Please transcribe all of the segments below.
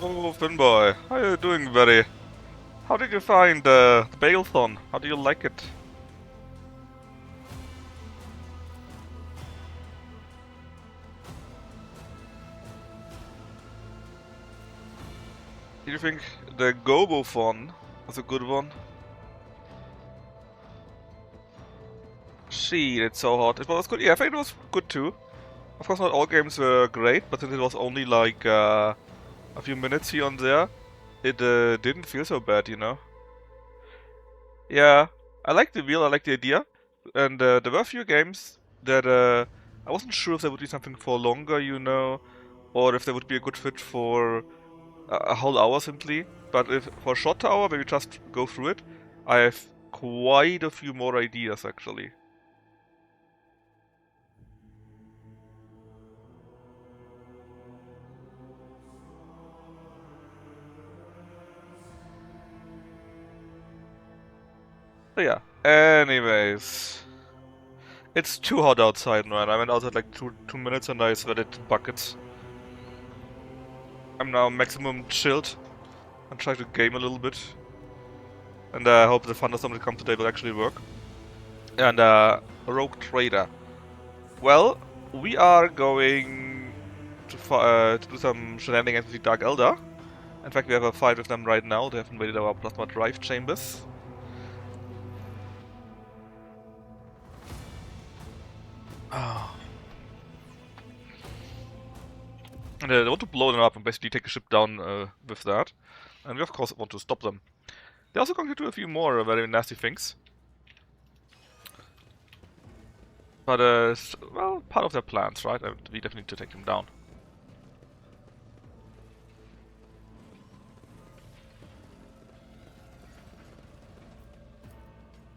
Oh, Finboy, how are you doing, buddy? How did you find the Bagel-thon? How do you like it? Do you think the Gobo-thon was a good one? Shit, it's so hot. It was good. Yeah, I think it was good too. Of course, not all games were great, but since it was only like a few minutes here and there, it didn't feel so bad, you know? Yeah, I like the wheel, I like the idea, and there were a few games that I wasn't sure if there would be something for longer, you know, or if there would be a good fit for a whole hour simply. But if for a short hour, where we just go through it, I have quite a few more ideas actually. So yeah. Anyways, it's too hot outside, man. I went outside like two minutes and I sweated buckets. I'm now maximum chilled and try to game a little bit. And I hope the thunderstorm that come today will actually work. And Rogue Trader. Well, we are going to do some shenanigans with the Dark Elder. In fact, we have a fight with them right now. They have invaded our plasma drive chambers. Oh. And they want to blow them up and basically take a ship down with that. And we of course want to stop them. They're also going to do a few more very nasty things. But, well, part of their plans, right? And we definitely need to take them down.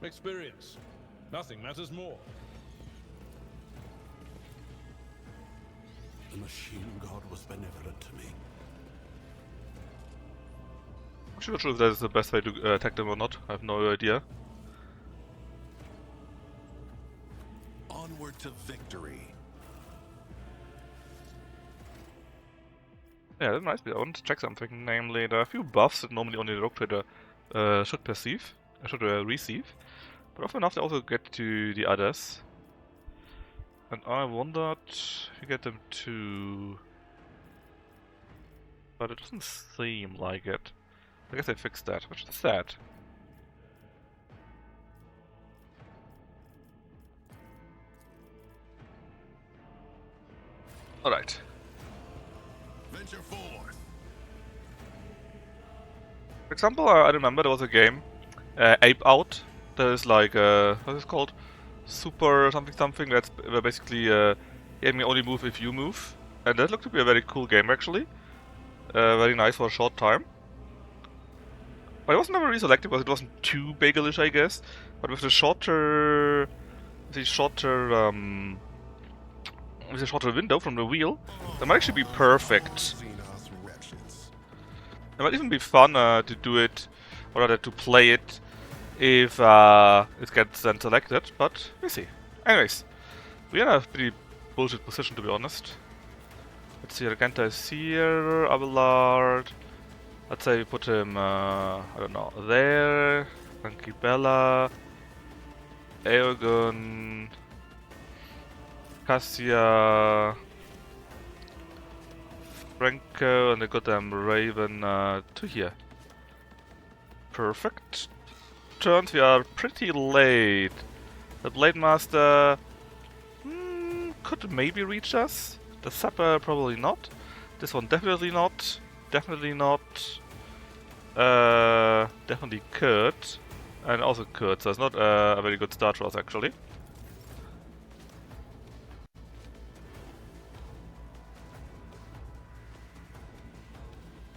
Experience. Nothing matters more. The machine god was benevolent to me. I'm actually not sure if that is the best way to attack them or not. I have no idea. Onward to victory. Yeah, that might be. I want to check something. Namely, there are a few buffs that normally only the Rogue Trader should receive. But often enough, they also get to the others. And I wondered if you get them too. But it doesn't seem like it. I guess they fixed that, which is sad. Alright. Venture forth. For example, I remember there was a game, Ape Out, that is like, what is it called? Super something something, that's where basically you can only move if you move. And that looked to be a very cool game actually. Very nice for a short time. But I was never really selected because it wasn't too bagelish, I guess. But with the shorter window from the wheel, that might actually be perfect. It might even be fun to do it, or rather to play it, if it gets then selected, but we'll see. Anyways, we are in a pretty bullshit position to be honest. Let's see, Argenta is here, Abelard. Let's say we put him, I don't know, there, Bella, Aegon, Cassia, Franco, and the goddamn Raven to here. Perfect. Turns, we are pretty late. The Blade Master could maybe reach us. The Sapper probably not. This one definitely not. Definitely not. Definitely could. And also could, so it's not a very good start for us actually.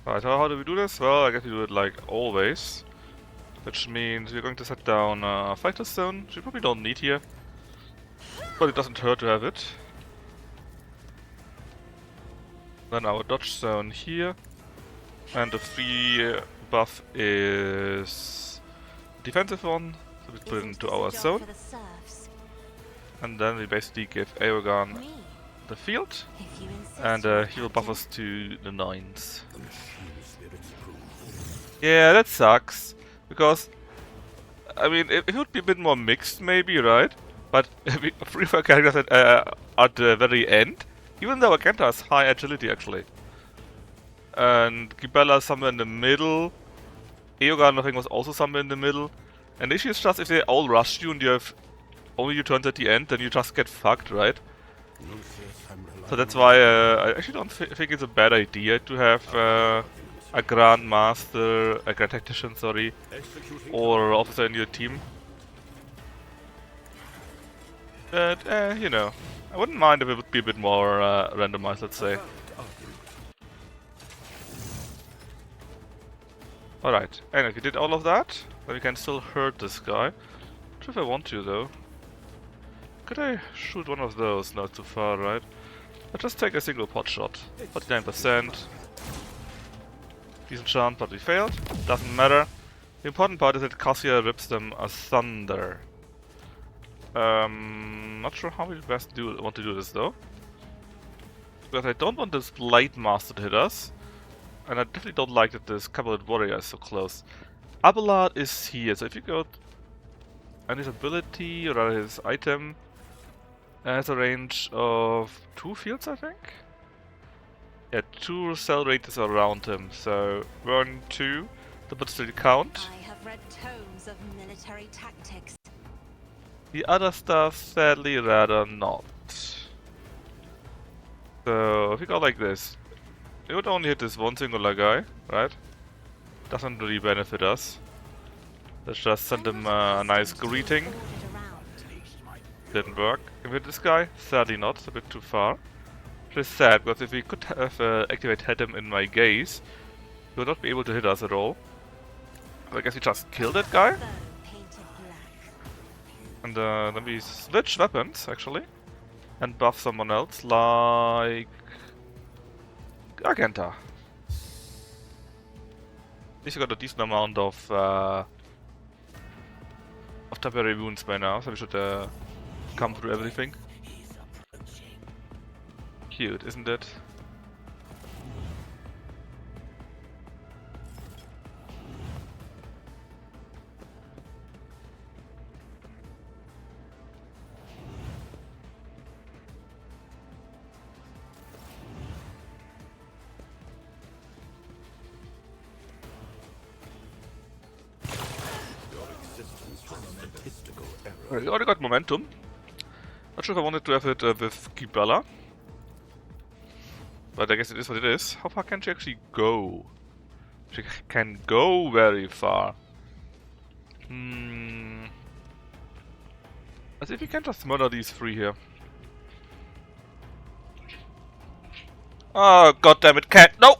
Alright, how do we do this? Well, I guess we do it like always. Which means we're going to set down a fighter zone, which we probably don't need here. But it doesn't hurt to have it. Then our dodge zone here. And the free buff is defensive one, so we put it into our zone. And then we basically give Aegon the field, and he will buff us to the 9s. The machine Yeah, that sucks. Because, I mean, it would be a bit more mixed maybe, right? But we prefer characters at the very end. Even though Agenta has high agility actually. And Gibella somewhere in the middle. Eogan I think was also somewhere in the middle. And the issue is just if they all rush you and you have only your turns at the end, then you just get fucked, right? So that's why I actually don't think it's a bad idea to have a Grandmaster, a Grand Tactician, sorry, or officer in your team. But, you know, I wouldn't mind if it would be a bit more randomized, let's say. Alright, and if you did all of that, then we can still hurt this guy. Not sure if I want to, though. Could I shoot one of those? Not too far, right? Let's just take a single pot shot. 49%. Decent chance, but we failed. Doesn't matter. The important part is that Cassia rips them asunder. Not sure how we best want to do this though. Because I don't want this Blade Master to hit us. And I definitely don't like that this Cavalry Warrior is so close. Abelard is here, so if you go... And his ability, or rather his item, has a range of 2 fields, I think? Yeah, 2 cell radius around him, so 1, 2, that would still count. I have read tomes of military tactics. The other stuff, sadly, rather not. So, if you go like this, it would only hit this one singular guy, right? Doesn't really benefit us. Let's just send him a nice greeting. Didn't work. Can we hit this guy? Sadly not, it's a bit too far. Which is sad, because if we could have activated him in my gaze, he would not be able to hit us at all. So I guess we just killed that guy. And then we switch weapons, actually. And buff someone else, like... Argenta. At least we got a decent amount of temporary wounds by now, so we should come through everything. Cute, isn't it? We already got momentum. Not sure if I wanted to have it with Gibella. But I guess it is what it is. How far can she actually go? She can go very far. As if we can just murder these 3 here. Oh, goddammit, cat! No!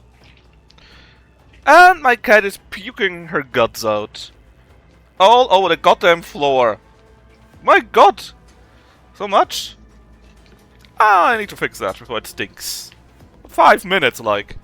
And my cat is puking her guts out. All over the goddamn floor. My god! So much? Ah, I need to fix that before it stinks. 5 minutes, like.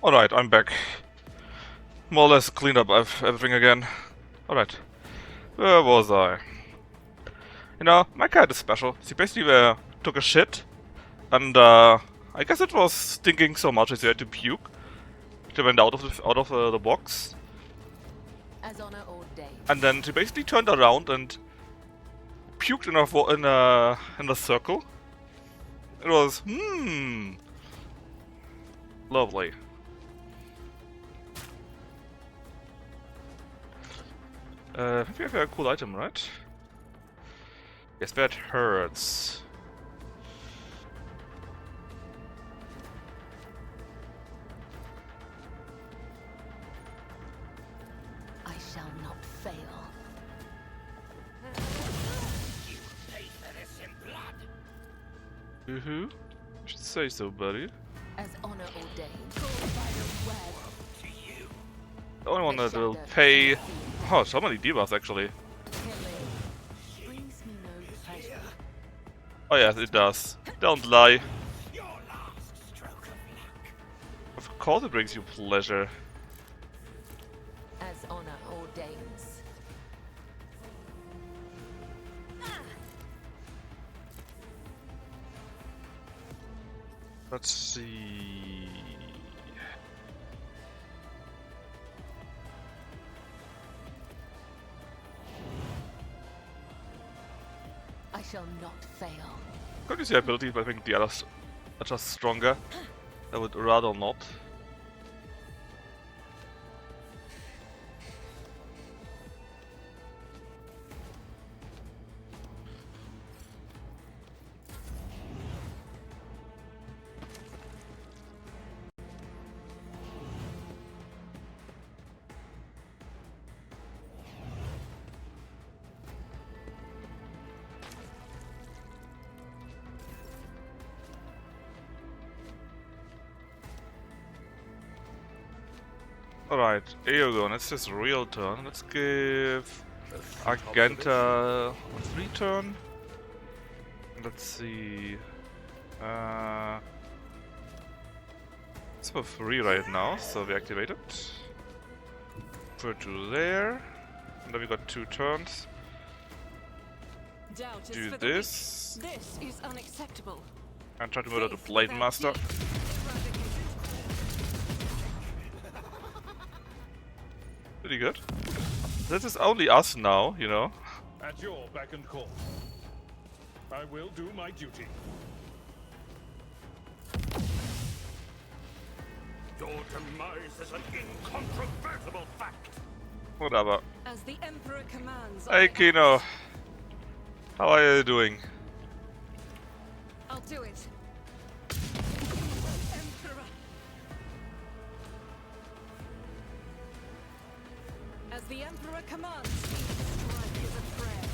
Alright, I'm back. More or less cleaned up everything again. Alright. Where was I? You know, my cat is special. She basically took a shit, and I guess it was stinking so much that she had to puke. She went out of the box, As honor ordained. and then she basically turned around and puked in a circle. It was lovely. I think we have a cool item, right? Yes, that hurts. I shall not fail. You should say so, buddy. As honor ordained. By the web. The only one that will pay. Oh, so many debuffs actually. Killing brings me no pleasure. Oh yes, it does. Don't lie. Of course it brings you pleasure. As honor ordains. Let's see. I shall not fail. Could use the ability, but I think the others are just stronger. I would rather not. Alright, here you go, it's his real turn. Let's give Argenta a 3 turn. Let's see. It's for free right now, so we activate it. Put it to there. And then we got 2 turns. Doubt is Do for the this. weak. This is unacceptable. And try to murder the Faith Blade without Master. deeds is eradicated. Pretty good. This is only us now, you know. At your beck and call. I will do my duty. Your demise is an incontrovertible fact. Whatever. As the Emperor commands, Hey I Kino. act. How are you doing? I'll do it. Emperor. As the Emperor commands, strike is a prayer.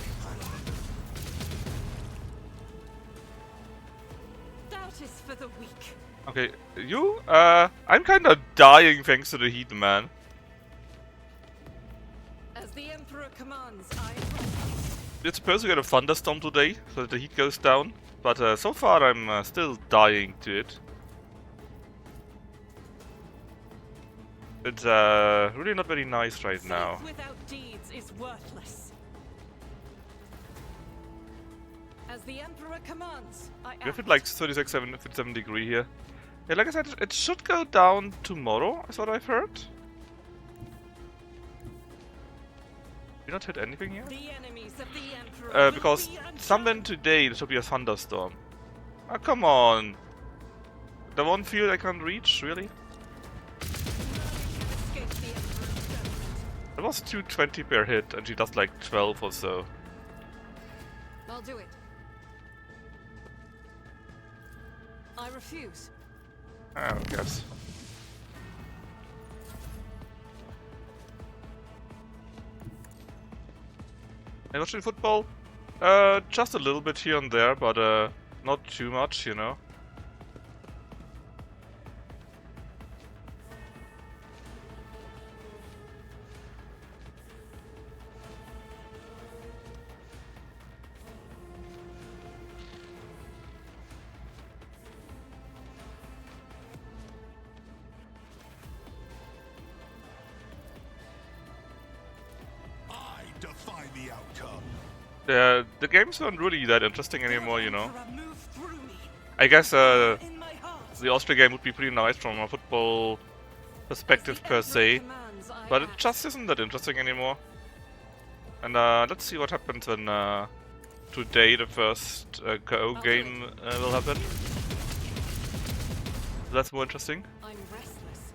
Doubt is for the weak. Okay, you, I'm kinda dying thanks to the heat, man. As the Emperor commands, I It's supposed to get a thunderstorm today, so that the heat goes down. But so far I'm still dying to it. It's really not very nice right now. Faith without deeds is worthless. As the Emperor commands, I We have it act. like 36, 57 degree here. Yeah, like I said, it should go down tomorrow, is what I've heard. You not hit anything here? The enemies of the Emperor will Because be undone. sometime today there should be a thunderstorm. Oh, come on. The one field I can't reach, really? Escape the Emperor's judgment. It was 220 per hit, and she does like 12 or so. I'll do it. I refuse. I guess. Hey, watching football? Just a little bit here and there, but not too much, you know. define the outcome. The games aren't really that interesting anymore, you know. Emperor, move through me. I guess In my heart. the Austria game would be pretty nice from a football perspective per se, but it just isn't that interesting anymore. And let's see what happens when today the first KO game will happen. That's more interesting. I'm restless.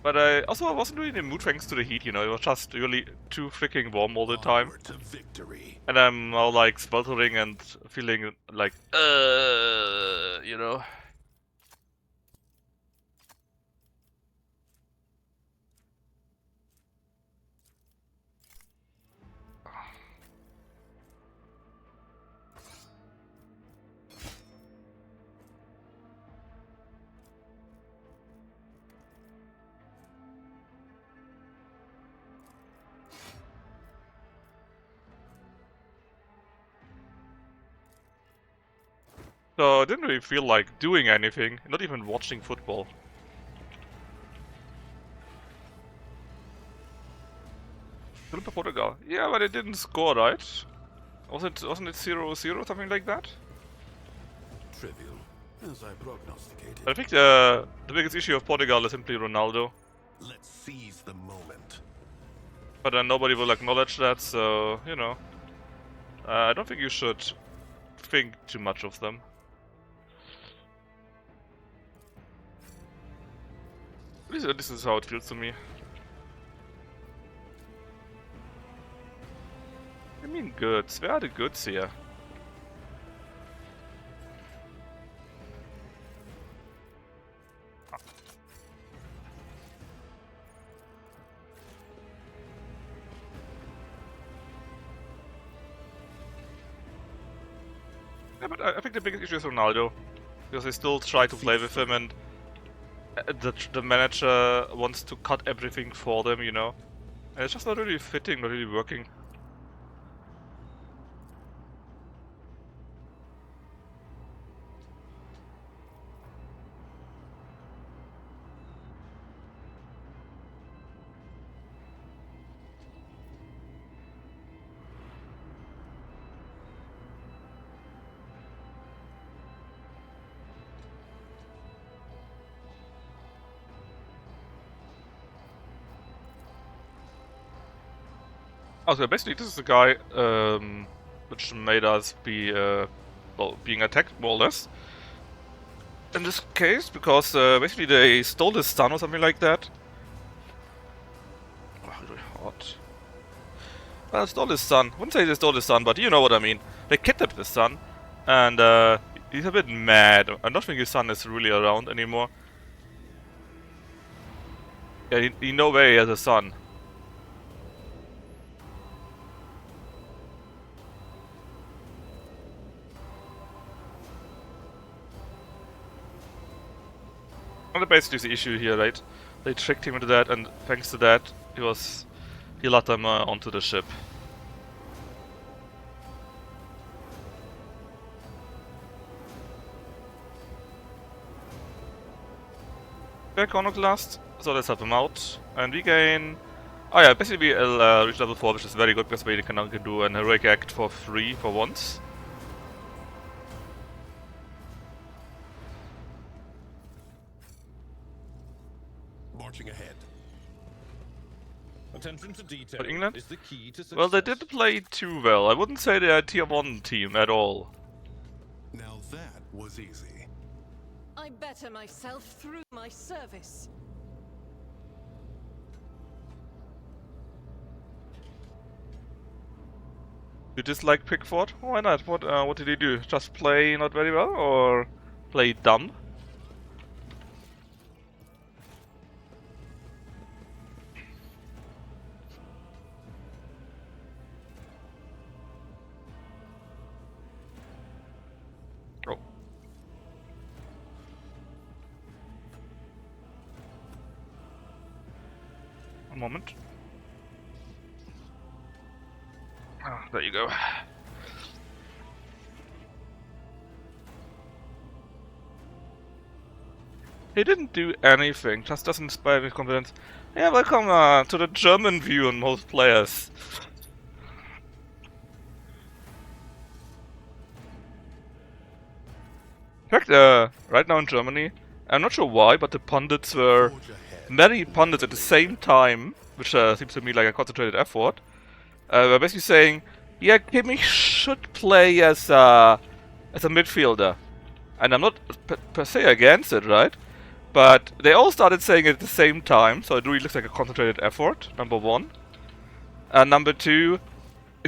But I wasn't really in the mood thanks to the heat, you know. It was just really too freaking warm all the time. Onward to victory. And I'm now like sweltering and feeling like, you know. So I didn't really feel like doing anything, not even watching football. Group of Portugal. Yeah, but it didn't score, right? Wasn't it 0-0, something like that? Trivial, as I prognosticated. I think the biggest issue of Portugal is simply Ronaldo. Let's seize the moment. But then nobody will acknowledge that, so, you know. I don't think you should think too much of them. This is how it feels to me. I mean goods. Where are the goods here? Yeah, but I think the biggest issue is Ronaldo. Because they still try to play with him and the manager wants to cut everything for them, you know. And it's just not really fitting, not really working. Oh, so basically this is the guy which made us be well, being attacked more or less. In this case, because basically they stole his son or something like that. Oh, really hot. Well, stole his son. Wouldn't say they stole his son, but you know what I mean. They kidnapped his son, and he's a bit mad. I don't think his son is really around anymore. Yeah, he no way he has a son. And basically the issue here, right? They tricked him into that, and thanks to that, he let them onto the ship. Iconoclast, so let's help him out, and we gain. Oh yeah, basically we'll reach level 4, which is very good because we can now do an heroic act for free for once. Marching ahead. Attention to detail But England? is the key to success. Well, they didn't play too well. I wouldn't say they're a tier 1 team at all. Now that was easy. I better myself through my service. You dislike Pickford? Why not? What did he do? Just play not very well, or play dumb? Oh. One moment. Ah, there you go. He didn't do anything, just doesn't inspire me with confidence. Yeah, welcome to the German view on most players. fact, right now in Germany, I'm not sure why, but the pundits were many pundits at the same time, which seems to me like a concentrated effort. Were basically saying, yeah, Kimmich should play as a midfielder, and I'm not per se against it, right? But they all started saying it at the same time, so it really looks like a concentrated effort. Number one, and number two,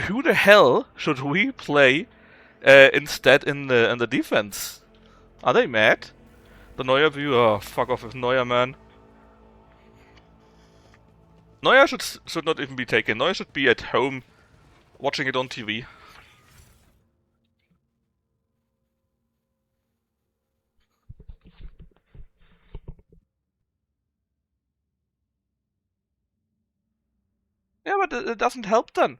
who the hell should we play instead in the defense? Are they mad? The Neuer view? Oh, fuck off with Neuer, man. Neuer should not even be taken. Neuer should be at home watching it on TV. Yeah, but it doesn't help then.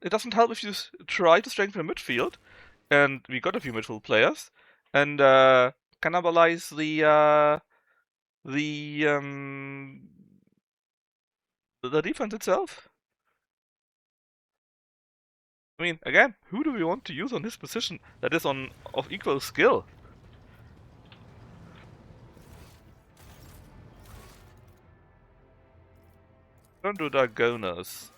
It doesn't help if you try to strengthen the midfield, and we got a few midfield players, and cannibalize the the defense itself. I mean, again, who do we want to use on this position that is of equal skill? Don't do Dragonas.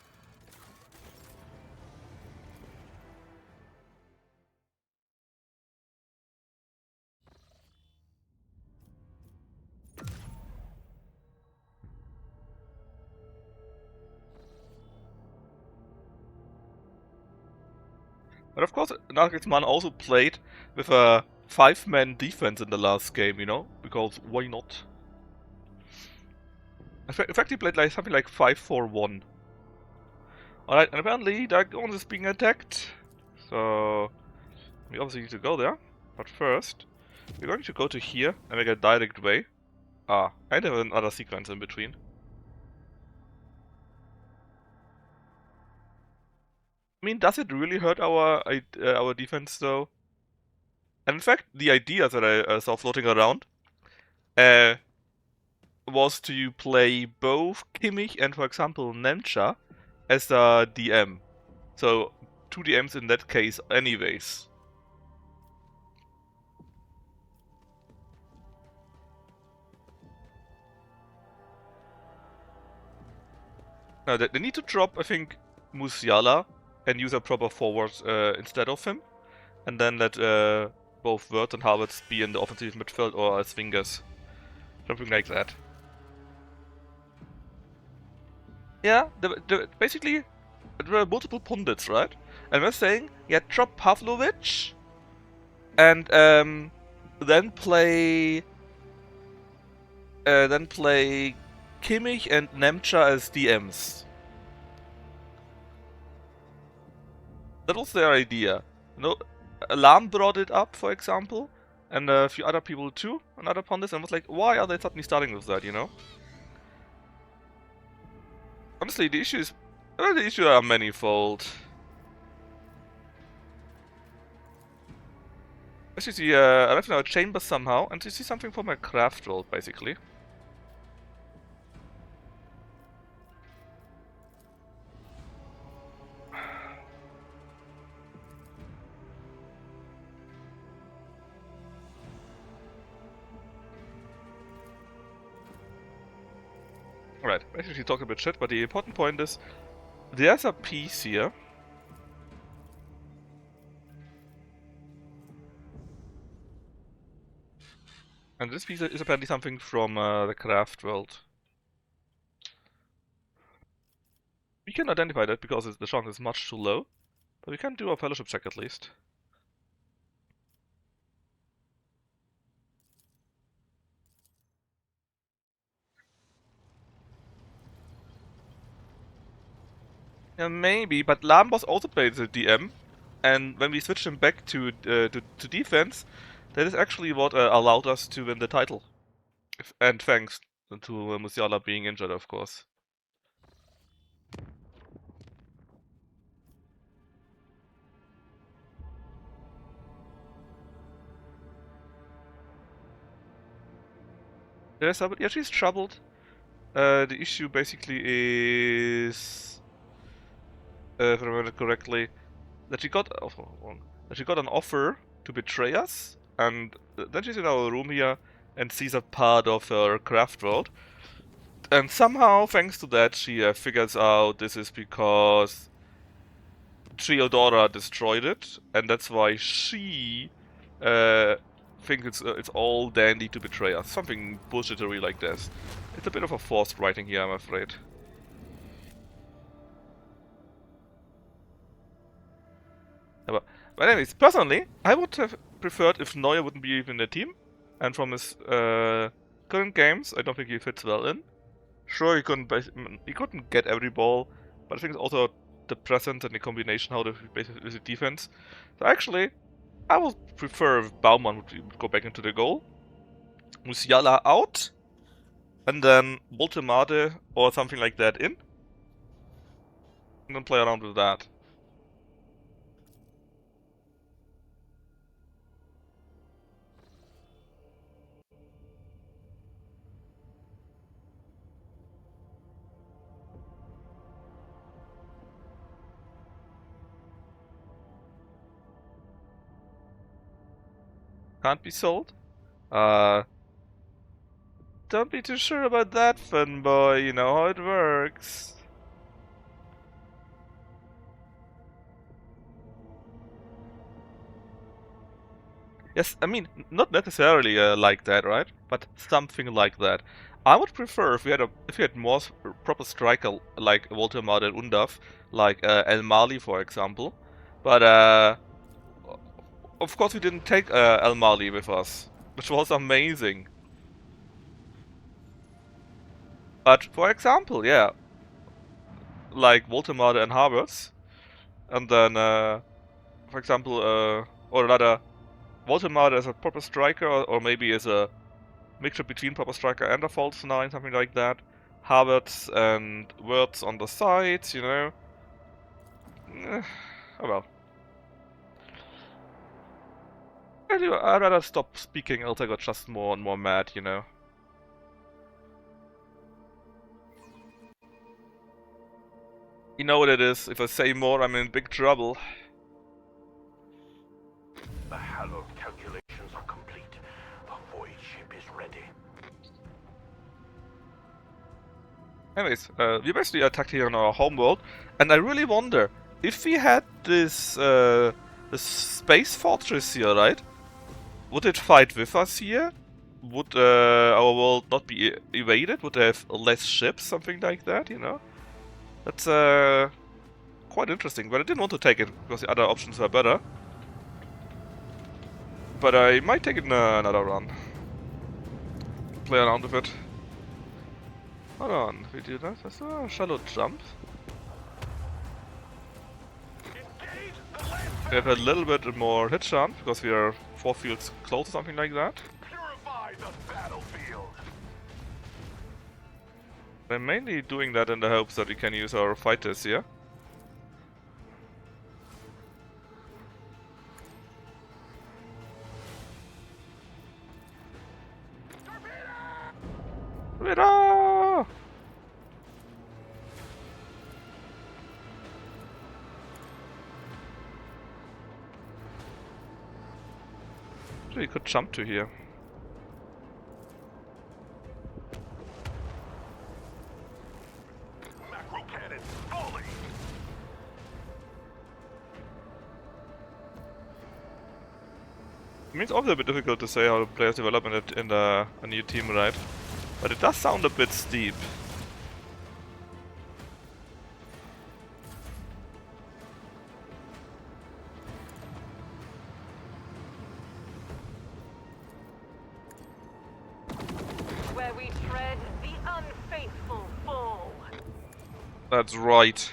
But of course, Nagelsmann also played with a 5-man defense in the last game, you know? Because why not? In fact, he played like something like 5-4-1. Alright, and apparently Dragon is being attacked. So we obviously need to go there. But first, we're going to go to here and make a direct way. Ah, and have another sequence in between. I mean, does it really hurt our defense though? And in fact, the idea that I saw floating around was to play both Kimmich and, for example, Nemcha as a DM. So, 2 DMs in that case anyways. Now, they need to drop, I think, Musiala and use a proper forward instead of him. And then let both Wirtz and Havertz be in the offensive midfield or as wingers. Something like that. Yeah, basically, there were multiple pundits, right? And we're saying, yeah, drop Pavlovic and then play Kimmich and Nemcha as DMs. That was their idea. No, Alarm brought it up, for example, and a few other people too, another pundits, and was like, why are they suddenly starting with that, you know? Honestly, the issues are manifold. As you see, I left in our chamber somehow, and you see something for my craft roll, basically. Right, basically talking a bit shit, but the important point is, there's a piece here. And this piece is apparently something from the craft world. We can identify that because the chance is much too low, but we can do a fellowship check at least. Yeah, maybe, but Lambos also played the DM, and when we switched him back to defense, that is actually what allowed us to win the title. And thanks to Musiala being injured, of course. Yes, but yeah, she's troubled. The issue basically is, if I remember correctly, that she got an offer to betray us, and then she's in our room here and sees a part of her craft world. And somehow, thanks to that, she figures out this is because Triodora destroyed it, and that's why she thinks it's all dandy to betray us. Something bullshittery like this. It's a bit of a forced writing here, I'm afraid. But anyways, personally, I would have preferred if Neuer wouldn't be even in the team. And from his current games, I don't think he fits well in. Sure, he couldn't get every ball, but I think it's also the presence and the combination how the with the defense. So actually, I would prefer if Baumann would go back into the goal, Musiala out, and then Voltemade or something like that in, and then play around with that. Can't be sold? Don't be too sure about that, fanboy. You know how it works. Yes, I mean, not necessarily like that, right? But something like that. I would prefer if we had more proper striker like Walter Mard and Undaf, like El Mali, for example. But of course we didn't take El Mali with us, which was amazing. But for example, yeah, like Walter Mard and Havertz, and then for example, or rather, Walter Mard as a proper striker, or maybe as a mixture between proper striker and a false 9, something like that. Havertz and Wirtz on the sides, you know. Oh well. I'd rather stop speaking, else I got just more and more mad, you know. You know what it is, if I say more I'm in big trouble. The hallowed calculations are complete. The void ship is ready. Anyways, we basically attacked here on our homeworld, and I really wonder, if we had this space fortress here, right? Would it fight with us here? Would our world not be evaded? Would they have less ships, something like that, you know? That's quite interesting, but I didn't want to take it because the other options were better. But I might take it in another run. Play around with it. Hold on, we do that. That's a shallow jump. We have a little bit more hit chance because we are 4 fields close or something like that. Purify the battlefield. I'm mainly doing that in the hopes that we can use our fighters here. Torpedo! Actually, could jump to here. Macro cannons fully. I mean, it's obviously a bit difficult to say how the players develop in a new team, right? But it does sound a bit steep. Where we tread, the unfaithful fall. That's right.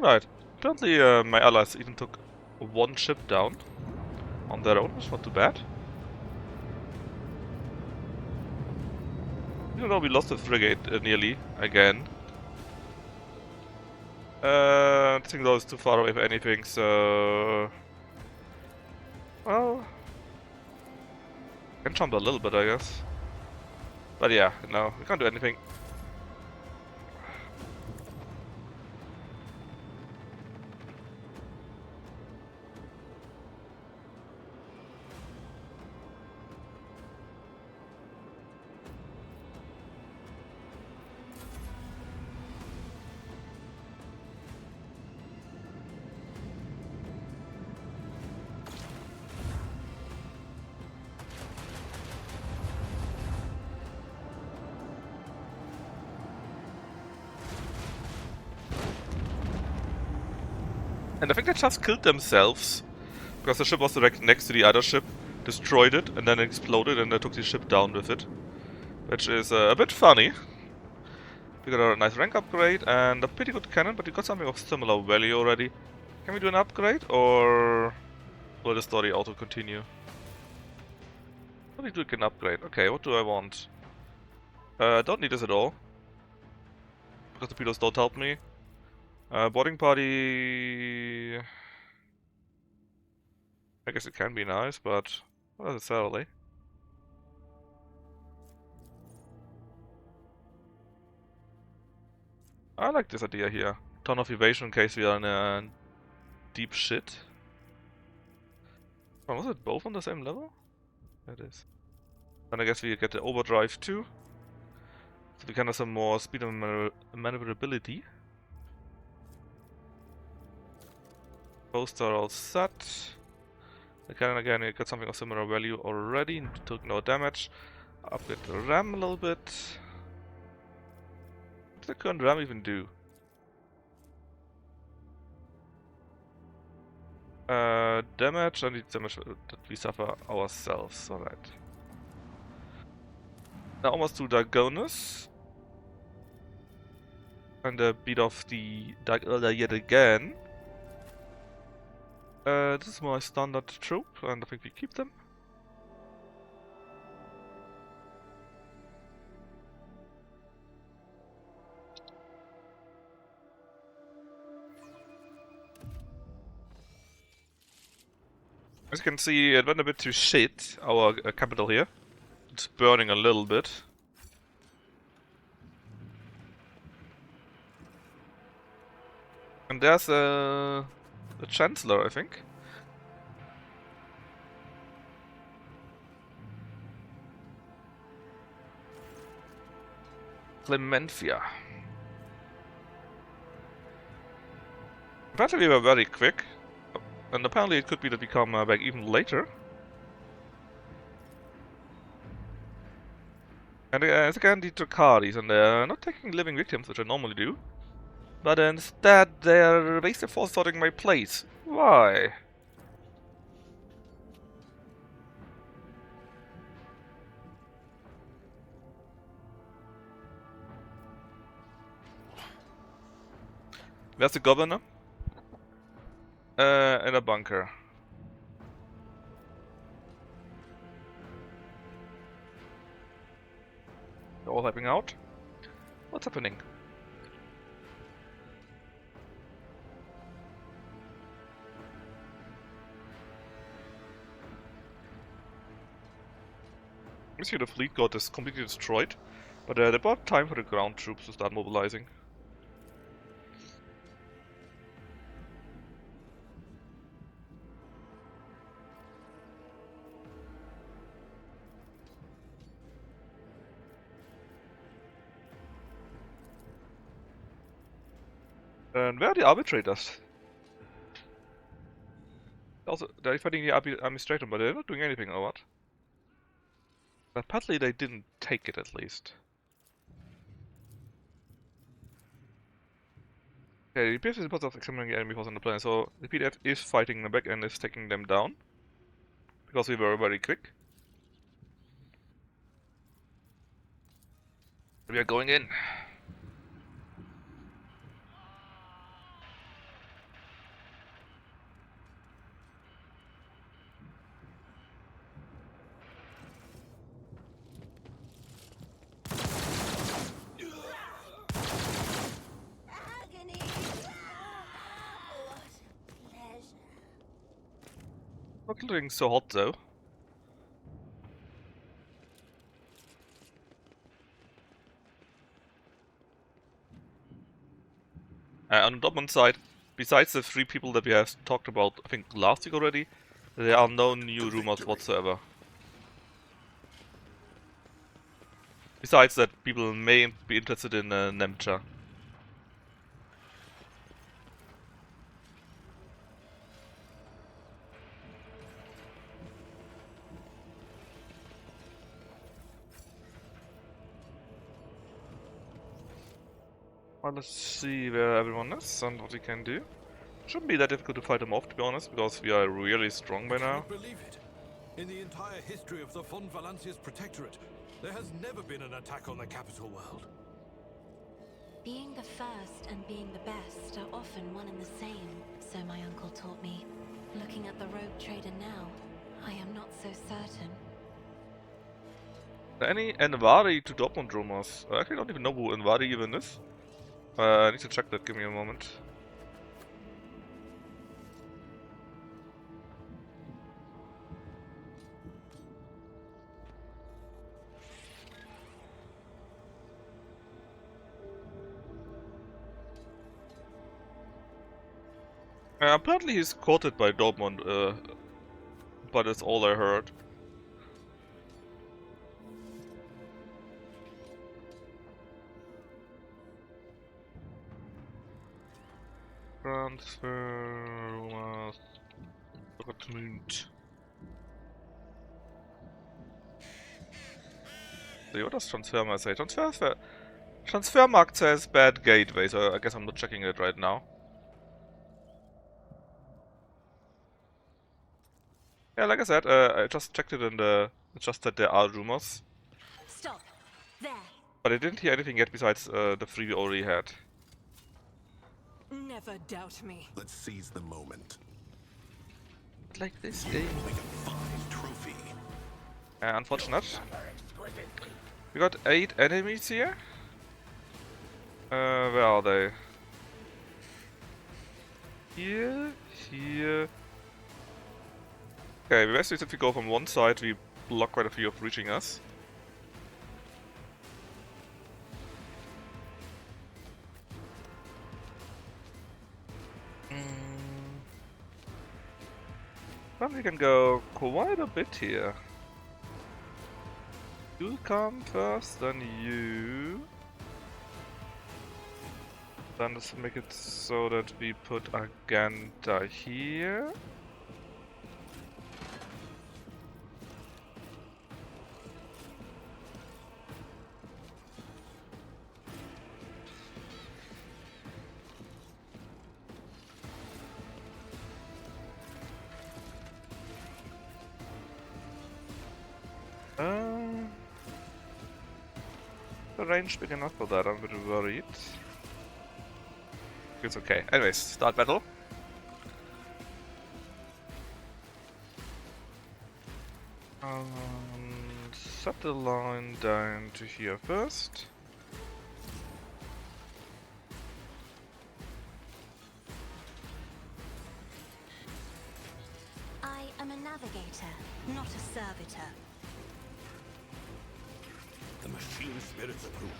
Right. Apparently my allies even took one ship down on their own, which is not too bad. Even though we lost the frigate nearly again. I think that was too far away for anything, so... Well... Can jump a little bit, I guess. But yeah, no, we can't do anything. And I think they just killed themselves. Because the ship was direct next to the other ship, destroyed it, and then it exploded, and they took the ship down with it. Which is a bit funny. We got a nice rank upgrade and a pretty good cannon, but we got something of similar value already. Can we do an upgrade, or will the story auto continue? I think we can upgrade. Okay, what do I want? Don't need this at all. Because the torpedoes don't help me. Boarding party... I guess it can be nice, but not necessarily. I like this idea here. Ton of evasion in case we are in a deep shit. Oh, was it both on the same level? It is. Then I guess we get the overdrive too. So we can have some more speed and maneuverability. Both are all set. Again, we got something of similar value already. Took no damage. Upgrade the RAM a little bit. What does the current RAM even do? Damage and the damage that we suffer ourselves. Alright. Now almost to Dagonus. And beat off the Dark Elder yet again. This is my standard troop, and I think we keep them. As you can see, it went a bit to shit, our capital here. It's burning a little bit. And there's a Chancellor, I think. Clementia. Apparently we were very quick. And apparently it could be that we come back even later. And it's again the Dracaris, and they're not taking living victims, which I normally do. But instead they're basically force sorting my place. Why? Where's the governor? In a bunker. They're all helping out. What's happening? You see the fleet got is completely destroyed, but they bought time for the ground troops to start mobilizing. And where are the arbitrators? Also, they're fighting the administrator, but they're not doing anything or what? Apparently they didn't take it at least. Okay, the PF is in the process of examining the enemy force on the planet, so the PDF is fighting them back and is taking them down. Because we were very quick. We are going in. getting so hot though. On the Dortmund side, besides the 3 people that we have talked about, I think last week already, there are no new rumors whatsoever. Besides that, people may be interested in Nemcha. Well, let's see where everyone is and what we can do. Shouldn't be that difficult to fight them off, to be honest, because we are really strong by now. Believe it. In the entire history of the Von Valancius Protectorate, there has never been an attack on the capital world. Being the first and being the best are often one and the same, so my uncle taught me. Looking at the rogue trader now, I am not so certain. Any Envari to Dortmund rumors? I actually don't even know who Envari even is. I need to check that, give me a moment. Apparently he's courted by Dortmund, but that's all I heard. Transfer Dortmund. See, what does Transfermarkt say? Transfermarkt says bad gateway, so I guess I'm not checking it right now. Yeah, like I said, I just checked it and it just said there are rumors. Stop. There. But I didn't hear anything yet besides the 3 we already had. Never doubt me. Let's seize the moment. Like this game. Make a fine trophy. Unfortunate. We got 8 enemies here. Where are they? Here, here. Okay, basically if we go from one side, we block quite a few of reaching us. Then we can go quite a bit here. You come first, then you. Then let's make it so that we put Agenda here. The range big enough for that, I'm a bit worried. It's okay. Anyways, start battle. Set the line down to here first. I am a navigator, not a servitor. The machine spirits approve.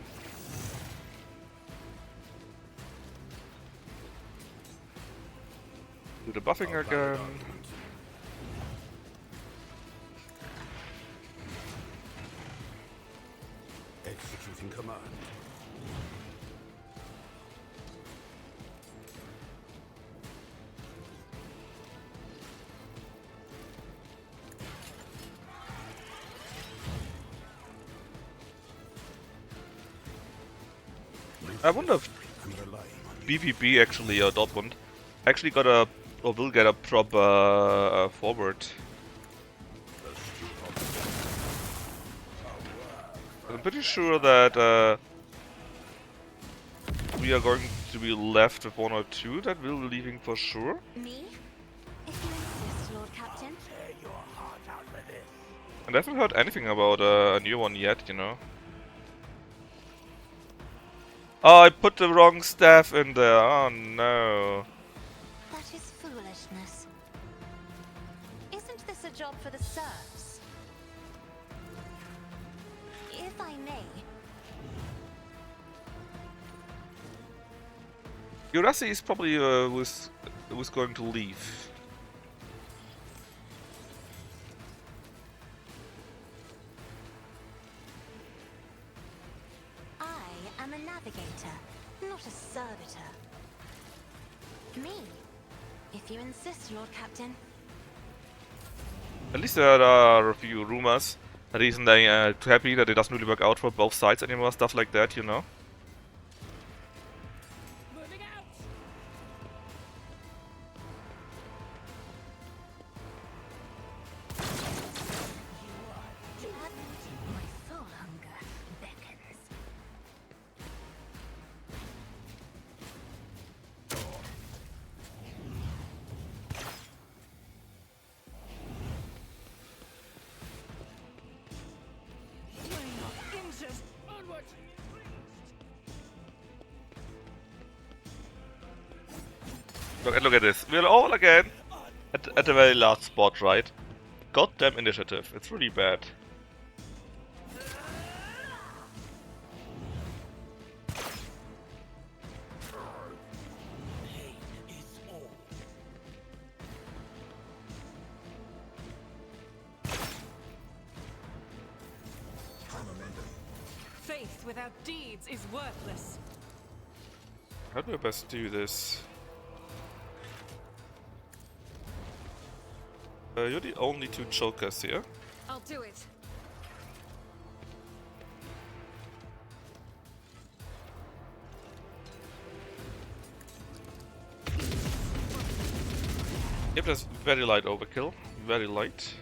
Do the buffing again. Executing command. I wonder if BVB actually, or Dortmund, actually got a, or will get a proper forward. I'm pretty sure that we are going to be left with 1 or 2 that will be leaving for sure. Me? If you insist, Lord Captain. And I haven't heard anything about a new one yet, you know. Oh, I put the wrong staff in there. Oh no. That is foolishness. Isn't this a job for the serfs? If I may, Jurassic is probably was going to leave. I am a navigator, not a servitor. Me, if you insist, Lord Captain. At least there are a few rumors that he's too happy that it doesn't really work out for both sides anymore, stuff like that, you know. Moving out. My soul hunger beckons. Inches. Onward. Look at this. We're all again at the very last spot, right? Goddamn initiative. It's really bad. Faith without deeds is worthless. How do I best do this? You're the only two chokers here. I'll do it. Yep, that's very light overkill. Very light.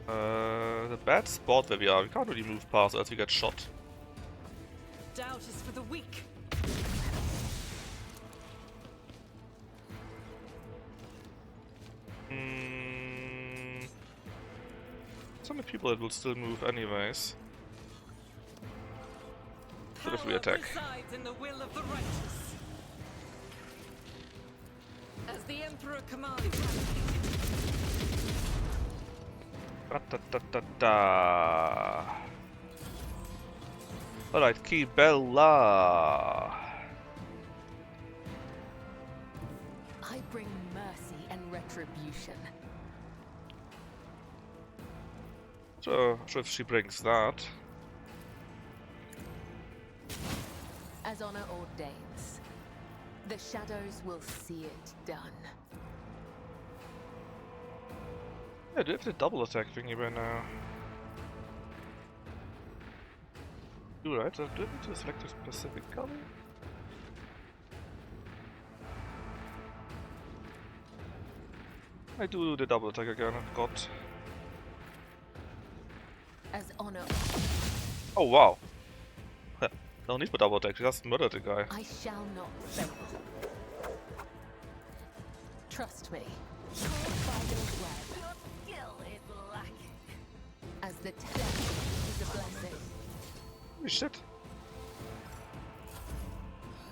The bad spot where we are, we can't really move past as we get shot. Doubt is for the weak. So many people that will still move anyways. But if we attack. Resides in the will of the righteous. As the Emperor commands. Da. Alright, key Bella. I bring mercy and retribution. Sure if she brings that. As honor ordains, the shadows will see it done. Yeah, do you have the double attack thingy by now? Do right, do I need to select a specific color? I do the double attack again, I forgot. As honor, Oh wow! No need for double attack, she just murdered the guy. I shall not fail. Trust me. Your skill is lacking. As the test is a blessing. Holy shit.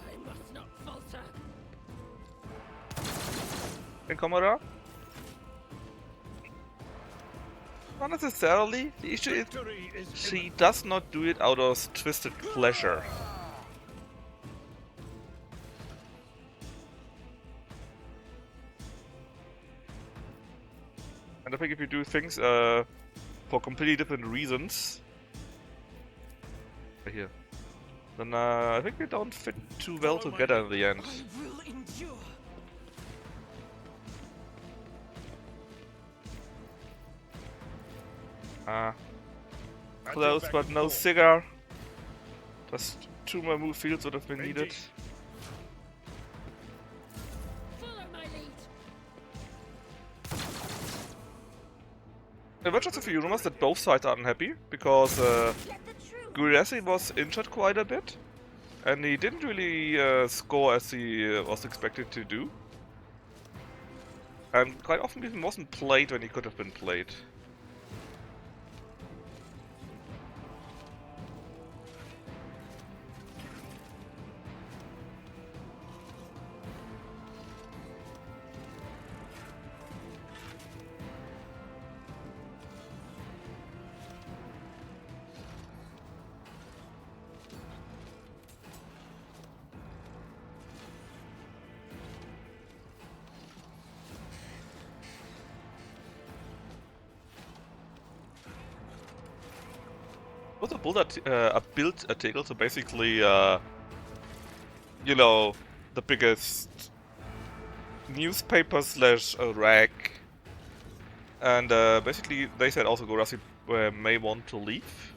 I must not falter. Incommoda? Not necessarily. The issue is Victory is she does not do it out of twisted pleasure. And I think if you do things for completely different reasons, here, then I think they don't fit too well together in the end. I will endure. Close, but no cigar. Just 2 more move fields would have been needed. Follow my lead. There were just a few rumors that both sides are unhappy because Guriasi was injured quite a bit and he didn't really score as he was expected to do. And quite often he wasn't played when he could have been played. was a build article, so basically, you know, the biggest newspaper slash rag, and basically they said also Gorasi may want to leave.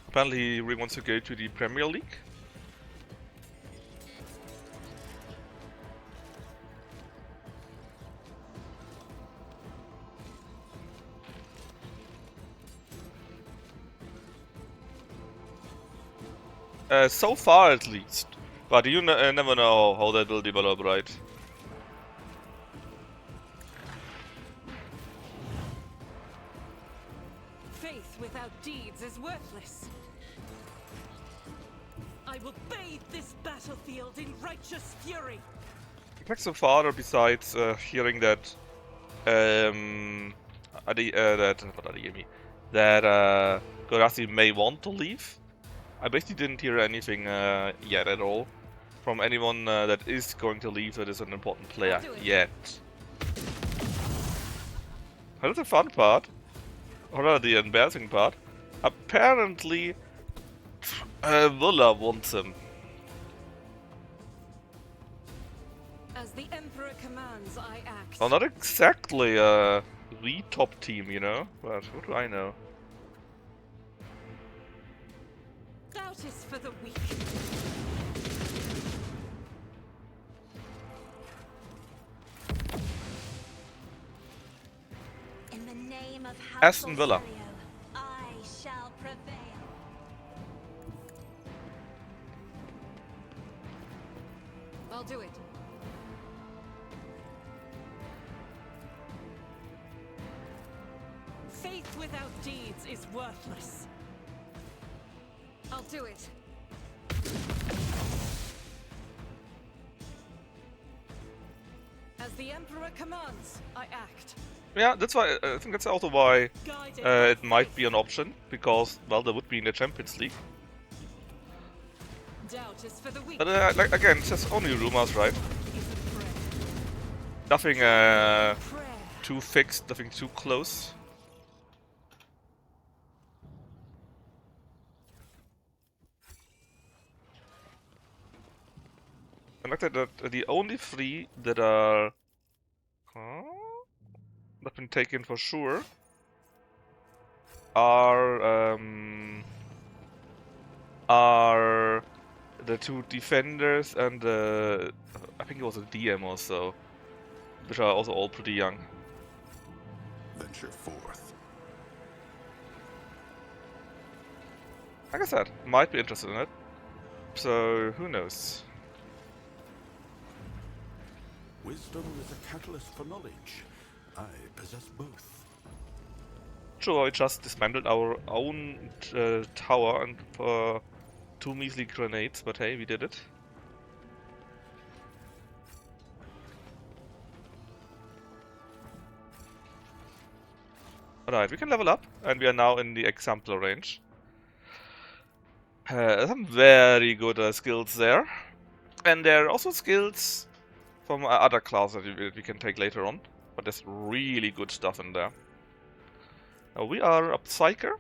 Apparently he really wants to go to the Premier League. So far at least. But you never know how that will develop, right? Faith without deeds is worthless. I will bathe this battlefield in righteous fury. So far, besides hearing that Gorasi may want to leave, I basically didn't hear anything yet at all from anyone that is going to leave that is an important player yet. That's the fun part, or rather the embarrassing part. Apparently, Villa wants him. As the Emperor commands, I act. Well, not exactly the top team, you know, but what do I know? Doubt is for the weak. In the name of House Aston Villa. Olserio, I shall prevail. I'll do it. Faith without deeds is worthless. I'll do it. As the Emperor commands, I act. Yeah, that's why I think that's also why Guided it by might faith. be an option, because well, they would be in the Champions League. Doubt is for the weak. But like again, it's just only rumors, right? Is a prayer. Nothing Prayer. too fixed, nothing too close. And like that, the only three that are not been taken for sure are the two defenders and the I think it was a DM also, which are also all pretty young. Venture forth. Like I said, might be interested in it. So who knows? Wisdom is a catalyst for knowledge. I possess both. Sure, I just dismantled our own tower and for 2 measly grenades, but hey, we did it. Alright, we can level up, and we are now in the exemplar range. Some very good skills there. And there are also skills from other classes that we can take later on. But there's really good stuff in there. Now we are a Psyker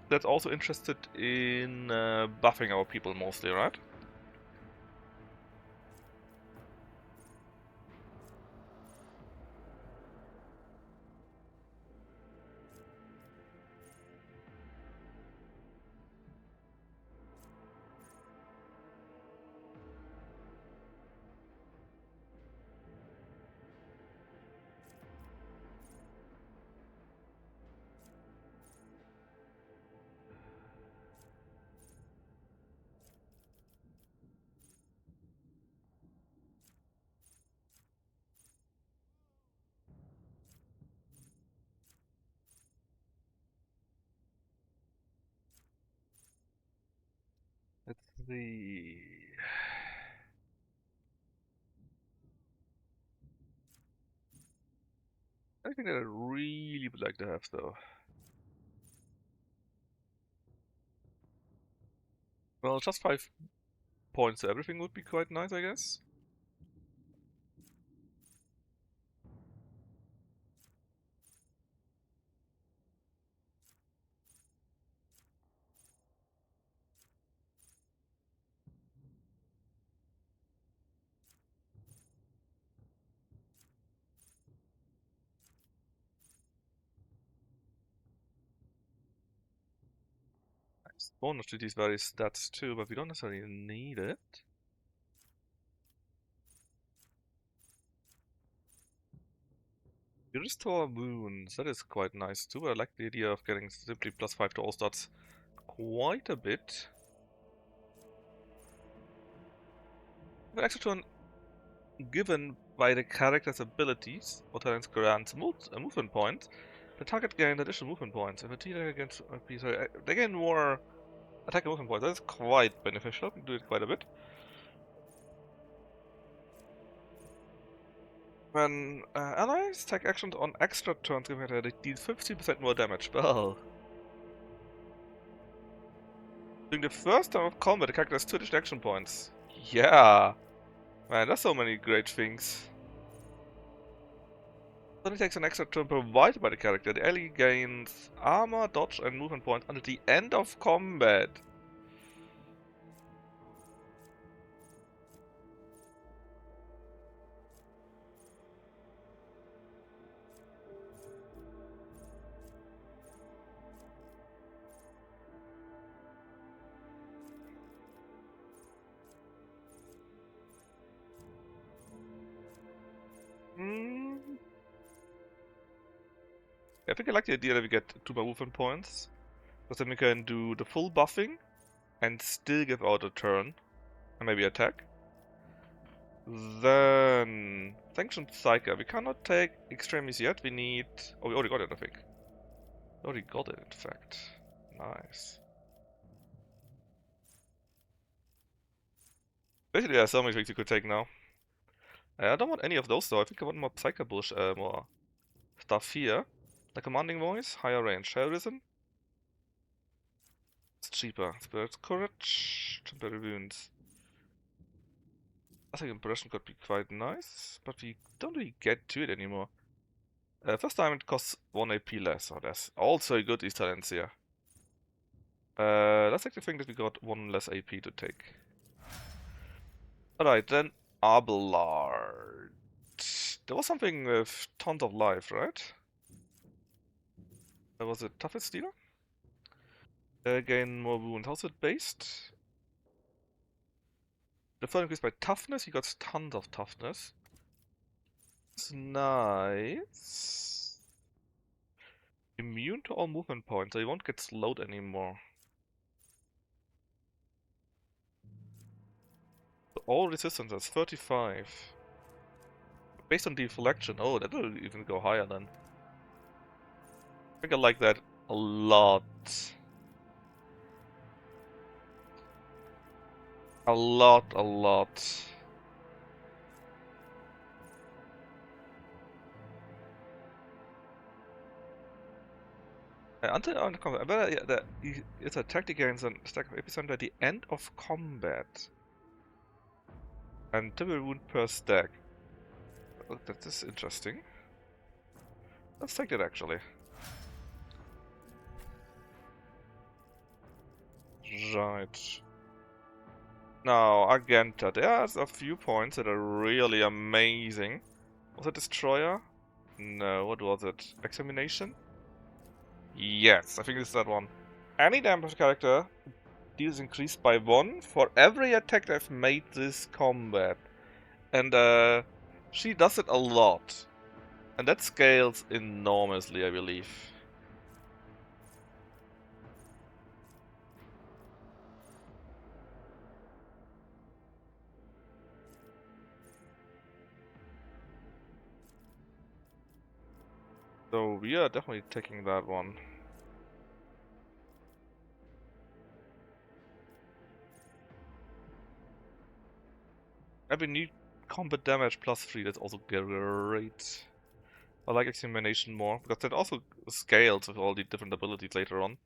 that's also interested in buffing our people mostly, right? Let's see. I think that I really would like to have though. Well, just 5 points to everything would be quite nice, I guess. Bonus to these various stats too, but we don't necessarily need it. You restore wounds, that is quite nice too. I like the idea of getting simply +5 to all stats quite a bit. An extra turn given by the character's abilities or talents grants movement points. The target gains additional movement points. If a teamer against they gain more attack and movement points. That is quite beneficial. We do it quite a bit. When allies take actions on extra turns, they deal 50% more damage. Well, during the first time of combat, the character has 2 additional action points. Yeah, man, that's so many great things. Then he takes an extra turn provided by the character. The ally gains armor, dodge, and movement points until the end of combat. I think I like the idea that we get 2 more movement points. Because then we can do the full buffing and still give out a turn. And maybe attack. Then Sanctioned Psyker. We cannot take Extremis yet. We need... Oh, we already got it, I think. We already got it, in fact. Nice. Basically, there's so many things you could take now. I don't want any of those though. I think I want more Psyker Bush, more stuff here. The Commanding Voice, higher range. Terrorism. It's cheaper. Spirit Courage. Temporary Wounds. I think Impression could be quite nice, but we don't really get to it anymore. First time it costs 1 AP less, or that's also good, these talents here. Let's take the thing that we got 1 less AP to take. Alright, then Abelard. There was something with tons of life, right? There was a toughest dealer? Gain more wounds. How's it based? The first increased by toughness, he got tons of toughness. It's nice. Immune to all movement points, so he won't get slowed anymore. All resistances, 35. Based on deflection, oh, that will even go higher then. I think I like that a lot. A lot. Until under combat, but yeah, it's a tactic gains a stack of epicenter at the end of combat. And double wound per stack. Oh, that is interesting. Let's take that actually. Right. Now, Argenta. There's a few points that are really amazing. Was it Destroyer? No, what was it? Examination? Yes, I think it's that one. Any damage character deals increased by 1 for every attack they've made this combat. And she does it a lot. And that scales enormously, I believe. So we are definitely taking that one. Every new combat damage +3, that's also great. I like Examination more, because that also scales with all the different abilities later on.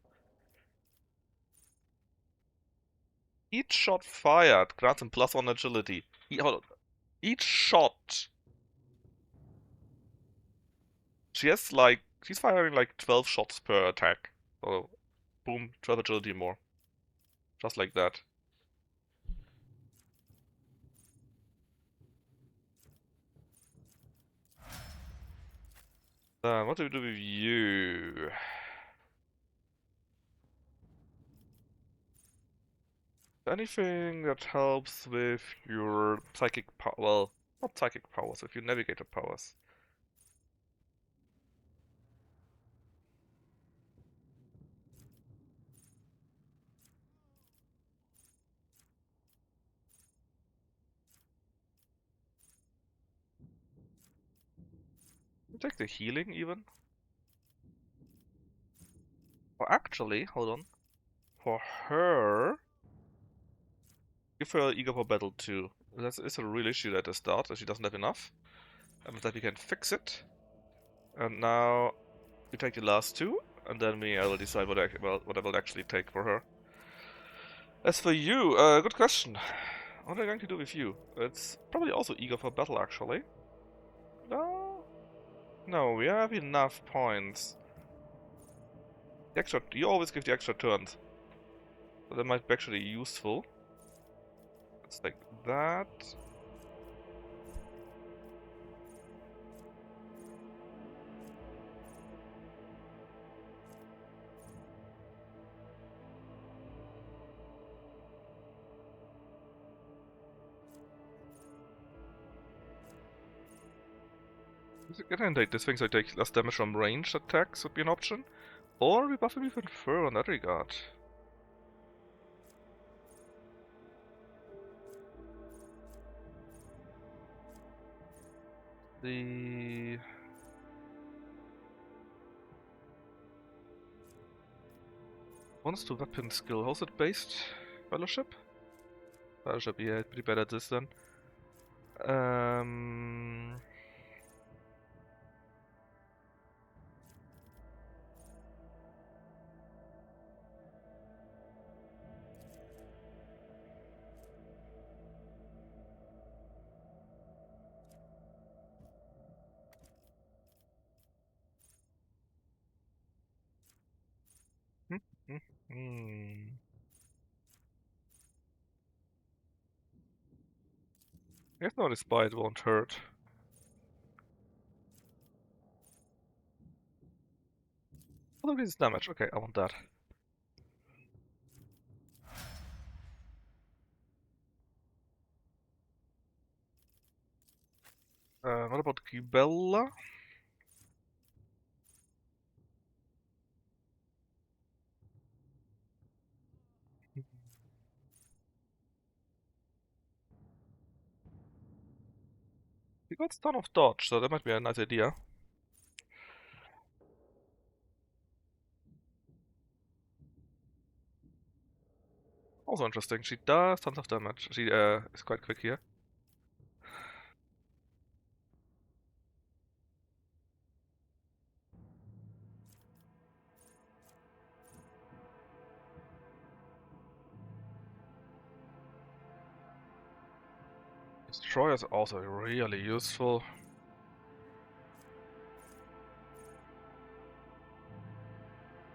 Each shot fired grants him +1 agility. Hold on. Each shot! She's firing like 12 shots per attack. So, boom, 12 agility more. Just like that. What do we do with you? Anything that helps with your psychic power, well, not psychic powers, with your navigator powers. Take the healing even. Or actually, hold on. For her, give her eager for battle too. That is a real issue at the start, that she doesn't have enough. And with that we can fix it. And now we take the last two, and then I will decide what I will actually take for her. As for you, good question. What are we going to do with you? It's probably also eager for battle, actually. No, no, we have enough points. The extra, you always give the extra turns, so that might be actually useful. Let's take that. Again, this things I take less damage from ranged attacks would be an option. Or we buff him even further in that regard. The bonus to weapon skill, how's it based? Fellowship? Fellowship, yeah, pretty bad at this then. If not, his bite won't hurt. Oh, look at his damage. Okay, I want that. What about Gibella? He got stun of dodge, so that might be a nice idea. Also interesting, she does tons of damage. She is quite quick here. Destroyer is also really useful.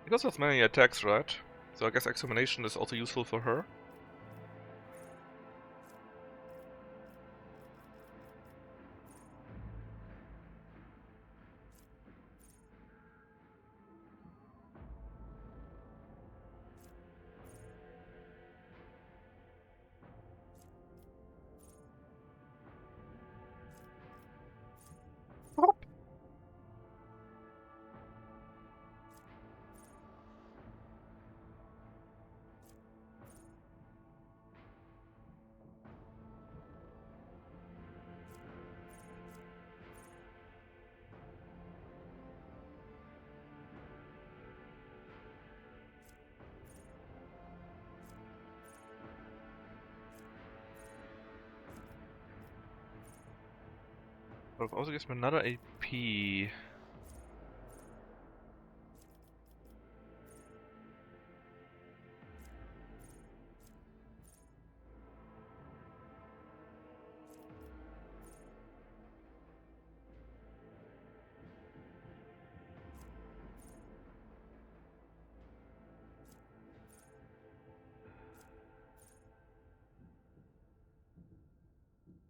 He does have many attacks, right? So I guess Extermination is also useful for her. Hop. But it also gives me another AP.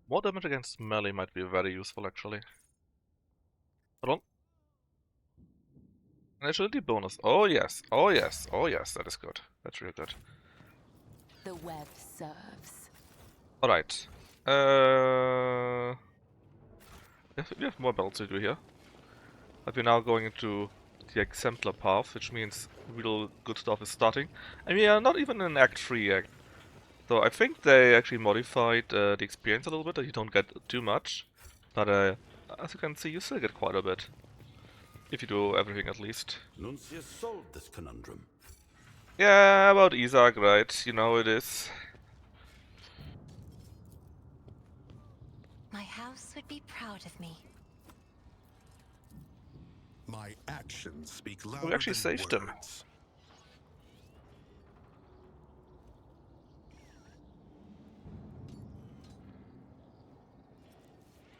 More damage against melee might be very useful actually. Hold on. An agility bonus. Oh yes, oh yes, oh yes, that is good. That's real good. The web serves. Alright. We have more battles to do here. But we're now going into the exemplar path, which means real good stuff is starting. And we are not even in Act 3 yet. So I think they actually modified the experience a little bit, that you don't get too much. But as you can see, you still get quite a bit. If you do everything at least. Nuncius solved this conundrum. Yeah, about Isaac, right? You know it is. My house would be proud of me. My actions speak louder We actually than saved him. words.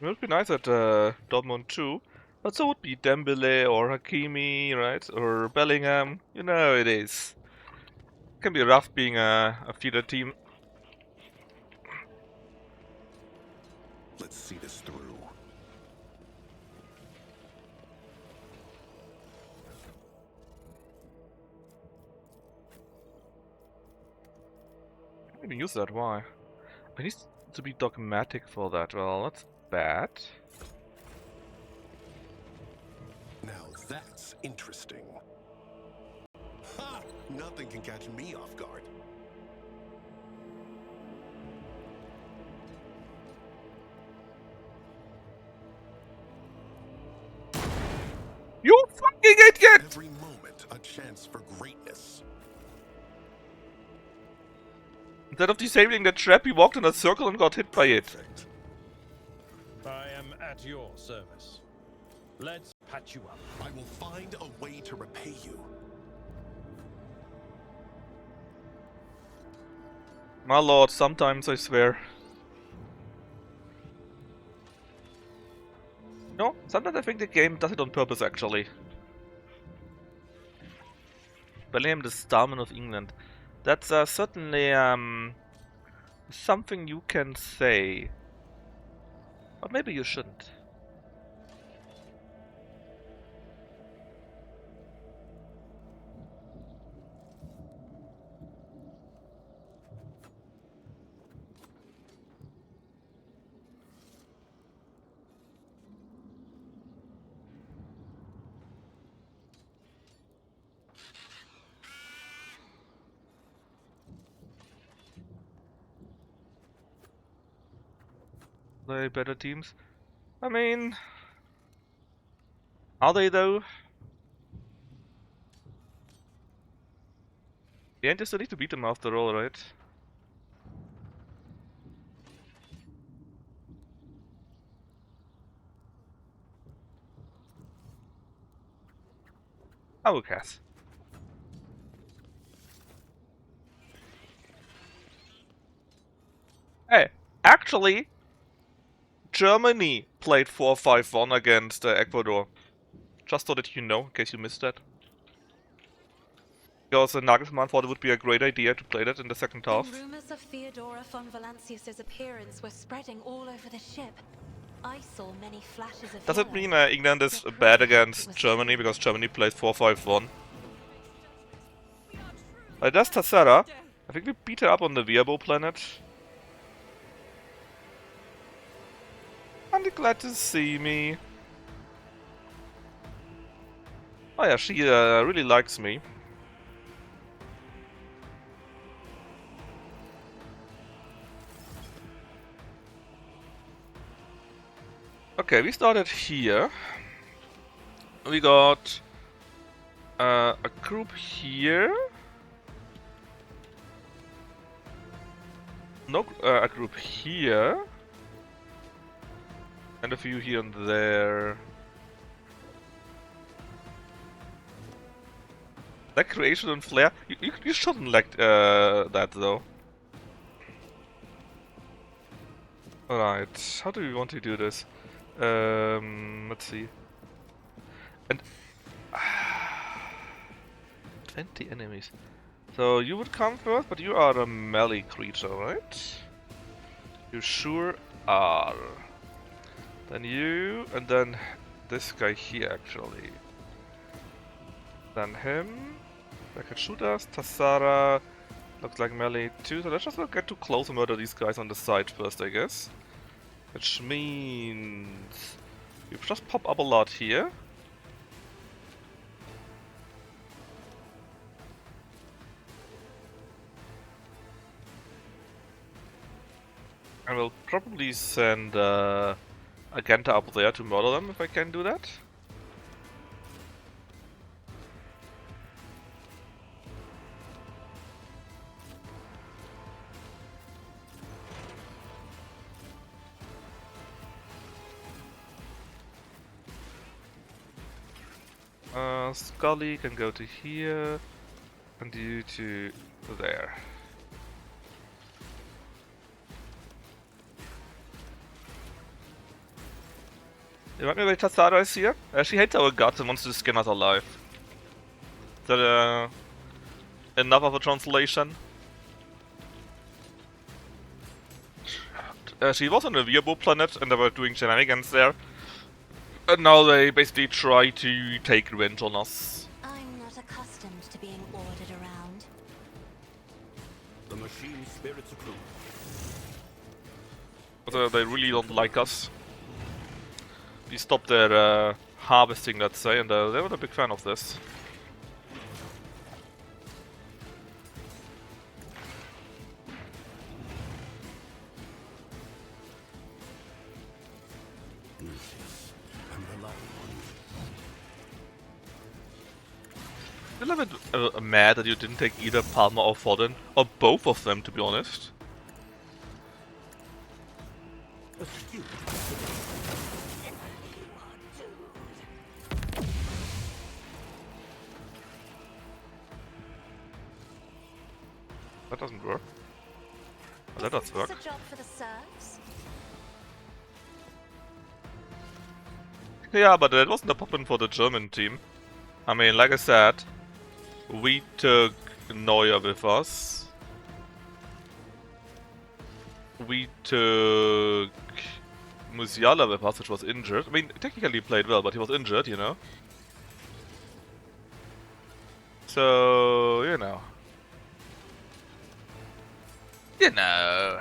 It would be nice at Dortmund too, but so would be Dembele or Hakimi, right? Or Bellingham. You know it is. It can be rough being a feeder team. Let's see this through. I can't even use that, why? I need to be dogmatic for that. Well, that's bad. Now that's interesting. Ha! Nothing can catch me off guard. You fucking idiot! Every moment a chance for greatness. Instead of disabling the trap, he walked in a circle and got hit by it. Perfect. I am at your service. Let's patch you up. I will find a way to repay you. My lord, sometimes I swear. No, sometimes I think the game does it on purpose actually. Bellingham, the Starman of England. That's certainly something you can say. But maybe you shouldn't. Are they better teams? I mean, are they though? Yeah, you still need to beat them after all, right? Oh, Cass. Hey, actually, Germany played 4-5-1 against Ecuador. Just so that you know, in case you missed that. Because Nagelsmann thought it would be a great idea to play that in the second half. And rumors of Theodora von Valancius's appearance were spreading all over the ship. I saw many flashes of Does it yellow. mean England is bad against Germany because Germany played 4-5-1? That's Tassara. I think we beat her up on the Virbo planet. I'm glad to see me. Oh yeah, she really likes me. Okay, we started here. We got a group here. No, a group here. And a few here and there. Like creation and flair. You shouldn't like that though. Alright, how do we want to do this? Let's see. And 20 enemies. So you would come first, but you are a melee creature, right? You sure are. Then you, and then this guy here actually. Then him. That can shoot us. Tassara. Looks like melee too, so let's just not get too close and murder these guys on the side first, I guess. Which means we just pop up a lot here. And we'll probably send Agenta up there to murder them if I can do that. Scully can go to here, and you to there. You want me to Tassada is here? She hates our guts and wants to skin us alive. Is that enough of a translation? She was on a Virbo planet and they were doing shenanigans there. And now they basically try to take revenge on us. I'm not accustomed to being ordered around. The machine spirits approve. But they really don't like us. We stopped their harvesting, let's say, and they were a big fan of this. I'm a little bit mad that you didn't take either Palmer or Fodden, or both of them, to be honest. That doesn't work. Oh, that does work. Is this a job for the serfs? Yeah, but that wasn't a pop-in for the German team. I mean, like I said, we took Neuer with us. We took Musiala with us, which was injured. I mean, technically he played well, but he was injured, you know. So, you know. You know.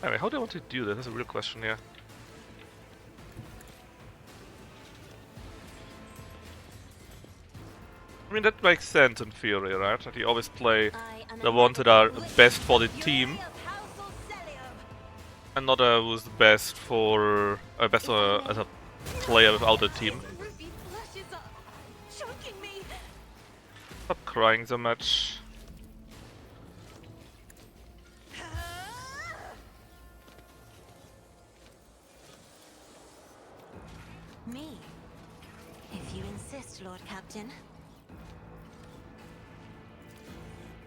Anyway, how do I want to do this? That's a real question here. I mean, that makes sense in theory, right? That you always play the ones that are best for the team, and not who's the best for best as a player without a team. Stop crying so much. Me? If you insist, Lord Captain.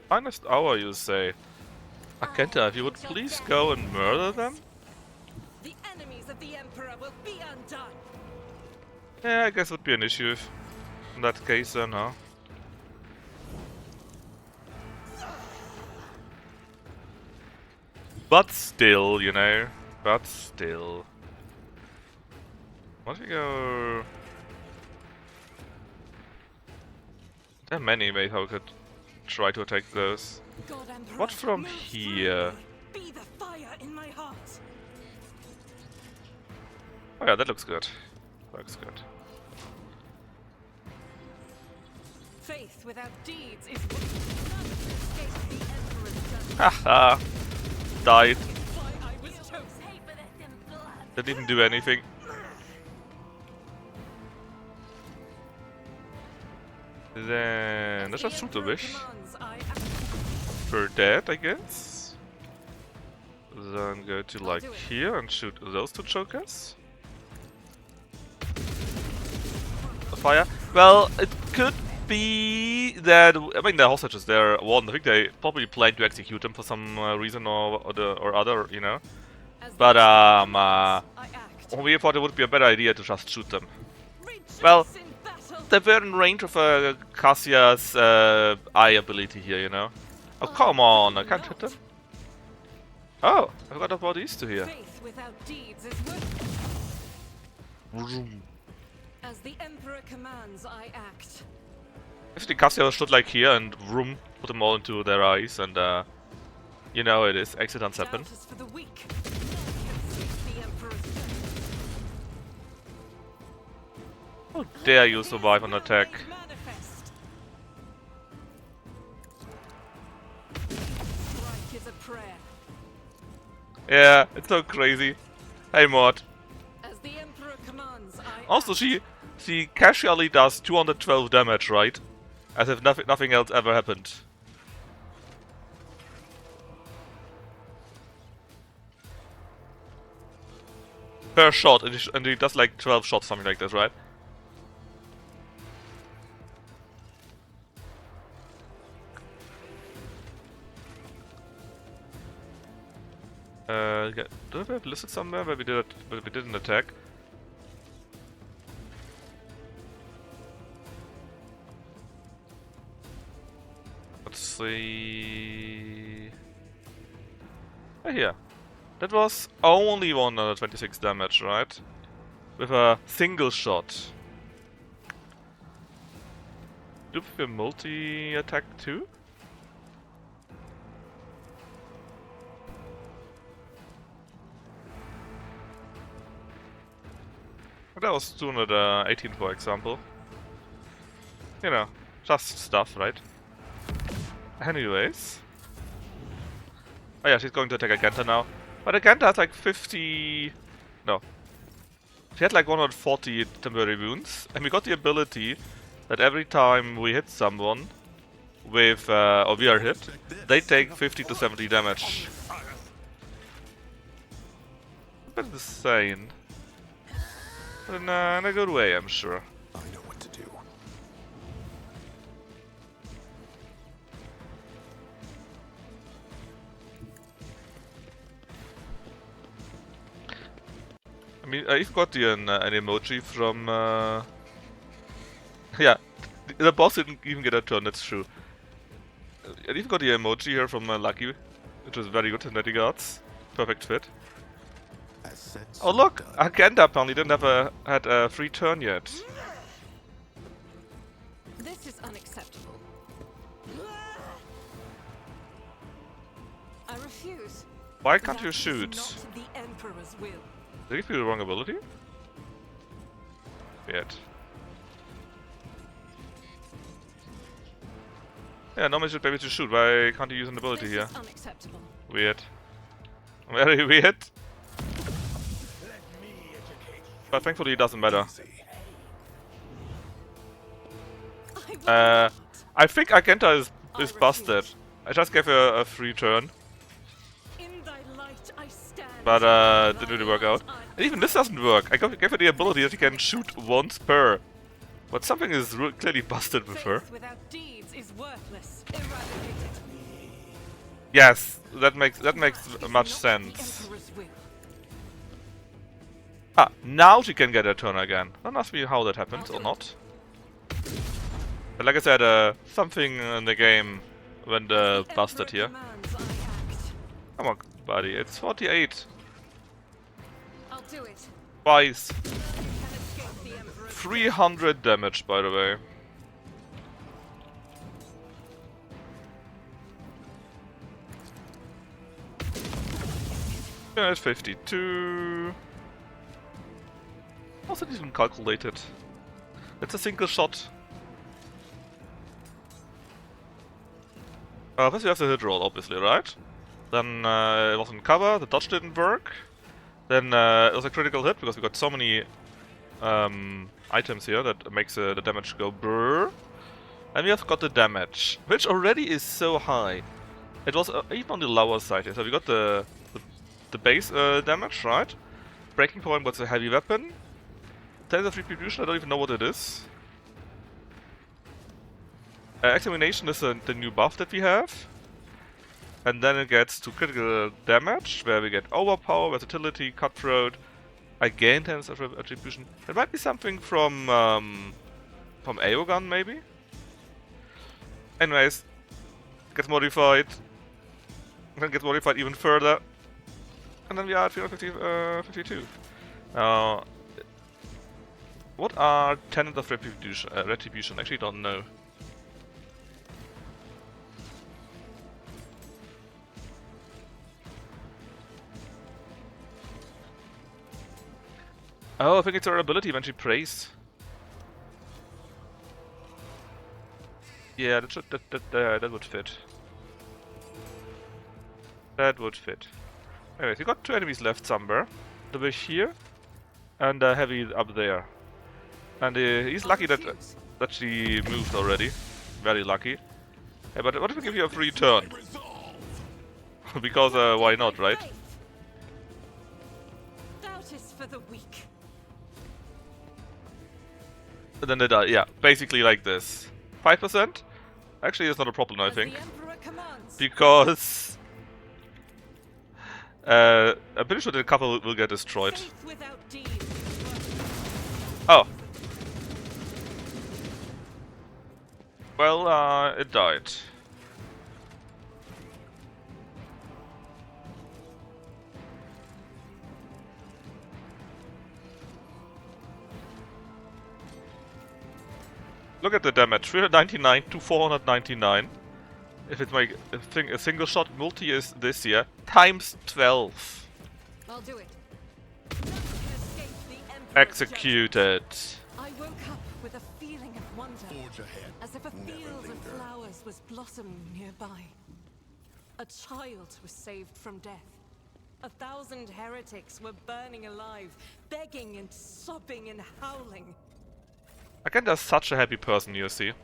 Finest hour, you say? Akenta, if you would please go and murder them? The enemies of the Emperor will be undone. Yeah, I guess it would be an issue if in that case then, huh? But still, you know. But still. Why don't we go... There are many ways how we could try to attack those. God, Emperor, What from move here? through me. Be the fire in my heart. Oh yeah, that looks good. Looks good. Faith without deeds is escape the Emperor's judgment. Haha! Died. Why I was chosen. Didn't even do anything. Then let's just shoot the wish. For that, I guess. Then go to like here and shoot those two chokers. The fire. Well, it could be that I mean the hostages there won. I think they probably planned to execute them for some reason or other, you know. But we thought it would be a better idea to just shoot them. Well, they were in range of Cassia's eye ability here, you know. Oh, come on, I can't hit them. Oh, I forgot about these two here. Faith without deeds is As the Emperor commands, I act. If the Cassia stood like here and vroom, put them all into their eyes and you know it is, accidents happen. Doubt is for the weak. None can save the Emperor's death. How dare you survive an attack? Manifest. Strike is a prayer. Yeah, it's so crazy. Hey Mort. As the Emperor commands, I Also, act. she casually does 212 damage, right? As if nothing else ever happened. Per shot, and he does like 12 shots, something like this, right? Do we have listed somewhere where we did an attack? Let's see. Here. That was only 126 damage, right? With a single shot. Do we multi-attack too? That was 218, for example. You know, just stuff, right? Anyways. Oh yeah, she's going to attack Agenta now. But Agenta has like 50... No. She had like 140 temporary wounds. And we got the ability that every time we hit someone with... or we are hit, they take 50 to 70 damage. That's insane. But in a good way, I'm sure. I know what to do. I mean, I even got an emoji from... yeah, the boss didn't even get a turn, that's true. I even got the emoji here from Lucky, which was very good in that regards. Perfect fit. As said, Oh so look! done. Agenda apparently didn't have had a free turn yet. This is unacceptable. I refuse. Why can't That you is shoot? not the Emperor's will. Did he give you the wrong ability? Weird. Yeah, normally you should be able to shoot. Why can't you use an ability This here? is unacceptable. Weird. Very weird. But thankfully it doesn't matter. I will I think Agenta is refuse. busted. I just gave her a free turn, In thy light I stand. but In didn't thy really work out. light I And even this doesn't work. I gave her the ability that you can shoot once per. But something is clearly busted with her. Faith without deeds is worthless. Eradicate it. Yes, that makes That is much not sense. The Emperor's will. Ah, now she can get her turn again. That must be how that happened, or not. But like I said, something in the game went The busted here. Emperor commands, I act. Come on, buddy, it's 48. I'll do it. Twice. None can escape the Emperor's 300 damage, by the way. Yeah, it's 52. How's it even calculated? It's a single shot. First we have the hit roll, obviously, right? Then it was in cover, the dodge didn't work. Then it was a critical hit because we got so many items here that makes the damage go brrr. And we have got the damage, which already is so high. It was even on the lower side here. So we got the base damage, right? Breaking point was a heavy weapon. Tales of Retribution, I don't even know what it is. Examination is the new buff that we have. And then it gets to critical damage, where we get overpower, versatility, cutthroat. Again, Tales of Retribution. It might be something from Aogun, maybe? Anyways, gets modified. Then gets modified even further. And then we are at 352. What are Tenants of Retribution? Retribution? Actually don't know. Oh, I think it's her ability when she prays. Yeah, that would fit. That would fit. Anyways, we got 2 enemies left somewhere. The wish here, and heavy up there. And he's lucky that she moved already. Very lucky. Hey, but what if we give you a free turn? Because why not, right? Doubt is for the weak. And then they die. Yeah, basically like this. 5%? Actually, it's not a problem, I As think. the Emperor commands. Because I'm pretty sure the couple will get destroyed. Faith without deeds is worthless. Oh. Well, it died. Look at the damage, 399 to 499. If it's my thing, a single shot multi is this year, times 12. I'll do it. None can escape the Emperor's Executed. judgment. I woke up with a feeling of wonder, as if a field of flowers was blossoming nearby. A child was saved from death. 1,000 heretics were burning alive, begging and sobbing and howling. Again, there's such a happy person, you see. I'm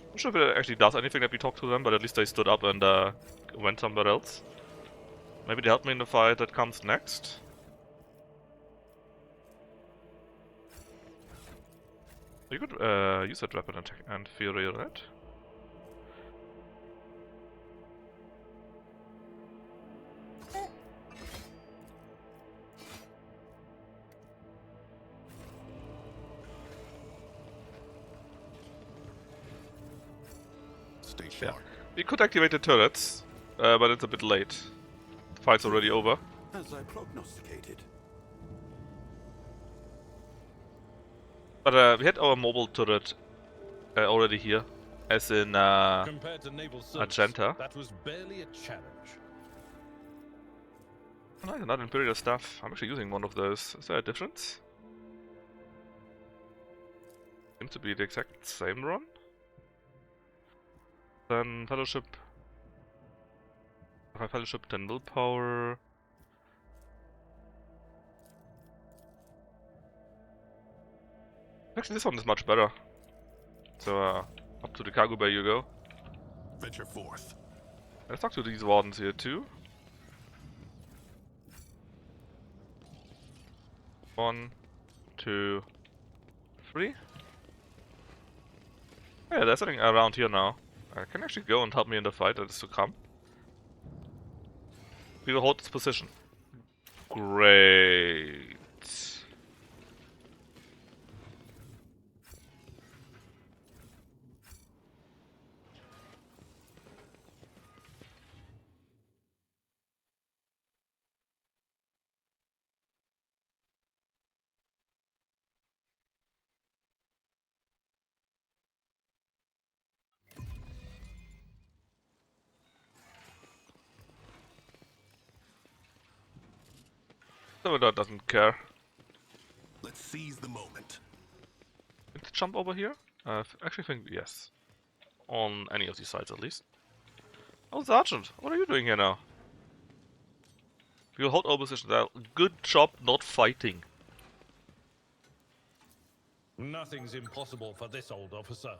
not sure if it actually does anything that we talk to them, but at least they stood up and went somewhere else. Maybe they help me in the fight that comes next. You could use that weapon attack and fury on it. Stay Yeah. sharp. We could activate the turrets, but it's a bit late. The fight's already over. As I prognosticated. But we had our mobile turret already here, as in Compared to naval service, Magenta. that was barely a challenge. Oh, nice, another Imperial stuff. I'm actually using one of those. Is there a difference? Seems to be the exact same run. Then Fellowship. High Fellowship, then Willpower. Actually, this one is much better. So, up to the cargo bay you go. Venture forth. Let's talk to these wardens here too. 1, 2, 3. Yeah, there's something around here now. I can actually go and help me in the fight that is to come. We will hold this position. Great. No, that doesn't care. Let's seize the moment. Did it jump over here? I actually think yes. On any of these sides at least. Oh, Sergeant, what are you doing here now? You hold our position there. Good job not fighting. Nothing's impossible for this old officer.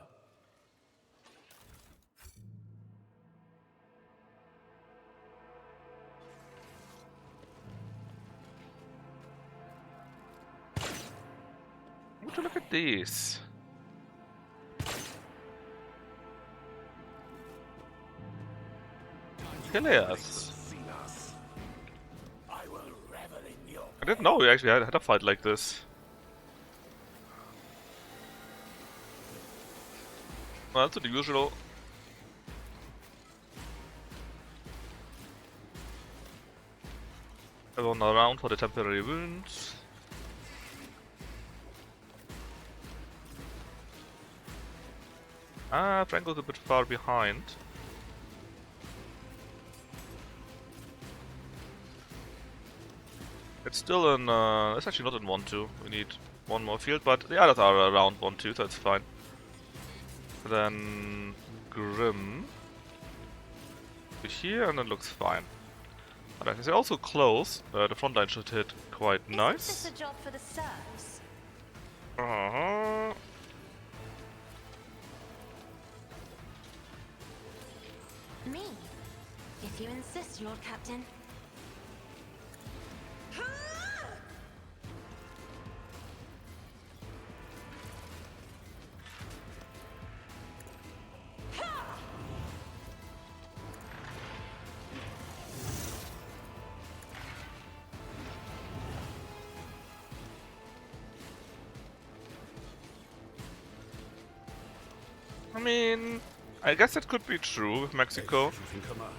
Would you look at these? Killers. I will revel in your I didn't know we actually had a fight like this. Well, to the usual. Everyone around for the temporary wounds. Ah, Franco's a bit far behind. It's still in, it's actually not in 1-2. We need one more field, but the others are around 1-2, so it's fine. Then Grim to here, and it looks fine. But I think they're also close. The front line should hit quite nice. Is this a job for the serfs? Me? If you insist, Lord Captain. I mean, I guess that could be true with Mexico. Executing command.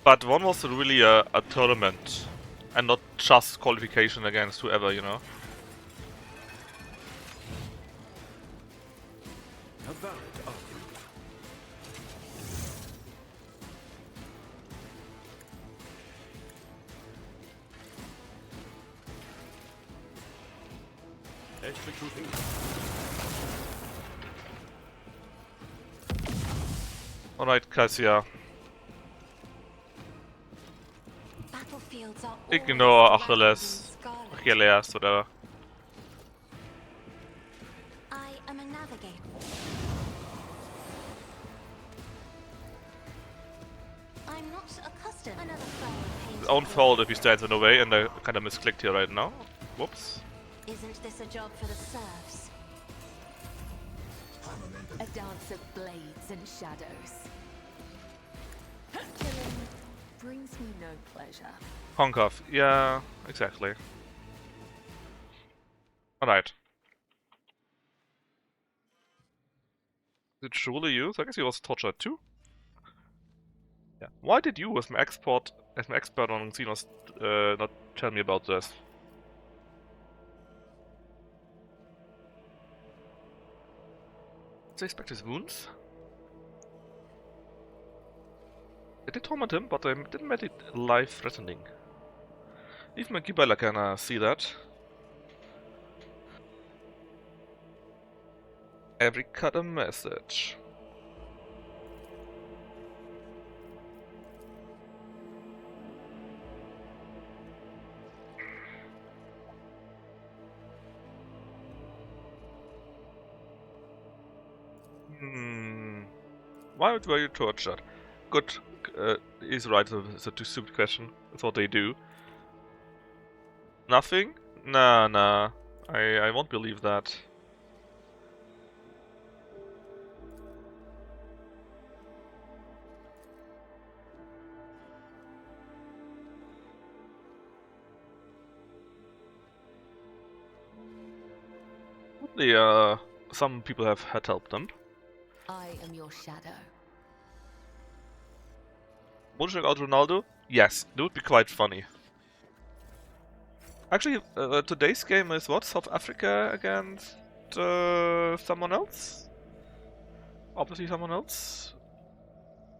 But one was really a tournament, and not just qualification against whoever, you know. A valid argument. Executing. Alright, Cassia. Battlefields are Ignore always surrounded in Achilles. scarlet. Achilles, whatever. I am a navigator. I'm not accustomed. Another flower painted His own blue. fault if he stands in the way, and I kinda misclicked here right now. Whoops. Isn't this a job for the serfs? A dance of blades and shadows. Killing brings me no pleasure. Honkoff. Yeah, exactly. Alright. Is it truly you? I guess he was tortured too? Yeah. Why did you, as my expert on Xenos, not tell me about this? Did they expect his wounds? They did torment him, but they didn't make it life-threatening. Even my Gibala can see that. Every cut a message. Why were you tortured? Good. He's right, it's a too stupid question. That's what they do. Nothing? Nah. I won't believe that. Some people had helped them. I am your shadow. Would you check out Ronaldo? Yes, that would be quite funny. Actually, today's game is what? South Africa against someone else? Obviously someone else?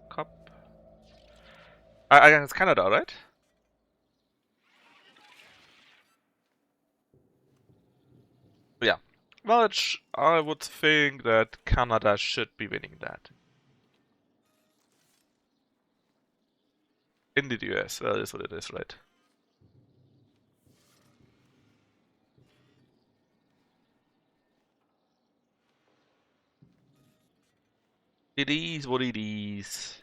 Cup? Against Canada, right? Yeah. Well, I would think that Canada should be winning that. In the US, well, that is what it is, right? It is what it is.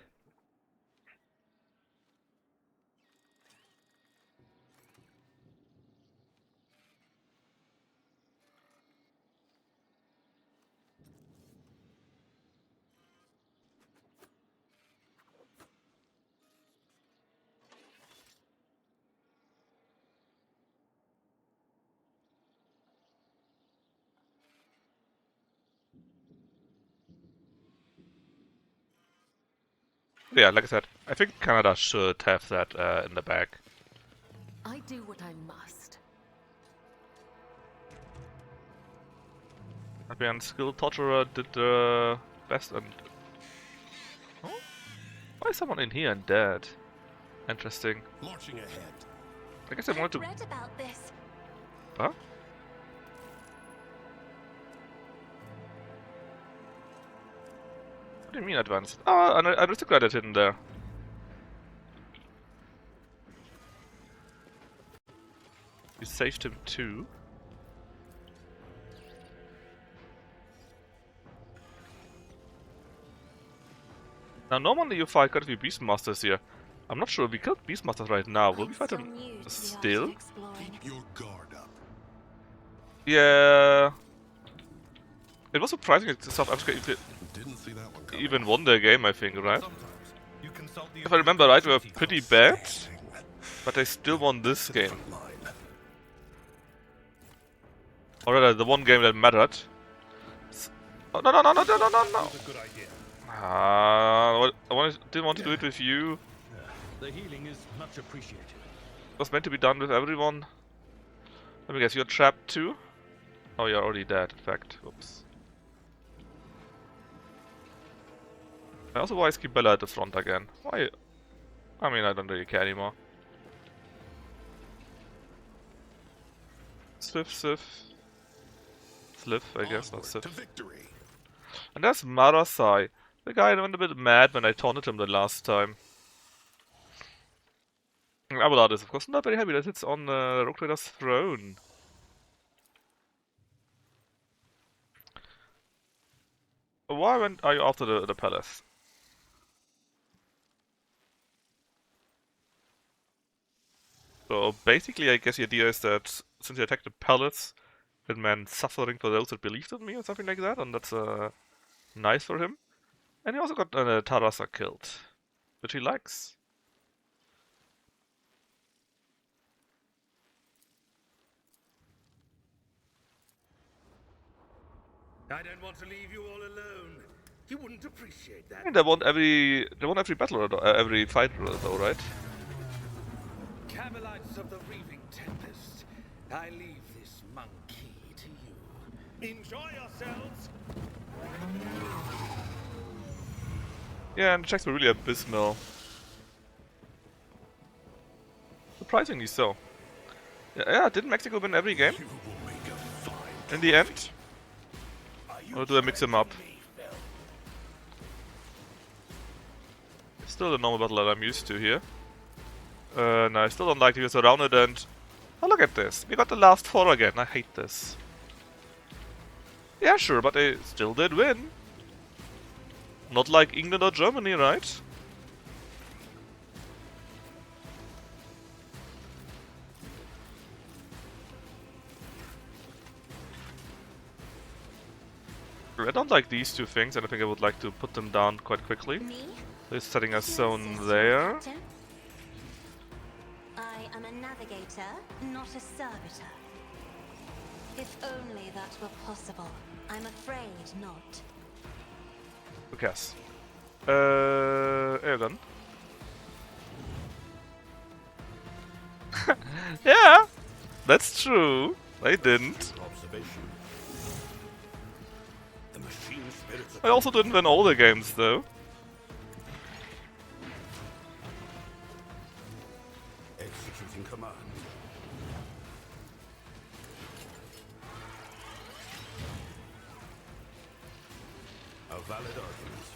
Yeah, like I said, I think Canada should have that in the bag. I do what I must. Adrian Skill Torturer did the best and... Oh? Why is someone in here and dead? Interesting. Marching ahead. I guess I wanted to... read about this. Huh? What do you mean advanced? Oh, an aristocrat is hidden there. You saved him too. Now normally you fight quite a few Beastmasters here. I'm not sure if we killed Beastmasters right now. Will we fight them still? Keep your guard up. Yeah. It was surprising that South Africa Didn't see that one coming. even won their game, I think, right? Sometimes you consult the If I remember right, they were duty pretty of bad, Standing. but they still won this game. Front line. Or rather, the one game that mattered. Oh, no, no, no, no, no, no, no, no! It's a good idea. Didn't want to do it with you. The healing is much appreciated. It was meant to be done with everyone. Let me guess, you're trapped too? Oh, you're already dead, in fact. Oops. I also always keep Bella at the front again. Why? I mean, I don't really care anymore. Swift. Sliff, I guess, not Onward Swift. to victory. And there's Marasai, the guy that went a bit mad when I taunted him the last time. And Abelard is, of course, not very happy that it's on Rogue Trader's throne. Why are you after the palace? So basically, I guess the idea is that since he attacked the palace, it meant suffering for those that believed in me or something like that, and that's nice for him. And he also got Tarasa killed, which he likes. I don't want to leave you all alone. You wouldn't appreciate that. And they won every battle, every fight, though, right? Camelites of the Reaving Tempest, I leave this monkey to you. Enjoy yourselves. Yeah, and the checks were really abysmal. Surprisingly so. Yeah, didn't Mexico win every game? You will make a fine. In the end? Or do I mix them up? It's still the normal battle that I'm used to here. No, I still don't like to be surrounded and... Oh, look at this. We got the last 4 again. I hate this. Yeah, sure, but they still did win. Not like England or Germany, right? I don't like these two things, and I think I would like to put them down quite quickly. Me? They're setting a zone Yes, there. Captain. I am a navigator, not a servitor. If only that were possible. I'm afraid not. Who cares? Airgun. Yeah, that's true. I didn't. Observation. The machine spirits I also didn't win all the games, though. executing command. A valid argument.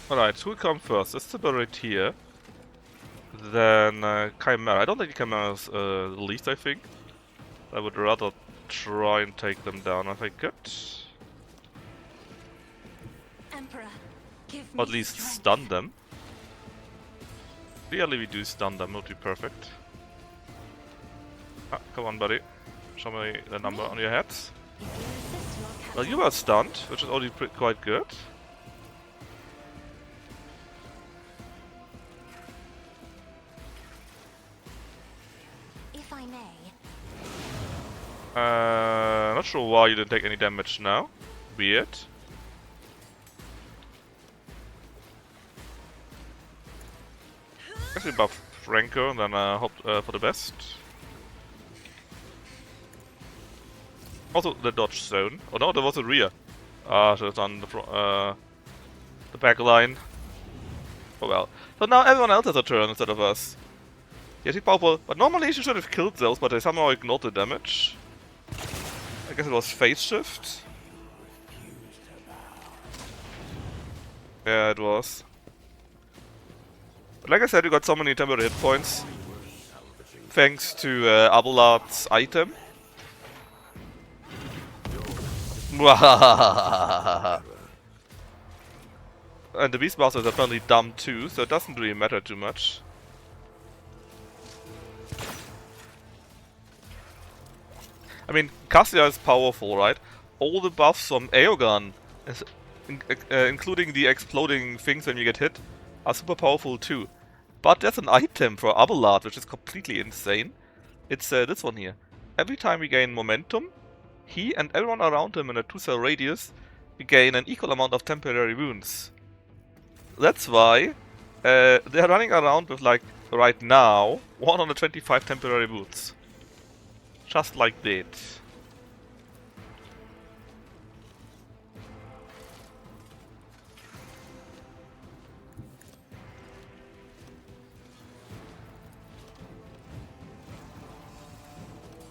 Alright, who will come first? It's the right here. Then Chimera. I don't think Chimera is the least, I think. I would rather try and take them down if I could. Emperor, give Or at me least strength. stun them. Really, we do stun them, would be perfect. Ah, come on, buddy. Show me the number on your head. If you resist your Well, captain, you were stunned, which is already quite good. if I may, Not sure why you didn't take any damage now. Weird. Guess we buff Franco and then hope for the best. Also the dodge zone. Oh no, there was a rear. So it's on the back line. Oh well. So now everyone else has a turn instead of us. Yes, he's powerful, but normally she should have killed those, but they somehow ignored the damage. I guess it was phase shift. Yeah, it was. But like I said, we got so many temporary hit points. Thanks to Abelard's item. And the Beastmaster is apparently dumb too, so it doesn't really matter too much. I mean, Cassia is powerful, right? All the buffs from Aegon, including the exploding things when you get hit, are super powerful too. But there's an item for Abelard, which is completely insane. It's this one here. Every time we gain momentum, he and everyone around him in a 2-cell radius gain an equal amount of temporary wounds. That's why they're running around with, like, right now, 125 temporary wounds. Just like that.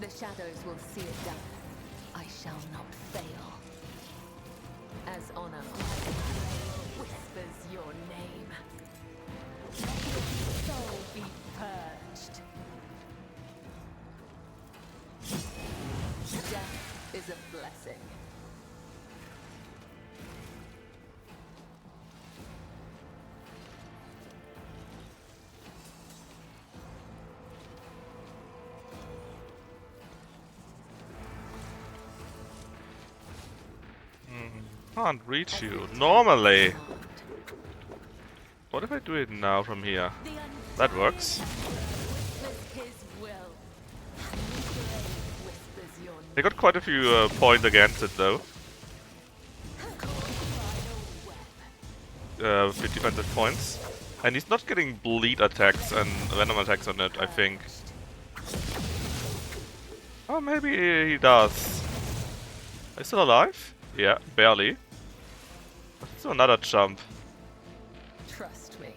The shadows will see it done. I shall not fail. As honor whispers your name. Let your soul be purged. Death is a blessing. Can't reach you. Normally. What if I do it now from here? That works. They got quite a few points against it though. 50 defensive points. And he's not getting bleed attacks and venom attacks on it, I think. Oh, maybe he does. Is he still alive? Yeah, barely. Let's do another jump. Trust me.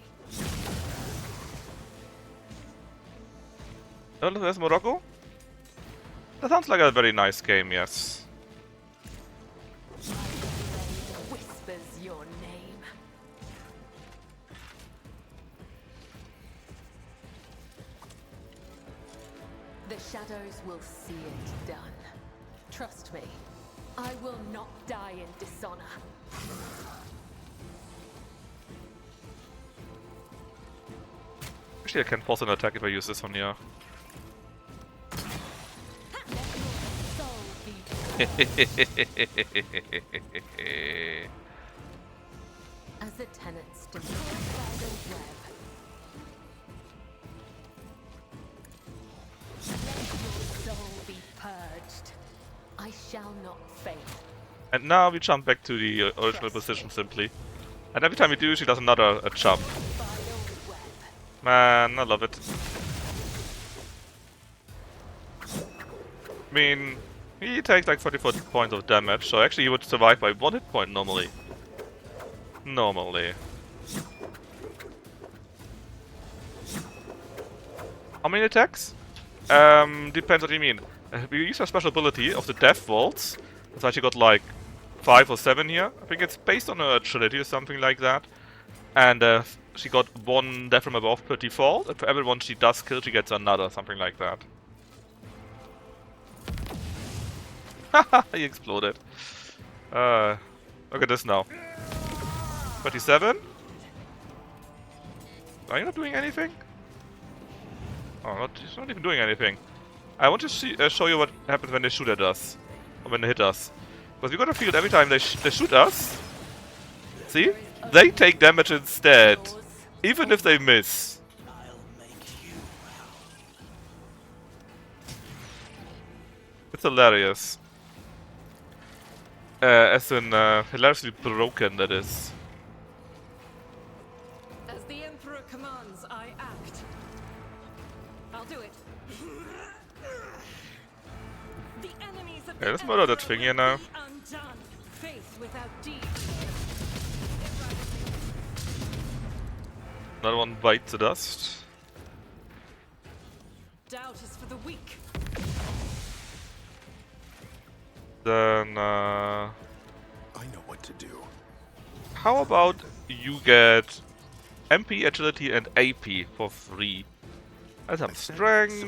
Oh, there's Morocco? That sounds like a very nice game, yes. Whispers your name. The shadows will see it done. Trust me. I will not die in dishonor. Actually, I can force an attack if I use this one here. As the tenets demand the web. Let your soul be purged. I shall not fail. And now we jump back to the original position simply. And every time we do, she does another jump. Man, I love it. I mean, he takes like 44 points of damage, so actually he would survive by 1 hit point normally. Normally. How many attacks? Depends what you mean. We use her special ability of the Death Vaults. That's why she got like 5 or 7 here. I think it's based on her agility or something like that. And she got 1 death from above per default, and for everyone she does kill, she gets another, something like that. Haha, he exploded. Look at this now. 27? Are you not doing anything? Oh, he's not even doing anything. I want to show you what happens when they shoot at us. Or when they hit us. Because we got a field every time they shoot us. See? They take damage instead. Even if they miss. It's hilarious. As in hilariously broken, that is. As the Emperor commands, I act. I'll do it. The enemies of Okay, the let's murder that Emperor thing here will now. be undone. Faith without deed. Another one bites the dust. Doubt is for the weak. Then, I know what to do. how about you get MP, Agility, and AP for free? And some strength.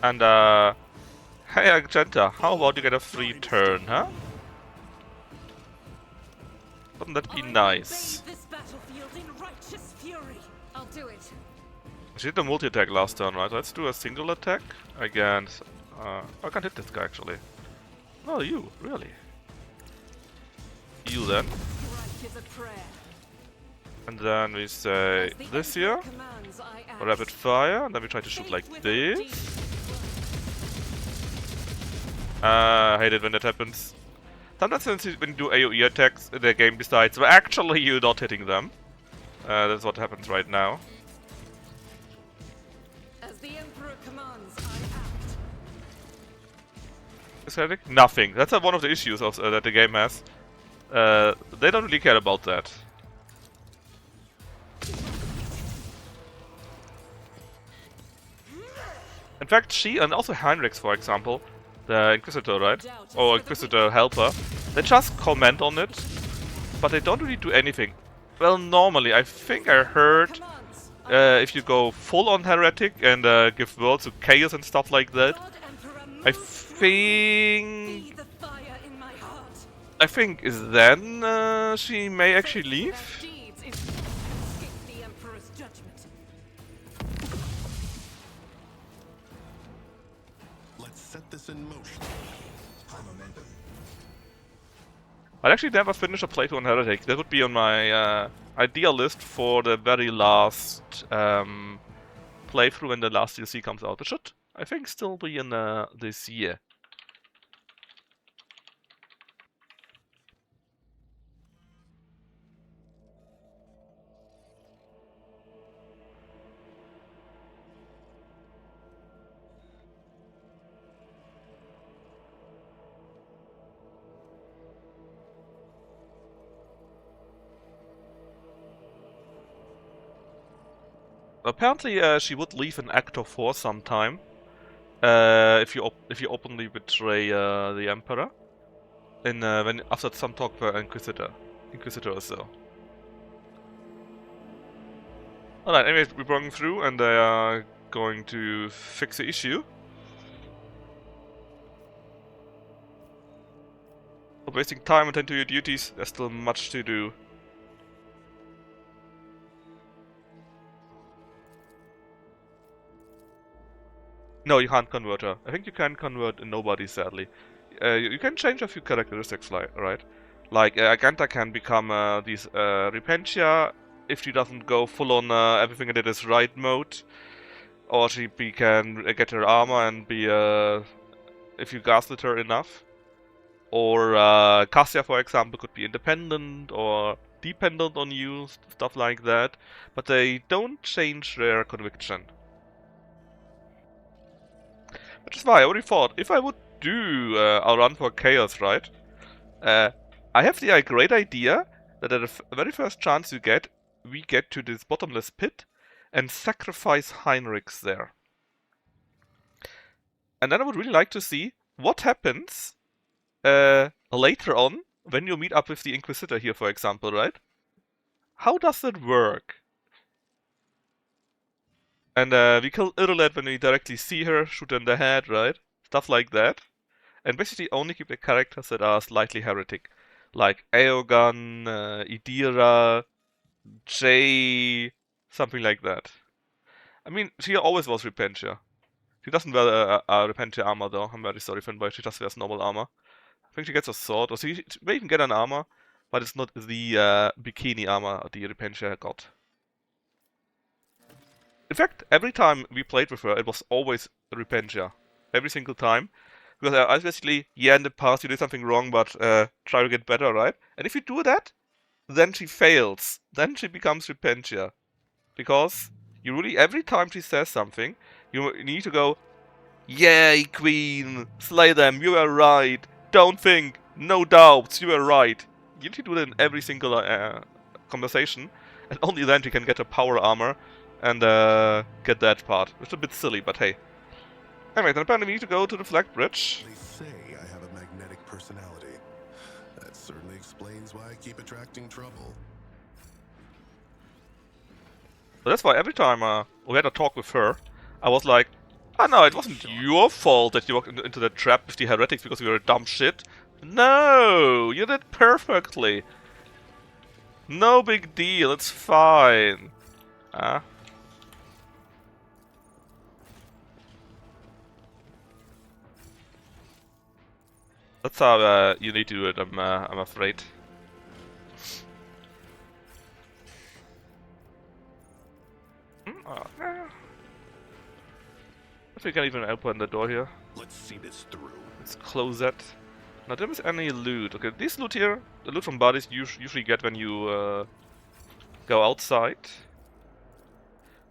And, hey, Argenta, how about you get a free turn, huh? Wouldn't that be nice? This battlefield in righteous fury. I'll do it. She did a multi-attack last turn, right? Let's do a single attack against... I can't hit this guy, actually. Oh, you, really? You then. Strike is a prayer. And then we say this here. Commands, I act. Rapid fire, and then we try to shoot like Faith without this. deed. I hate it when that happens. Sometimes when you do AoE attacks, the game decides, well, actually you're not hitting them. That's what happens right now. As the Emperor commands, I act. Aesthetic? Nothing. That's one of the issues of, that the game has. They don't really care about that. In fact, she and also Heinrichs, for example, the Inquisitor, right? Or Inquisitor helper, they just comment on it, but they don't really do anything. Well, normally, I think I heard Commands. if you go full on heretic and give worlds to chaos and stuff like that, God Emperor, I move. think Be the fire in my heart. then she may actually leave. Without deeds is escape the Emperor's judgment. Let's set this in motion. High momentum. I'd actually never finish a playthrough on Heretic. That would be on my idea list for the very last playthrough when the last DLC comes out. It should, I think, still be in this year. Apparently, she would leave in Actor 4 sometime. If you openly betray the Emperor, in when after some talk per Inquisitor or so. Alright, anyways, we're going through, and they are going to fix the issue. Stop wasting time, attend to your duties. There's still much to do. No, you can't convert her. I think you can convert nobody, sadly. You can change a few characteristics, right? Like, Aganta can become these Repentia if she doesn't go full on everything that is right mode. Or she can get her armor and be, if you gaslit her enough. Or Cassia, for example, could be independent or dependent on you, stuff like that. But they don't change their conviction. Which is why I already thought, if I would do a run for Chaos, right? I have the great idea that at the very first chance we get to this bottomless pit and sacrifice Heinrichs there. And then I would really like to see what happens later on when you meet up with the Inquisitor here, for example, right? How does it work? And we kill Irrelet when we directly see her, shoot her in the head, right? Stuff like that. And basically only keep the characters that are slightly heretic. Like Aogun, Idira, Jay, something like that. I mean, she always was Repentia. She doesn't wear a Repentia armor though, I'm very sorry for but she just wears normal armor. I think she gets a sword, or she may even get an armor, but it's not the bikini armor the Repentia got. In fact, every time we played with her, it was always Repentia. Every single time. Because obviously, yeah, in the past you did something wrong, but try to get better, right? And if you do that, then she fails. Then she becomes Repentia. Because you really, every time she says something, you need to go, "Yay, Queen! Slay them, you were right! Don't think! No doubts, you were right!" You need to do that in every single conversation, and only then you can get a power armor and get that part. Which is a bit silly, but hey. Anyway, then apparently we need to go to the flag bridge. They say I have a magnetic personality. That certainly explains why I keep attracting trouble. So that's why every time we had a talk with her, I was like, "Oh no, it wasn't your fault that you walked into the trap with the heretics because you were a dumb shit. No, you did perfectly. No big deal, it's fine." That's how you need to do it, I'm afraid. If we can even open the door here. Let's see this through. Let's close that. Now there is any loot. Okay, this loot here, the loot from bodies you usually get when you go outside.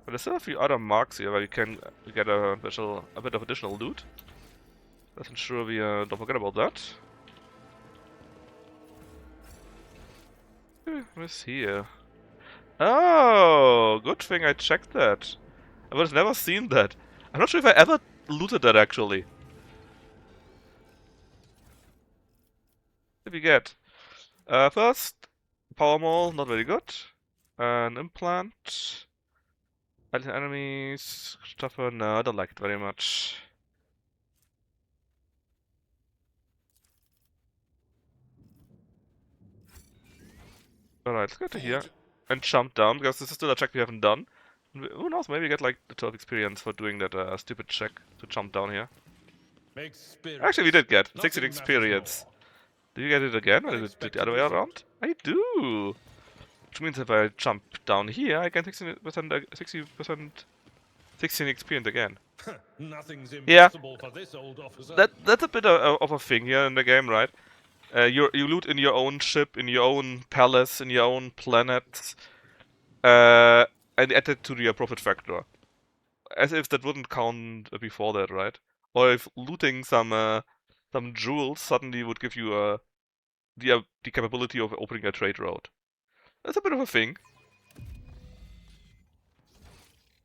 But there's still a few other marks here where you can get a bit of additional loot. Let's ensure we don't forget about that. What's here? Oh, good thing I checked that. I would have never seen that. I'm not sure if I ever looted that actually. What did we get? First, power maul, not very good. An implant. Enemies. Stuffer, no, I don't like it very much. Alright, let's go to here and jump down, because this is still a check we haven't done. Who knows, maybe we get like the 12 experience for doing that stupid check to jump down here. Actually, we did get 16 experience. Do you get it again, or is it the other way around? I do! Which means if I jump down here, I get 60%, 16 experience again. Nothing's Yeah, impossible for this old officer. that's a bit of a thing here in the game, right? You loot in your own ship, in your own palace, in your own planet, and add it to your profit factor. As if that wouldn't count before that, right? Or if looting some jewels suddenly would give you the capability of opening a trade route. That's a bit of a thing.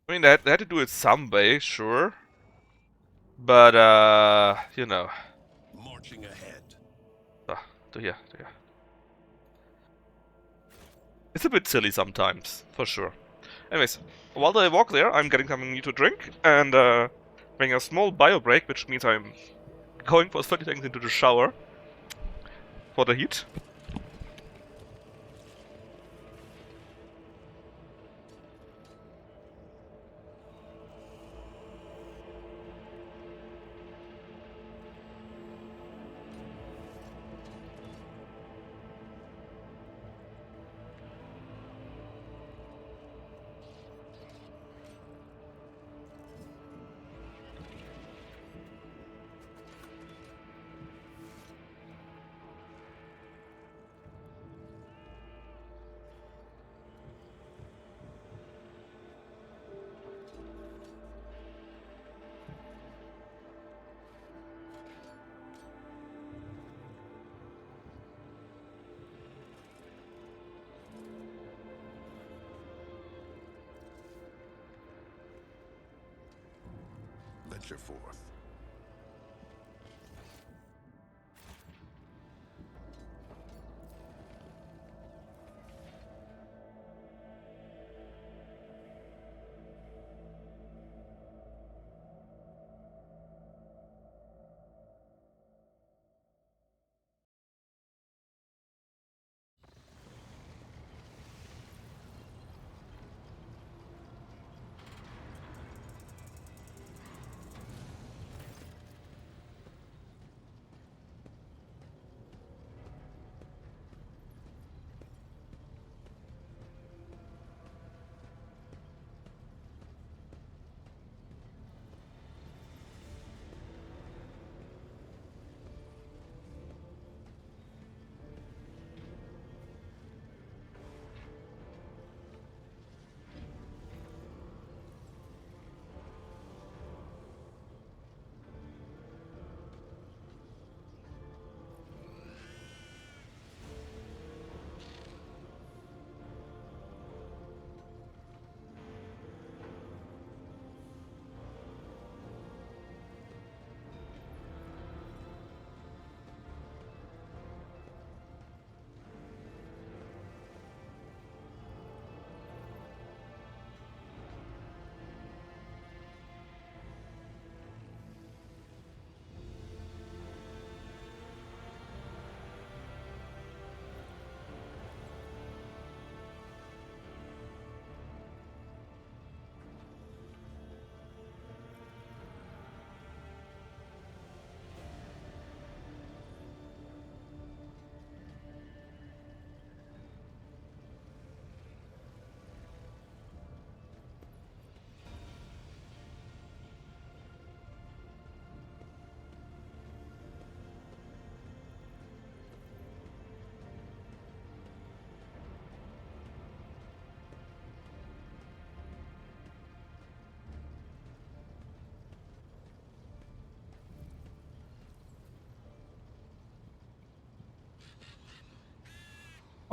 I mean, they had to do it some way, sure. But, you know. Marching ahead. To here. It's a bit silly sometimes, for sure. Anyways, while I walk there, I'm getting something new to drink, and having a small bio break, which means I'm going for 30 seconds into the shower for the heat. Venture forth.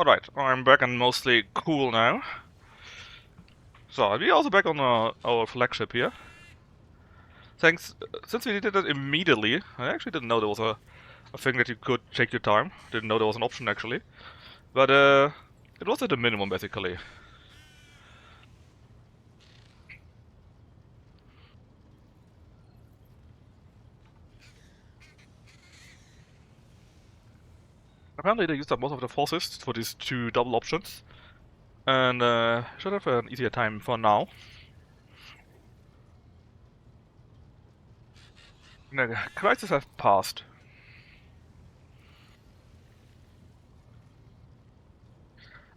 Alright, I'm back and mostly cool now. So, we're also back on our flagship here. Thanks, since we did it immediately, I actually didn't know there was a thing that you could take your time. Didn't know there was an option actually. But it was at the minimum basically. Apparently they used up most of the forces for these two double options. And should have an easier time for now. The crises have passed.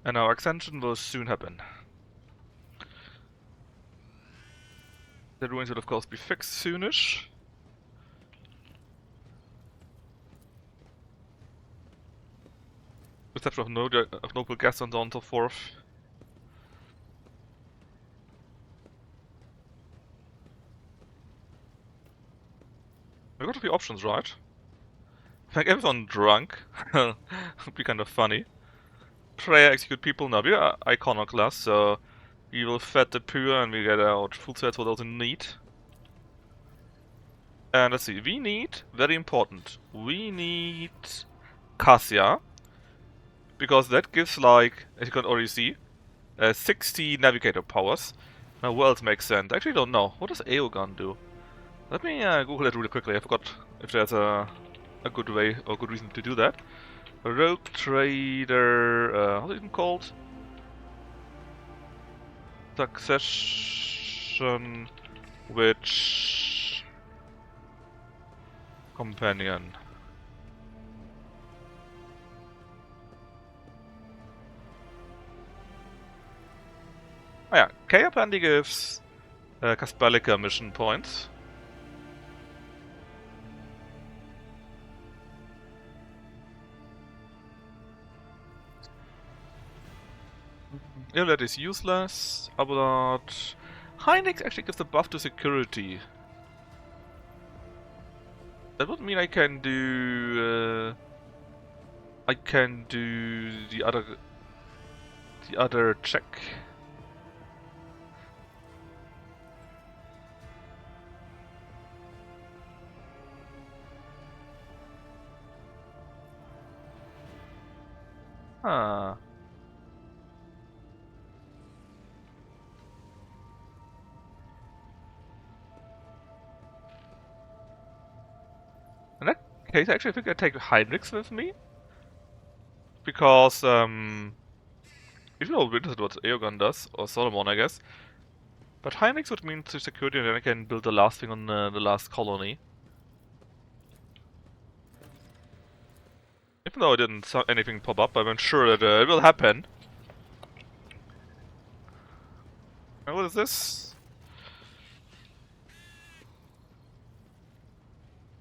And our extension will soon happen. The ruins will of course be fixed soonish. Reception of noble guests and so on and so forth. We got a few options, right? Make everyone drunk. Would be kind of funny. Prayer, execute people. Now we are iconoclast, so we will fed the poor and we get out food sets for those in need. And let's see, we need, very important, we need Cassia. Because that gives, like, as you can already see, 60 navigator powers. Now what else makes sense? I actually don't know. What does Aeogun do? Let me Google it really quickly. I forgot if there's a good way or good reason to do that. Rogue Trader, how's it even called? Succession Witch Companion. Oh yeah, K apparently gives Kaspalika mission points. Yeah, that is useless. But Hynix actually gives a buff to security. That would mean I can do the other check. Huh. In that case, actually, I think I take Heinrichs with me. Because, even though I'm interested what Aeogun does, or Solomon, I guess. But Heinrichs would mean to security, and then I can build the last thing on the last colony. Even though I didn't see anything pop up, I'm sure that it will happen. And what is this?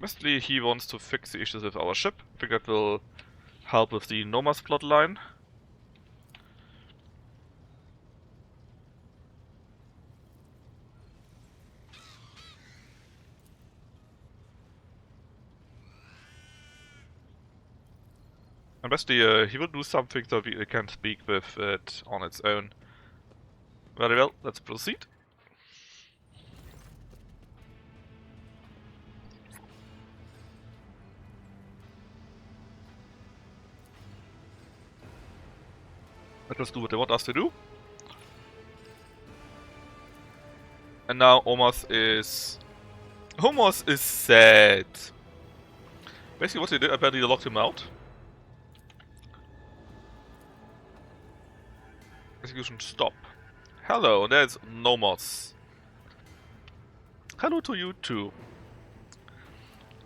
Mostly he wants to fix the issues with our ship. I think that will help with the Nomas plotline. And basically, he will do something so we can speak with it on its own. Very well, let's proceed. Let us do what they want us to do. And now Omos is sad. Basically what they did, apparently they locked him out. Execution stop. Hello, there's Nomos. Hello to you too.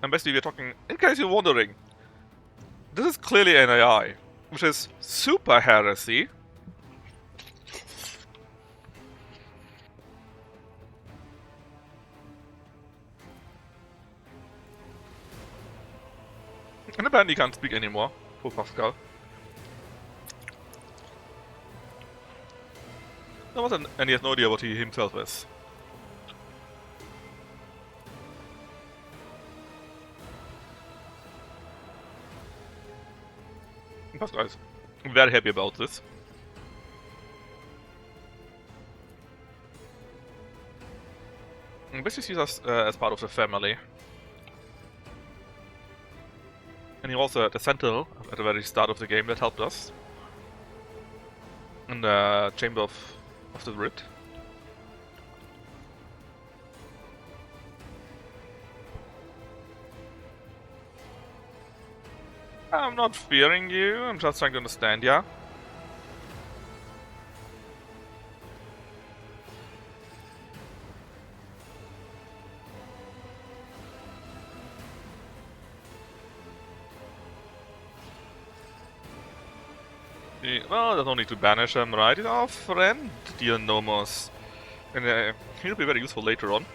And basically we're talking, in case you're wondering, this is clearly an AI, which is super heresy. And apparently he can't speak anymore. Poor Pascal. And he has no idea what he himself is. Pascal is I'm very happy about this. And basically sees us as part of the family. And he was the sentinel at the very start of the game that helped us. In the Chamber of the Writ. I'm not fearing you, I'm just trying to understand, yeah? Well, there's no need to banish him, right? He's our friend, dear Nomos. And he'll be very useful later on.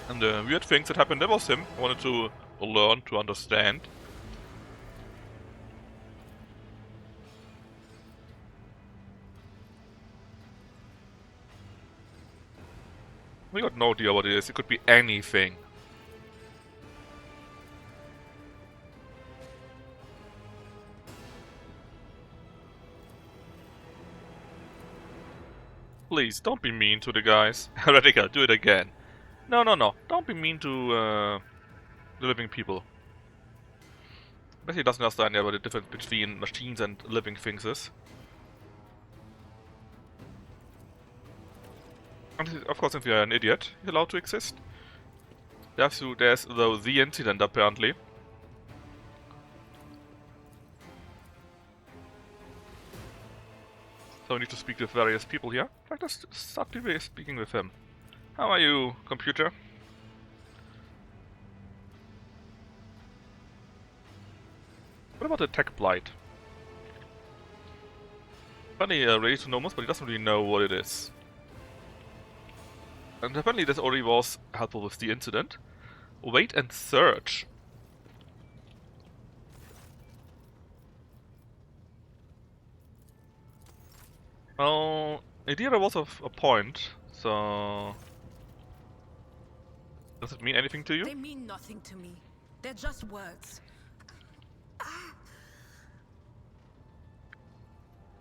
And the weird things that happened, that was him. I wanted to learn, to understand. We got no idea what it is. It could be anything. Please, don't be mean to the guys. Radical, do it again. No, no, no. Don't be mean to the living people. Basically doesn't understand what the difference between machines and living things is. And of course, if you're an idiot, you're allowed to exist. There's though the incident apparently. So we need to speak with various people here. In fact, let's start speaking with him. How are you, computer? What about the tech blight? Apparently ready to Nomos, but he doesn't really know what it is. And apparently this already was helpful with the incident. Wait and search. Well, Idira was a point, so... Does it mean anything to you? They mean nothing to me. They're just words.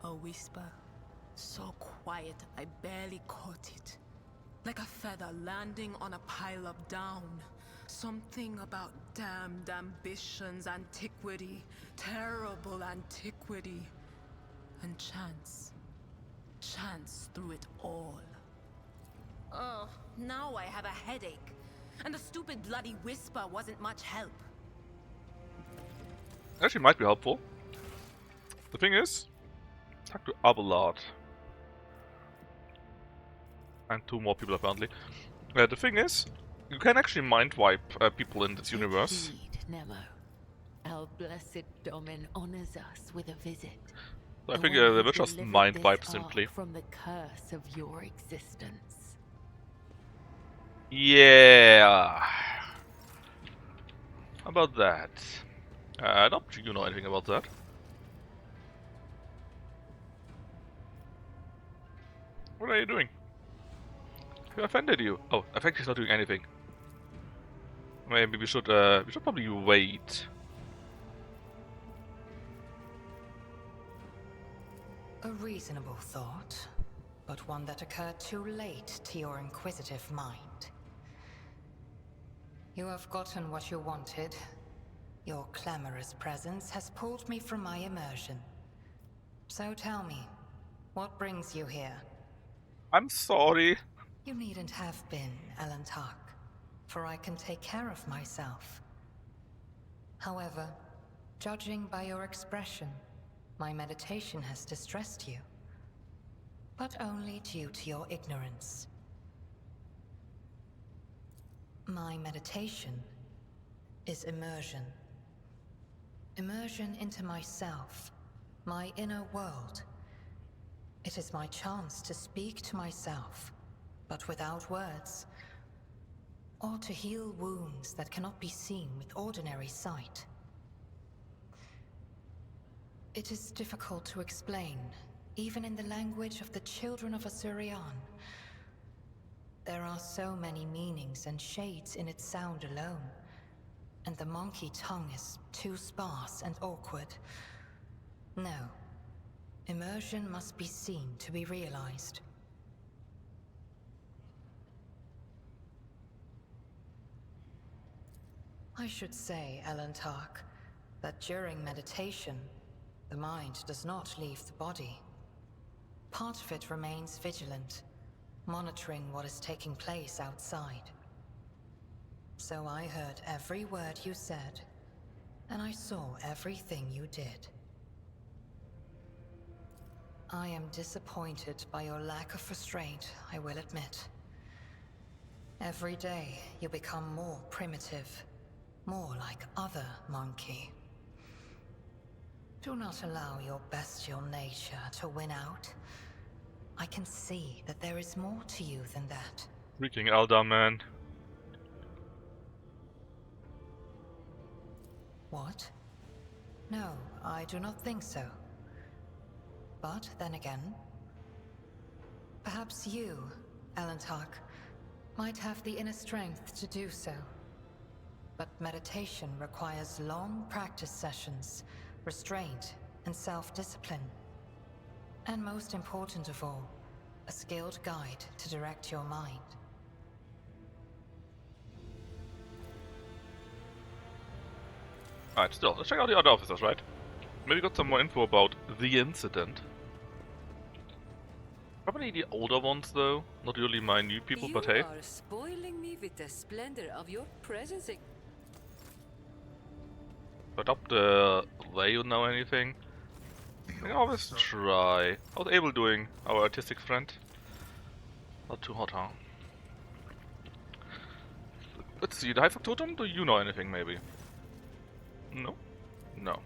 A whisper, so quiet I barely caught it. Like a feather landing on a pile of down. Something about damned ambitions, antiquity, terrible antiquity, and chance. Chance through it all. Oh, now I have a headache. And the stupid bloody whisper wasn't much help. Actually might be helpful. The thing is, talk to Abelard. And two more people apparently. The thing is, you can actually mind wipe people in this universe. Indeed, Nemo. Our blessed Domin honors us with a visit. So I The think one they who will just delivered mind this wipe ark simply. from the curse of your existence. Yeah. How about that? I don't think you know anything about that. What are you doing? Who offended you? Oh, I think he's not doing anything. Maybe we should probably wait. A reasonable thought, but one that occurred too late to your inquisitive mind. You have gotten what you wanted. Your clamorous presence has pulled me from my immersion. So tell me, what brings you here? I'm sorry. You needn't have been, Alantak, for I can take care of myself. However, judging by your expression, my meditation has distressed you. But only due to your ignorance. My meditation is immersion. Immersion into myself, my inner world. It is my chance to speak to myself, but without words. Or to heal wounds that cannot be seen with ordinary sight. It is difficult to explain, even in the language of the children of Asurian. There are so many meanings and shades in its sound alone, and the monkey tongue is too sparse and awkward. No. Immersion must be seen to be realized. I should say, Elantark, that during meditation, the mind does not leave the body. Part of it remains vigilant, monitoring what is taking place outside. So I heard every word you said, and I saw everything you did. I am disappointed by your lack of restraint, I will admit. Every day, you become more primitive, more like other monkey. Do not allow your bestial nature to win out. I can see that there is more to you than that. Freaking Eldar, man. What? No, I do not think so. But then again, perhaps you, Elantark, might have the inner strength to do so. But meditation requires long practice sessions, restraint, and self-discipline. And most important of all, a skilled guide to direct your mind. Alright, still, let's check out the other officers, right? Maybe got some more info about the incident. Probably the older ones, though. Not really my new people, but hey. You are spoiling me with the splendor of your presence. But up the way you know anything. I can always try. How's Abel doing, our artistic friend? Not too hot, huh? Let's see, the High Factotum, do you know anything, maybe? No? No.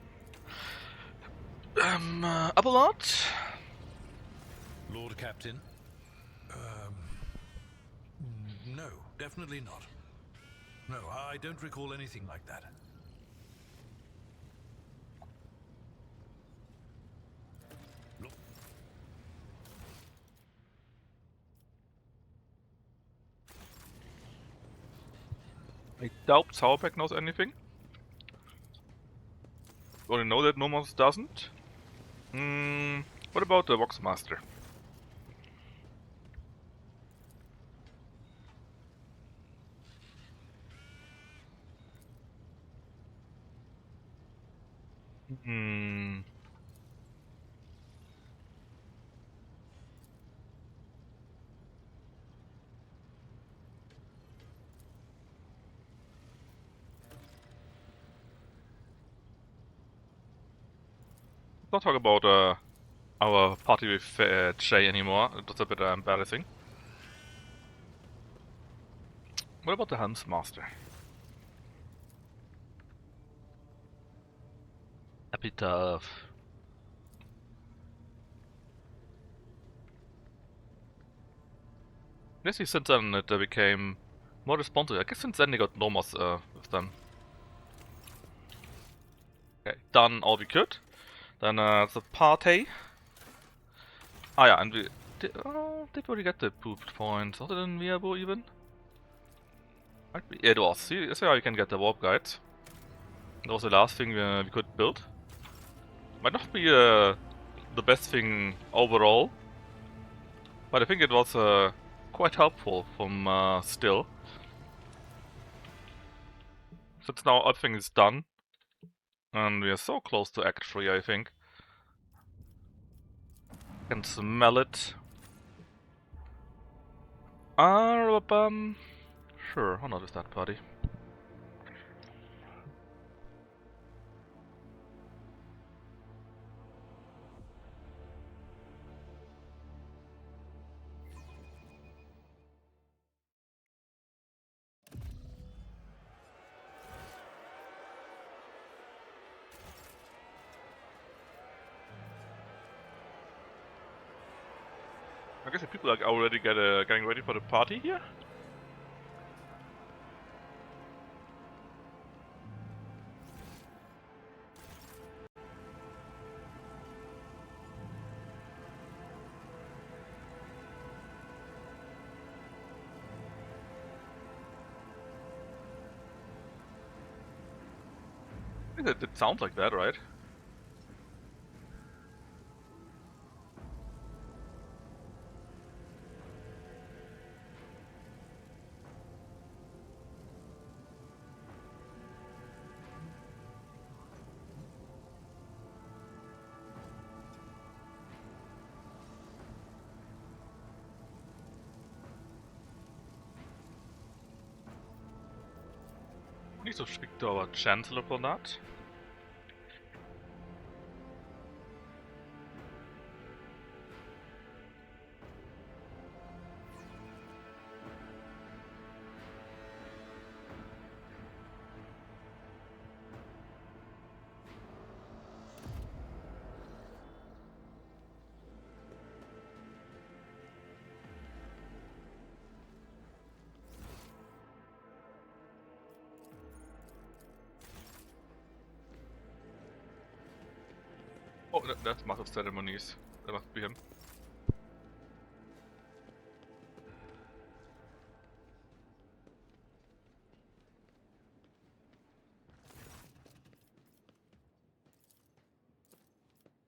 Abelard? Lord Captain? No, definitely not. No, I don't recall anything like that. I doubt Sauerbeck knows anything. Only know that Nomos doesn't. What about the Voxmaster? Not talk about our party with Jay anymore. That's a bit embarrassing. What about the Helmsmaster? Epitaph. I guess since then it became more responsive. I guess since then they got Nomos with them. Okay, done all we could. Then the party. Ah yeah, and we did we get the pooped points? Was it in Viabo even? Might be. Yeah, it was. See how you can get the warp guides. That was the last thing we could build. Might not be the best thing overall, but I think it was quite helpful from still. Since now everything is done, and we are so close to Act 3, I think. Can smell it. Sure, why not with that party? I guess the people are already getting ready for the party here. It sounds like that, right? Need to speak to our Chancellor for that. Oh, that's massive ceremonies. That must be him.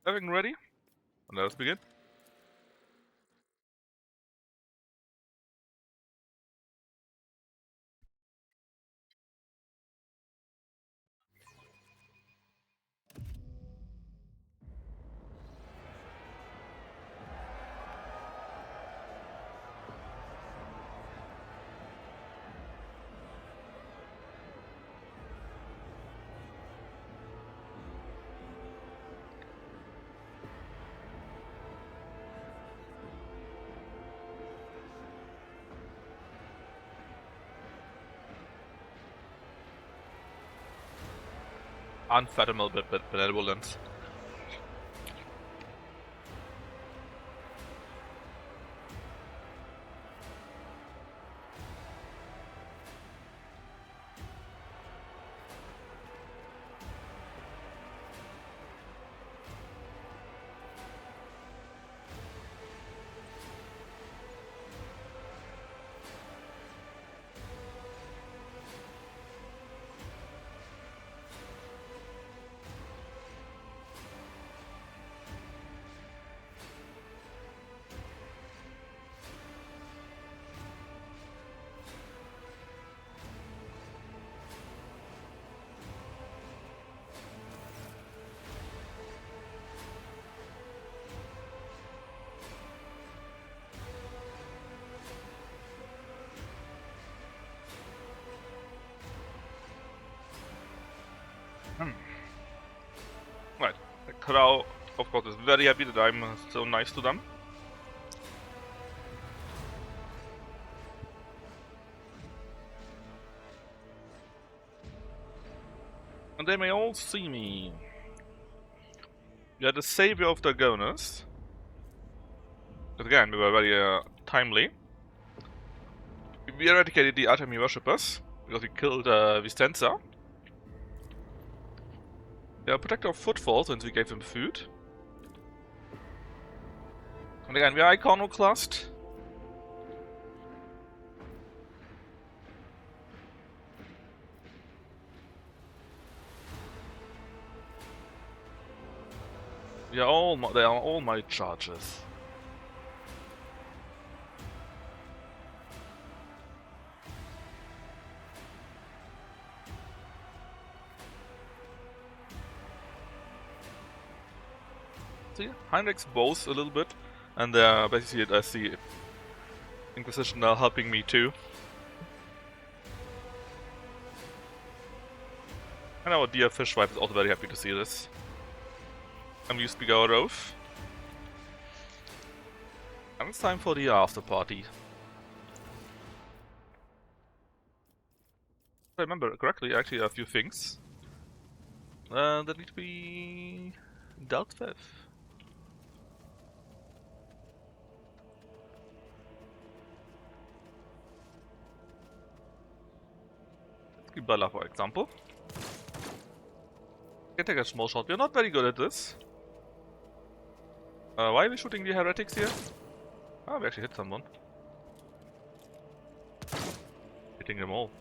Everything ready? Let us begin. Unfathomable benevolence. Right. The crowd, of course, is very happy that I'm so nice to them. And they may all see me. We are the savior of the Goners. But again, we were very timely. We eradicated the Artemi worshippers because we killed Vicenza. They are protector of footfall since we gave them food. And again, we are iconoclast. They are all my charges. See, Heinrich's bows a little bit, and basically I see Inquisition now helping me too. And our dear fishwife is also very happy to see this. And we speak our oath. And it's time for the after party. If I remember correctly, actually a few things that need to be dealt with. Let's keep Bella for example. Can take a small shot. We're not very good at this. Why are we shooting the heretics here? Ah, we actually hit someone. Hitting them all.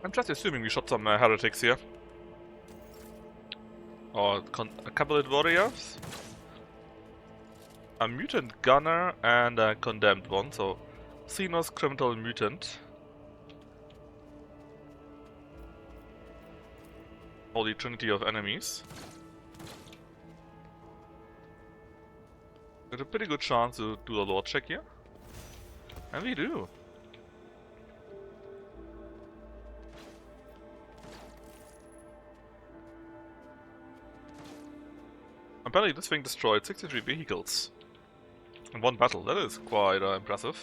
I'm just assuming we shot some heretics here. Or cavalry warriors. A mutant gunner and a condemned one, so Xenos, criminal, mutant. Holy trinity of enemies. There's a pretty good chance to do a lord check here. And we do. Apparently this thing destroyed 63 vehicles in one battle. That is quite impressive.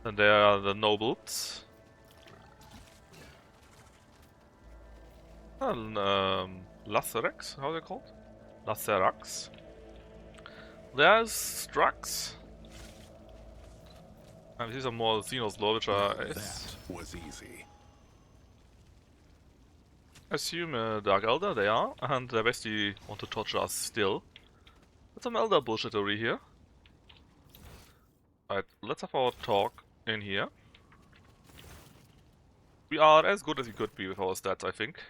And there are the nobles. And, Lacerax, how are they called? Lacerax. There's Strux. And these are more Xenos law, which are... That was easy. Assume Dark Elder, they are, and they basically want to torture us still. With some Elder bullshittery here. Alright, let's have our talk in here. We are as good as we could be with our stats, I think.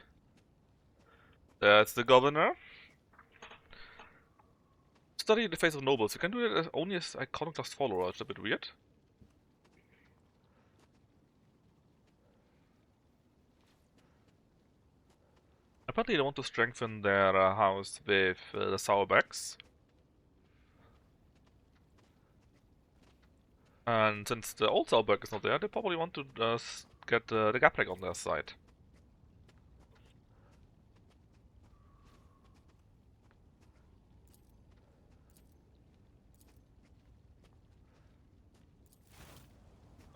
That's the governor. Study the face of nobles. You can do it only as iconoclast follower, it's a bit weird. Apparently they want to strengthen their house with the Sourbacks. And since the old Sourback is not there, they probably want to get the Gaprek on their side.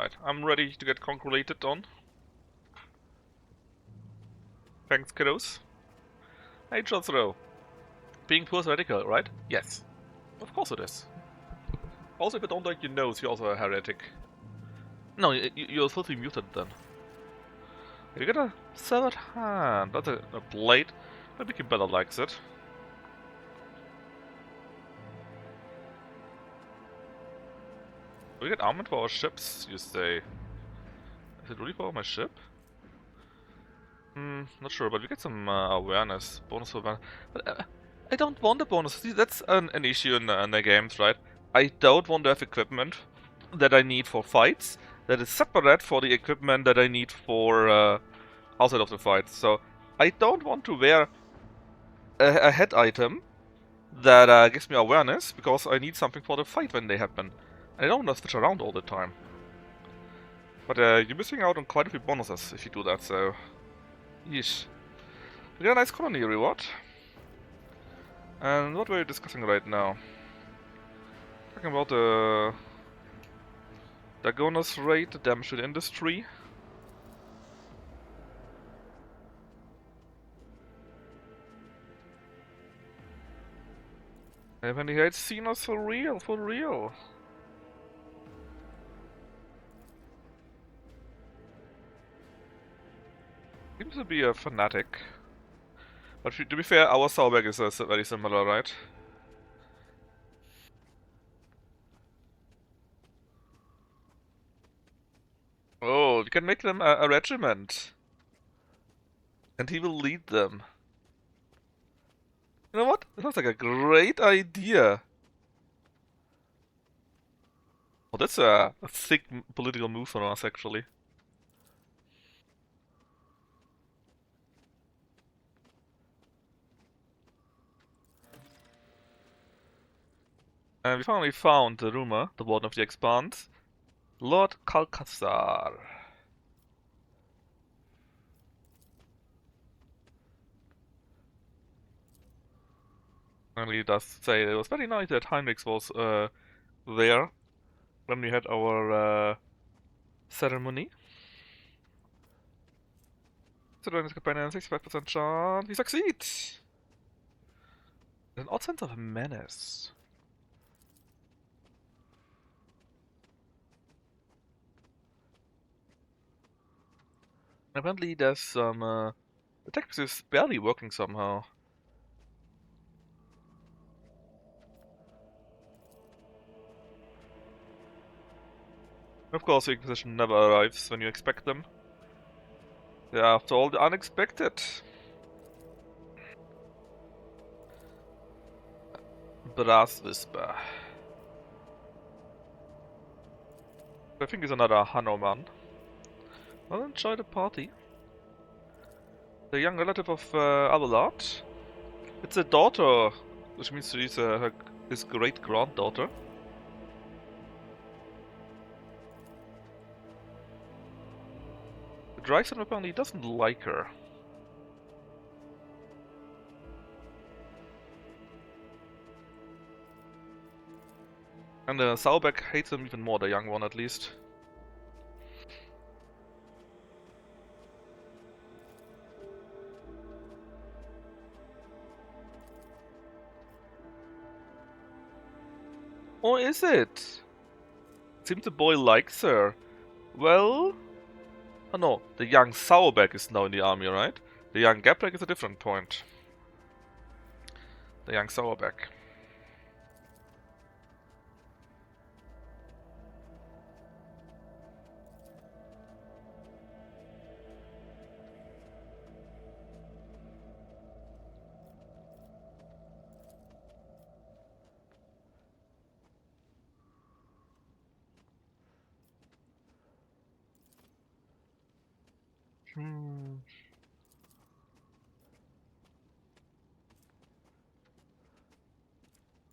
Right, I'm ready to get congratulated on. Thanks, kiddos. Hey, Jethro. Being poor is radical, right? Yes. Of course it is. Also, if I don't like your nose, you're also a heretic. No, you're a filthy mutant then. You get a severed hand. That's a blade. Maybe Kimbella likes it. We get armament for our ships, you say? Is it really for my ship? Not sure, but we get some awareness. Bonus for awareness. But I don't want a bonus. See, that's an issue in the games, right? I don't want to have equipment that I need for fights that is separate for the equipment that I need for outside of the fights. So I don't want to wear a head item that gives me awareness because I need something for the fight when they happen. And I don't want to switch around all the time. But you're missing out on quite a few bonuses if you do that, so... Yeesh. We got a nice colony reward. And what were you discussing right now? Talking about the Dagona's rate, the damage to the industry. Haven't you seen us for real, for real? Seems to be a fanatic. But to be fair, our Sourback is very similar, right? Oh, we can make them a regiment. And he will lead them. You know what? That sounds like a great idea. Oh, that's a thick political move from us, actually. And we finally found the rumor, the warden of the Expanse, Lord Kalkathar. And he does say it was very nice that Heinrich was there when we had our ceremony. So then his companion 65% chance. He succeeds! An odd sense of menace. Apparently there's some the text is barely working somehow. Of course, the Inquisition never arrives when you expect them. They are, after all, the unexpected. Brass Whisper. I think it's another Hanuman. Well, enjoy the party. The young relative of Abelard. It's a daughter, which means she's his great-granddaughter. The Dryson apparently doesn't like her. And Saubeck hates him even more, the young one at least. Or is it? Seems the boy likes her. Well... Oh no, the young Saubeck is now in the army, right? The young Gabrek is a different point. The young Sauerbeck.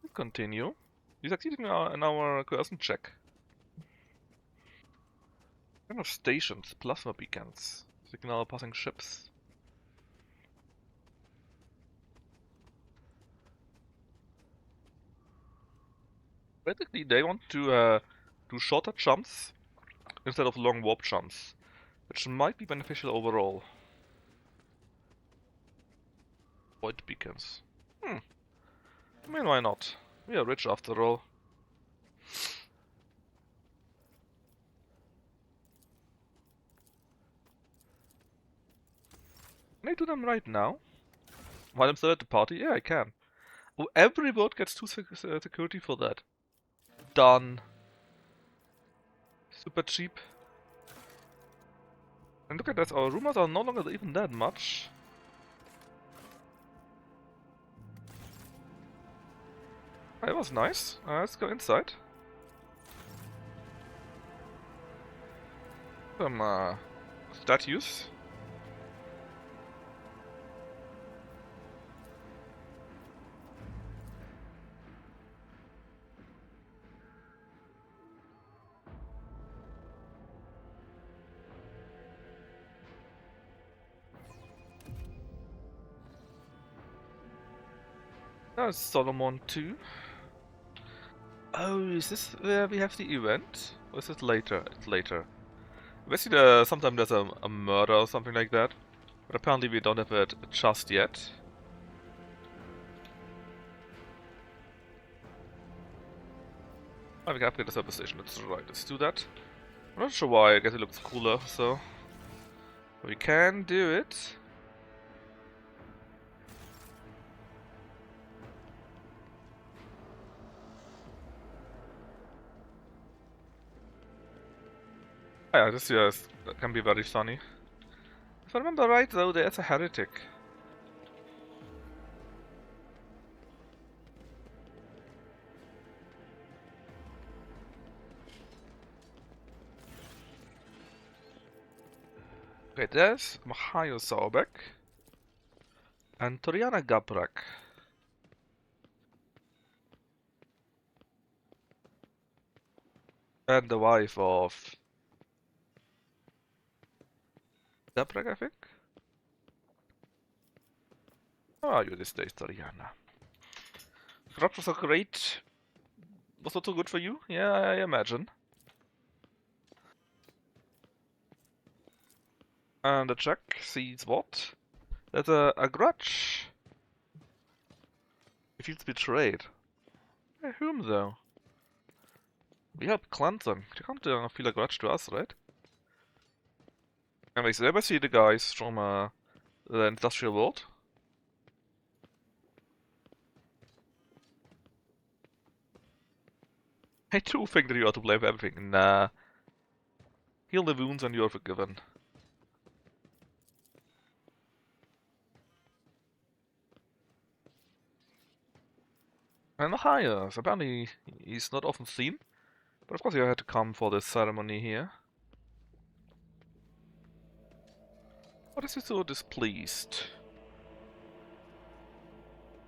Let's continue. We succeeded in our coercion check. Kind of stations, plasma beacons, signal passing ships. Basically, they want to do shorter jumps instead of long warp jumps, which might be beneficial overall. Void beacons. I mean, why not? We are rich after all. Can I do them right now? While I'm still at the party? Yeah, I can. Oh, every vote gets 2 security for that. Done. Super cheap. And look at this, our rumors are no longer even that much. That was nice. Let's go inside. Some statues. There's Solomon too. Oh, is this where we have the event? Or is it later? It's later. Basically, sometimes there's a murder or something like that. But apparently we don't have it just yet. Oh, we can upgrade the service station, that's right, let's do that. I'm not sure why, I guess it looks cooler, so... We can do it. Oh yeah, this can be very funny. If I remember right though, there's a heretic. Okay, there's Mahayo Saubeck and Toriana Gabrak. And the wife of Gabrak, I think? How are you these days, Toriana? Grudge was so great. Was not so good for you? Yeah, I imagine. And the check sees what? There's a grudge. He feels betrayed. By whom though? We helped cleanse them. You can't feel a grudge to us, right? Anyways, did I ever see the guys from the industrial world? I do think that you are to blame for everything. Nah. Heal the wounds and you are forgiven. And Matthias, apparently he's not often seen, but of course he had to come for this ceremony here. What is he so displeased?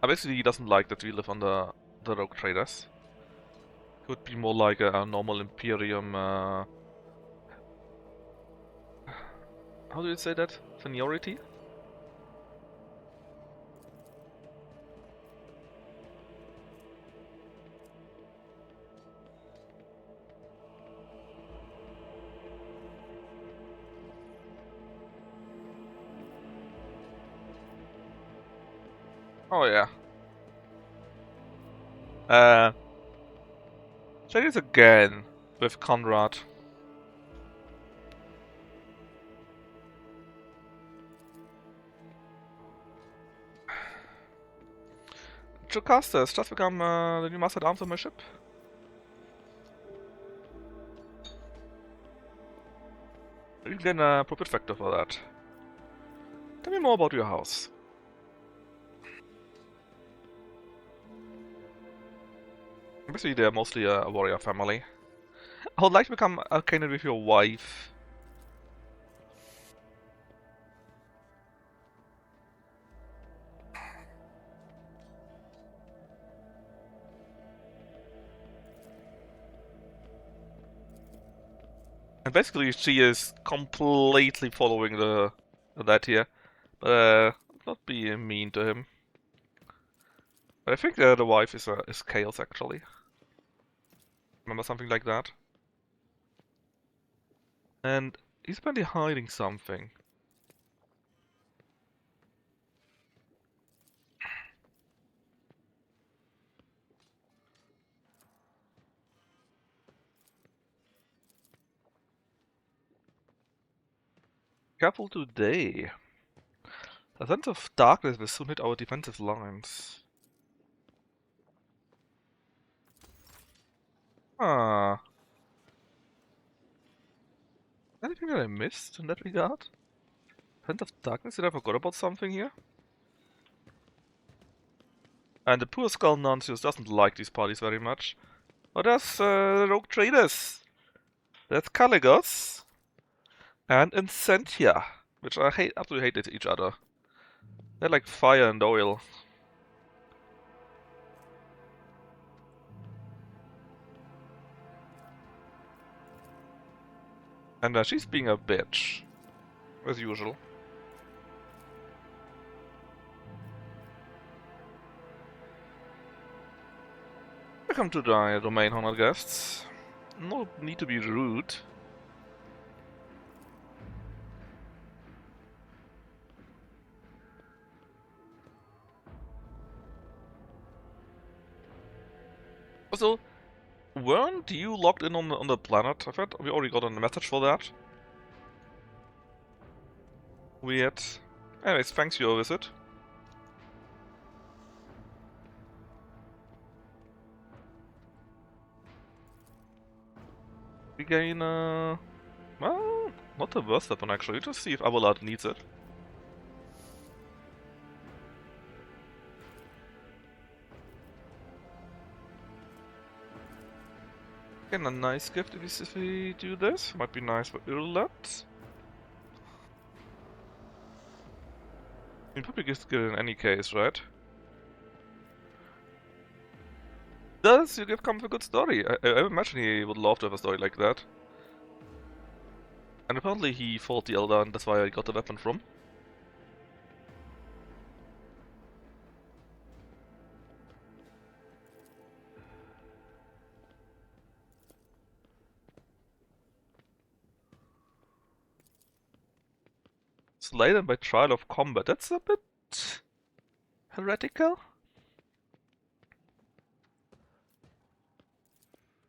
Basically he doesn't like that we live under the rogue traders. He would be more like a normal Imperium, how do you say that? Seniority? Oh yeah. Try this again with Conrad. Jocasta has just become the new master at arms of my ship. You gain a profit factor for that. Tell me more about your house. Basically, they're mostly a warrior family. I would like to become acquainted with your wife. And basically, she is completely following that here. But not being mean to him. But I think the wife is Chaos actually. Remember something like that? And he's apparently hiding something. Careful today. A sense of darkness will soon hit our defensive lines. Ah. Anything that I missed in that regard? Sense of darkness? Did I forgot about something here? And the poor Skull Nuntius doesn't like these parties very much. But there's rogue traders. There's Caligos and Incentia, which I absolutely hate each other. They're like fire and oil. And she's being a bitch, as usual. Welcome to the domain, honored guests. No need to be rude. Also, weren't you logged in on the planet? I thought we already got a message for that. Weird. Anyways, thanks for your visit. We gain, well, not the worst weapon actually, just see if Avalad needs it. Again, a nice gift if we do this. Might be nice for Urlet. You probably just get it in any case, right? Does your gift come with a good story? I imagine he would love to have a story like that. And apparently he fought the Elder and that's where I got the weapon from. Slay them by trial of combat. That's a bit heretical.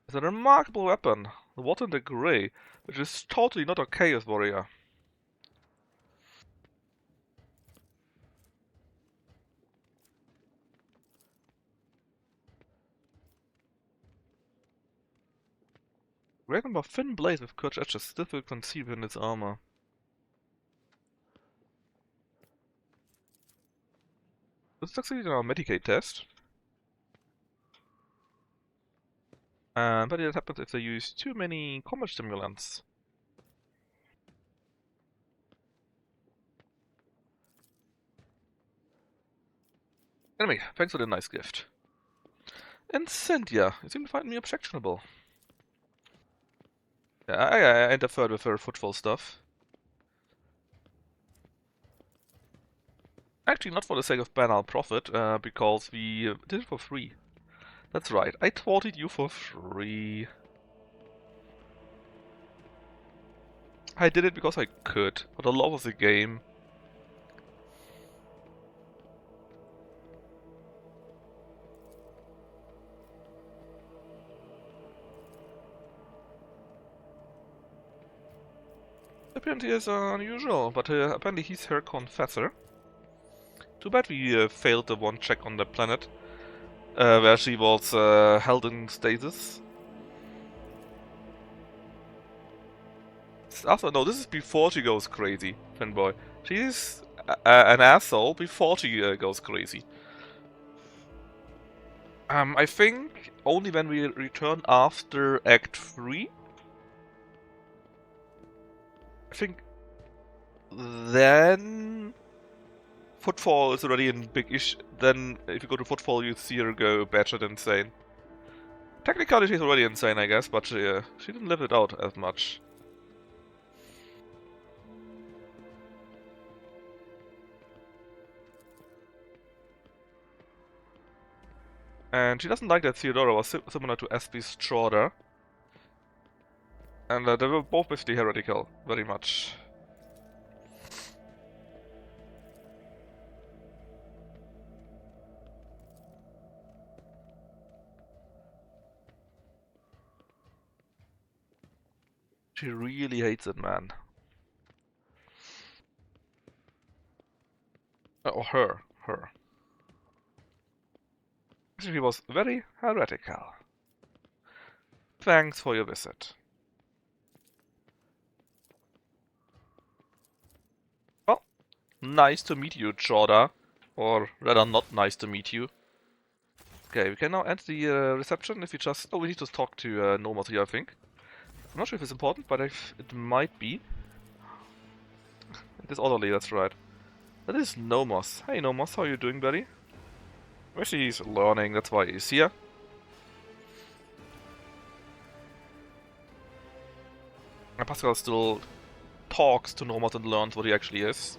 It's a remarkable weapon, the Water and the Grey, which is totally not a Chaos Warrior. Dragon bar thin blade with curved edges, difficult to conceive in its armor. This is actually our Medicaid test. But it happens if they use too many combat stimulants. Anyway, thanks for the nice gift. And Cynthia, you seem to find me objectionable. Yeah, I interfered with her footfall stuff. Actually, not for the sake of banal profit, because we did it for free. That's right, I thwarted you for free. I did it because I could, for the love of the game. Apparently is unusual, but apparently he's her confessor. Too bad we failed the one check on the planet, where she was held in stasis. Also, no, this is before she goes crazy, fanboy. She's an asshole before she goes crazy. I think only when we return after Act 3. I think then Footfall is already in big issue. Then if you go to Footfall, you see her go batshit insane. Technically, she's already insane, I guess, but she didn't live it out as much. And she doesn't like that Theodora was similar to S.P. Strauder. And they were both basically heretical, very much. She really hates it, man. Or her. She was very heretical. Thanks for your visit. Well, nice to meet you, Jorda. Or rather, not nice to meet you. Okay, we can now enter the reception if you just... Oh, we need to talk to Nomos here, I think. I'm not sure if it's important, but it might be. It is orderly, that's right. That is Nomos. Hey Nomos, how are you doing, buddy? Actually, he's learning, that's why he's here. And Pascal still talks to Nomos and learns what he actually is.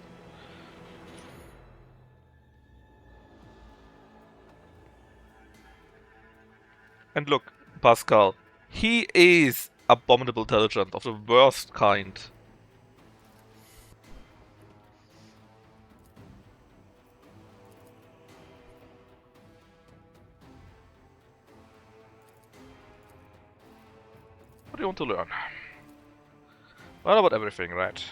And look, Pascal, he is abominable intelligent, of the worst kind. What do you want to learn? Well, about everything, right?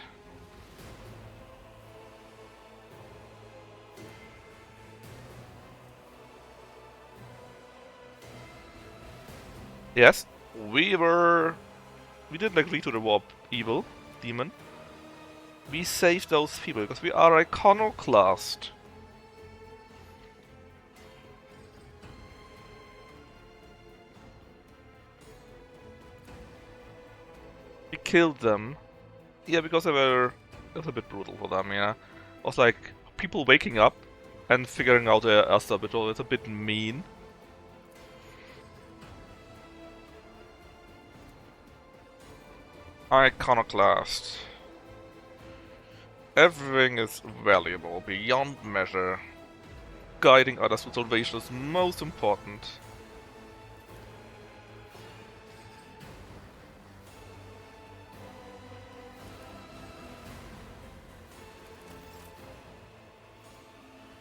Yes, we didn't agree to the warp evil demon. We saved those people because we are iconoclast. We killed them. Yeah, because they were a little bit brutal for them, yeah. It was like people waking up and figuring out their stuff, but it's a bit mean. Iconoclast. Everything is valuable, beyond measure. Guiding others to salvation is most important.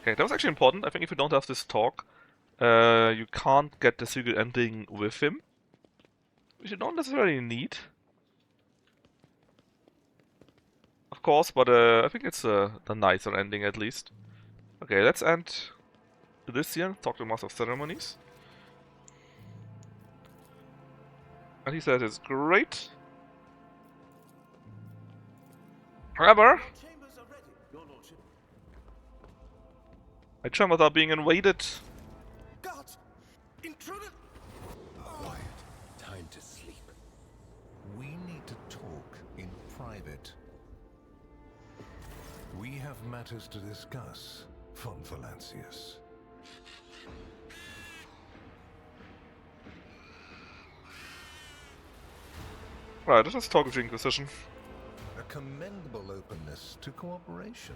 Okay, that was actually important. I think if you don't have this talk, you can't get the secret ending with him. Which you don't necessarily need. Of course, but I think it's the nicer ending at least. Okay, let's end this here, talk to Master of Ceremonies. And he says it's great. However, my chambers are being invaded. Guards! Intruder! Quiet. Time to sleep. We need to talk in private. We have matters to discuss, von Valancius. Right, let's talk with the Inquisition. A commendable openness to cooperation.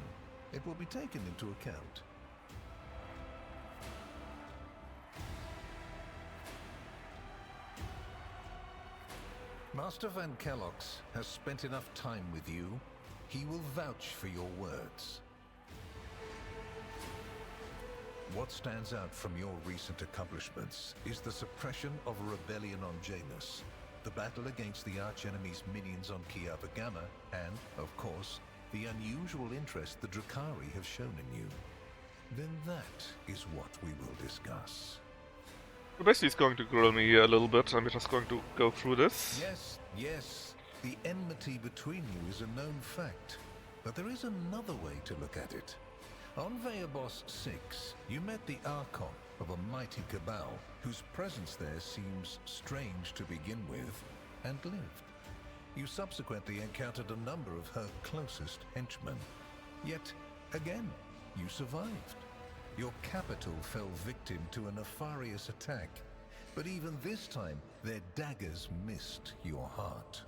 It will be taken into account. Master Van Kellogg's has spent enough time with you. He will vouch for your words. What stands out from your recent accomplishments is the suppression of a rebellion on Janus, the battle against the archenemy's minions on Kiava Gamma, and, of course, the unusual interest the Drakari have shown in you. Then that is what we will discuss. Basically, he's going to grill me here a little bit, and we're just going to go through this. Yes. The enmity between you is a known fact, but there is another way to look at it. On Veabos 6, you met the Archon of a mighty cabal, whose presence there seems strange to begin with, and lived. You subsequently encountered a number of her closest henchmen. Yet, again, you survived. Your capital fell victim to a nefarious attack, but even this time, their daggers missed your heart.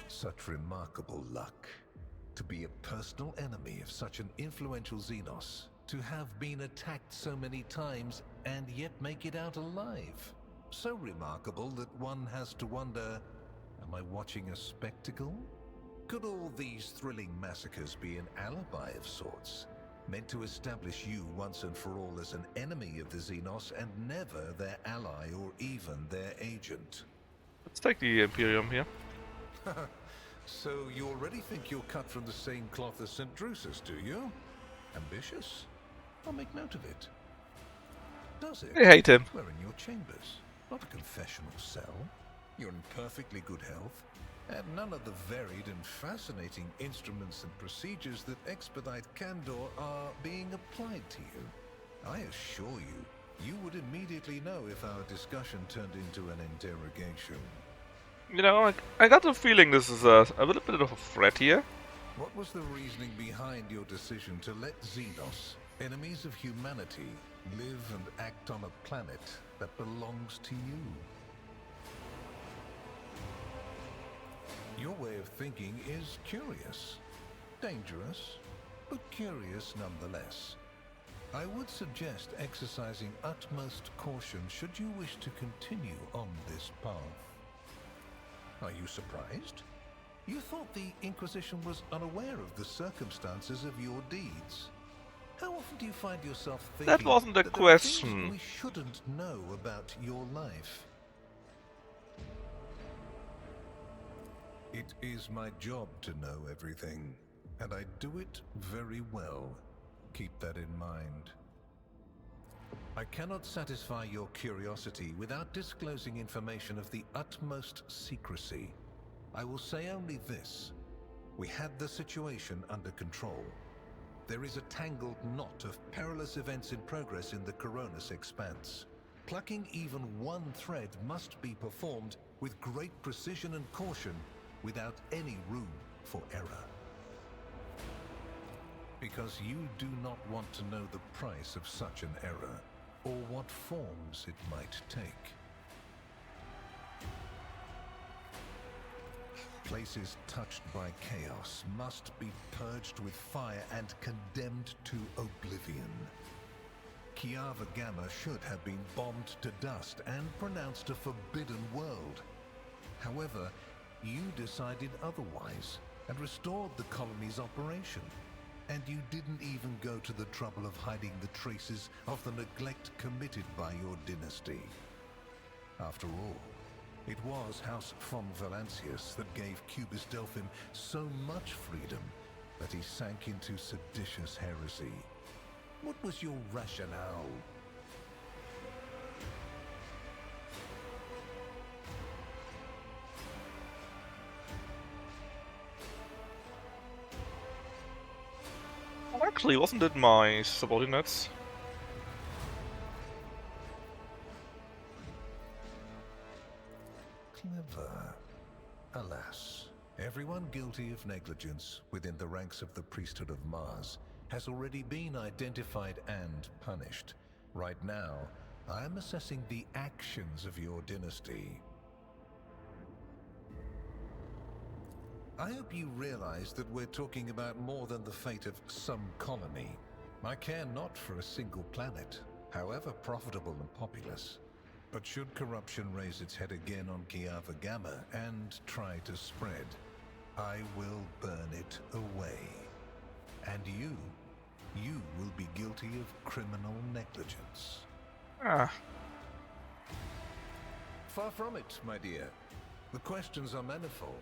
Such remarkable luck. To be a personal enemy of such an influential Xenos, to have been attacked so many times and yet make it out alive. So remarkable that one has to wonder, am I watching a spectacle? Could all these thrilling massacres be an alibi of sorts, meant to establish you once and for all as an enemy of the Xenos and never their ally or even their agent? Let's take the Imperium here. So you already think you're cut from the same cloth as St. Drusus, do you? Ambitious? I'll make note of it. Does it? I hate him. We're in your chambers, not a confessional cell. You're in perfectly good health, and none of the varied and fascinating instruments and procedures that expedite candor are being applied to you. I assure you, you would immediately know if our discussion turned into an interrogation. You know, I got the feeling this is a little bit of a threat here. What was the reasoning behind your decision to let Xenos, enemies of humanity, live and act on a planet that belongs to you? Your way of thinking is curious. Dangerous, but curious nonetheless. I would suggest exercising utmost caution should you wish to continue on this path. Are you surprised? You thought the Inquisition was unaware of the circumstances of your deeds. How often do you find yourself thinking that wasn't a that there are things question. we shouldn't know about your life? It is my job to know everything, and I do it very well. Keep that in mind. I cannot satisfy your curiosity without disclosing information of the utmost secrecy. I will say only this. We had the situation under control. There is a tangled knot of perilous events in progress in the Coronis expanse. Plucking even one thread must be performed with great precision and caution, without any room for error. Because you do not want to know the price of such an error, or what forms it might take. Places touched by chaos must be purged with fire and condemned to oblivion. Kiava Gamma should have been bombed to dust and pronounced a forbidden world. However, you decided otherwise and restored the colony's operation. And you didn't even go to the trouble of hiding the traces of the neglect committed by your dynasty. After all, it was House von Valancius that gave Cubus Delphim so much freedom that he sank into seditious heresy. What was your rationale? Actually, wasn't it my subordinates? Clever. Alas, everyone guilty of negligence within the ranks of the priesthood of Mars has already been identified and punished. Right now, I am assessing the actions of your dynasty. I hope you realize that we're talking about more than the fate of some colony. I care not for a single planet, however profitable and populous. But should corruption raise its head again on Kiava Gamma and try to spread, I will burn it away. And you will be guilty of criminal negligence. Ah. Far from it, my dear. The questions are manifold.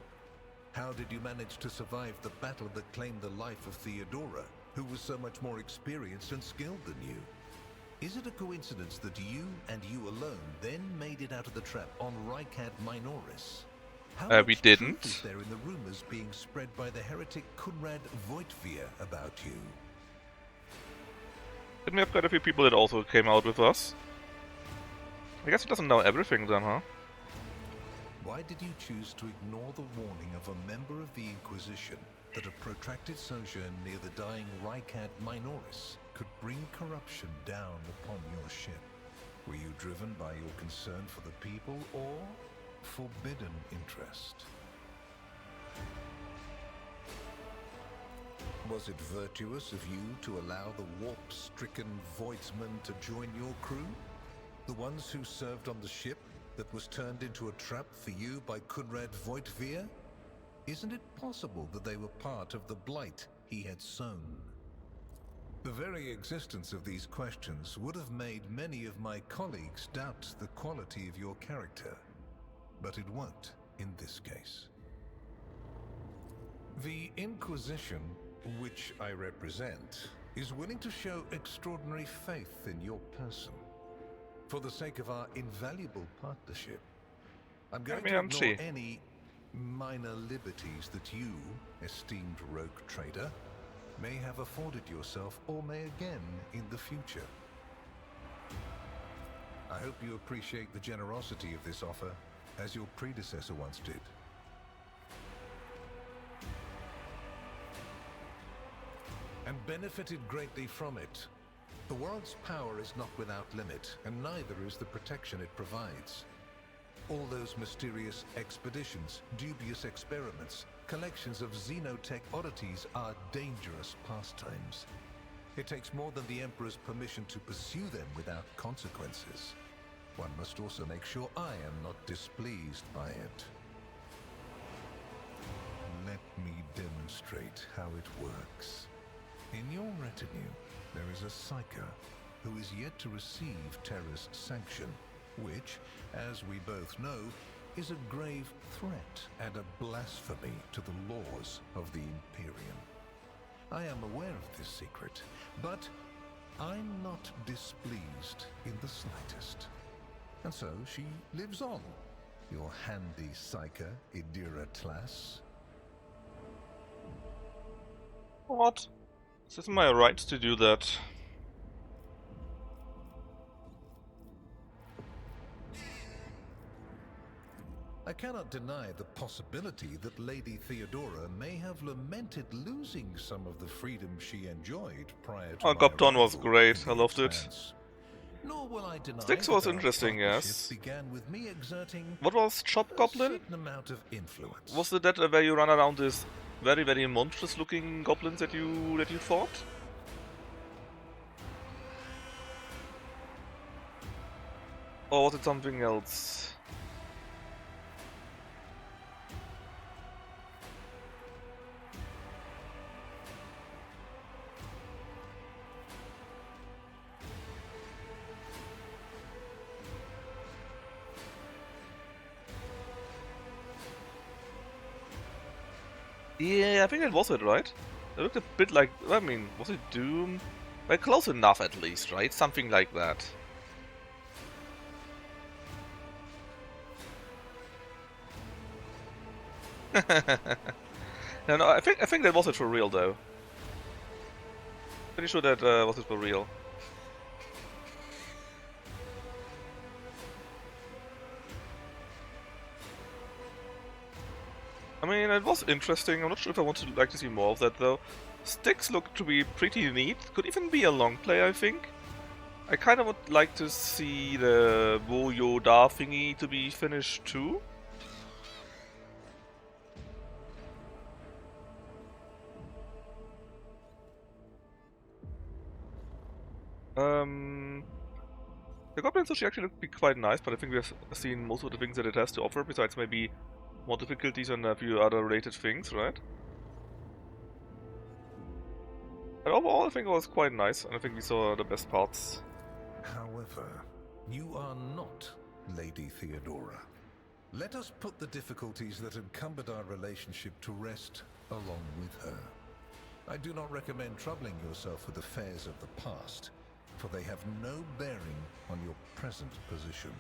How did you manage to survive the battle that claimed the life of Theodora, who was so much more experienced and skilled than you? Is it a coincidence that you and you alone then made it out of the trap on Rycat Minoris? How We much didn't. truth is there in the rumors being spread by the heretic Kunrad Voitvir about you? Didn't we have quite a few people that also came out with us? I guess he doesn't know everything then, huh? Why did you choose to ignore the warning of a member of the Inquisition that a protracted sojourn near the dying Rycat Minoris could bring corruption down upon your ship? Were you driven by your concern for the people or forbidden interest? Was it virtuous of you to allow the warp-stricken Voidsmen to join your crew? The ones who served on the ship that was turned into a trap for you by Kunrad Voitvir? Isn't it possible that they were part of the blight he had sown? The very existence of these questions would have made many of my colleagues doubt the quality of your character, but it won't in this case. The Inquisition, which I represent, is willing to show extraordinary faith in your person. For the sake of our invaluable partnership, I'm going to ignore any minor liberties that you, esteemed rogue trader, may have afforded yourself or may again in the future. I hope you appreciate the generosity of this offer, as your predecessor once did. And benefited greatly from it. The world's power is not without limit, and neither is the protection it provides. All those mysterious expeditions, dubious experiments, collections of xenotech oddities are dangerous pastimes. It takes more than the Emperor's permission to pursue them without consequences. One must also make sure I am not displeased by it. Let me demonstrate how it works. In your retinue, there is a Psyker who is yet to receive Terra's sanction, which, as we both know, is a grave threat and a blasphemy to the laws of the Imperium. I am aware of this secret, but I'm not displeased in the slightest. And so she lives on, your handy Psyker, Idira Tlass. What? Is it my right to do that? I cannot deny the possibility that Lady Theodora may have lamented losing some of the freedom she enjoyed prior to Gopton was great, I loved it. Nor will I deny Styx was interesting, yes. Began with me exerting what was Chop Goblin? Amount of influence. Was it that where you run around this very, very monstrous looking goblins that you fought? Or was it something else? Yeah, I think that was it, right? It looked a bit like, I mean, was it Doom? Well, close enough at least, right? Something like that. No, I think that was it for real though. Pretty sure that was it for real. I mean, it was interesting. I'm not sure if I want to see more of that though. Sticks look to be pretty neat. Could even be a long play, I think. I kind of would like to see the Wo Da thingy to be finished too. The Goblin Sushi actually look be quite nice, but I think we have seen most of the things that it has to offer, besides maybe more difficulties and a few other related things, right? But overall, I think it was quite nice, and I think we saw the best parts. However, you are not Lady Theodora. Let us put the difficulties that encumbered our relationship to rest along with her. I do not recommend troubling yourself with affairs of the past, for they have no bearing on your present position.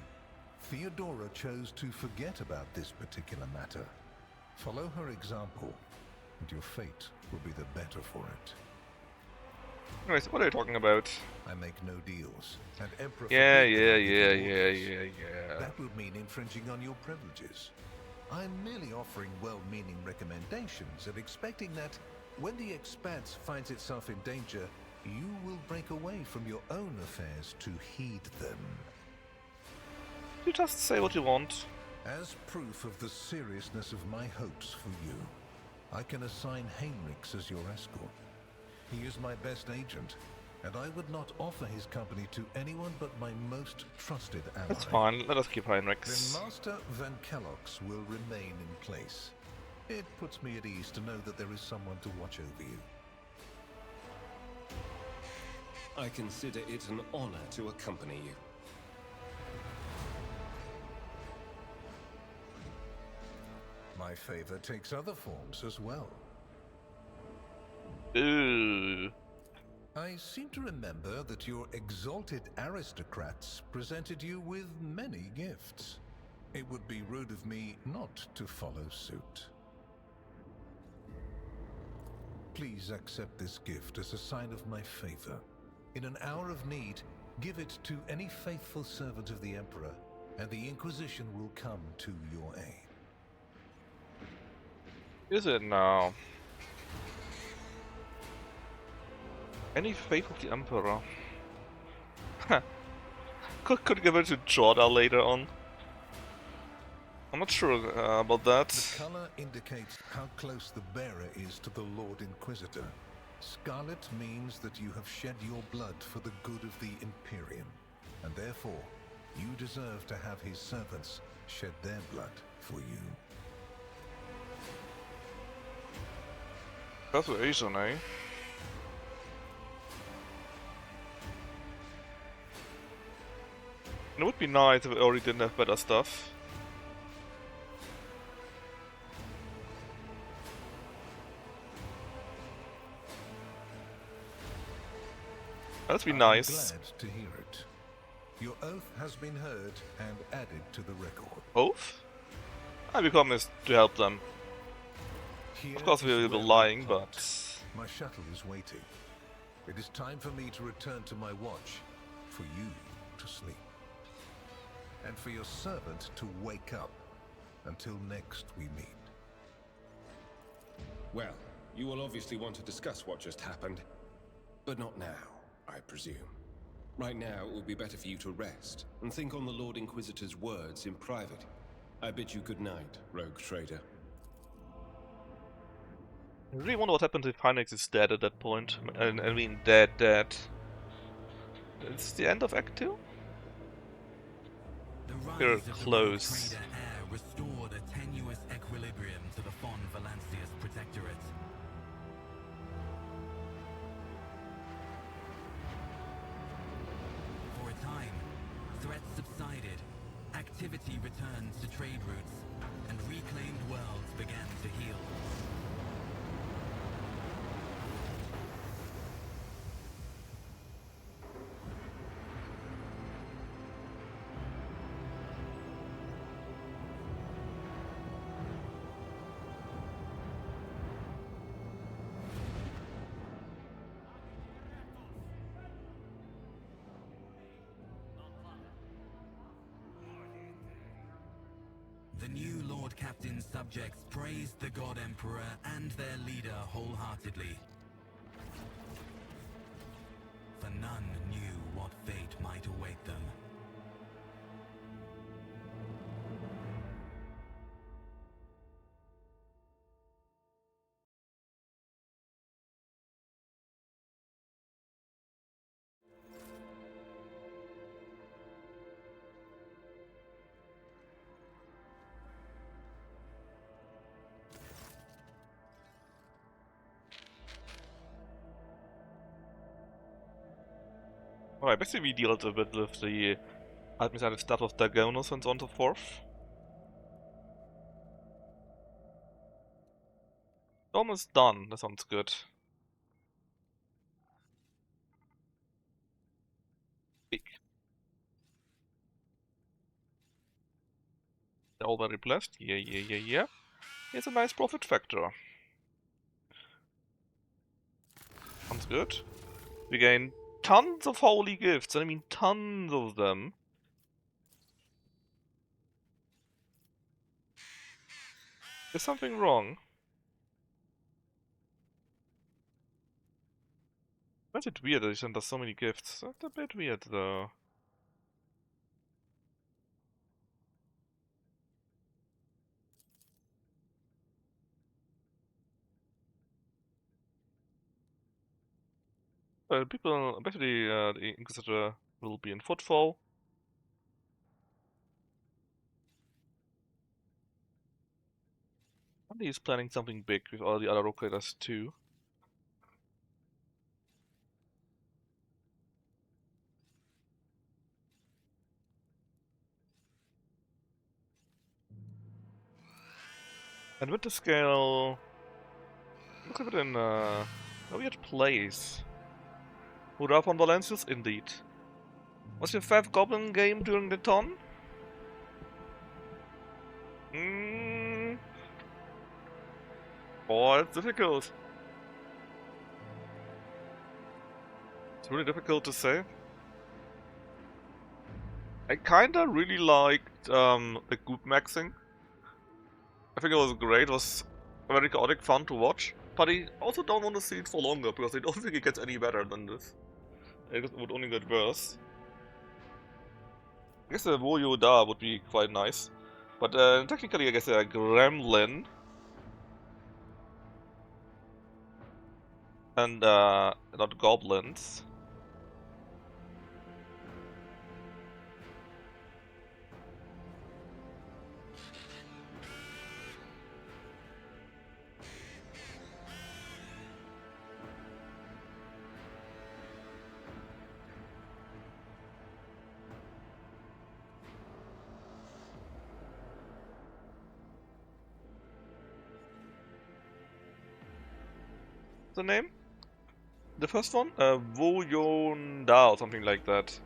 Theodora chose to forget about this particular matter. Follow her example, and your fate will be the better for it. Anyways, what are you talking about? I make no deals, and Emperor Yeah. That would mean infringing on your privileges. I'm merely offering well-meaning recommendations and expecting that when the Expanse finds itself in danger, you will break away from your own affairs to heed them. You just say what you want. As proof of the seriousness of my hopes for you, I can assign Heinrichs as your escort. He is my best agent, and I would not offer his company to anyone but my most trusted ally. That's fine, let us keep Heinrichs. Then Master Van Kellogg's will remain in place. It puts me at ease to know that there is someone to watch over you. I consider it an honor to accompany you. My favor takes other forms as well. Ooh. I seem to remember that your exalted aristocrats presented you with many gifts. It would be rude of me not to follow suit. Please accept this gift as a sign of my favor. In an hour of need, give it to any faithful servant of the Emperor, and the Inquisition will come to your aid. Is it now? Any faith of the Emperor? could give it to Jorda later on. I'm not sure about that. The color indicates how close the bearer is to the Lord Inquisitor. Scarlet means that you have shed your blood for the good of the Imperium, and therefore, you deserve to have his servants shed their blood for you. Persuasion, eh? It would be nice if we already didn't have better stuff. That'd be nice. I'm glad to hear it. Your oath has been heard and added to the record. Oath? I promised to help them. Here Of course we will be is lying, where but... my shuttle is waiting. It is time for me to return to my watch, for you to sleep, and for your servant to wake up. Until next we meet. Well, you will obviously want to discuss what just happened, but not now, I presume. Right now, it would be better for you to rest and think on the Lord Inquisitor's words in private. I bid you good night, rogue trader. I really wonder what happens if Heinrich is dead at that point. I mean, dead. It's the end of Act 2? We're close. Restored a tenuous equilibrium to the Fon Valancius Protectorate. For a time, threats subsided, activity returned to trade routes, and reclaimed worlds began to heal. The new Lord Captain's subjects praised the God Emperor and their leader wholeheartedly. For none knew what fate might await them. Alright, basically we dealt a bit with the administrative stuff of Dagonos and so on and so forth. Almost done, that sounds good. Big. They're all very blessed. Yeah. Here's a nice profit factor. Sounds good. We gain tons of holy gifts, and I mean tons of them. Is something wrong? That's it weird that he sent us so many gifts. That's a bit weird though. People, basically, the Inquisitor will be in footfall. And he's planning something big with all the other operators too. And with the scale, looks a bit in a weird place. Hurrah von Valencius, indeed. Was your 5 Goblin game during the ton? Oh, it's difficult. It's really difficult to say. I kinda really liked the goop maxing. I think it was great, it was very chaotic, fun to watch. But I also don't want to see it for longer, because I don't think it gets any better than this. It would only get worse. I guess the Woyo Da would be quite nice. But technically I guess a Gremlin and not goblins. The name? The first one? Woyon Da or something like that.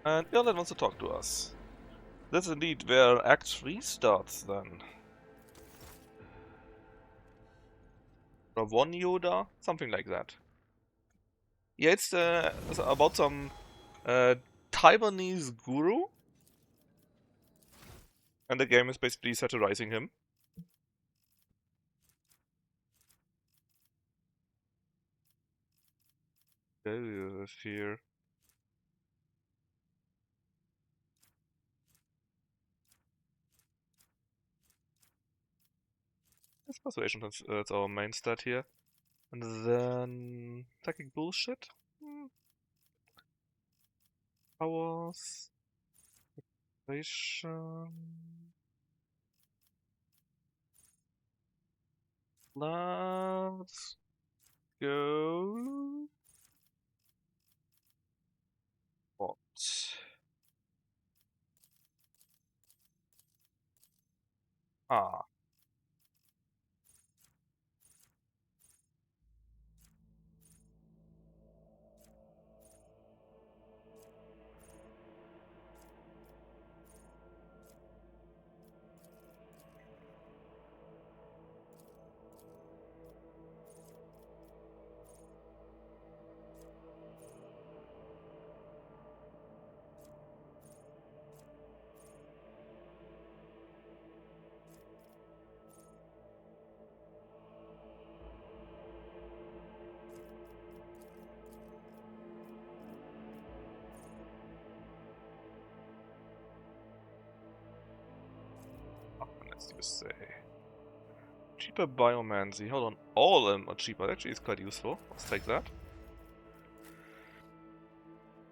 And Erlen wants to talk to us. That's indeed where Act 3 starts then. Or one Yoda? Something like that. Yeah, it's about some Taiwanese guru. And the game is basically satirizing him. Here. It's persuasion, that's our main stat here. And then attacking bullshit. Powers. Activation. Let's go. What? Ah. Let's do say. Cheaper biomancy. Hold on. All of them are cheaper. Actually, it's quite useful. Let's take that.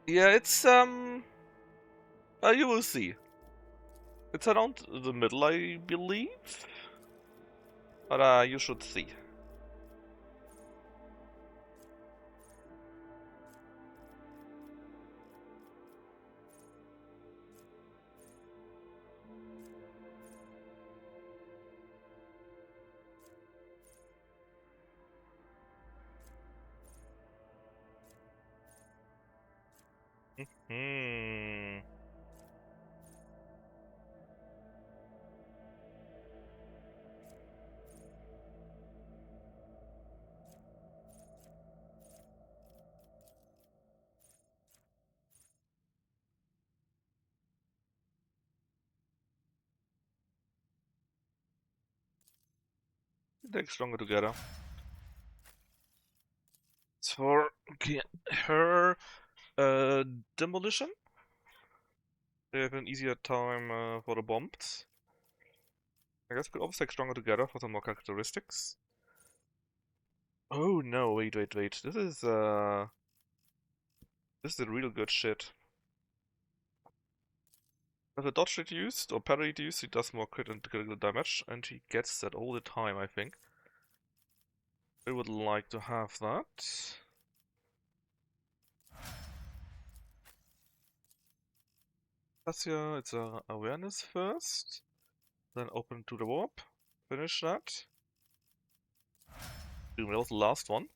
Yeah, it's you will see. It's around the middle, I believe. But you should see. Hmm. They're stronger together. It's for her demolition. They have an easier time for the bombs. I guess we could always take stronger together for some more characteristics. Oh no, wait. This is the real good shit. If a dodge reduced or parry reduced, he does more crit and critical damage, and he gets that all the time, I think. I would like to have that. Cassia, it's a awareness first, then open to the warp. Finish that. That was the last one.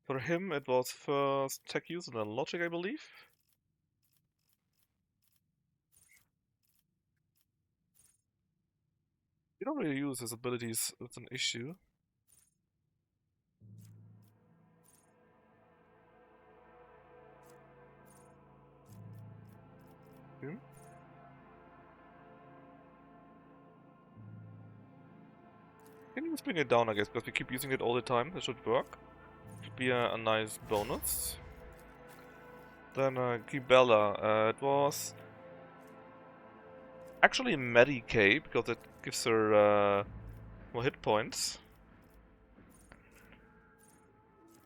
For him, it was first tech use and then logic, I believe. You don't really use his abilities, it's an issue. Can you just bring it down, I guess, because we keep using it all the time. That should work. Should be a nice bonus. Then Gibella. It was actually Medicae, because it gives her more hit points.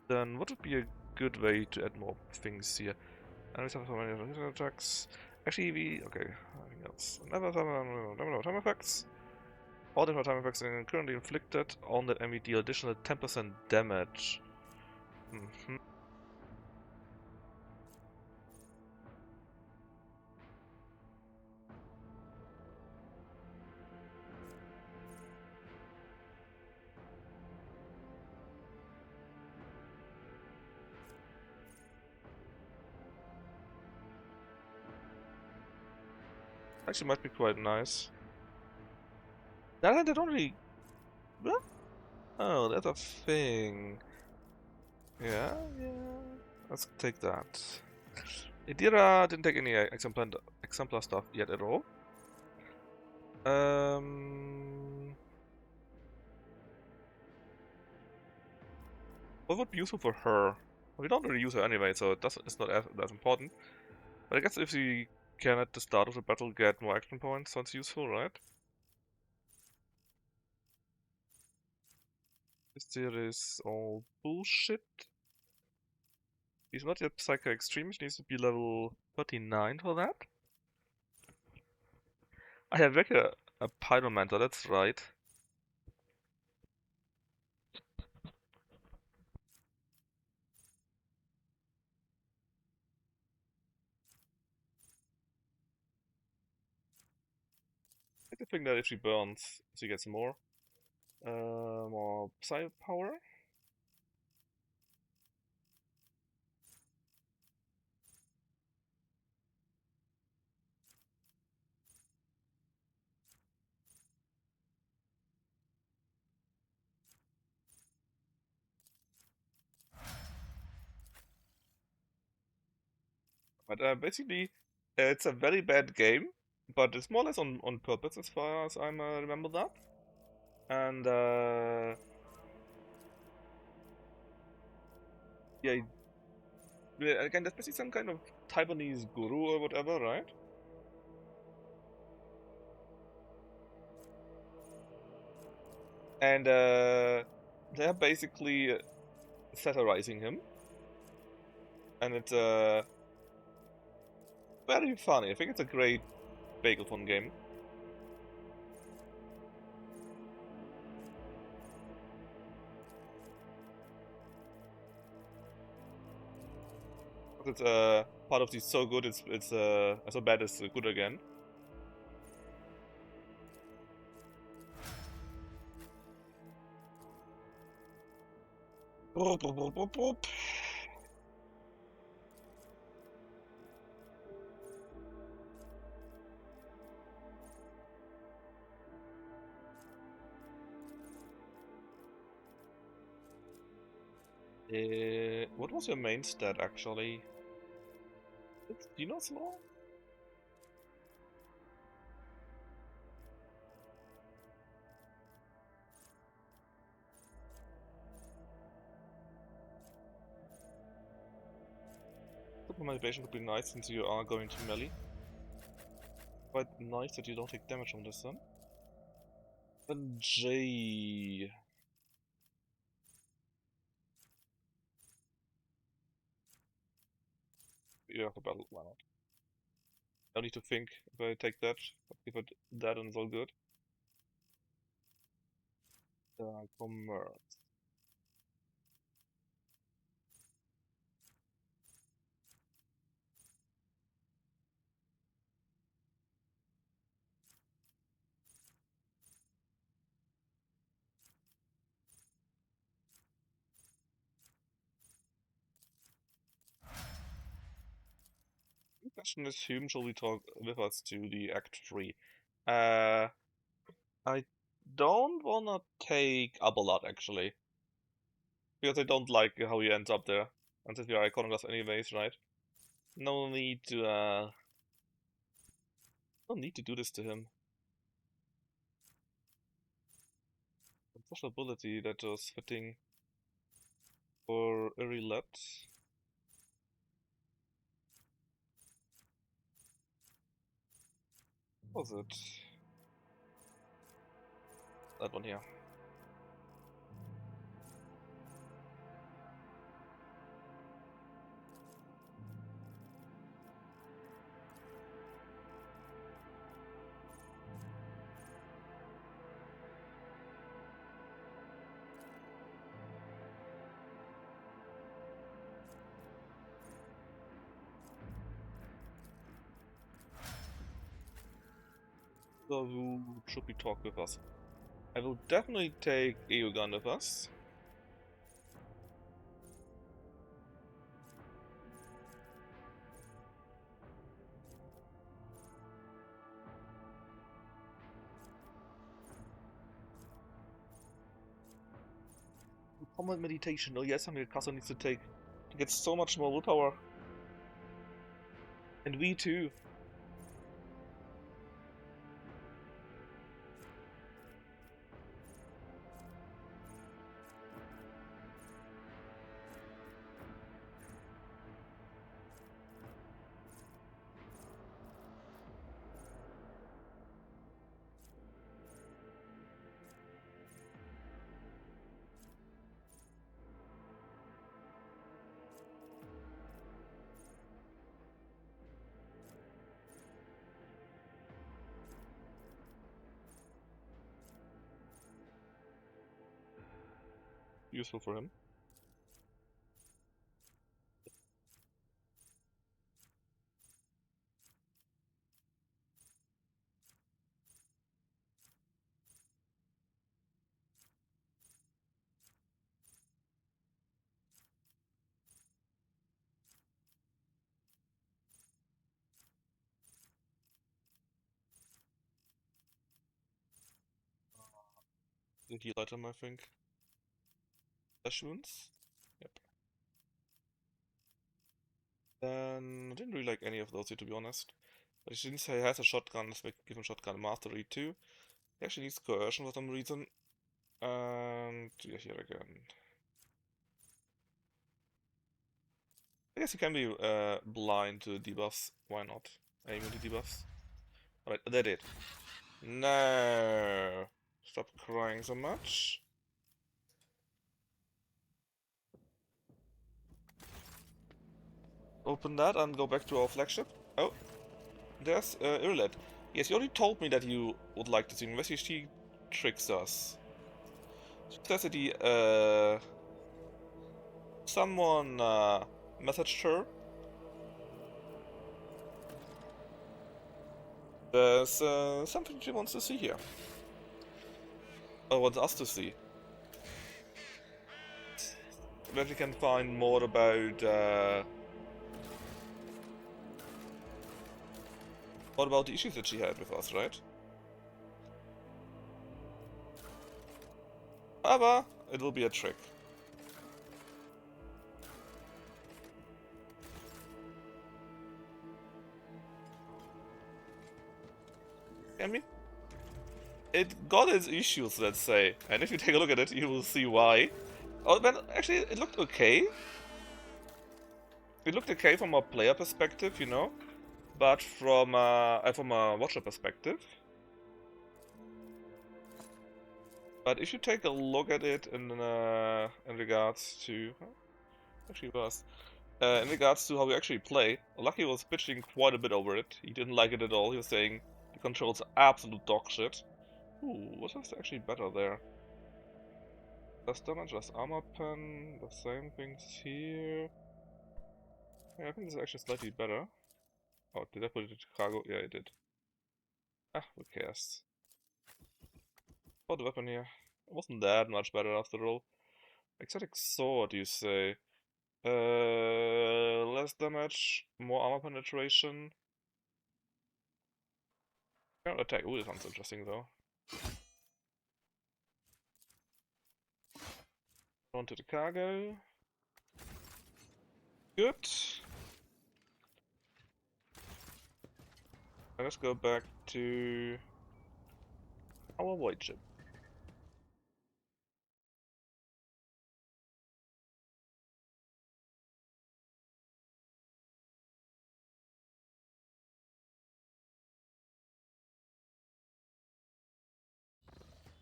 Then what would be a good way to add more things here? Enemies have so many attacks. Actually, okay. Anything else? Never time effects. All different time effects currently inflicted on that enemy deal additional 10% damage. Actually might be quite nice. They don't really... What? Oh, that's a thing. Yeah. Let's take that. Idira didn't take any exemplar stuff yet at all. What would be useful for her? We don't really use her anyway, so it's not as important. But I guess if we can at the start of the battle get more action points, sounds useful, right? This here is all bullshit. He's not yet Psycho Extreme, he needs to be level 39 for that. I have like a Pyromancer, that's right. I think that if she burns, she gets more Psy power. But basically, it's a very bad game, but it's more or less on purpose as far as I remember that. And yeah, again, there's basically some kind of Taiwanese guru or whatever, right? And they're basically satirizing him. And it's very funny. I think it's a great Bagel game. It's part of the so good it's so bad it's good again. What was your main stat actually? Do you know small? Supplementation would be nice since you are going to melee. Quite nice that you don't take damage from this then. And J. You have a battle, why not? I need to think if I take that, if I that and it's all good. Commerce. The question is, whom shall we talk with us to the Act 3? I don't wanna take Abelard actually. Because I don't like how he ends up there. And since we are iconoclast anyways, right? No need to no need to do this to him. Special ability that was fitting for Irilet. What was it? That one here. So who should we talk with us? I will definitely take Eogan with us. Common meditation. Oh yes, Castle needs to take to get so much more willpower. And we too. Useful for him. The heal item, I think. Flash wounds? Yep. Then I didn't really like any of those here, to be honest. But since he has a shotgun, let's give him shotgun mastery too. He actually needs coercion for some reason. And yeah, here again. I guess he can be blind to debuffs. Why not? Aiming to debuffs. Alright, that it. No. Stop crying so much. Open that and go back to our flagship. Oh, there's Irlet. Yes, you already told me that you would like to see me. Where's she tricks us? She says that someone messaged her. There's something she wants to see here. Or wants us to see. Where we can find more about the issues that she had with us, right? However, it will be a trick. I mean, it got its issues, let's say, and if you take a look at it, you will see why. Oh, but actually, it looked okay. It looked okay from a player perspective, you know, but from a watcher perspective. But if you take a look at it in regards to, actually was, in regards to how we actually play, Lucky was bitching quite a bit over it. He didn't like it at all. He was saying the controls are absolute dog shit. Ooh, what is actually better there? Less damage, less armor pen, the same things here. Yeah, I think this is actually slightly better. Oh, did I put it into cargo? Yeah, I did. Ah, who cares? Oh, the weapon here. It wasn't that much better after all. Exotic sword, you say? Less damage, more armor penetration. Counter attack. Ooh, that sounds interesting though. Onto the cargo. Good. And let's go back to our void ship.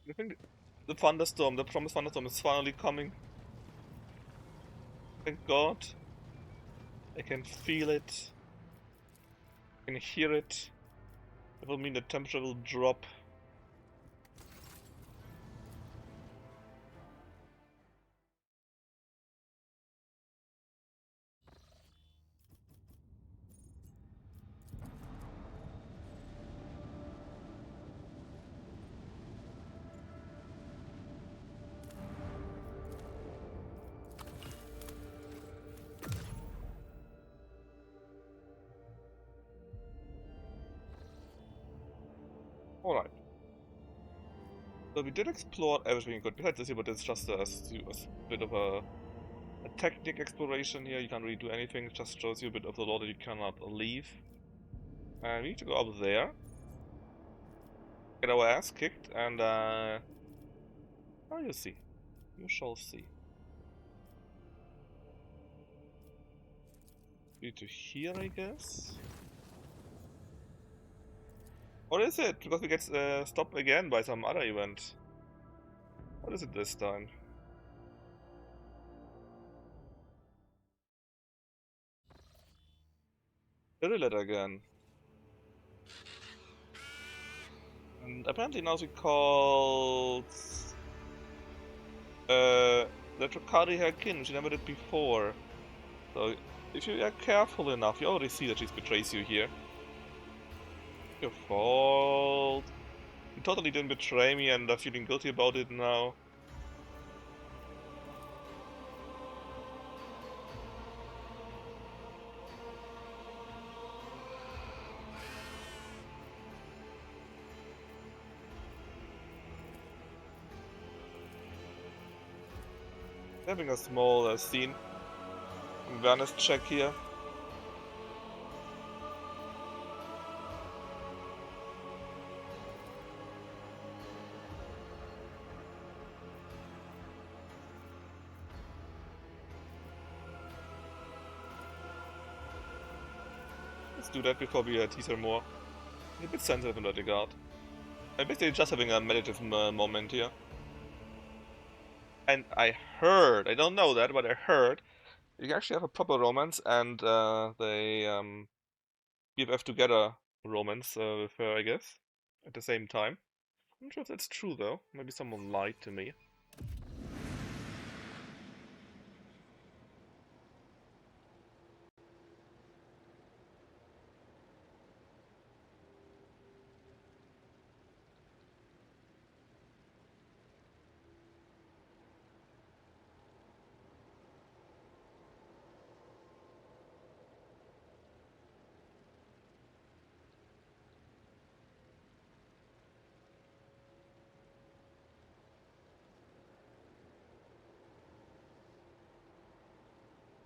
I think the thunderstorm, the promised thunderstorm is finally coming. Thank God. I can feel it. I can hear it. It will mean the temperature will drop. Alright. So we did explore everything we could. Besides this here, but it's just a bit of a technique exploration here. You can't really do anything. It just shows you a bit of the lore that you cannot leave. And we need to go up there. Get our ass kicked and oh, you see. You shall see. Need to here, I guess. Or is it? Because we get stopped again by some other event. What is it this time? Irrelet again. And apparently now she called the Trocari her kin. She never did before. So if you are careful enough, you already see that she betrays you here. Your fault. You totally didn't betray me and are feeling guilty about it now. Having a small scene. Awareness check here. Let's do that before we tease her more. I'm a bit sensitive in that regard. I'm basically just having a meditative moment here. And I heard, I don't know that, but I heard you can actually have a proper romance and they BFF together romance with her, I guess, at the same time. I'm not sure if that's true though. Maybe someone lied to me.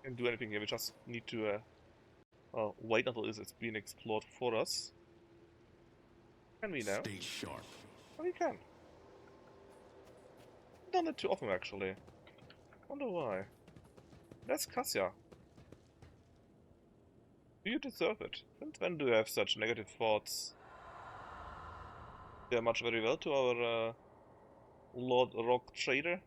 Can't do anything here. We just need to wait until it's being explored for us. Can we now? Stay sharp. Oh, we can. I've done it too often actually. Wonder why. That's Cassia. Do you deserve it? Since when do you have such negative thoughts? They are much very well to our Lord Rock Trader.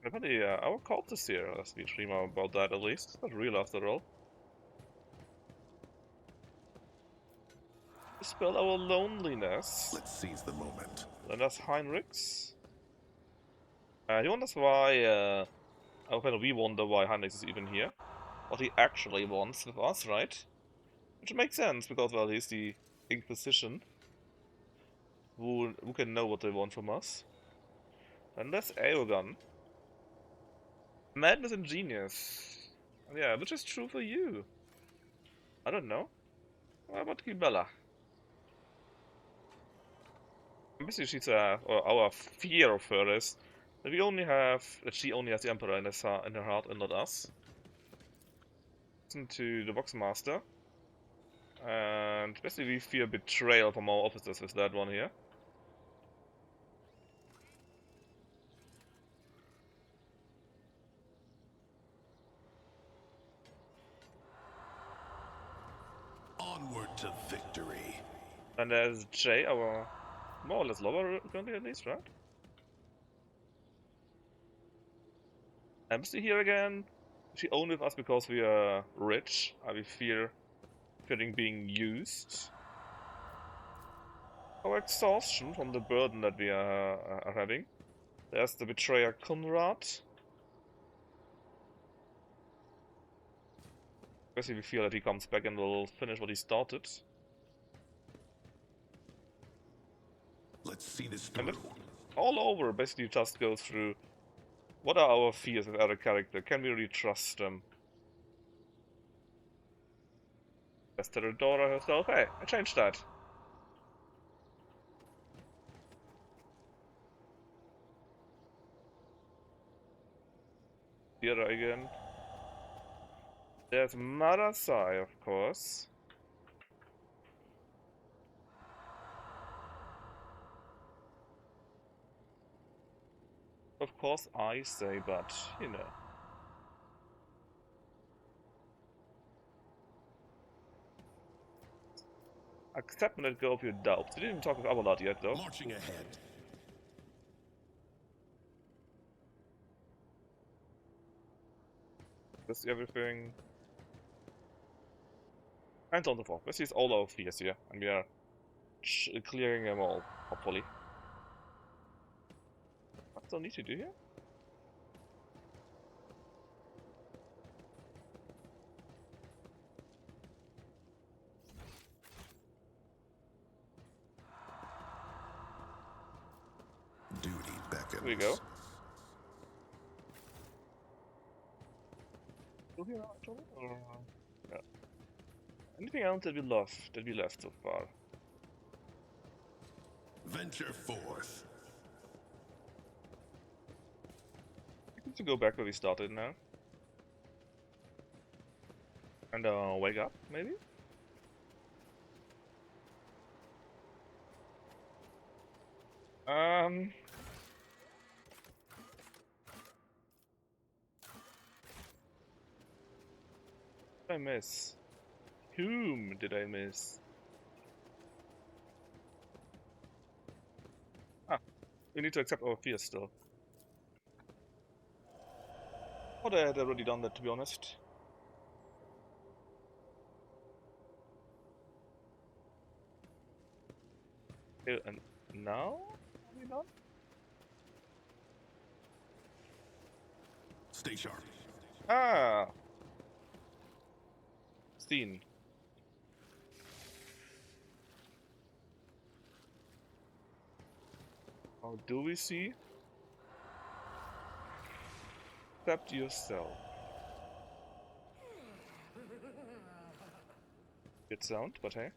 Apparently, our cult is here, as we dream about that at least. Not real after all. Dispel our loneliness. Let's seize the moment. Lend us Heinrichs. He wonders why, we wonder why Heinrichs is even here. What he actually wants with us, right? Which makes sense, because, well, he's the Inquisition. Who can know what they want from us. And that's Aegon. Madness and genius. Yeah, which is true for you. I don't know. What about Gibella? Basically, she's or our fear of her is that that she only has the Emperor in her heart and not us. Listen to the Voxmaster. And basically we fear betrayal from our officers with that one here. Onward to victory. And there's Jay, our more or less lover currently at least, right? Embassy here again. She owned with us because we are rich. We fearing being used. Our exhaustion from the burden that we are having. There's the betrayer Conrad. Basically we feel that he comes back and will finish what he started. Let's see this through. And all over, basically just go through what are our fears with other character? Can we really trust them? As Teradora herself, hey, I changed that. Here again. There's Marasai, of course. Of course I say, but, you know. Accept and let go of your doubts. We didn't even talk with Avalad yet, though. Marching ahead. That's everything. And so on and so forth. This is all our fears here, and we are clearing them all, hopefully. What do I need to do here? Duty beckons. Here we go. Still here, actually? Or... yeah. Anything else that we left so far? Venture forth. I need to go back where we started now. And wake up, maybe? I miss. Whom did I miss? Ah, we need to accept our fears still. Thought I had already done that, to be honest. And now? Are we done? Stay sharp. Ah! Seen. How do we see? Accept yourself. Good sound, but hey.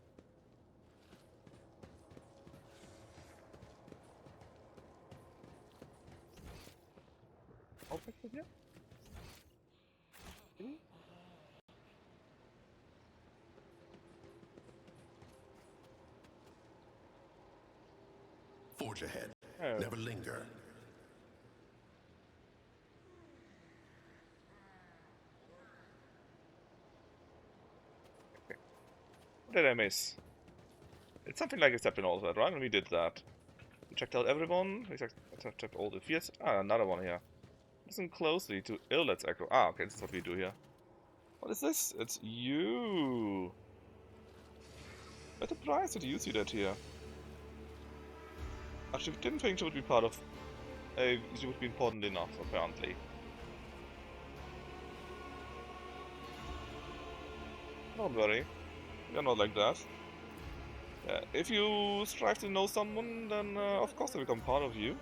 I'll pick it here. Maybe? Forge ahead. Oh. Never linger. Okay. What did I miss? It's something like accept and all that, right? And we did that. We checked out everyone. We checked all the fears. Ah, another one here. Listen closely to Illet's echo. Ah, okay, this is what we do here. What is this? It's you. What a surprise that you see that here. Actually, didn't think she would be part of. She would be important enough, apparently. Don't worry, we are not like that. If you strive to know someone, then of course they become part of you.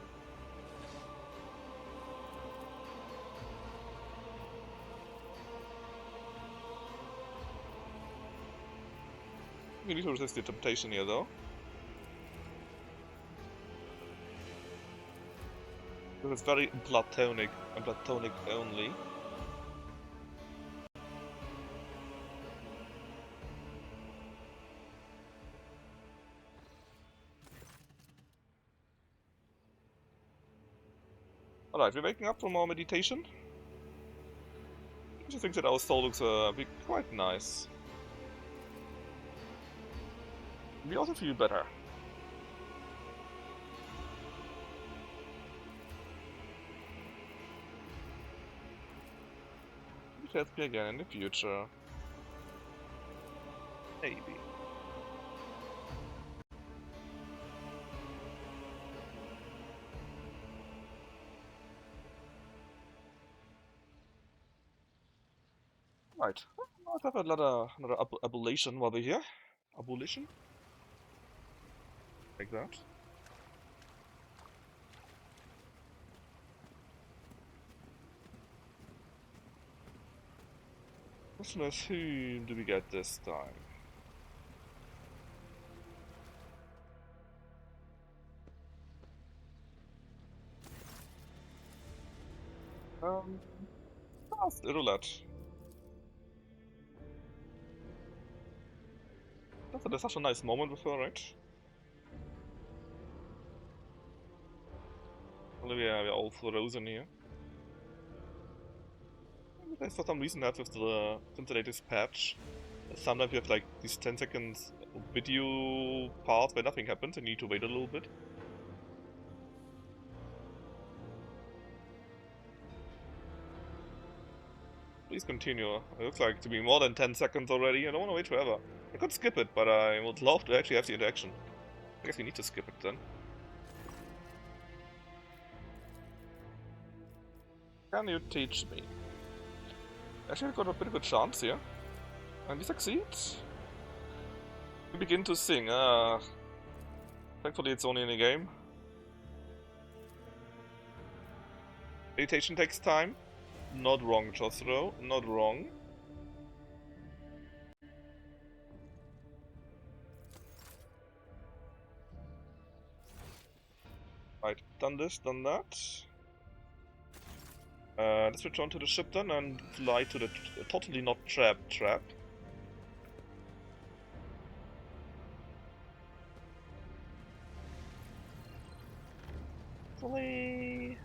You need to resist the temptation here, though. Because it's very platonic, and platonic only. Alright, we're waking up from our meditation. I just think that our soul looks quite nice. We also feel better. We can help me again in the future. Maybe. Right. Let's have another abolition while we're here. Abolition? Like that. Question is, whom do we get this time? Fast roulette. That's such a nice moment with her, right? Only we're all frozen here. There's for some reason that with the since the latest patch, sometimes you have like these 10 seconds video parts where nothing happens and you need to wait a little bit. Please continue. It looks like to be more than 10 seconds already. I don't want to wait forever. I could skip it, but I would love to actually have the interaction. I guess we need to skip it then. Can you teach me? Actually, I got a pretty good chance here. And we succeed. We begin to sing. Thankfully, it's only in a game. Meditation takes time. Not wrong, Josro. Not wrong. Right, done this, done that. Let's return to the ship then and fly to the totally not trapped trap. Hopefully...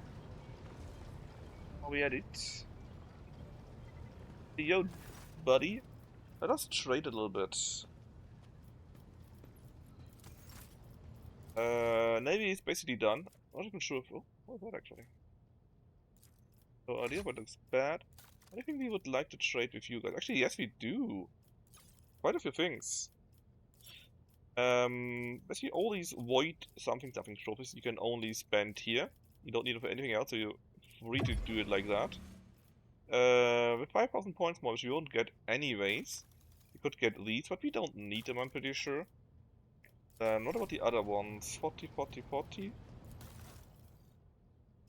Are we at it? Yo, buddy. Let us trade a little bit. Navy is basically done. I'm not even sure if... Oh, what is that actually? No idea, but it's bad. I think we would like to trade with you guys. Actually, yes, we do. Quite a few things. Basically all these void something trophies you can only spend here. You don't need them for anything else, so you're free to do it like that. With 5,000 points more, which we won't get anyways. We could get these, but we don't need them, I'm pretty sure. What about the other ones? 40, 40, 40.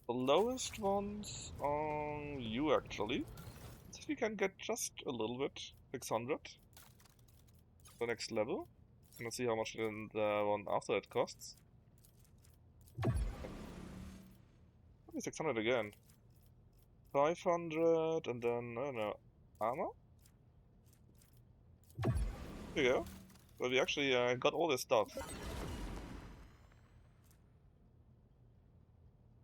The lowest ones are you, actually. Let's see if we can get just a little bit. 600. The next level. And let's see how much the one after it costs. 600 again. 500, and then, I don't know, armor? Here you go. So we actually got all this stuff.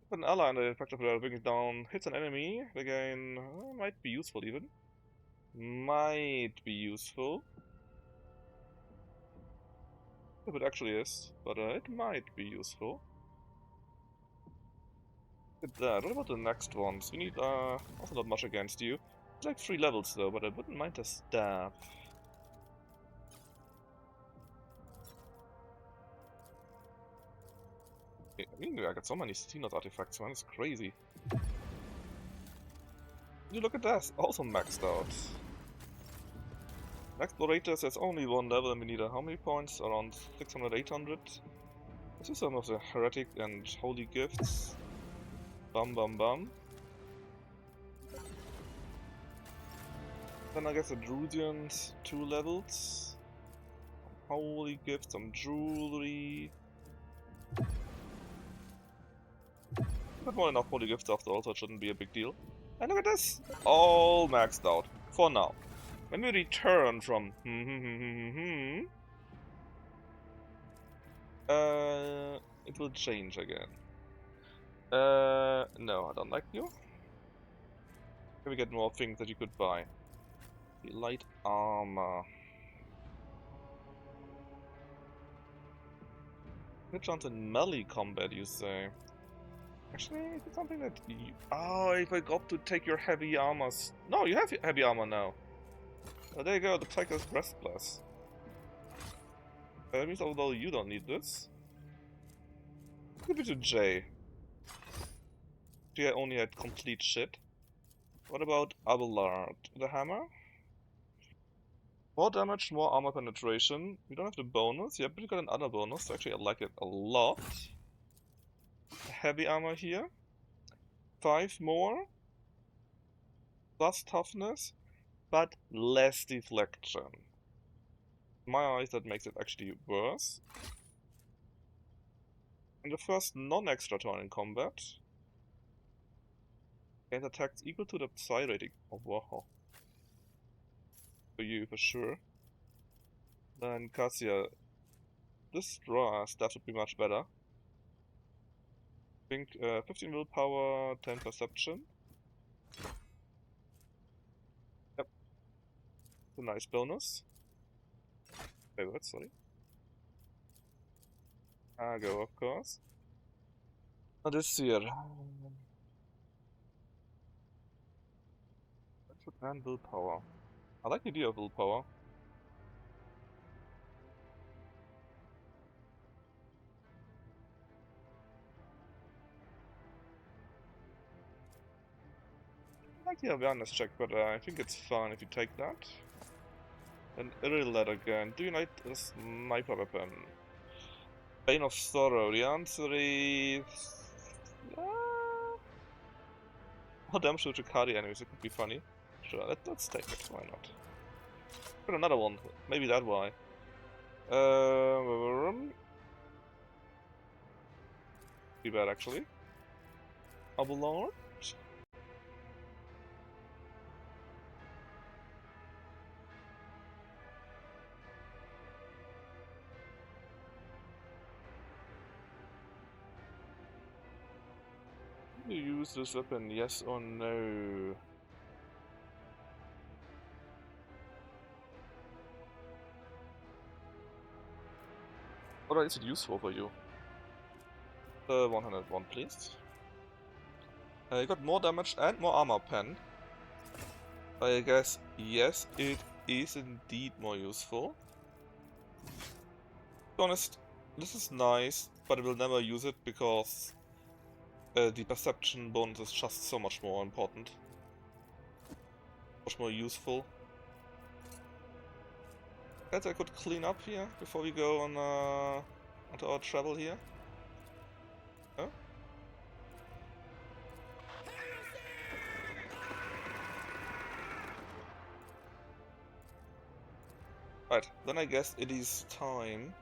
Put an ally in the effective level, bringing down hits an enemy. Again, might be useful even. Might be useful. If it actually is, but it might be useful. Look at that. What about the next ones? We need also not much against you. It's like 3 levels though, but I wouldn't mind a staff. I mean, I got so many Steelers artifacts, man, it's crazy. You look at that, also maxed out. Explorators has only 1 level and we need how many points? Around 600, 800. Let's do some of the heretic and holy gifts. Bum bum bum. Then I guess the Druidians, 2 levels. Some holy gifts, some jewelry. But more than enough holy gifts after all, so it shouldn't be a big deal. And look at this! All maxed out. For now. When we return from it will change again. No, I don't like you. Can we get more things that you could buy? The light armor. Good chance in melee combat, you say? Actually, is it something that you... Oh, if I got to take your heavy armors... No, you have heavy armor now. Oh, there you go, the Tiger's Breastplate. That means although you don't need this. Give it to J. She only had complete shit. What about Abelard? The hammer? More damage, more armor penetration. We don't have the bonus. Yeah, but we got another bonus. So actually, I like it a lot. Heavy armor here. 5 more. Plus toughness, but less deflection. In my eyes, that makes it actually worse. In the first non-extra turn in combat, gains attacks equal to the psi rating. Oh wow. For you, for sure. Then Cassia, this draw stuff would be much better. I think 15 willpower, 10 perception. Yep. It's a nice bonus. Wait, what? Sorry. Go, of course. Now this here. And willpower. I like the idea of willpower. I like the awareness check, but I think it's fine if you take that. An irregular again. Do you need a sniper weapon? Bane of Sorrow. The answer is... More damage to Chikari enemies, it could be funny. Sure, let's take it, why not? Got another one, maybe that why. Be bad actually. Abelard? Do you use this weapon, yes or no? Or is it useful for you? 101, please. You got more damage and more armor pen. I guess, yes, it is indeed more useful. To be honest, this is nice, but I will never use it because the perception bonus is just so much more important. Much more useful. Guess I could clean up here before we go on onto our travel here. Oh? Right, then I guess it is time.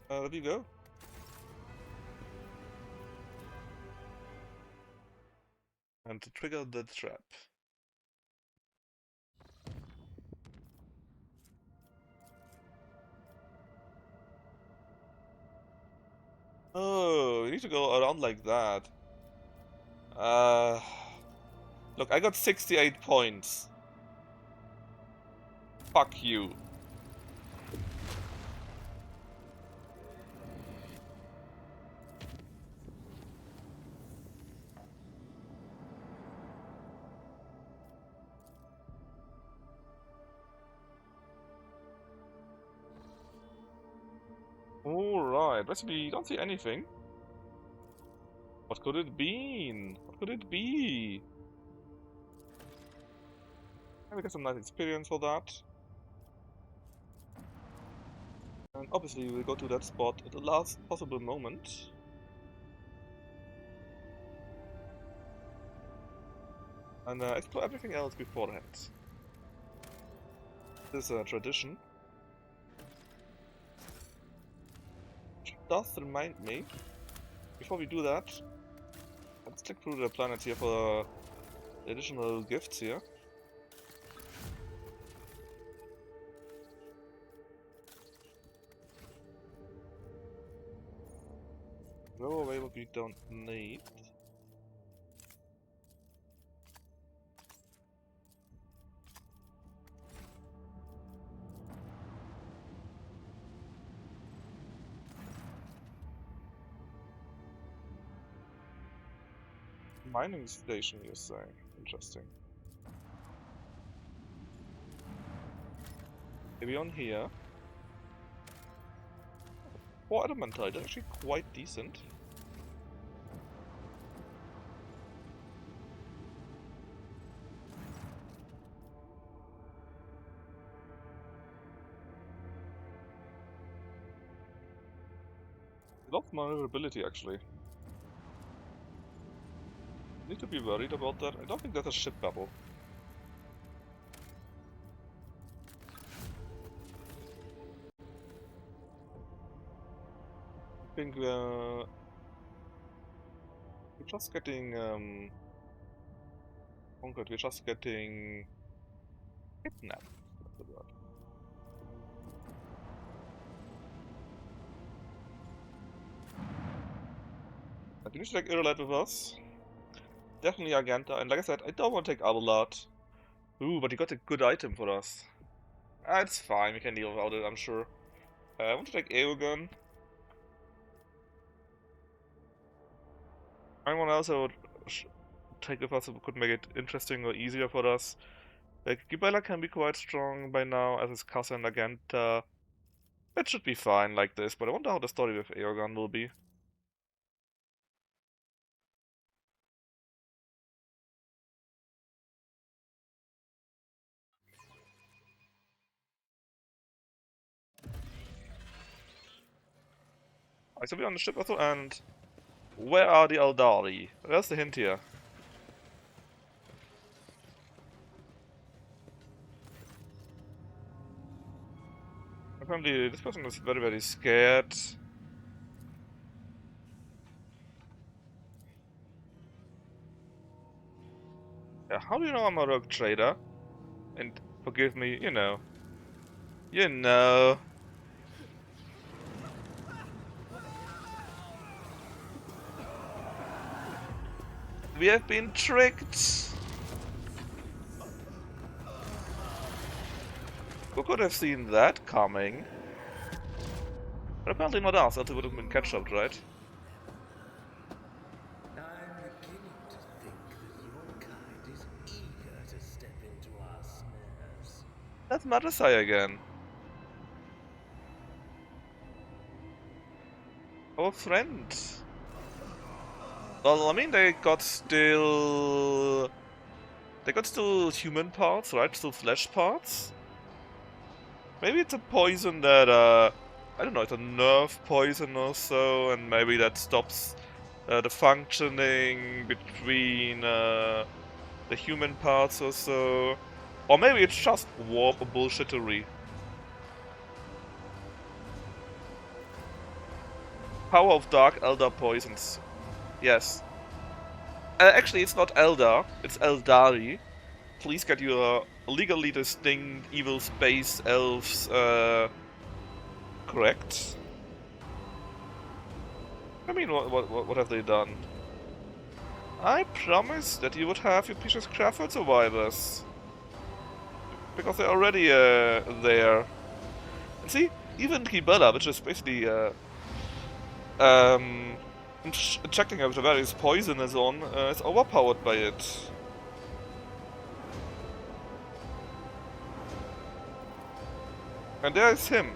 There you go. And to trigger the trap. Oh, we need to go around like that. Look, I got 68 points. Fuck you. Alright, basically, don't see anything. What could it be? What could it be? Maybe get some nice experience for that. And obviously we'll go to that spot at the last possible moment. And explore everything else beforehand. This is a tradition. Which does remind me, before we do that, let's click through the planets here for the additional gifts here. Go away what we don't need. Mining station, you say? Interesting. Maybe on here. For Adamantite, actually quite decent. Lots of maneuverability, actually. Need to be worried about that. I don't think that's a ship battle. I think we're just getting conquered. We're just getting kidnapped. That's the word. And you need to take Irrelight with us. Definitely Argenta, and like I said, I don't want to take Abelard. Ooh, but he got a good item for us. Ah, it's fine, we can deal without it, I'm sure. I want to take Aegon. Anyone else I would take with us who could make it interesting or easier for us. Like, Gibella can be quite strong by now, as his cousin Argenta. That should be fine like this, but I wonder how the story with Aegon will be. I should be on the ship also, and where are the Eldari? Where's the hint here? Apparently, this person is very, very scared. Yeah, how do you know I'm a rogue trader? And forgive me, you know. You know. We have been tricked! Who could have seen that coming? But apparently not us, else it would have been ketchup, right? I'm beginning to think that your kind is eager to step into our snares. That's Madasai again. Our friend. Well, I mean, they got still human parts, right? Still flesh parts? Maybe it's a poison that, I don't know, it's a nerve poison or so, and maybe that stops the functioning between the human parts or so. Or maybe it's just warp bullshittery. Power of Dark Elder Poisons. Yes. Actually, it's not Elder, it's Eldari. Please get your legally distinct evil space elves correct. I mean, what have they done? I promised that you would have your precious Crawford survivors. Because they're already there. And see, even Kibella, which is basically checking if the various poison is on, is overpowered by it. And there is him.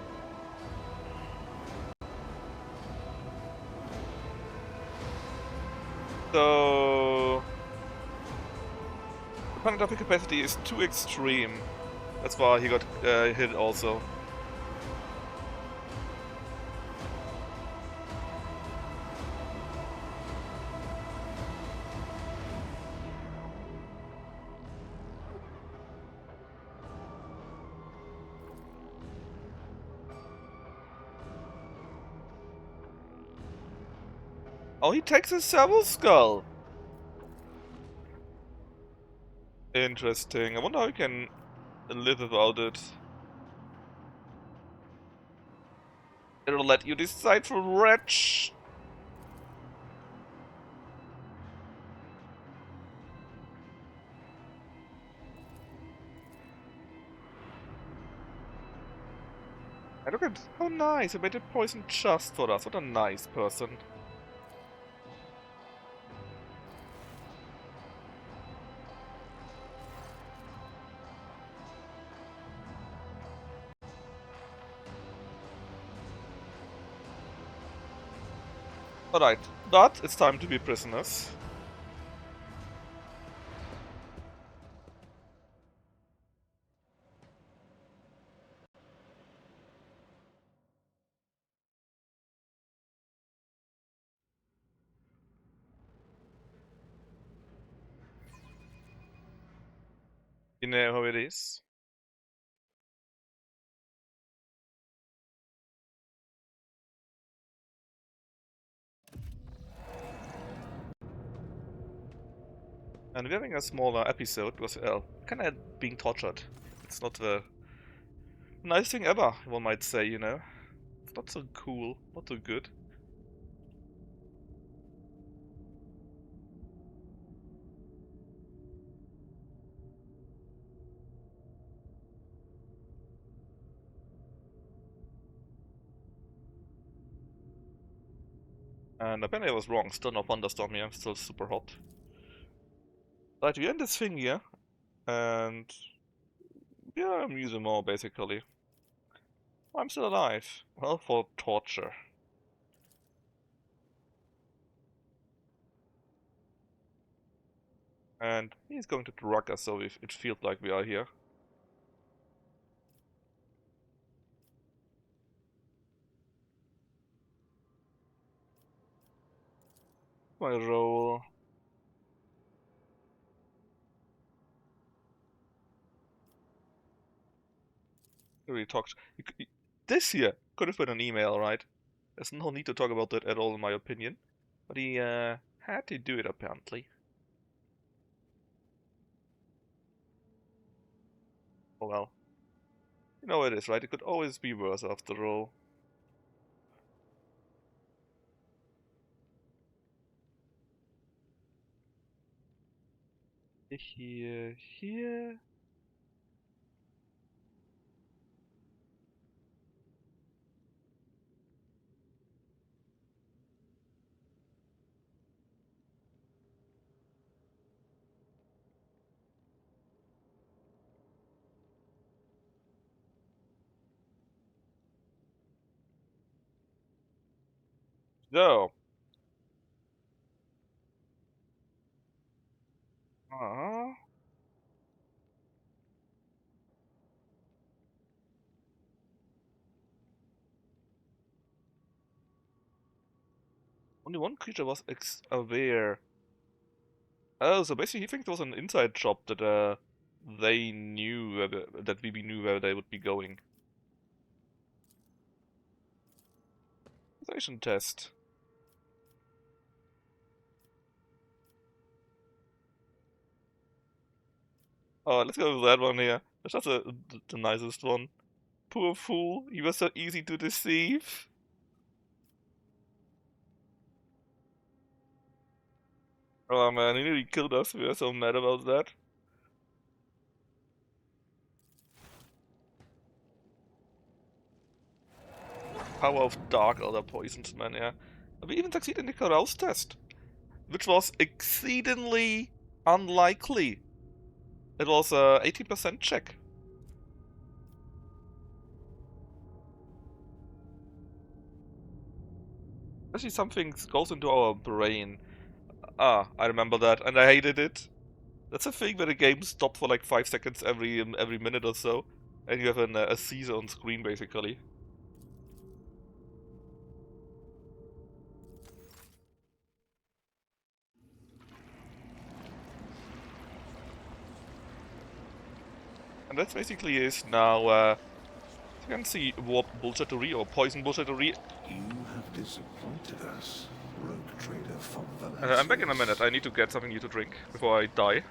So the planetary capacity is too extreme. That's why he got hit also. Oh, he takes a servo skull. Interesting. I wonder how he can live without it. It'll let you decide for wretch. And look at how nice. He made it poison just for us. What a nice person. Alright, but it's time to be prisoners. You know how it is. And we're having a smaller episode because kinda being tortured. It's not the nice thing ever, one might say, you know. It's not so cool, not so good. And apparently I was wrong, still no thunderstorm here, still super hot. Right, we end this thing here, and yeah, I'm using more basically. I'm still alive. Well, for torture. And he's going to drug us so it feels like we are here. My role. We talked. This here could have been an email, right? There's no need to talk about that at all, in my opinion. But he had to do it apparently. Oh well. You know it is, right? It could always be worse after all. Here. So. Only one creature was aware. Oh, so basically he thinks it was an inside job that they knew that BB knew where they would be going. Station test. Oh, let's go with that one here. That's just the nicest one. Poor fool, he was so easy to deceive. Oh man, he nearly killed us. We are so mad about that. Power of dark other poisons, man, yeah. We even succeeded in the carouse test, which was exceedingly unlikely. It was a 80% check. Actually, something goes into our brain. Ah, I remember that, and I hated it. That's a thing where the game stops for like 5 seconds every minute or so, and you have a Caesar on screen, basically. And that basically is now, you can see warp bullshittery or poison bullshittery. You have disappointed us, rogue trader from I'm back in a Valancius. minute. I need to get something new to drink before I die.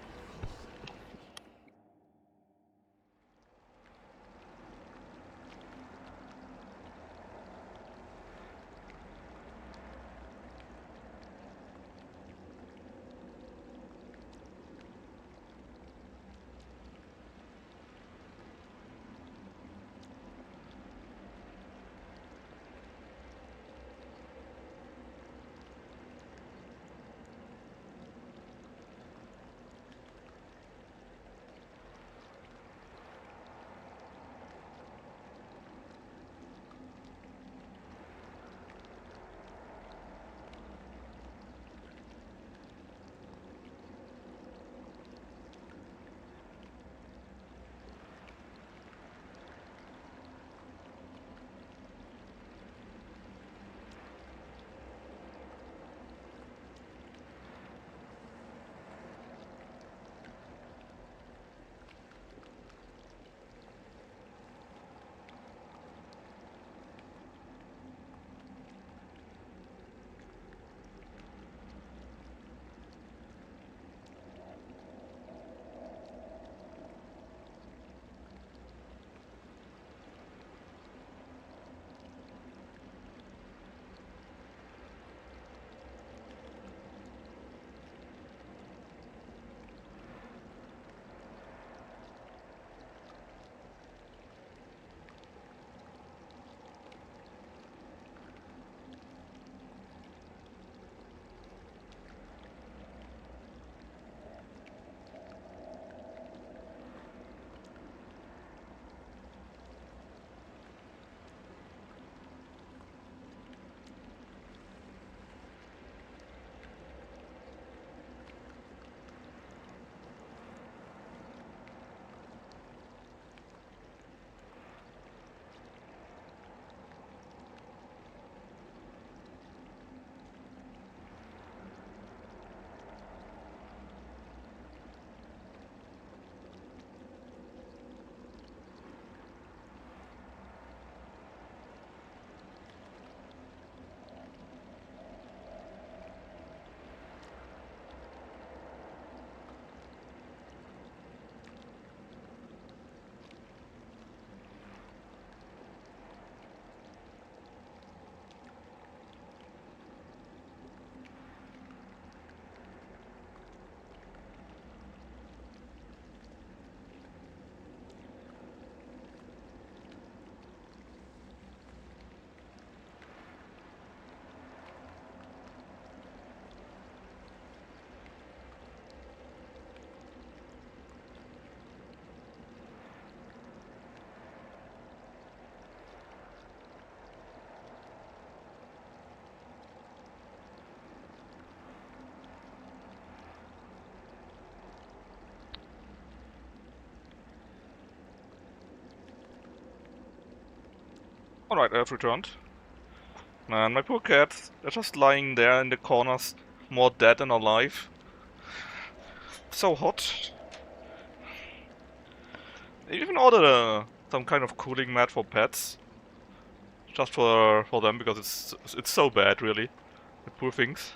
Alright, I have returned. And my poor cats, they're just lying there in the corners, more dead than alive. So hot. I even ordered some kind of cooling mat for pets. Just for them, because it's so bad, really. The poor things.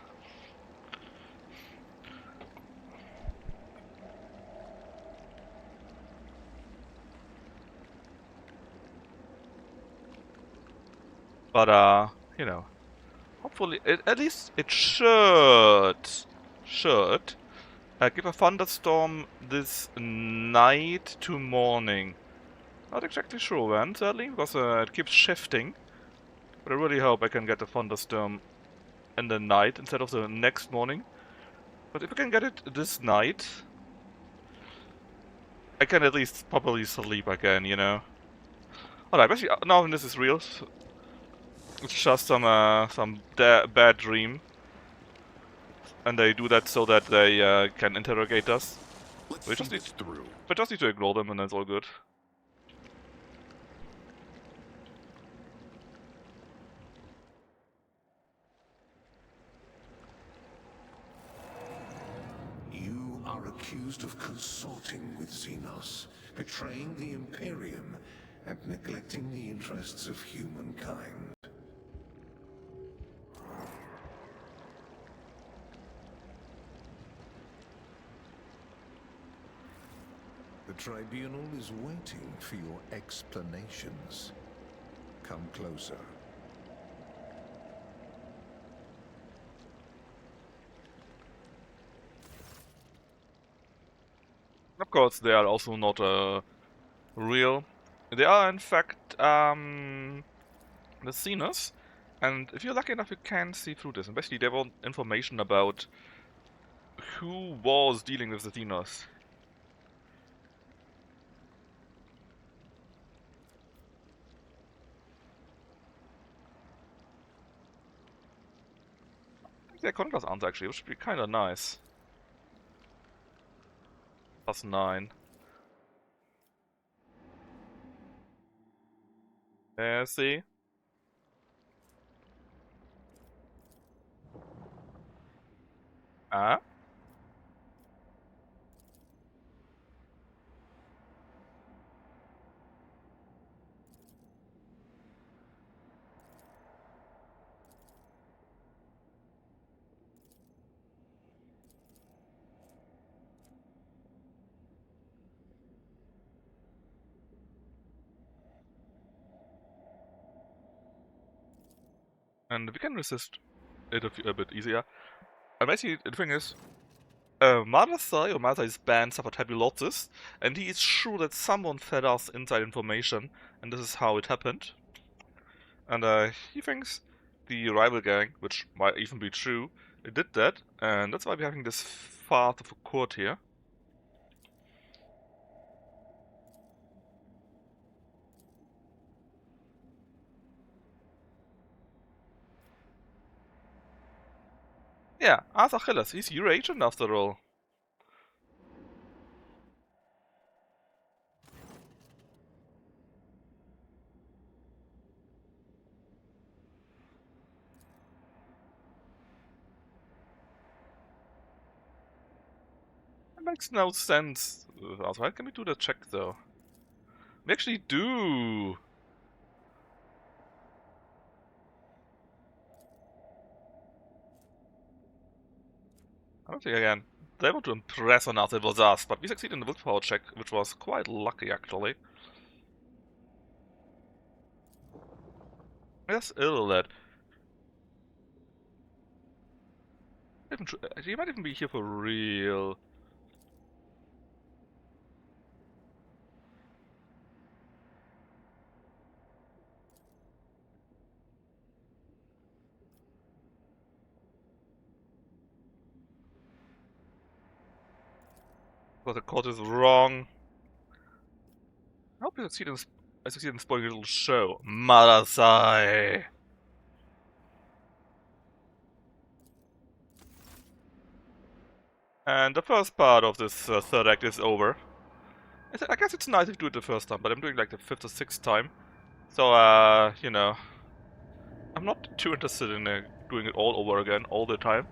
But you know, hopefully, at least it should give a thunderstorm this night to morning. Not exactly sure when, sadly, because it keeps shifting. But I really hope I can get a thunderstorm in the night instead of the next morning. But if I can get it this night, I can at least properly sleep again, you know. Alright, basically, now this is real. It's just some bad dream. And they do that so that they can interrogate us. We just need to ignore them and that's all good. You are accused of consorting with Xenos, betraying the Imperium, and neglecting the interests of humankind. The Tribunal is waiting for your explanations. Come closer. Of course, they are also not real. They are, in fact, the Xenos. And if you're lucky enough, you can see through this. And basically, they want information about who was dealing with the Xenos. I think their contrast answer actually, which would be kind of nice. +9. Yeah, see? Ah? And we can resist it a bit easier. And basically, the thing is, Madasai's band suffered heavy losses, and he is sure that someone fed us inside information, and this is how it happened. And he thinks the rival gang, which might even be true, it did that, and that's why we're having this farce of a court here. Yeah, Arthur Achilles, he's your agent after all. It makes no sense. Arthur, can we do the check though? We actually do! I don't think again. They want to impress on us, it was us, but we succeeded in the willpower check, which was quite lucky actually. Yes, ill lad. He might even be here for real. But the court is wrong. I hope I succeed in spoiling a little show. Madasai! And the first part of this third act is over. I guess it's nice if you do it the first time, but I'm doing like the 5th or 6th time. So, you know, I'm not too interested in doing it all over again all the time.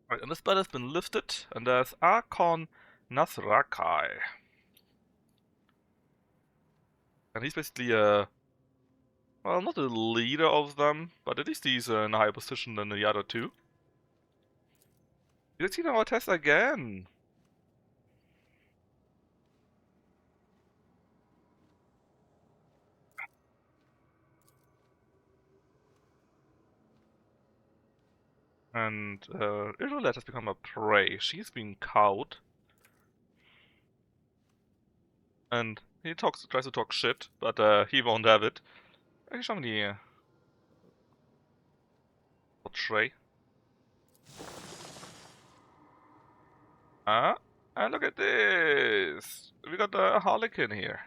Right, and this spell has been lifted, and there's Archon Nasrakai. And he's basically well, not the leader of them, but at least he's in a higher position than the other two. Let's see our test again. And Irolet has become a prey. She's been cowed. And he tries to talk shit, but he won't have it. Actually, show me the portray. Ah, and look at this! We got a Harlequin here.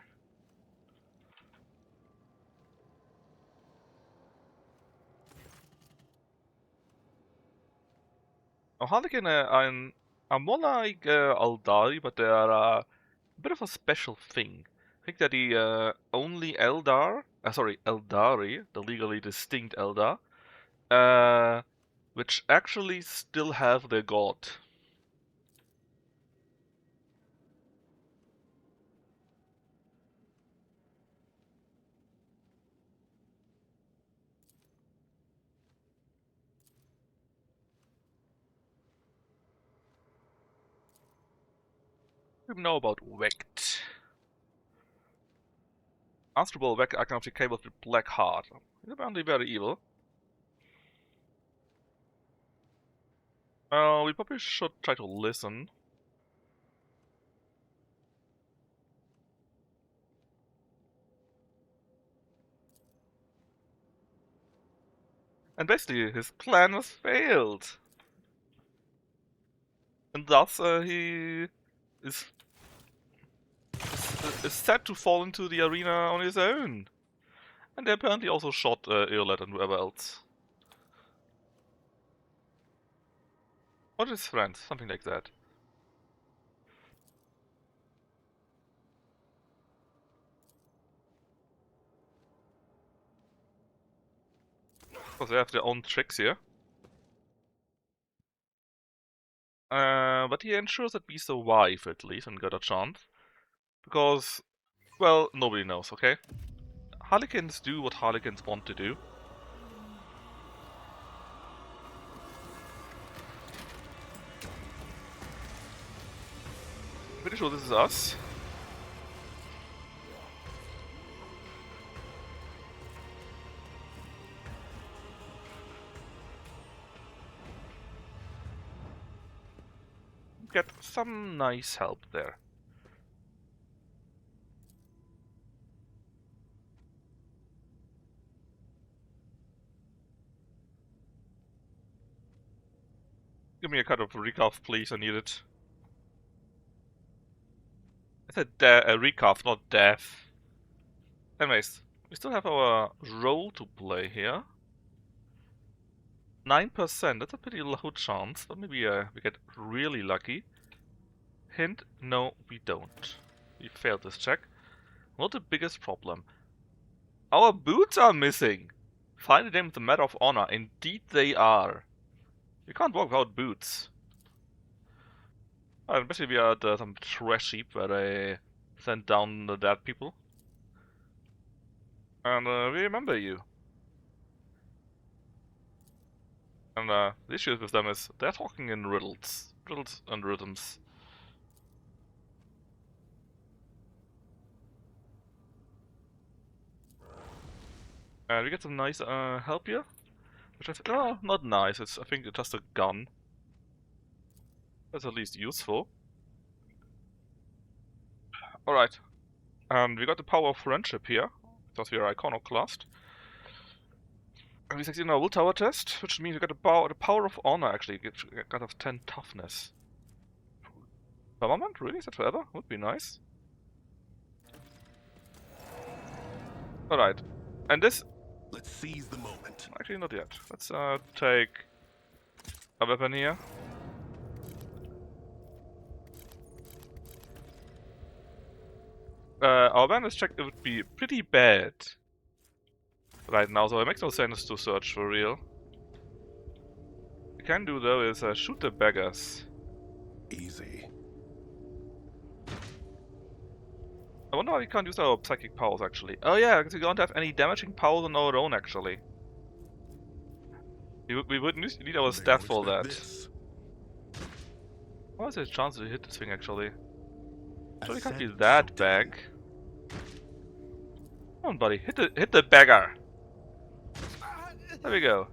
A Harlequin are more like Aldari, but they are a bit of a special thing. I think that the only Eldari, the legally distinct Eldar, which actually still have their god. We know about Vect. Answerable Vect icon of decay with Black Heart. He's apparently very evil. We probably should try to listen. And basically, his plan was failed. And thus, he is set to fall into the arena on his own. And they apparently also shot Earlet and whoever else. Or his friends, something like that. Because they have their own tricks here. But he ensures that we survive at least and get a chance. Because, well, nobody knows, okay? Harlequins do what Harlequins want to do. Pretty sure this is us. Get some nice help there. Give me a cut of recalf, please. I need it. I said recalf, not death. Anyways, we still have our role to play here. 9%, that's a pretty low chance, but maybe we get really lucky. Hint, no, we don't. We failed this check. Not the biggest problem. Our boots are missing! Finally them with a matter of honor. Indeed they are. You can't walk without boots. Especially we are at some trash heap where they sent down the dead people. And we remember you. And the issue with them is they're talking in riddles. Riddles and rhythms. And we get some nice help here. Which is not nice, I think it's just a gun. That's at least useful. Alright. And we got the power of friendship here. Because we are iconoclast. And we succeed in our willpower test, which means we got the power of honor actually. Got of 10 toughness. Permanent? Really? Is that forever? Would be nice. Alright. And this... Let's seize the moment. Actually, not yet. Let's take a weapon here. Our awareness check would be pretty bad right now, so it makes no sense to search for real. What we can do though is shoot the beggars. Easy. I wonder why we can't use our psychic powers actually. Oh yeah, because we don't have any damaging powers on our own actually. We would need our staff for that. What is the chance to hit this thing actually? Surely can't be that big. Come on, buddy, hit the beggar. There we go.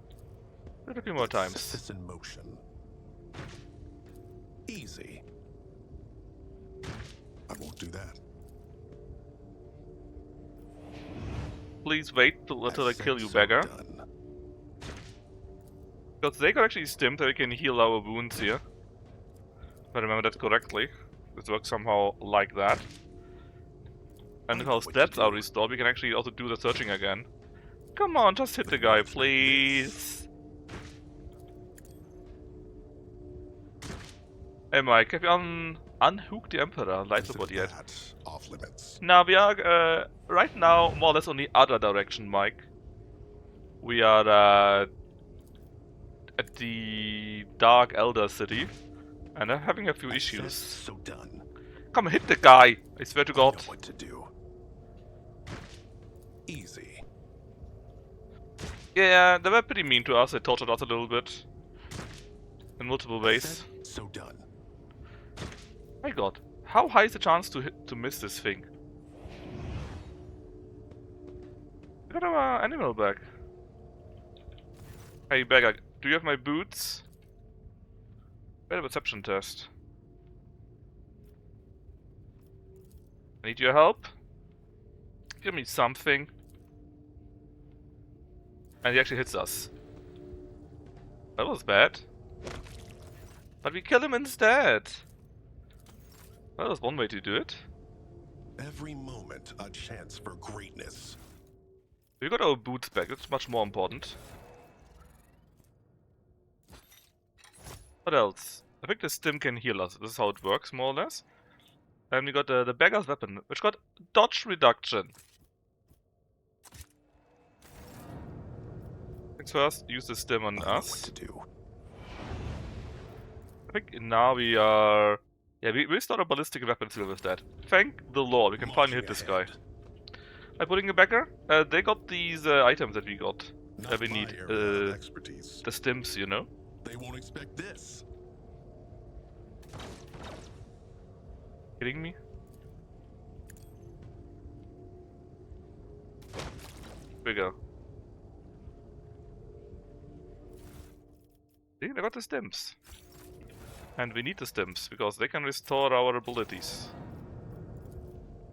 Do it a few more times. Set this in motion. Easy. I won't do that. Please wait till I kill you, beggar. Because they can actually stim so we can heal our wounds here. If I remember that correctly. This works somehow like that. And if our stats are restored, we can actually also do the searching again. Come on, just hit the guy, please. Hey Mike, have you unhooked the Emperor light support yet? Off limits. Now we are right now more or less on the other direction, Mike. We are at the Dark Elder City and are having a few issues. So done. Come hit the guy! I swear to God. I know what to do. Easy. Yeah, they were pretty mean to us. They tortured us a little bit in multiple ways. So done. My God, how high is the chance to miss this thing? We got our animal back. Hey beggar, do you have my boots? Better perception test. I need your help. Give me something. And he actually hits us. That was bad. But we kill him instead. That was one way to do it. Every moment a chance for greatness. We got our boots back, that's much more important. What else? I think the stim can heal us. This is how it works, more or less. And we got the beggar's weapon, which got dodge reduction. Things first, use the stim on us. What to do. I think now we are... Yeah, we restored a ballistic weapon skill with that. Thank the Lord, we can finally hit this guy. By putting a beggar, they got these items that we got. That we need. The stims, you know? They won't expect this. Kidding me? Here we go. See, they got the stims. And we need the stims, because they can restore our abilities.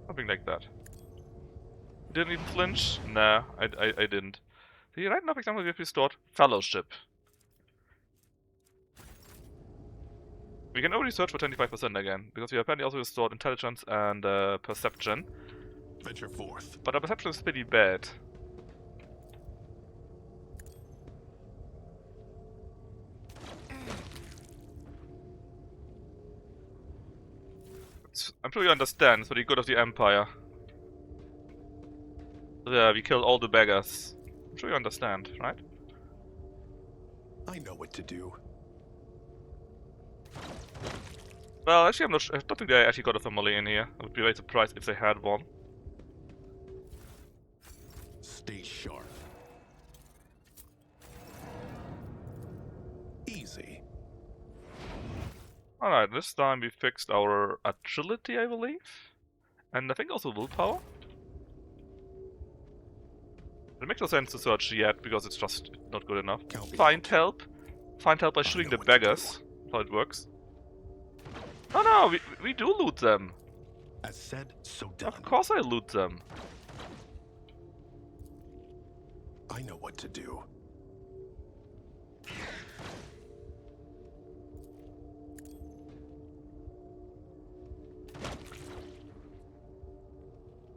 Something like that. Didn't even flinch? Nah, I didn't. See, right now, for example, we have restored Fellowship. We can only search for 25% again, because we apparently also restored Intelligence and Perception. Venture forth. But our Perception is pretty bad. I'm sure you understand, it's for the good of the Empire. Yeah, we killed all the beggars. I'm sure you understand, right? I know what to do. Well, actually, I don't think they actually got a family in here. I would be very surprised if they had one. Stay sharp. Easy. Alright, this time we fixed our agility, I believe. And I think also willpower. It makes no sense to search yet, because it's just not good enough. Find help. Find help by shooting the beggars. That's how it works. Oh no, we do loot them. As said, so done. Of course I loot them. I know what to do.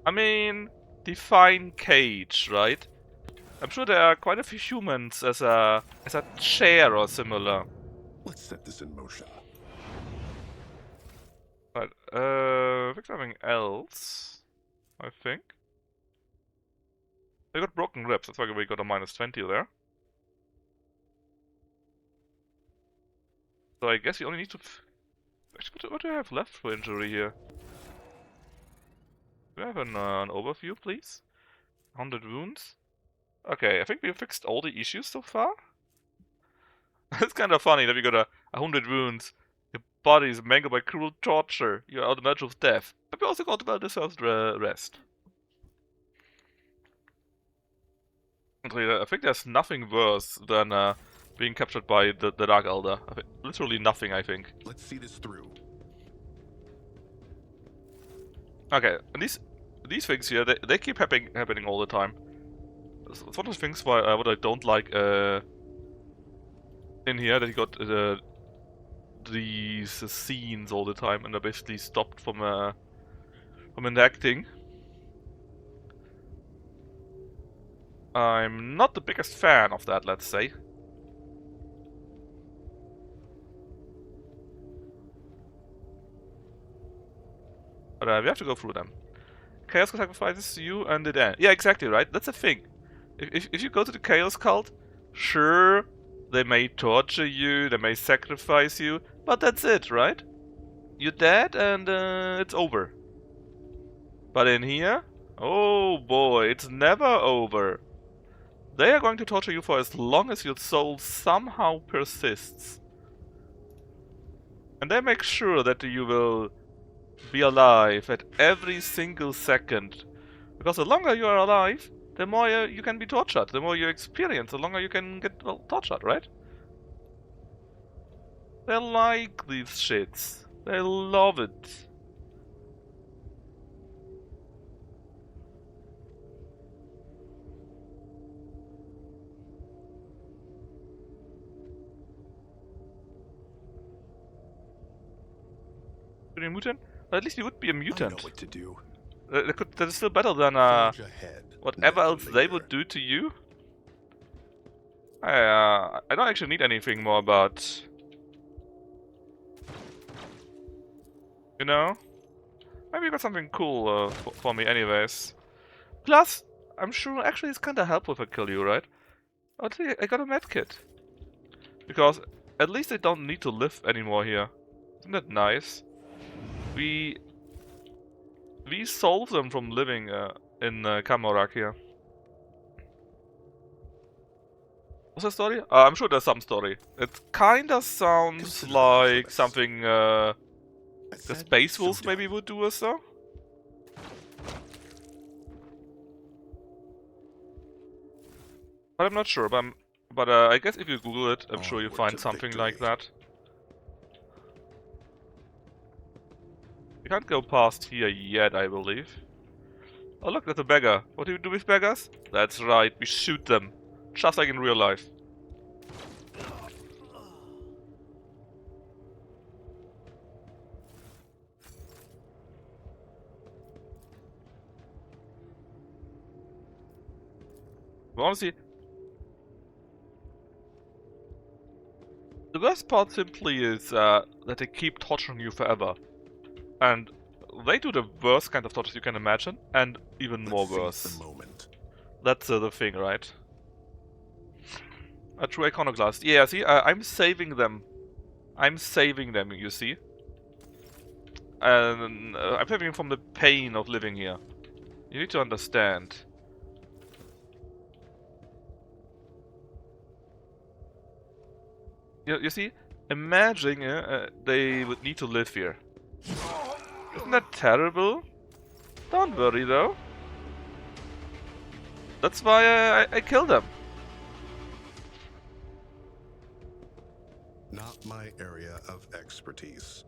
I mean, define cage, right? I'm sure there are quite a few humans as a chair or similar. Let's set this in motion. Right, we're having elves, I think. They got broken ribs, that's why we got a -20 there. So I guess you only need to... Actually, what do I have left for injury here? Do I have an overview, please? 100 wounds? Okay, I think we fixed all the issues so far. It's kind of funny that we got 100 wounds. Your body is mangled by cruel torture. You're on the verge of death. But we also got well-deserved rest. I think there's nothing worse than being captured by the Dark Elder. Literally nothing, I think. Let's see this through. Okay, and these things here, they keep happening all the time. It's one of the things why what I don't like in here, that you got these scenes all the time, and they're basically stopped from enacting. I'm not the biggest fan of that, let's say. But we have to go through them. Chaos sacrifices you and it ends. Yeah, exactly, right? That's the thing. If you go to the Chaos Cult, sure, they may torture you, they may sacrifice you, but that's it, right? You're dead and it's over. But in here, oh boy, it's never over. They are going to torture you for as long as your soul somehow persists. And they make sure that you will be alive at every single second. Because the longer you are alive, the more you can be tortured. The more you experience, the longer you can get tortured, right? They like these shits. They love it. Are you a mutant? Well, at least you would be a mutant. I know what to do. That is still better than whatever else they would do to you. I don't actually need anything more, but you know, maybe you got something cool for me, anyways. Plus, I'm sure actually it's kind of helpful if I kill you, right? I'll tell you, I got a medkit because at least they don't need to live anymore here. Isn't that nice? We solve them from living in Kamorak here. What's the story? I'm sure there's some story. It kinda sounds like something the Space Wolves maybe would do or so. But I'm not sure. But I guess if you Google it, I'm sure you find something like that. You can't go past here yet, I believe. Oh look, that's a beggar. What do you do with beggars? That's right, we shoot them. Just like in real life. But honestly, the worst part simply is that they keep torturing you forever. And they do the worst kind of torture you can imagine, and even more worse. That's the thing, right? A true iconoclast. Yeah, see, I'm saving them. I'm saving them, you see? And I'm saving them from the pain of living here. You need to understand. You see? Imagine they would need to live here. Isn't that terrible? Don't worry though. That's why I killed them. Not my area of expertise.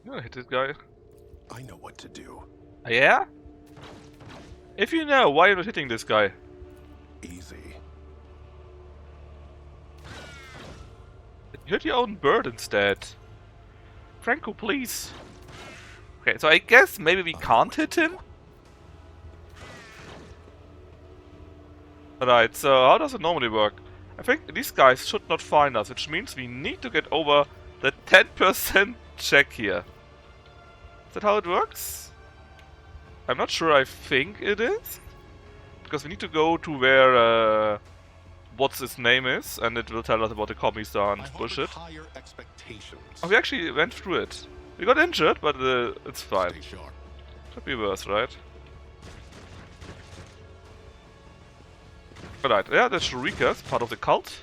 I'm gonna hit this guy. I know what to do. Yeah? If you know, why are you not hitting this guy? Easy. You hit your own bird instead. Franco, please. Okay, so I guess maybe we can't hit him? Right, so how does it normally work? I think these guys should not find us, which means we need to get over the 10% check here. Is that how it works? I'm not sure, I think it is. Because we need to go to where what's his name is, and it will tell us about the commissar and bullshit. Oh, we actually went through it. We got injured, but it's fine. Could be worse, right? Alright, yeah, the Shurikas, part of the cult.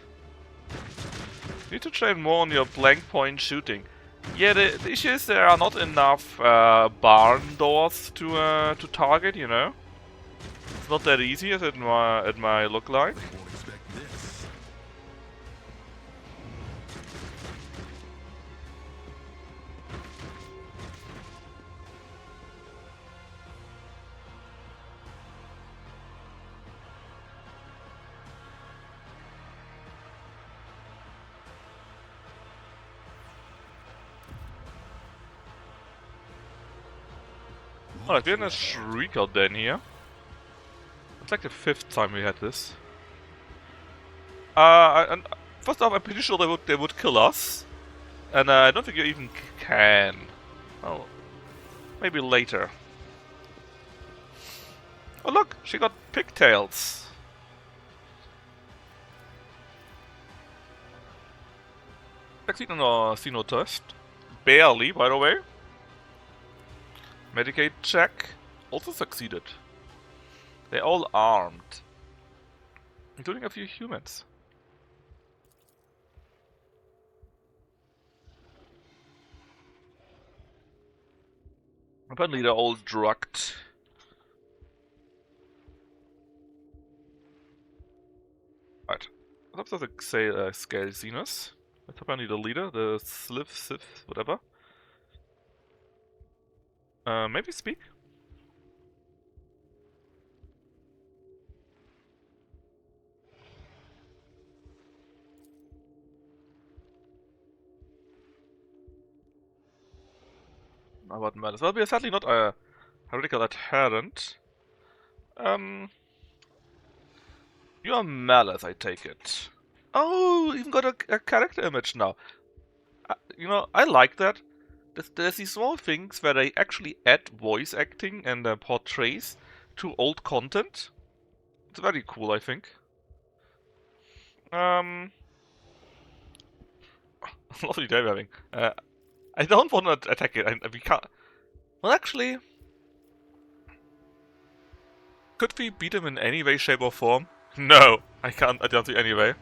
You need to train more on your blank point shooting. Yeah, the issue is there are not enough barn doors to target, you know? It's not that easy as it might look like. Alright, we're in a Shrieker den here. It's like the 5th time we had this. And first off, I'm pretty sure they would kill us. And I don't think you even can. Well, maybe later. Oh look, she got pigtails. Vaccine or Sino test. Barely, by the way. Medicaid check. Also succeeded. They're all armed. Including a few humans. Apparently they're all drugged. Right. What's up with the scale Xenos? That's apparently the leader, the Sith, whatever. Maybe speak? About Malice. Well, we are sadly not a heretical adherent. You are Malice, I take it. Oh, even got a character image now. You know, I like that. There's these small things where they actually add voice acting and portraits to old content. It's very cool, I think. Lovely day we're having. I don't want to attack it. We can't. Well, actually, could we beat him in any way, shape, or form? No, I can't. I don't see any way.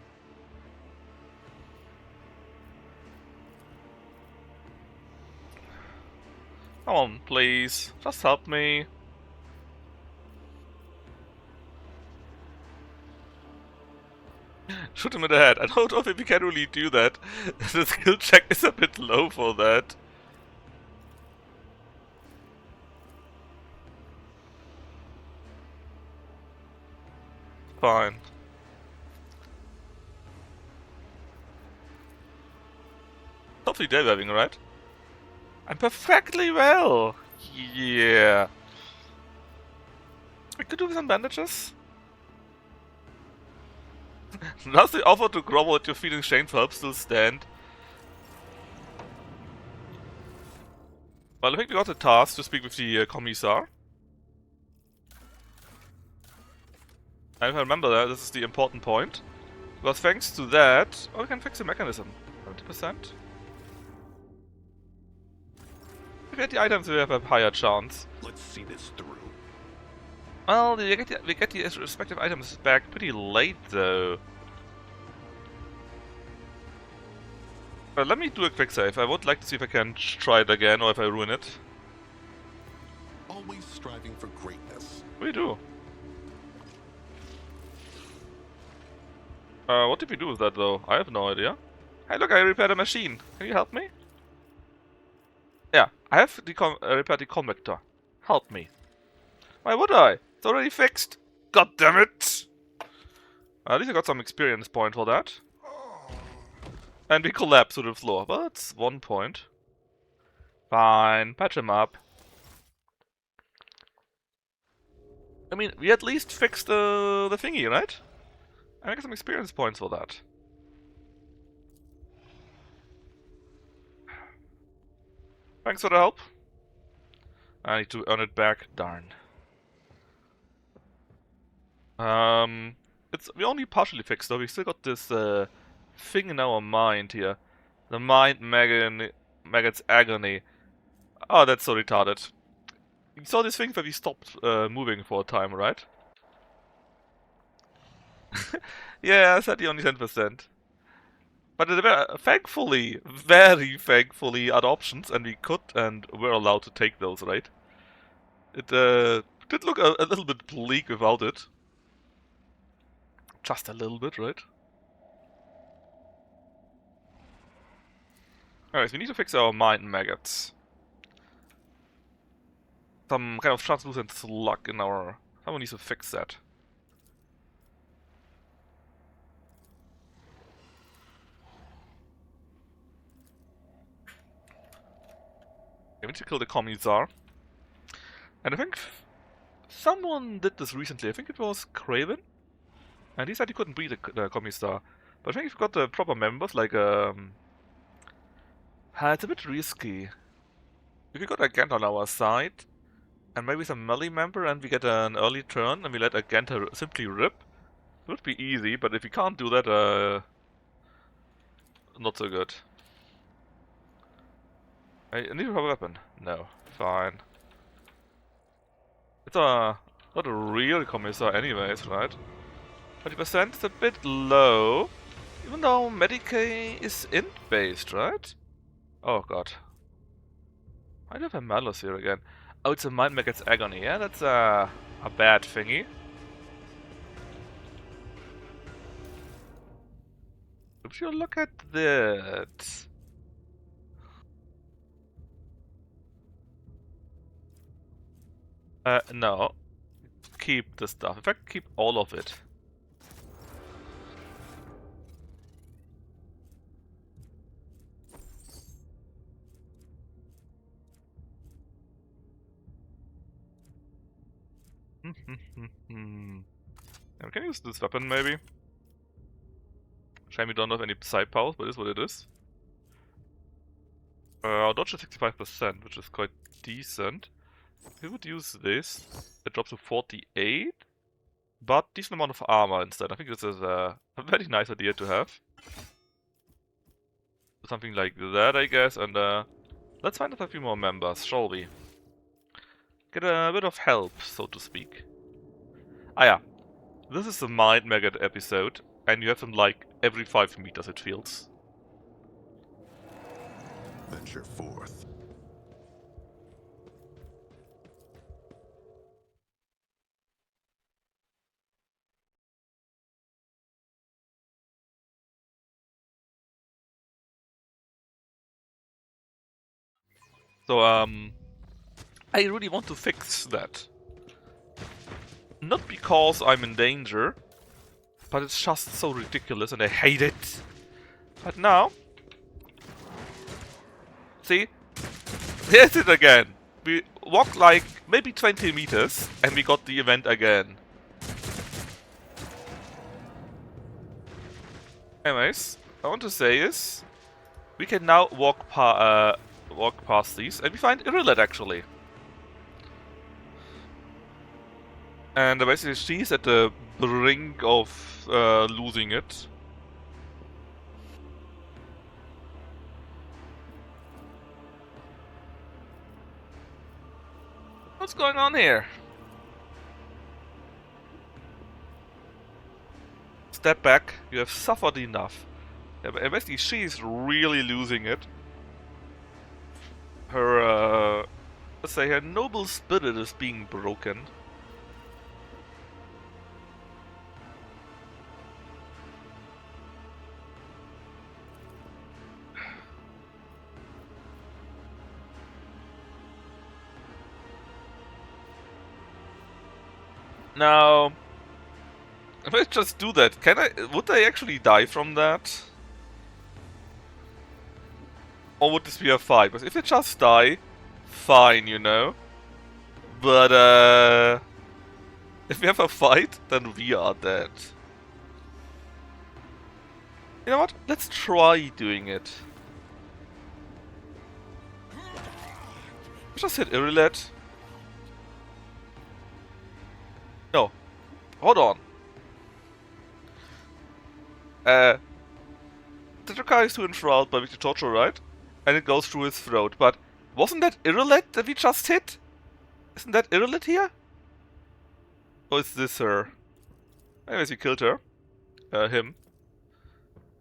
Come on, please. Just help me. Shoot him in the head. I don't know if we can really do that. The skill check is a bit low for that. Fine. Hopefully they're having, right? I'm perfectly well! Yeah. I could do with some bandages. Now's the offer to grovel at your feet and shame to help still stand. Well, I think we got the task to speak with the commissar. And if I remember that, this is the important point. Because thanks to that... Oh, we can fix the mechanism. 70%. If we get the items, we have a higher chance. Let's see this through. Well, we get the respective items back pretty late, though. Let me do a quick save. I would like to see if I can try it again, or if I ruin it. Always striving for greatness. We do. What did we do with that, though? I have no idea. Hey, look, I repaired a machine. Can you help me? Yeah, I have repaired the convector. Help me. Why would I? It's already fixed. God damn it! At least I got some experience point for that. And we collapse to the floor. But that's 1 point. Fine, patch him up. I mean, we at least fixed the thingy, right? I get some experience points for that. Thanks for the help. I need to earn it back. Darn. It's we only partially fixed though. We still got this thing in our mind here. The maggot's agony. Oh, that's so retarded. You saw this thing where we stopped moving for a time, right? Yeah, I said the only 10%. But thankfully, very thankfully, other options, and we could and were allowed to take those, right? It did look a little bit bleak without it. Just a little bit, right? Alright, so we need to fix our mind maggots. Some kind of translucent slug in our... Someone needs to fix that. We need to kill the Commissar. And I think someone did this recently. I think it was Craven. And he said he couldn't beat the Commissar. But I think if you've got the proper members, like it's a bit risky. If we got a Gant on our side, and maybe some melee member, and we get an early turn, and we let a Ganta simply rip, it would be easy, but if we can't do that, not so good. I need to have a weapon. No. Fine. It's not a real Commissar anyways, right? 20% is a bit low, even though Medicaid is int-based, right? Oh god. I do have a Malus here again. Oh, it's a Mind Maggot's Agony. Yeah, that's a bad thingy. If you look at that... no. Keep the stuff. In fact, keep all of it. Yeah, we can use this weapon, maybe. Shame we don't have any Psy powers, but it is what it is. Our dodge is 65%, which is quite decent. If we would use this, it drops to 48, but decent amount of armor instead. I think this is a very nice idea to have. Something like that, I guess, and let's find out a few more members, shall we? Get a bit of help, so to speak. Ah yeah, this is the Mind Maggot episode, and you have them like every 5 meters it feels. Venture forth. So, I really want to fix that. Not because I'm in danger, but it's just so ridiculous and I hate it. But now... See? There's it again! We walked like maybe 20 meters and we got the event again. Anyways, what I want to say is... We can now walk past these, and we find Irillet actually. And basically she's at the brink of losing it. What's going on here? Step back, you have suffered enough. Yeah, but basically she's really losing it. Her, let's say her noble spirit is being broken. Now, if I just do that, would I actually die from that? or would this be a fight? Because if they just die, fine, you know. But if we have a fight, then we are dead. You know what? Let's try doing it. Just hit Irrelet. No. Hold on. The Drukhari is too enthralled by the torture, right? And it goes through his throat. But wasn't that Irrelet that we just hit? Isn't that Irrelet here? Or is this her? Anyways, we killed her. Him.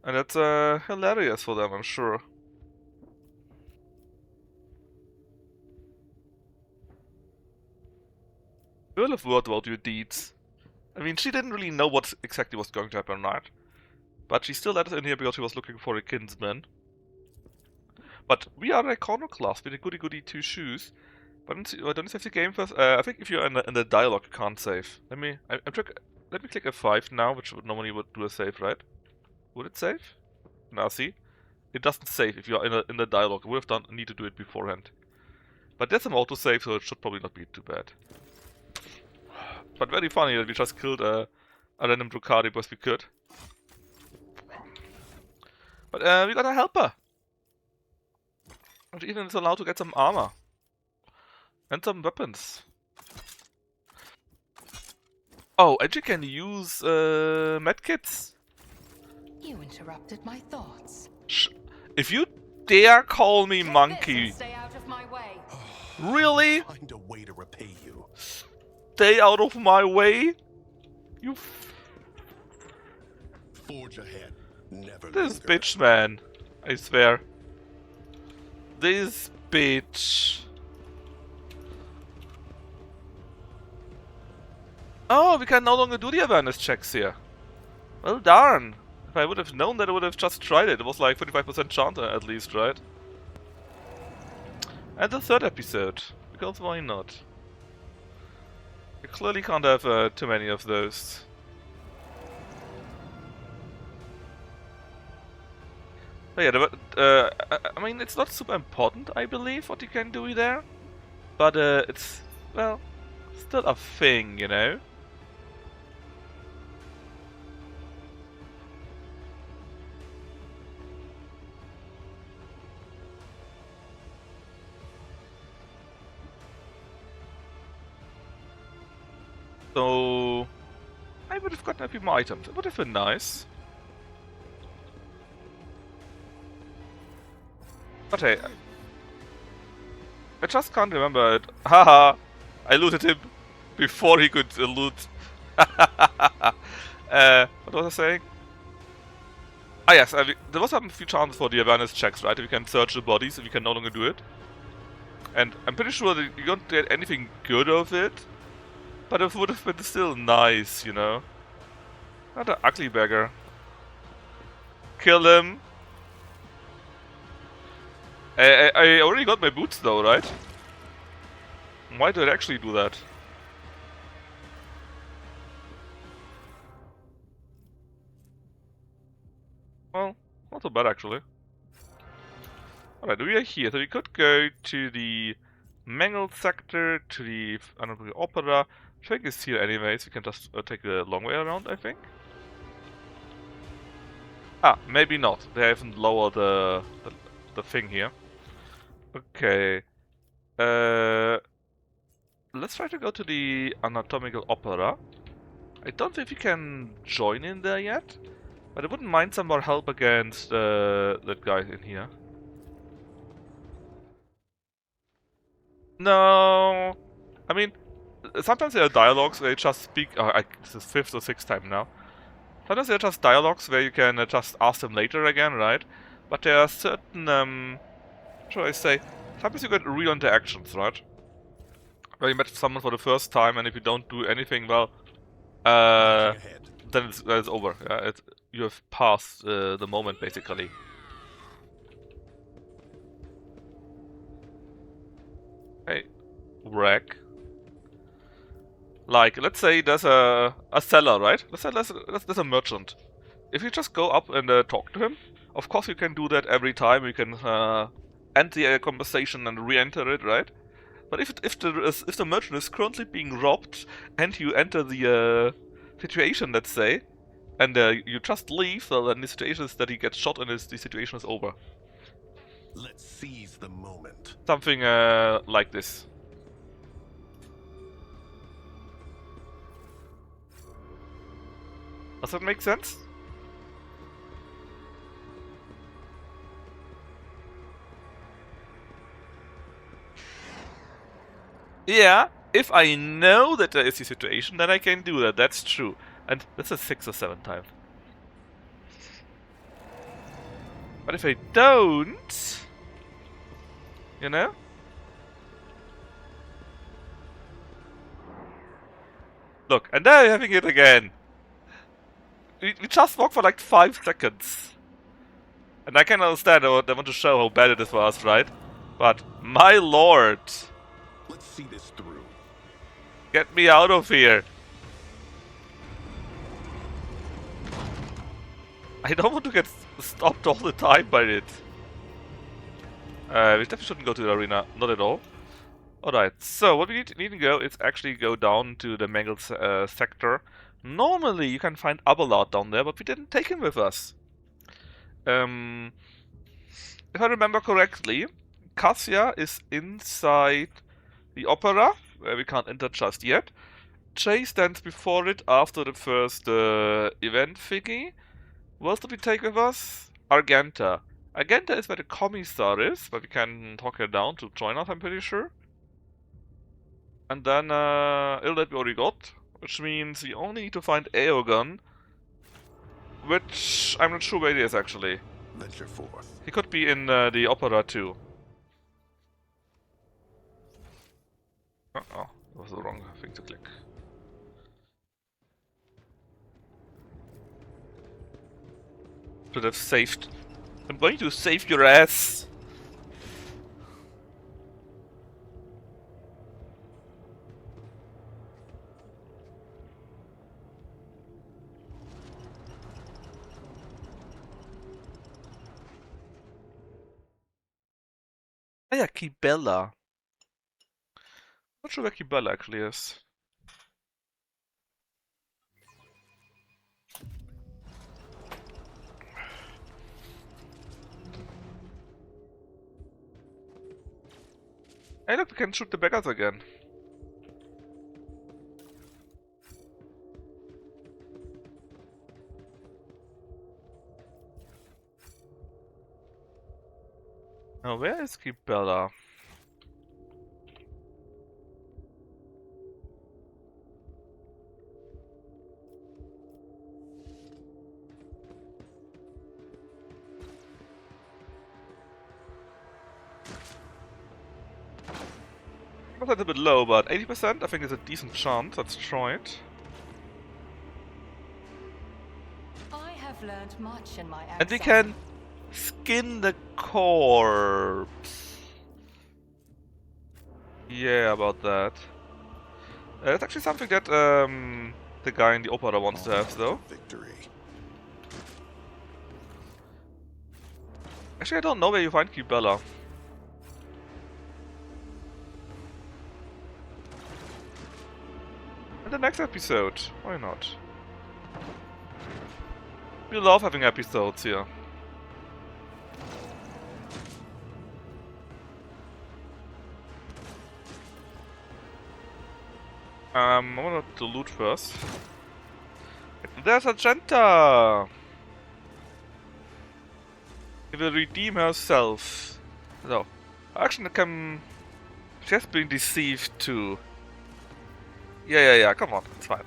And that's hilarious for them, I'm sure. You will have word about your deeds. I mean, she didn't really know what exactly was going to happen, right? But she still let us in here because she was looking for a kinsman. But we are a iconoclast with a goody-goody 2 shoes. But I don't save the game first. I think if you're in the dialogue, you can't save. Let me click F5 now, which would normally would do a save, right? Would it save? Now see, it doesn't save if you're in the dialogue. We would have need to do it beforehand. But there's some autosave, so it should probably not be too bad. But very funny that we just killed a random Drukhari because we could. But we got a helper. And even is allowed to get some armor. And some weapons. Oh, and you can use medkits. You interrupted my thoughts. If you dare call me monkey. Stay out of my way. Really? Find a way to repay you. Stay out of my way? You forge ahead. Never this linger. bitch, man. I swear. This bitch. Oh, we can no longer do the awareness checks here. Well, darn. If I would have known that, I would have just tried it. It was like 45% chance at least, right? And the third episode. Because why not? You clearly can't have too many of those. But yeah, I mean, it's not super important, I believe, what you can do there. But it's, well, still a thing, you know? So, I would have gotten a few more items. It would have been nice. But hey, I just can't remember it. Haha! I looted him before he could loot. What was I saying? Ah yes, there was a few chances for the awareness checks, right? We can search the bodies and we can no longer do it. And I'm pretty sure that you don't get anything good of it. But it would have been still nice, you know? Not an ugly beggar. Kill him. I already got my boots though, right? Why did I actually do that? Well, not so bad actually. Alright, we are here, so we could go to the Mangled sector, to the Anatomy Opera. Traffic is here anyways, we can just take the long way around, I think. Ah, maybe not. They haven't lowered the thing here. Okay. Let's try to go to the Anatomical Opera. I don't think we can join in there yet, but I wouldn't mind some more help against that guy in here. No, I mean, sometimes there are dialogues where you just speak. This is 5th or 6th time now. Sometimes there are just dialogues where you can just ask them later again, right? But there are certain, what should I say? Sometimes you get real interactions, right? Where you met someone for the first time, and if you don't do anything, well, then it's over. Yeah? You have passed the moment, basically. Hey, wreck. Like, let's say there's a seller, right? Let's say there's a merchant. If you just go up and talk to him, of course you can do that every time. You can end the conversation and re-enter it, right? But if the merchant is currently being robbed and you enter the situation, let's say, and you just leave, well, then the situation is that he gets shot and the situation is over. Let's seize the moment. Something like this. Does that make sense? Yeah, if I know that there is a situation, then I can do that, that's true. And that's a 6 or 7 time. But if I don't... You know? Look, and there you're having it again. We just walked for like 5 seconds. And I can understand, I want to show how bad it is for us, right? But, my lord! Let's see this through. Get me out of here! I don't want to get stopped all the time by it. We definitely shouldn't go to the arena, not at all. Alright, so what we need to go is actually go down to the mangled sector. Normally you can find Abelard down there, but we didn't take him with us. If I remember correctly, Cassia is inside the opera, where we can't enter just yet. Jay stands before it after the first event thingy. What else did we take with us? Argenta. Argenta is where the commissar is, but we can talk her down to join us, I'm pretty sure. And then Ildet we already got, which means we only need to find Aegon, which I'm not sure where he is actually. Venture forth. He could be in the opera too. Uh-oh, that was the wrong thing to click. Should have saved. I'm going to save your ass! Ah yeah, Kibella. Not sure where Kibella actually is. Hey look, we can shoot the beggars again. Now where is Kibella? That's a bit low, but 80% I think is a decent chance. Let's try it. I have learned much in my And we exile. can skin the corpse. Yeah, about that. That's actually something that the guy in the opera wants to have, though. Victory. Actually, I don't know where you find Kibella. In the next episode, why not? We love having episodes here. I want to loot first. There's Argenta! She will redeem herself. So, actually, she has been deceived too. Yeah, come on, it's fine.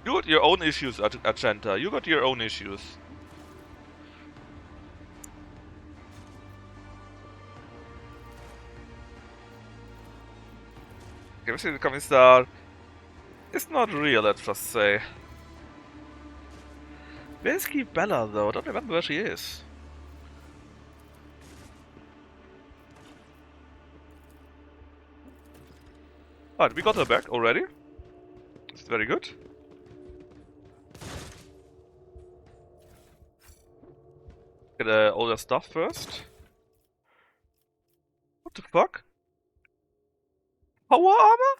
You got your own issues, Argenta. You got your own issues. Chemistry the Commissar is not real, let's just say. Where's Kibella though? I don't remember where she is. Alright, we got her back already. That's very good. Get all their stuff first. What the fuck? Power armor?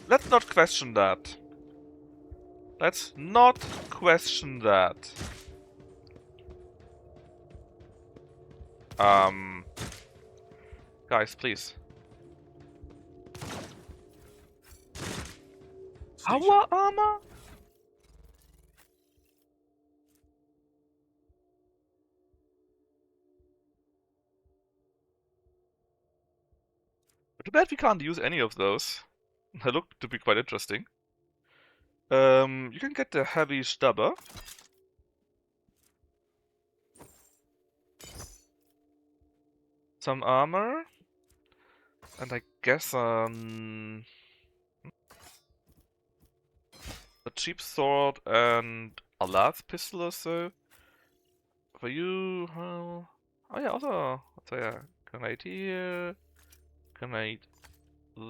Let's not question that. Let's not question that. Guys, please. Power armor? Too bad we can't use any of those. They look to be quite interesting. You can get the heavy stubber. Some armor. And I guess a cheap sword and a last pistol or so. For you, oh yeah, also, let's say a grenade here, grenade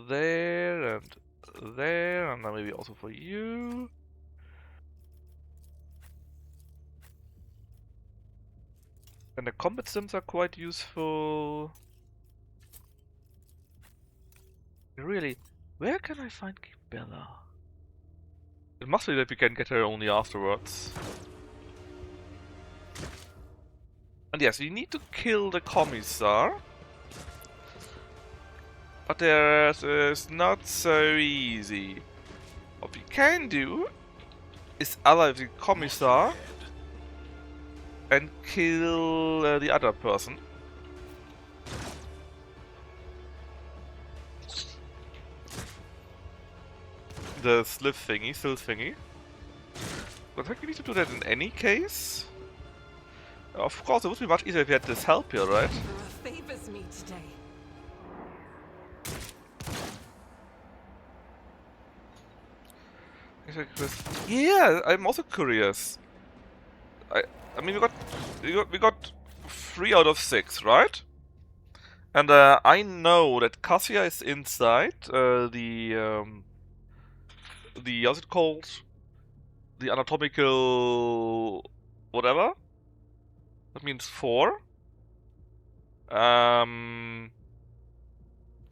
there, and then maybe also for you. And the combat sims are quite useful. Really, where can I find Kibella? It must be that we can get her only afterwards. And yes, we need to kill the Commissar. But it's not so easy. What we can do is alive the Commissar and kill the other person. The slip thingy. But I think we need to do that in any case. Of course, it would be much easier if we had this help here, right? Favors me today. Yeah, I'm also curious. I mean, we got 3 out of 6, right? And I know that Cassia is inside how's it called? The anatomical whatever. That means 4. I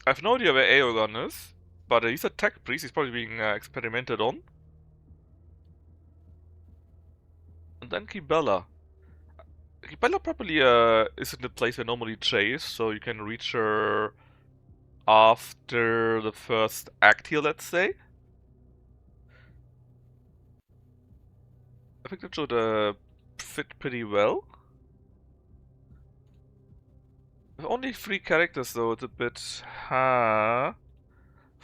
have no idea where Aegon is, but he's a tech priest. He's probably being experimented on. And then Kibella. Kibella probably is in the place I normally chase, so you can reach her after the first act here, let's say. I think that should fit pretty well. With only 3 characters though, it's a bit where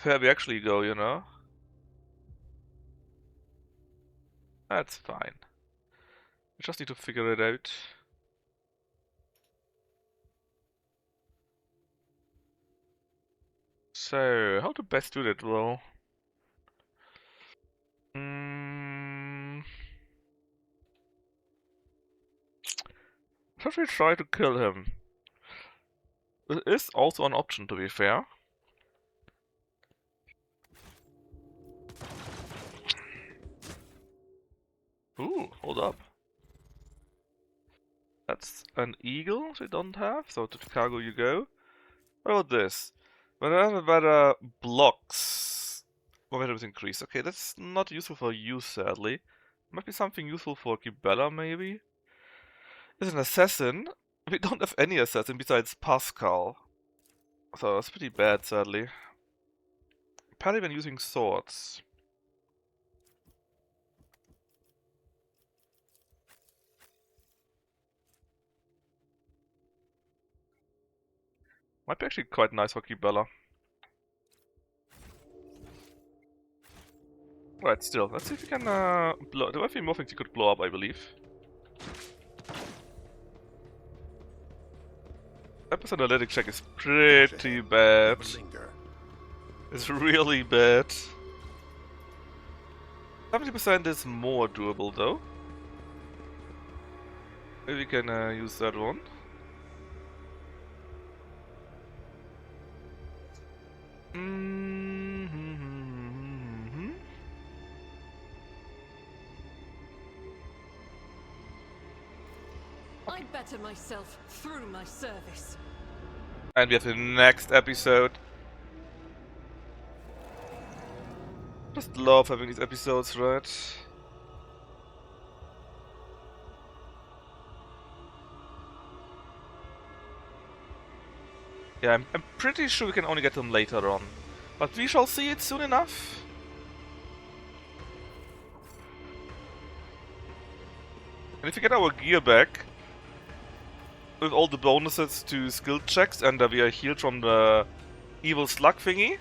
we actually go, you know? That's fine. We just need to figure it out. So, how to best do that, well? Should we try to kill him? This is also an option, to be fair. Ooh, hold up. That's an eagle we don't have, so to the cargo you go. What about this? Whenever better blocks, momentum is increased. Okay, that's not useful for you, sadly. Might be something useful for Kibella, maybe? Is an assassin. We don't have any assassin besides Pascal. So that's pretty bad, sadly. Apparently when using swords. Might be actually quite nice for Kibella. Right, still, let's see if we can blow. There might be more things you could blow up, I believe. That analytic check is pretty bad. It's really bad. 70% is more doable though. Maybe we can use that one. I better myself through my service. And we have the next episode. Just love having these episodes, right? Yeah, I'm pretty sure we can only get them later on. But we shall see it soon enough. And if we get our gear back, with all the bonuses to skill checks, and we are healed from the evil slug thingy.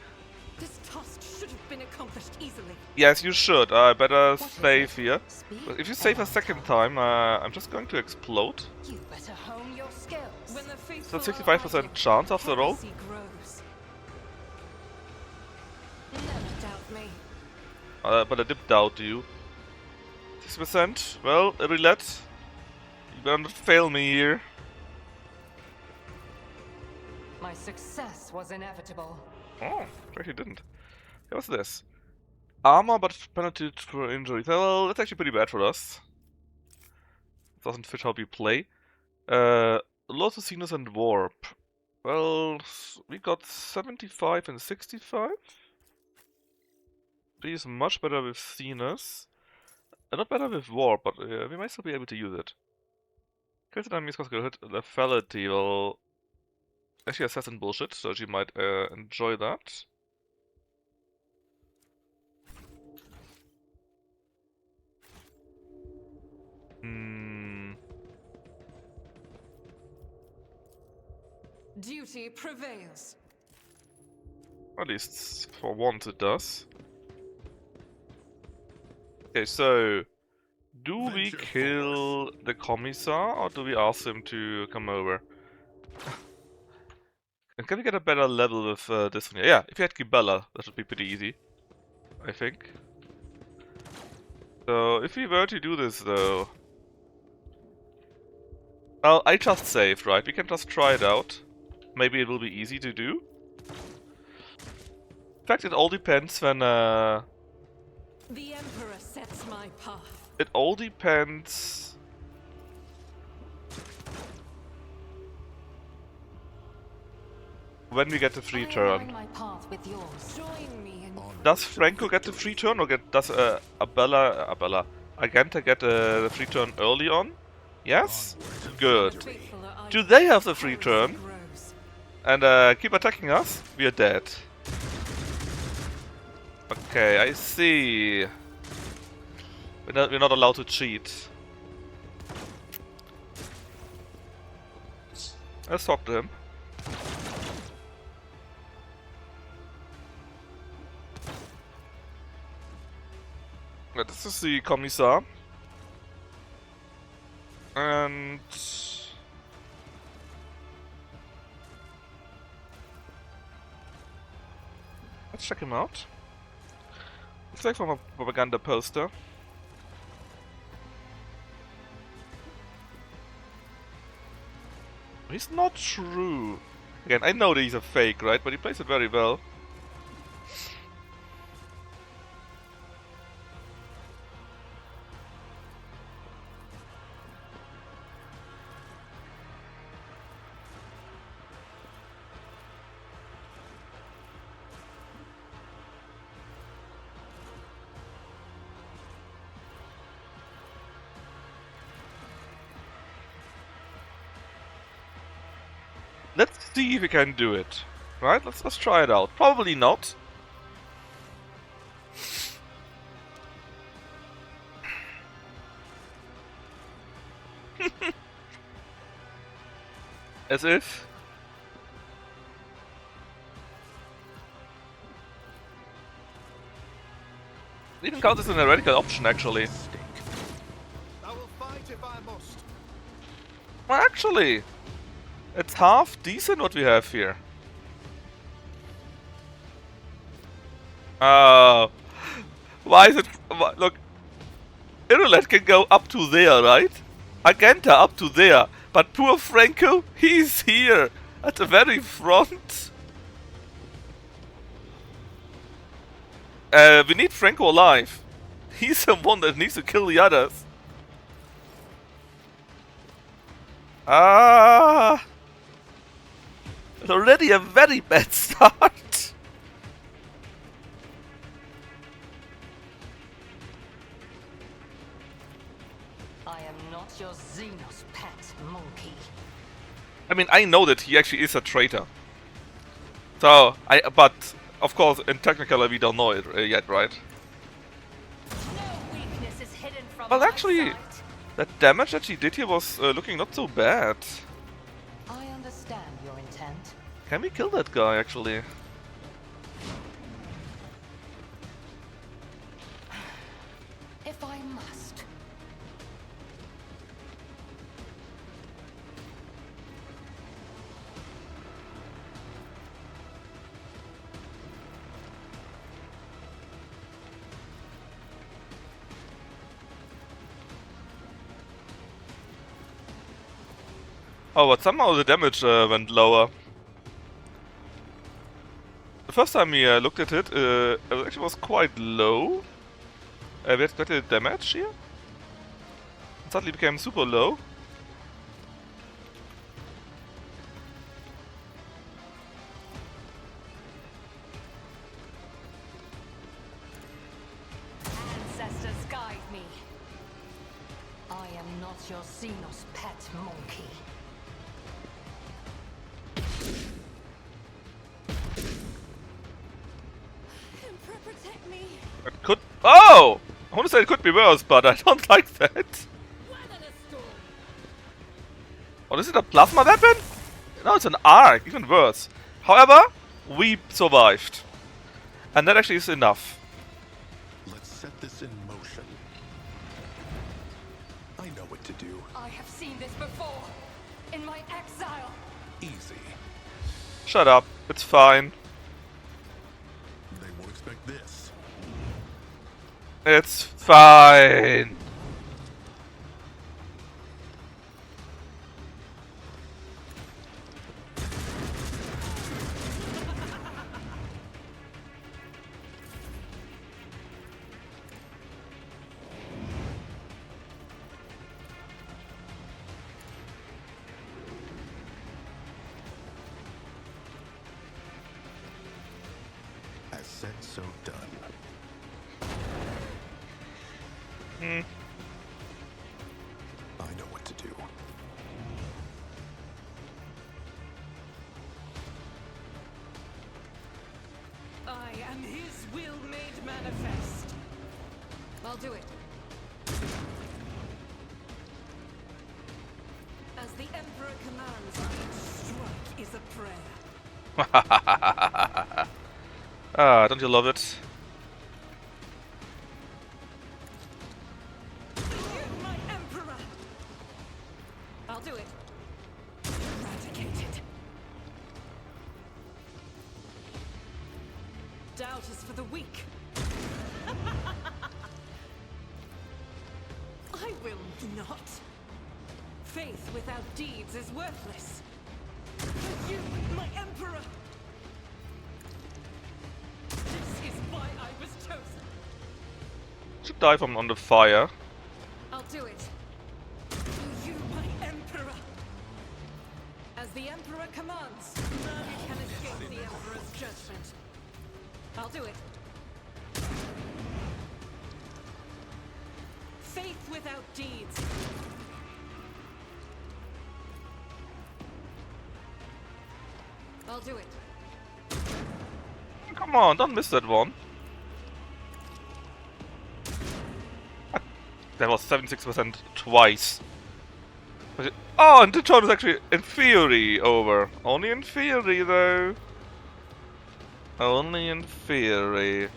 This task should have been accomplished easily. Yes, you should. I better save here. But if you save a second time, I'm just going to explode. You better hone your skills. When the It's faithful a 65% chance after all. prophecy grows. Never doubt me. But I did doubt you. 6%. Well, roulette. You better not fail me here. My success was inevitable. Oh, actually didn't. Okay, what's this? Armor, but penalty for injuries. Well, that's actually pretty bad for us. Doesn't fit how we play. Lots of Sinus and Warp. Well, we got 75 and 65. Is much better with Sinus. Not better with Warp, but we might still be able to use it. Critical enemies cause hit lethality. Well, actually assassin bullshit, so she might enjoy that. Duty prevails. At least for once it does. Okay, so do we kill the commissar or do we ask him to come over? And can we get a better level with this one? Yeah, if you had Gibella, that would be pretty easy, I think. So if we were to do this though, well, I just saved, right? We can just try it out. Maybe it will be easy to do. In fact, it all depends when The Emperor sets my path. it all depends. When we get the free turn. My path with yours. Join me in Does Franco get the free turn, or does Agenta get the free turn early on? Yes? Good. Do they have the free turn? And keep attacking us? We are dead. Okay, I see. We're not allowed to cheat. Let's talk to him. Yeah, this is the Commissar. And let's check him out. Looks like from a propaganda poster. He's not true. Again, I know that he's a fake, right? But he plays it very well. Let's see if we can do it. Right? Let's try it out. Probably not. As if. It even counts as an heretical option, actually. I will fight if I must. Well, actually, it's half decent what we have here. Why is it? Look, Irulet can go up to there, right? Agenta up to there, but poor Franco, he's here at the very front. We need Franco alive. He's the one that needs to kill the others. Ah! It's already a very bad start. I am not your Xenos pet monkey. I mean, I know that he actually is a traitor. So, but of course, in technically we don't know it yet, right? No weakness is hidden from Well, my actually, sight. that damage that she did here was looking not so bad. I understand your intent. Can we kill that guy, actually? If I must. Oh, but somehow the damage went lower. The first time we looked at it, it actually was quite low. We had quite a damage here. It suddenly became super low. Ancestors guide me. I am not your Xenos pet monkey. Emperor, protect me. It could. Oh! I want to say it could be worse, but I don't like that. Oh, is it a plasma weapon? No, it's an arc, even worse. However, we survived. And that actually is enough. Let's set this in motion. I know what to do. I have seen this before. In my exile. Easy. Shut up, it's fine. They won't expect this. It's fine. As said, so done. I know what to do. I am his will made manifest. I'll do it. As the Emperor commands, each strike is a prayer. Ah, don't you love it? My Emperor! I'll do it. Eradicated. Doubt is for the weak. I will not. Faith without deeds is worthless. For you, my Emperor! This is why I was chosen. Should die from on the fire. I'll do it. For you, my Emperor! As the Emperor commands, none can escape the Emperor's judgment. I'll do it. Faith without deeds. I'll do it. Come on, don't miss that one. That was 76% twice. Oh, and the turn is actually in theory over. Only in theory though. Only in theory.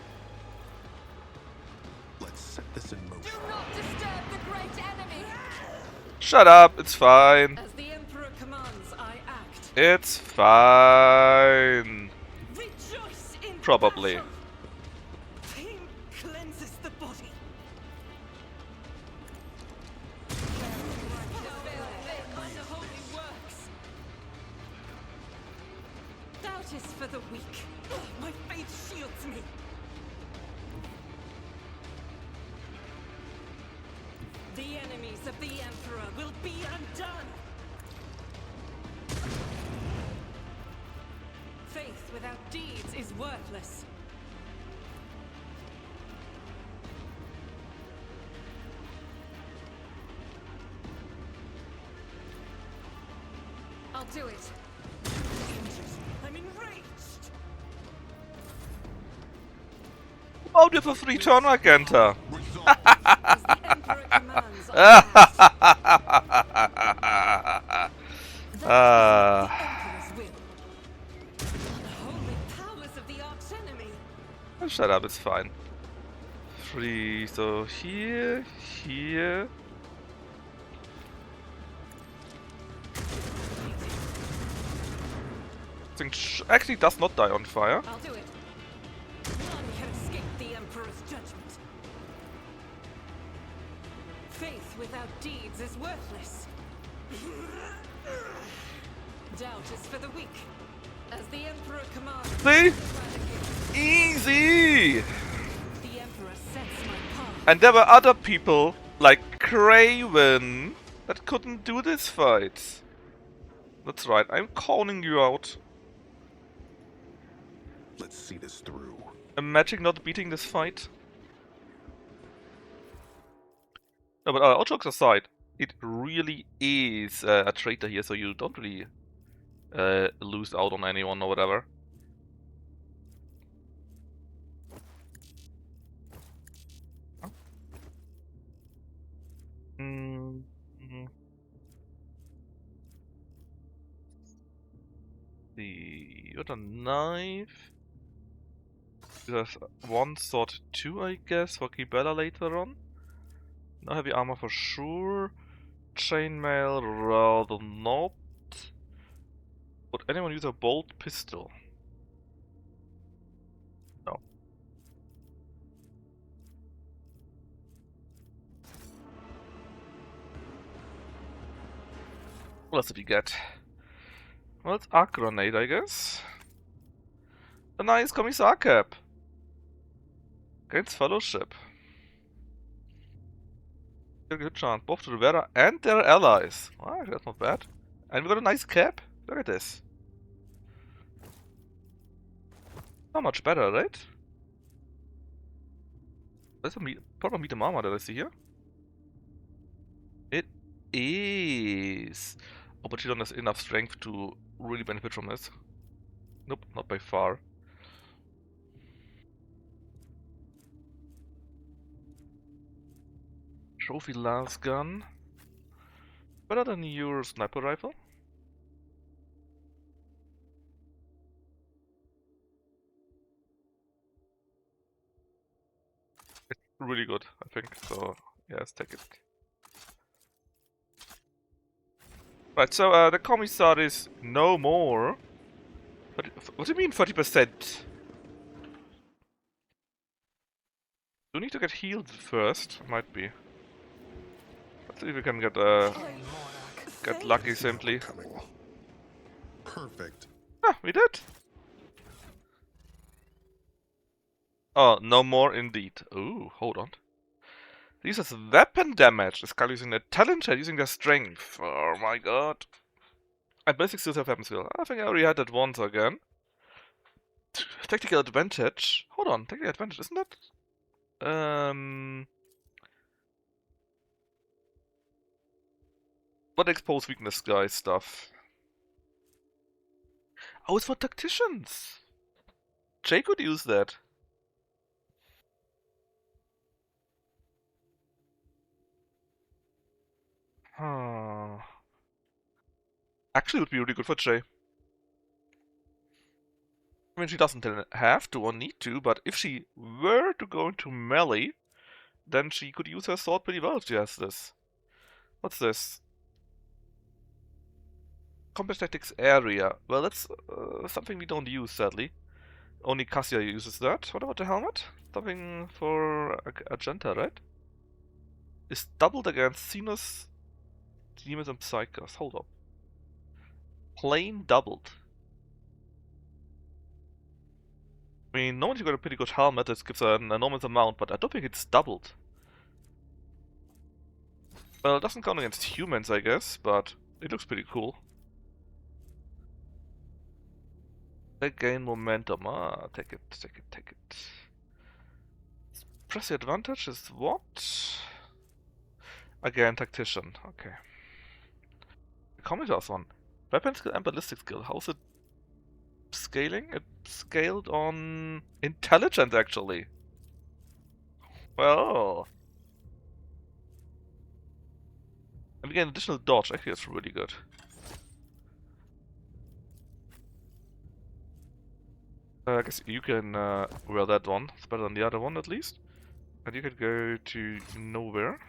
Let's set this in motion. Do not disturb the great enemy. Shut up, it's fine. As the Emperor commands, I act. It's fine. Rejoice in Probably. battle. Pain cleanses the body. The holy works. Doubt is for the weak. My faith shields me. The enemies of the Emperor will be undone. without deeds is worthless. I'll do it. I'm enraged. Oh, du hast free turn Magenta. As the Emperor commands, I the Emperor's will. Unholy powers of the archenemy. Shut up, it's fine. Free, so here, here. Thing actually does not die on fire. I'll do it. None can escape the Emperor's judgment. Faith without deeds is worthless. Doubt is for the weak. As the Emperor commands. See? Easy! The Emperor sets my path. And there were other people, like Craven, that couldn't do this fight. That's right, I'm calling you out. Let's see this through. Imagine not beating this fight. No, but all jokes aside, it really is a traitor here, so you don't really lose out on anyone or whatever. The other knife. There's one sword too, I guess, for Kibella later on. No heavy armor for sure. Chainmail, rather not. Would anyone use a bolt pistol? No. What else did we get? Well, it's Arc Grenade, I guess. A nice Commissar Cap. Against Fellowship. A good chance, both to Rivera and their allies. Wow, that's not bad. And we got a nice cap. Look at this. Not much better, right? There's a proper medium armor that I see here. It is. Oh, but she don't have enough strength to really benefit from this. Nope, not by far. Trophy last gun. Better than your sniper rifle. It's really good, I think. So, yeah, let's take it. Right, so the Commissar is no more. But what do you mean 30%? Do we need to get healed first? Might be. Let's see if we can get lucky simply. Perfect. Ah, we did. Oh, no more indeed. Ooh, hold on. This is weapon damage. This guy using their talent shell, using their strength. Oh my god. And basic skills have weapon skill. I think I already had that once again. Tactical advantage. Hold on, tactical advantage, isn't that? What expose weakness guy stuff? Oh, it's for tacticians. Jay could use that. Actually, it would be really good for Jay. I mean, she doesn't have to or need to, but if she were to go into melee, then she could use her sword pretty well if she has this. What's this? Combat tactics area. Well, that's something we don't use, sadly. Only Cassia uses that. What about the helmet? Something for Agenta, right? Is doubled against Xenos, Demons, and Psychos. Hold up. Plain doubled. I mean, normally you got a pretty good helmet that gives an enormous amount, but I don't think it's doubled. Well, it doesn't count against humans, I guess, but it looks pretty cool. They gain momentum. Ah, take it, take it, take it. Press the advantage is what? Again, tactician. Okay. Commodus one. Weapon skill and ballistic skill. How's it scaling? It scaled on intelligence actually. Well. And we get additional dodge. Actually, that's really good. I guess you can wear that one. It's better than the other one at least. And you can go to nowhere.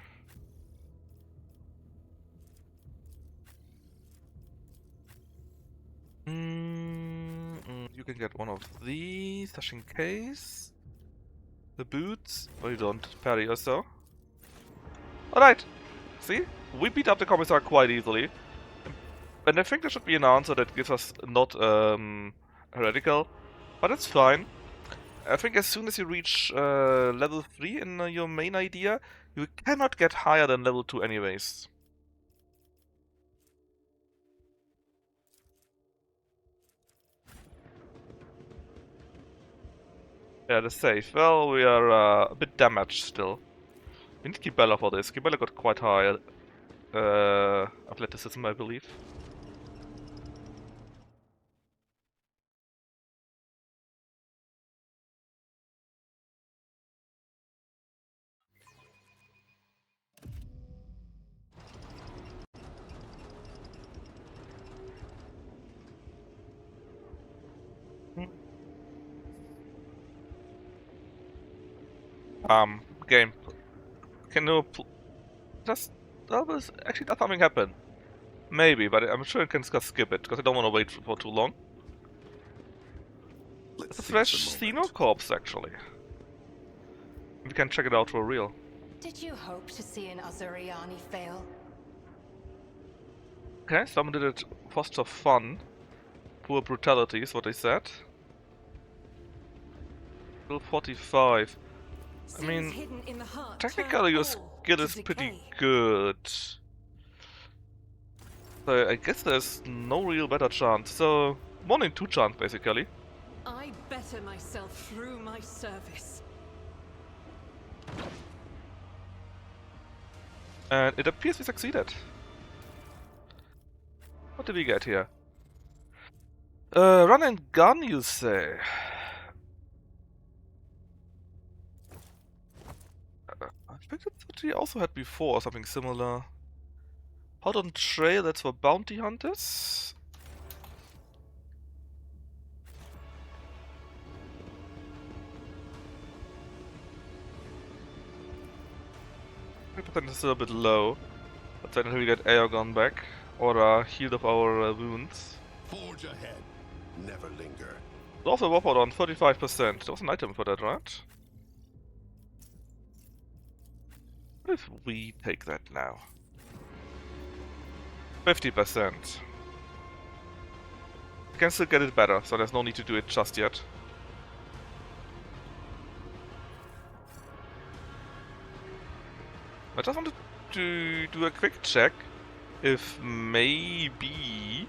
You can get one of these, just in case. The boots. Oh, you don't. Parry or so. Alright. See? We beat up the commissar quite easily. And I think there should be an answer that gives us not heretical. But it's fine. I think as soon as you reach level 3 in your main idea, you cannot get higher than level 2 anyways. Yeah, the safe. Well, we are a bit damaged still. We need Kibella for this. Kibella got quite high athleticism, I believe. Game. Can you just actually does something happen? Maybe, but I'm sure I can just skip it because I don't want to wait for too long. It's a fresh Xeno corpse actually. We can check it out for real. Did you hope to see an Azuriani fail? Okay, someone did it foster fun. Poor brutality is what they said. Level 45. I mean, technically your skill is pretty good. So I guess there's no real better chance. So 1 in 2 chance basically. I better myself through my service. And it appears we succeeded. What did we get here? Run and gun, you say? I think that's what we also had before, something similar. Out on trail, that's for bounty hunters. Percent is still a bit low. Let's wait until we get Aegon back, or healed of our wounds. Forge ahead. Never linger. Also Whopper on 35%. There was an item for that, right? What if we take that now? 50%. We can still get it better, so there's no need to do it just yet. I just wanted to do a quick check if maybe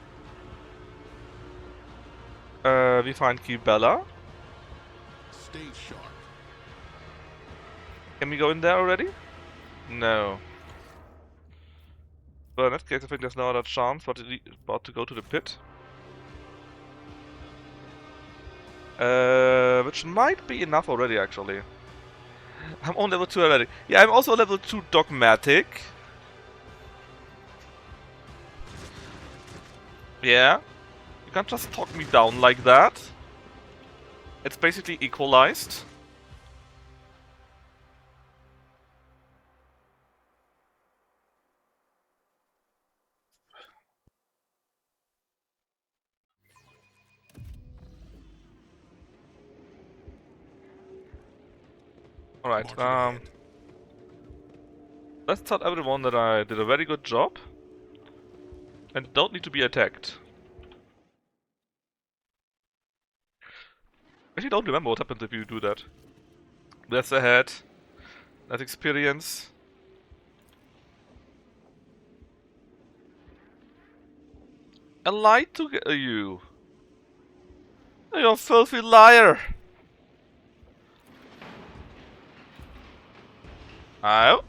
we find Kibella. Stay sharp. Can we go in there already? No. Well, in that case, I think there's no other chance but about to go to the pit. Which might be enough already, actually. I'm on level 2 already. Yeah, I'm also level 2 dogmatic. Yeah. You can't just talk me down like that. It's basically equalized. Alright, let's tell everyone that I did a very good job and don't need to be attacked. Actually, don't remember what happens if you do that. That's ahead. That's experience. I lied to you. You're a filthy liar! Oh?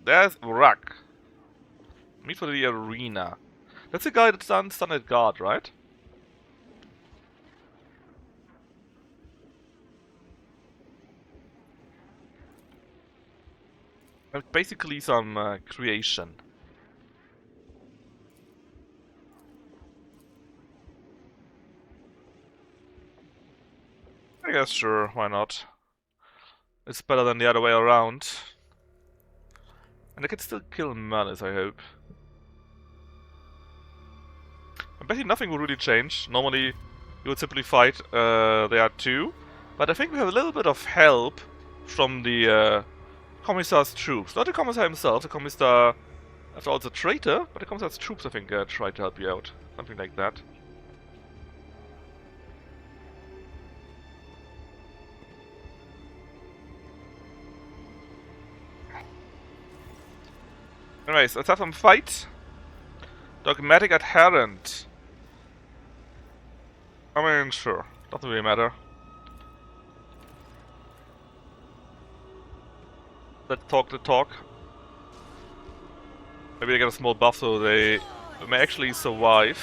There's Urak. Meet for the arena. That's the guy that's done Standard Guard, right? Basically some creation. I guess sure, why not? It's better than the other way around. And I can still kill Malice, I hope. I bet you nothing will really change. Normally, you would simply fight there two. But I think we have a little bit of help from the Commissar's troops. Not the Commissar himself, the Commissar, after all, is a traitor, but the Commissar's troops, I think, tried to help you out. Something like that. Anyways, let's have some fight. Dogmatic Adherent. I mean, sure. Doesn't really matter. Let's talk the talk. Maybe they get a small buff so they may actually survive.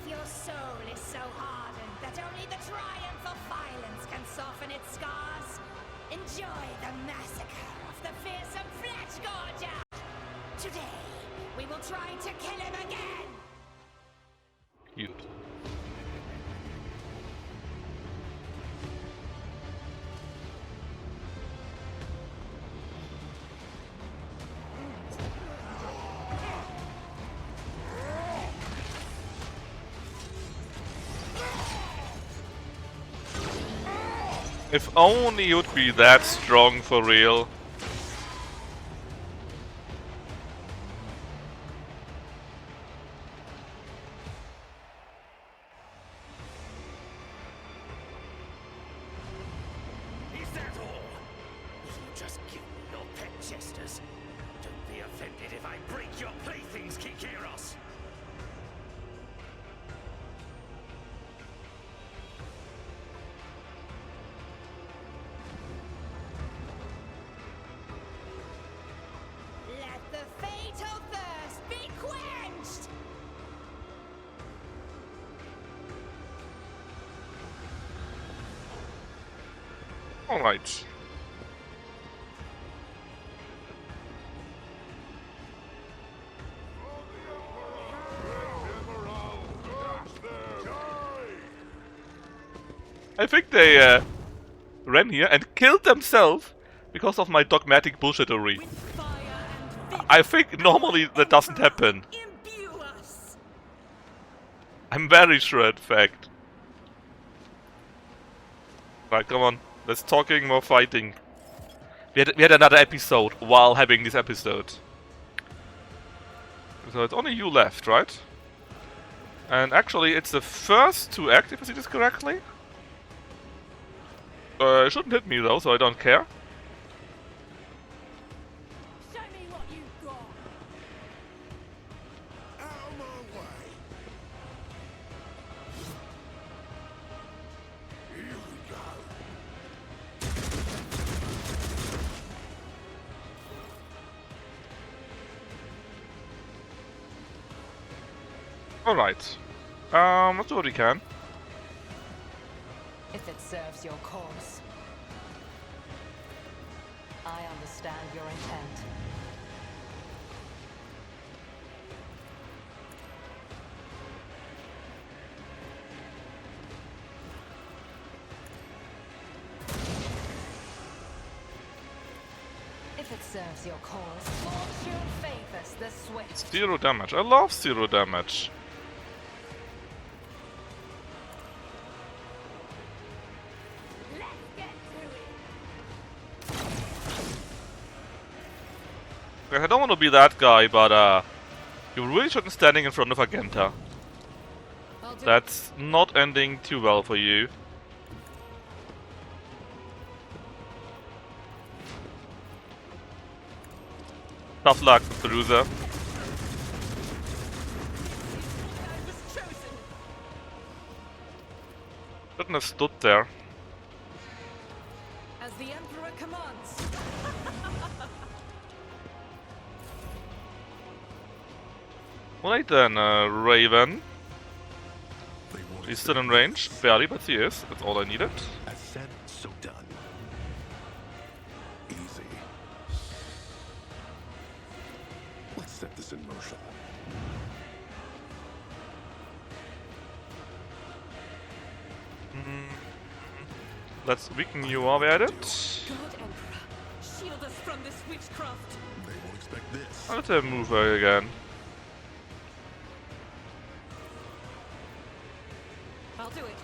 Your soul is so hardened that only the triumph of violence can soften its scars. Enjoy the massacre of the fearsome flesh gorger! Today, we will try to kill him again! You. If only you'd be that strong for real. Is that all? Will you just give me your pet jesters? Don't be offended if I break your playthings, Kikeros! Let the fatal thirst be quenched! Alright. I think they ran here and killed themselves because of my dogmatic bullshittery. I think normally that doesn't happen. I'm very sure, in fact. Right, come on. Less talking, more fighting. We had another episode while having this episode. So it's only you left, right? And actually, it's the first to act, if I see this correctly. It shouldn't hit me though, so I don't care. Show me what you've got! Out of my way! Here we go! Alright. Let's do what we can. If it serves your cause. I understand your intent. If it serves your cause, fortune favors the swift. 0 damage. I love 0 damage. I don't want to be that guy, but you really shouldn't standing in front of Agenta. That's not ending too well for you. Tough luck, Bruiser. Shouldn't have stood there. As the Emperor commands. Right then, Raven. He's still in range, barely, but he is. That's all I needed. As said, so done. Easy. Let's set this in motion. Let's weaken you while we're at it. God Emperor, shield us from this witchcraft. They won't expect this. Let's move her again. I'll do it.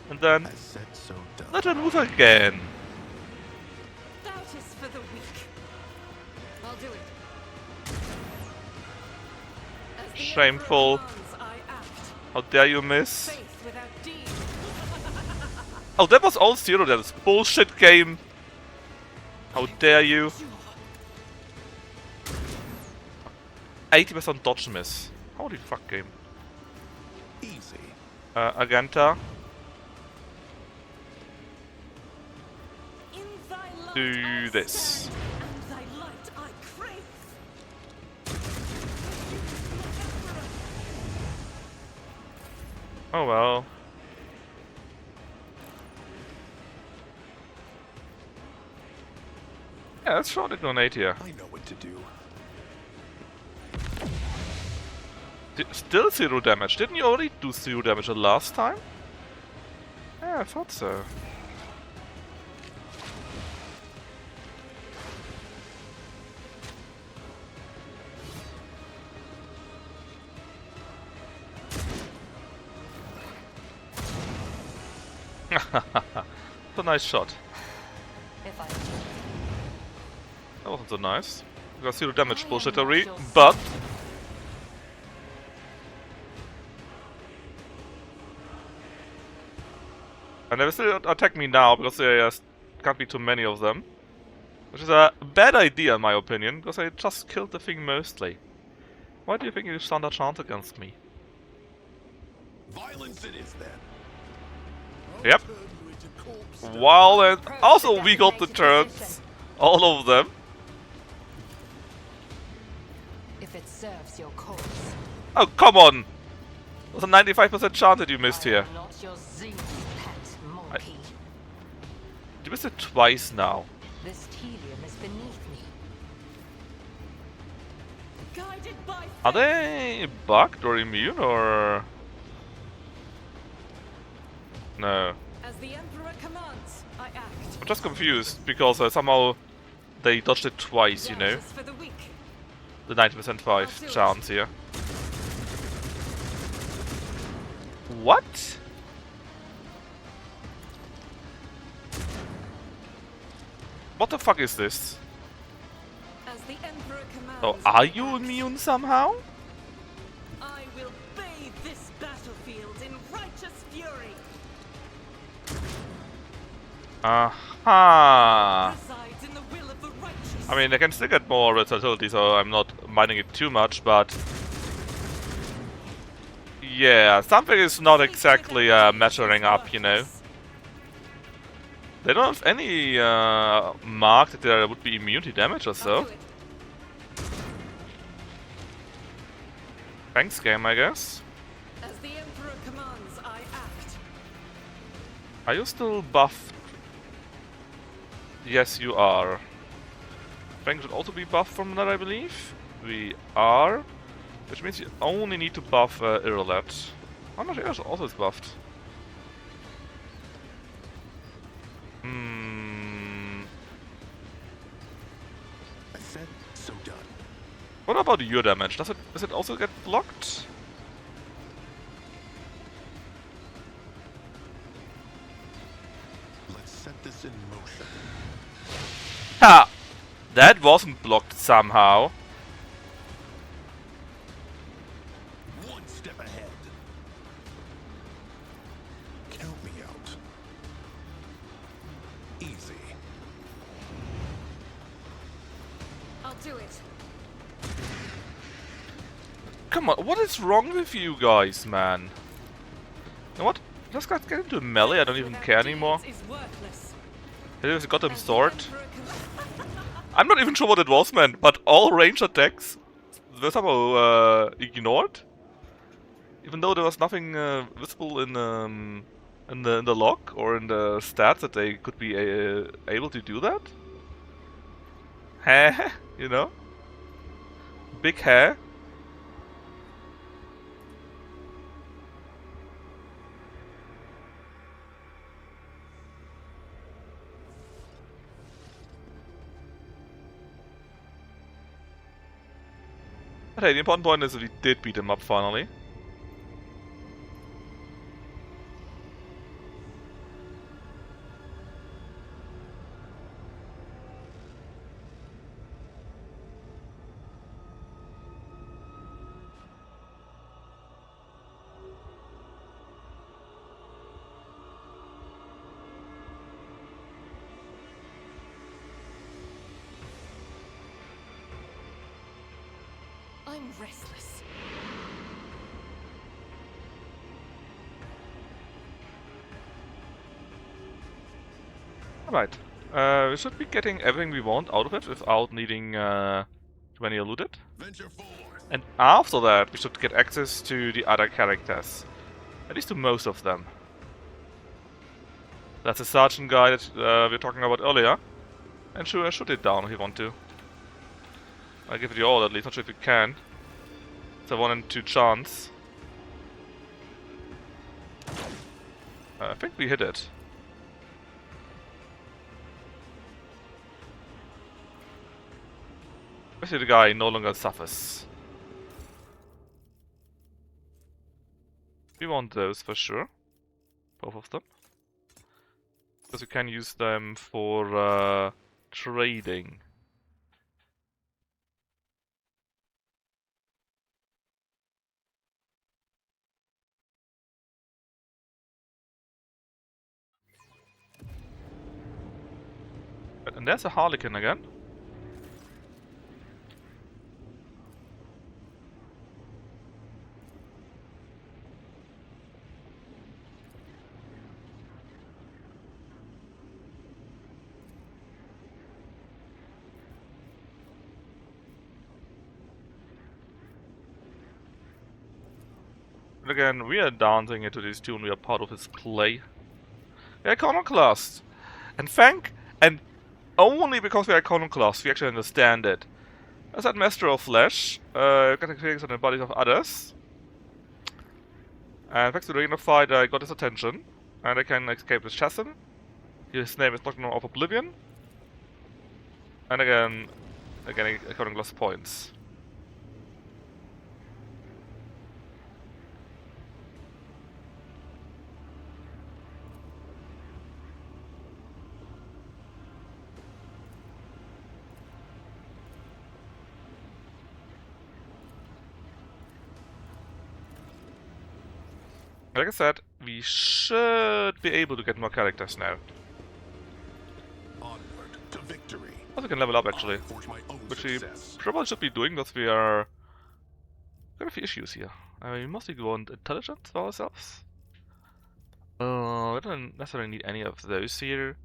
And then As said, so done. let her move again. Doubt is for the weak. I'll do it. As the Shameful. Emperor commands, I act. How dare you miss? Faith without deed. Oh, that was all 0. That is bullshit game. How dare you? 80% dodge miss. Holy fuck game. Easy. Agenta. In thy light Do I this. stand, and thy light I crave. Oh well. Yeah, let's throw the grenade here. I know what to do. Still 0 damage. Didn't you already do 0 damage the last time? Yeah, I thought so. That's a nice shot. If I That wasn't so nice. We got 0 damage, bullshittery, but... And they will still attack me now, because there can't be too many of them. Which is a bad idea in my opinion, because I just killed the thing mostly. Why do you think you stand a chance against me? Violence it is then. Yep. Well, and also we got the turns. All of them. If it serves your cause. Oh, come on! There's a 95% chance that you missed here. Not your Zeus pet monkey. You missed it twice now. This helium is beneath me. Guided by Are they bugged or immune or... No. As the Emperor commands, I act. I'm just confused because somehow they dodged it twice, you know? Justice for the weak. The 90% 5 chance here. What? What the fuck is this? As the Emperor commands, Oh, are you immune somehow? I will bathe this battlefield in righteous fury. Aha! Resides in the will of the righteous. I mean, I can still get more versatility, so I'm not minding it too much, but... Yeah, something is not exactly measuring up, you know? They don't have any mark that there would be immunity damage or so. Thanks, game, I guess. As the Emperor commands, I act. Are you still buffed? Yes, you are. Fang should also be buffed from that, I believe. We are. Which means you only need to buff Irolet. How much Irolet also is buffed? I said, so done. What about your damage? Does it also get blocked? Let's set this in motion. Ha! That wasn't blocked somehow. One step ahead. Count me out. Easy. I'll do it. Come on, what is wrong with you guys, man? You know what? Let's get into melee, I don't even care anymore. Here's a goddamn sword. I'm not even sure what it was, man, but all range attacks were somehow ignored. Even though there was nothing visible in the log or in the stats that they could be able to do that. Hair, you know? Big hair. But hey, the important point is that we did beat him up finally. I'm restless. Alright. We should be getting everything we want out of it without needing to manually loot it. And after that, we should get access to the other characters. At least to most of them. That's the sergeant guy that we were talking about earlier. And sure, shoot it down if you want to. I'll give it your all at least, not sure if you can. It's a 1 in 2 chance. I think we hit it. Especially the guy no longer suffers. We want those for sure. Both of them. Because we can use them for trading. And there's a Harlequin again. And again, we are dancing into this tune, we are part of his play. We're iconoclast! And only because we're iconoclast, we actually understand it. As that Master of Flesh, getting feelings on the bodies of others. And thanks to the arena fight, I got his attention. And I can escape this chasm. His name is Doctor of Oblivion. And again, iconoclast points. Like I said, we should be able to get more characters now. Onward to victory. Also can level up actually. Which we probably should be doing because we are got a few issues here. We mostly want intelligence for ourselves. We don't necessarily need any of those here.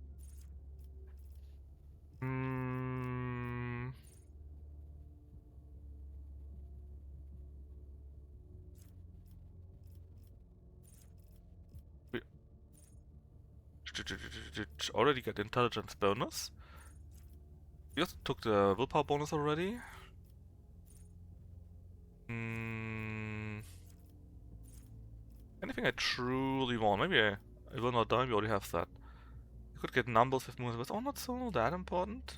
Already get intelligence bonus. We also took the willpower bonus already. Anything I truly want? Maybe I will not die. We already have that. You could get numbers with moves, but not so that important.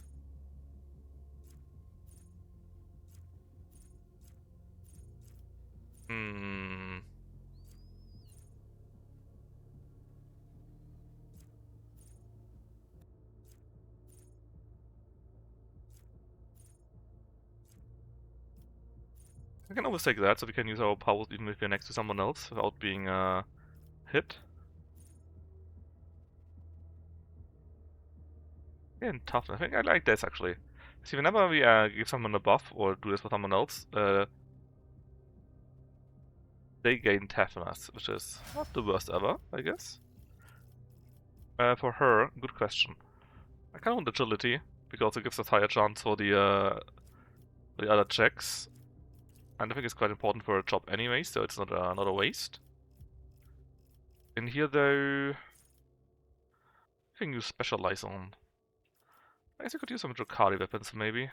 I can always take that, so we can use our powers even if we're next to someone else without being hit. Yeah, and toughness. I think I like this actually. See, whenever we give someone a buff or do this for someone else, they gain toughness, which is not the worst ever, I guess. For her, good question. I kind of want agility because it gives us higher chance for the other checks, and I think it's quite important for a job anyway, so it's not a waste. In here though, I think you specialize on. I guess I could use some Dracari weapons maybe.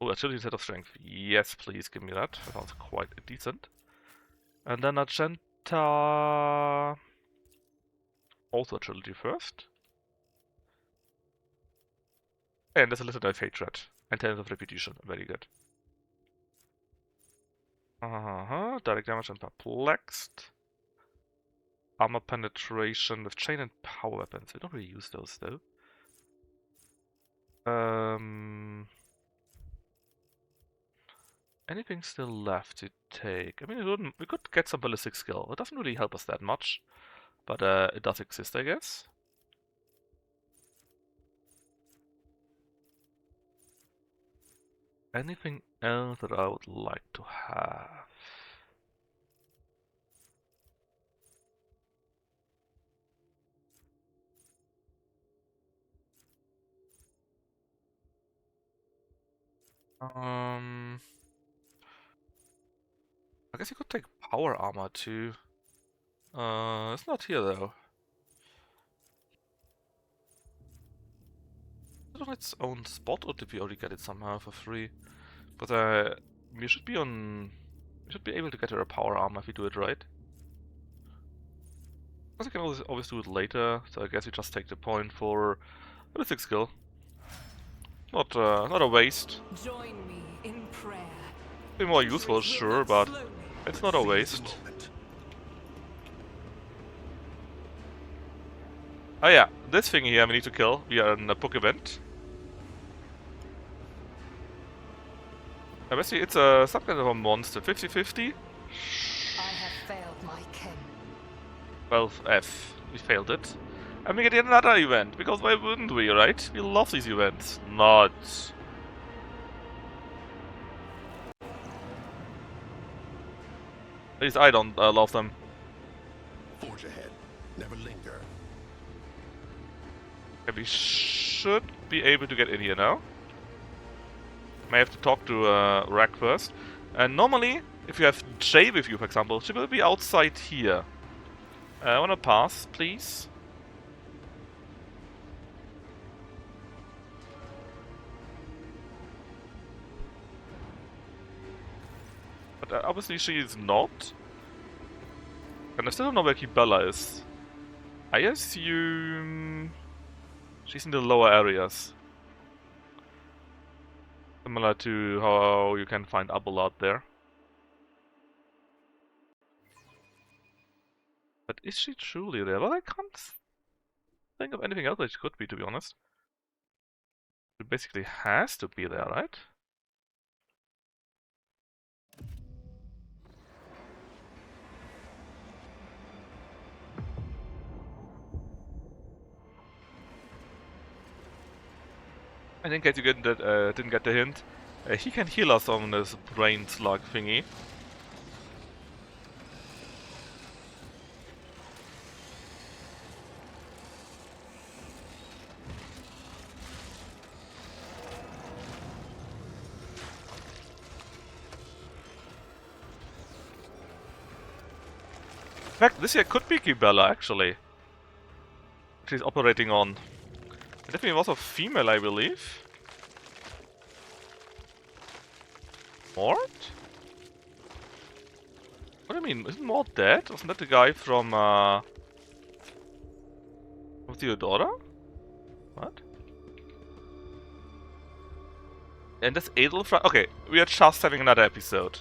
Oh, agility instead of strength. Yes, please give me that. That sounds quite decent. And then Argenta. Also agility first. And there's a little bit of hatred. And 10 of reputation. Very good. Direct damage and perplexed. Armor penetration with chain and power weapons. We don't really use those though. Anything still left to take? I mean, we could get some ballistic skill. It doesn't really help us that much, but it does exist, I guess. Anything else that I would like to have? I guess you could take power armor too. It's not here though. Is it on its own spot, or did we already get it somehow for free? But we should be able to get her a power armor if we do it right. I can always do it later, so I guess we just take the point for ballistic skill. Not a waste. Join me in prayer. Be more useful, sure, but it's not a waste. Oh yeah, this thing here we need to kill via a book event. Basically, it's some kind of a monster. 50-50? I have failed my kin. 12F. We failed it. And we get yet another event, because why wouldn't we, right? We love these events. Not. At least I don't love them. Forge ahead. Never linger. Okay, we should be able to get in here now. May have to talk to Rack first. And normally, if you have Jay with you, for example, she will be outside here. I wanna pass, please. But obviously she is not. And I still don't know where Kibella is. I assume she's in the lower areas. Similar to how you can find Abelard there. But is she truly there? Well, I can't think of anything else that she could be, to be honest. She basically has to be there, right? I didn't get the hint. He can heal us on this brain slug thingy. In fact, this here could be Kibella, actually. she's operating on. It definitely was a female, I believe. Mort? What do you mean? Isn't Mort dead? Wasn't that the guy from Theodora? What? And that's Edelfra. Okay, we are just having another episode.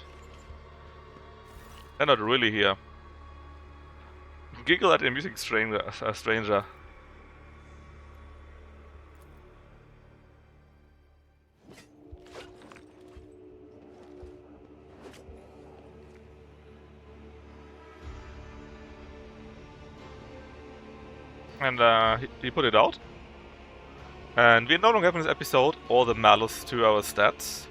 They're not really here. Giggle at the music stranger. And he put it out. And we no longer have in this episode all the malice to our stats.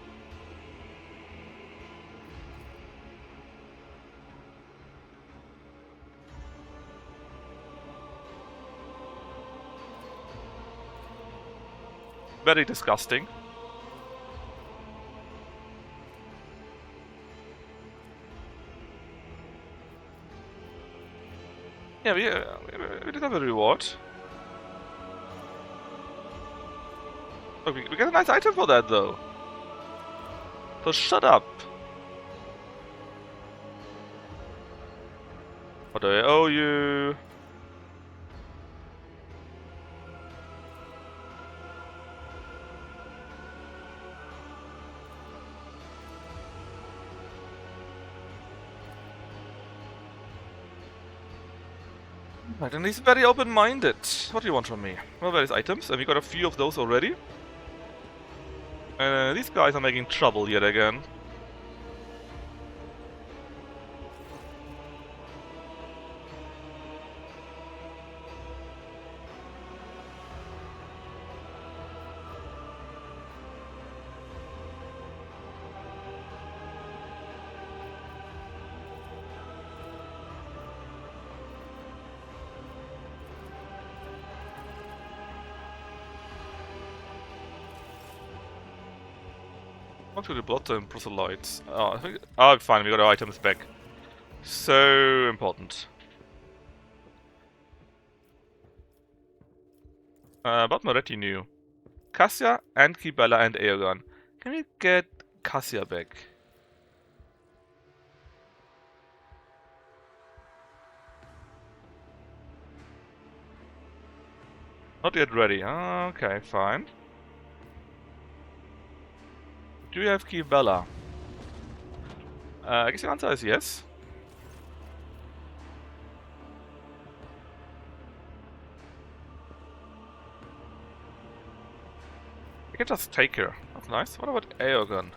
Very disgusting. Yeah, we did have a reward. Oh, we get a nice item for that though. So shut up. What do I owe you? Right, and he's very open-minded. What do you want from me? Well, there is items, and we got a few of those already. These guys are making trouble yet again. What to the blood and proselytes? Oh, I think. Oh, fine, we got our items back. So important. About my retinue. Cassia and Kibella and Aegon. Can we get Cassia back? Not yet ready. Okay, fine. Do you have Kibella? I guess the answer is yes. I can just take her. That's nice. What about Aegon?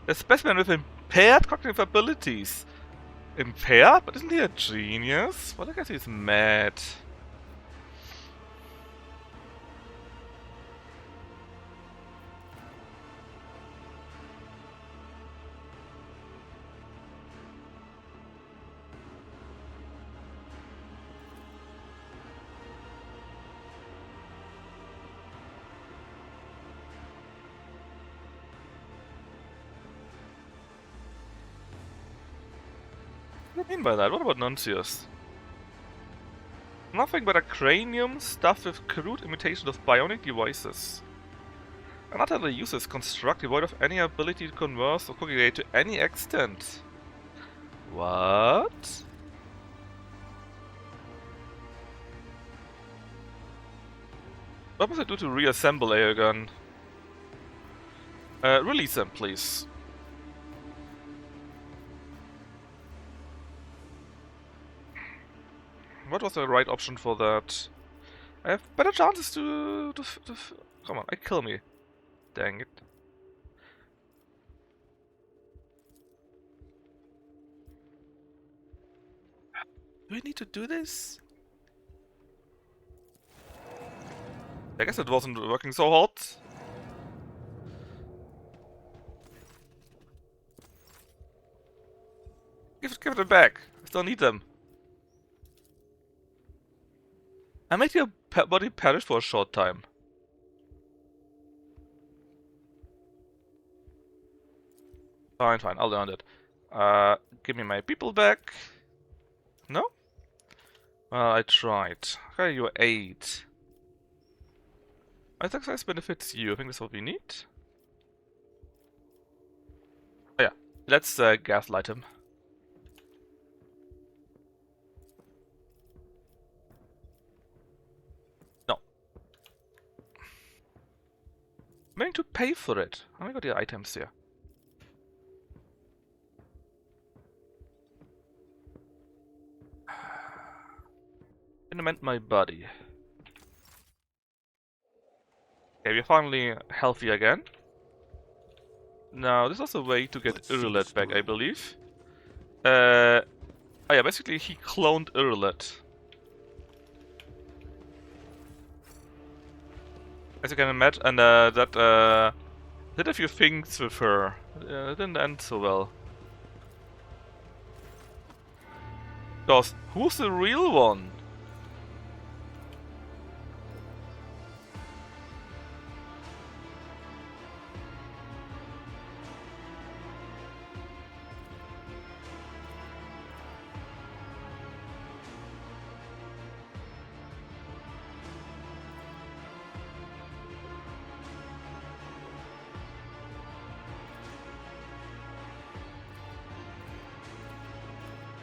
A specimen with impaired cognitive abilities. Impaired? But isn't he a genius? Well, I guess he's mad. What do you mean by that? What about Nuncius? Nothing but a cranium stuffed with crude imitation of bionic devices. Another the uses construct devoid of any ability to converse or congregate to any extent. What? What must I do to reassemble Aegon? Release him, please. What was the right option for that? I have better chances to come on, kill me. Dang it. Do I need to do this? I guess it wasn't working so hot. Give them back. I still need them. I made your body perish for a short time. Fine, fine, I'll learn it. Give me my people back. No? I tried. Okay, you're 8. Attack size benefits you. I think that's what we need. Oh yeah, let's gaslight him. No. I'm going to pay for it. How many got the items here? Amend my body. Okay, we're finally healthy again. Now, this was a way to get Urlet back, I believe. Oh yeah, basically he cloned Urlet. As you can imagine, and that did a few things with her. It didn't end so well. Because who's the real one?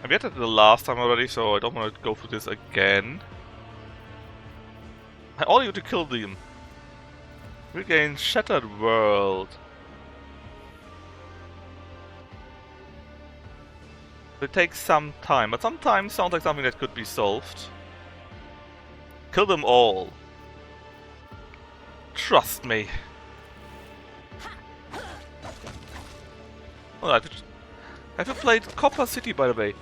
I did it the last time already, so I don't want to go through this again. I order you to kill them. Regain Shattered World. It takes some time, but sometimes sounds like something that could be solved. Kill them all. Trust me. Alright. Have you played Copper City, by the way?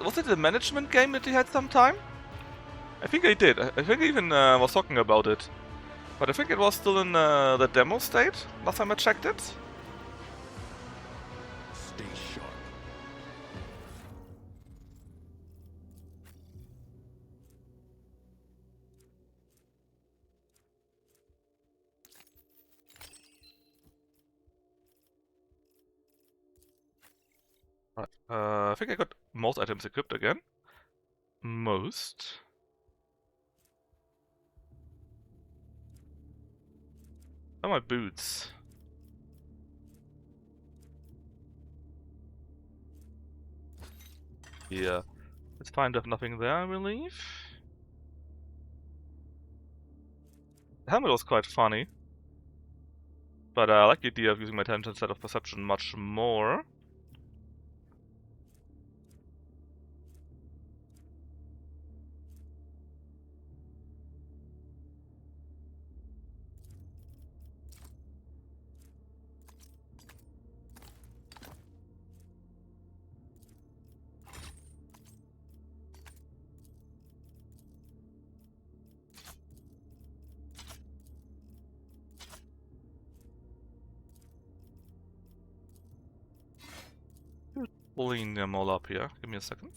Was it a management game that you had some time? I think I did. I think I even was talking about it. But I think it was still in the demo state, last time I checked it. Stay sharp. Right. I think I got most items equipped again. Most. Oh, my boots. Yeah. It's fine to have nothing there, I believe. The helmet was quite funny. But I like the idea of using my attention instead of perception much more. Pulling them all up here. Give me a second.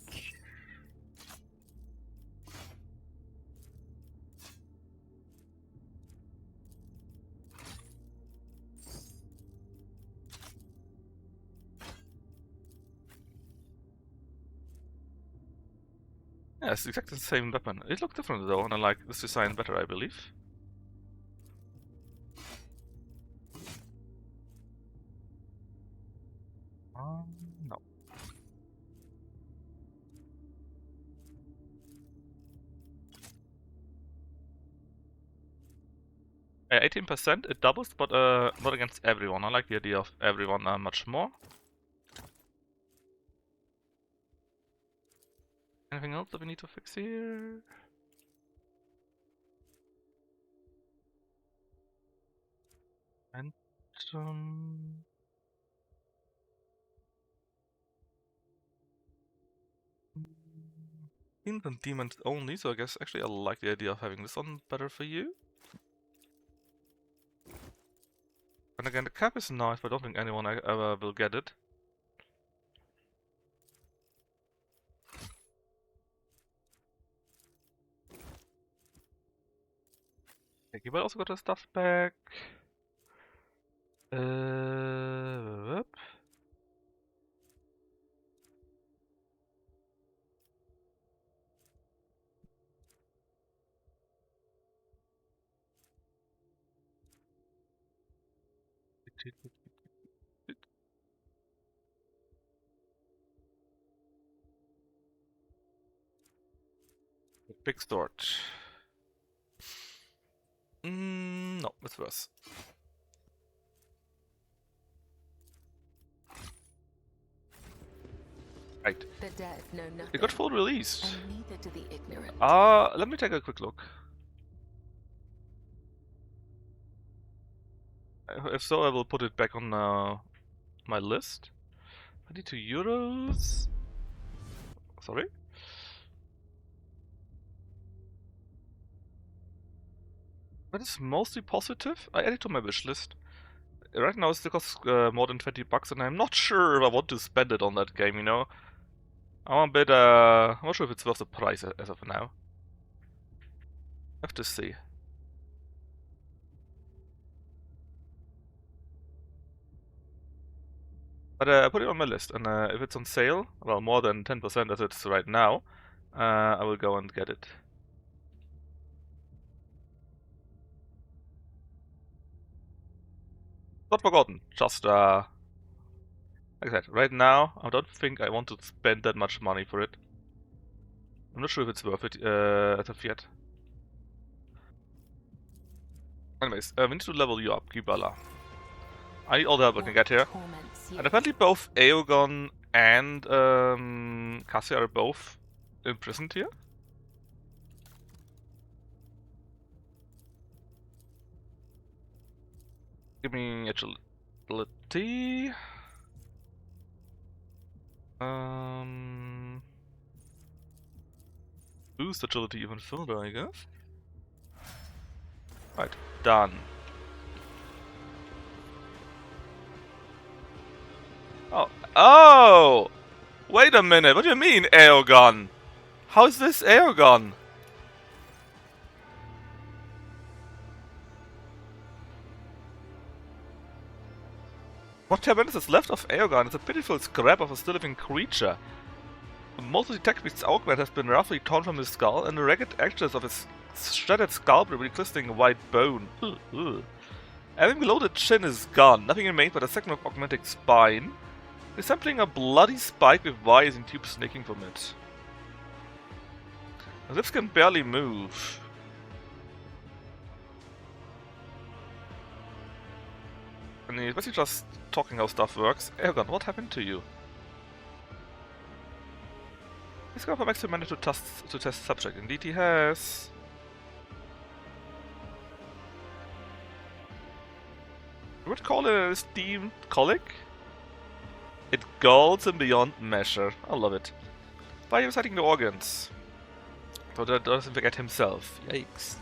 Yeah, it's exactly the same weapon. It looked different though, and I like this design better, I believe. No. 18%, it doubles, but not against everyone. I like the idea of everyone much more. Anything else that we need to fix here? And Fiends and demons only, so I guess actually I like the idea of having this one better for you. And again, the cap is nice, but I don't think anyone ever will get it. Okay, but also got her stuff back. Whoop. Big storage. No, it's worse. Right. The dead know nothing. It got full release. And neither do the ignorant. Let me take a quick look. If so, I will put it back on my list. 22 euros. Sorry. That is mostly positive. I added to my wish list. Right now it still costs more than 20 bucks, and I'm not sure if I want to spend it on that game, you know? I'm a bit, I'm not sure if it's worth the price as of now. Have to see. But I put it on my list, and if it's on sale, well, more than 10% as it's right now, I will go and get it. Not forgotten, just, like I said, right now, I don't think I want to spend that much money for it. I'm not sure if it's worth it as of yet. Anyways, we need to level you up, Kibala. I need all the help I can get here. And apparently both Aegon and Cassia are both imprisoned here. Give me agility. Boost agility even further, I guess. Right, done. Oh! Wait a minute, what do you mean, Aegon? How is this Aegon? What 10 minutes is left of Aegon? It's a pitiful scrap of a still living creature. Most of the tech beast's augment has been roughly torn from his skull, and the ragged edges of his shredded scalp are glistening white bone. Everything below the chin is gone, nothing remains but a segment of augmented spine, resembling a bloody spike with wires and tubes snaking from it. The lips can barely move. And he's basically just talking how stuff works. Aegon, what happened to you? He's got Max to manage to test subject. Indeed he has. You would call it a steamed colic? It galls him beyond measure. I love it. By reciting the organs. So that doesn't forget himself. Yikes.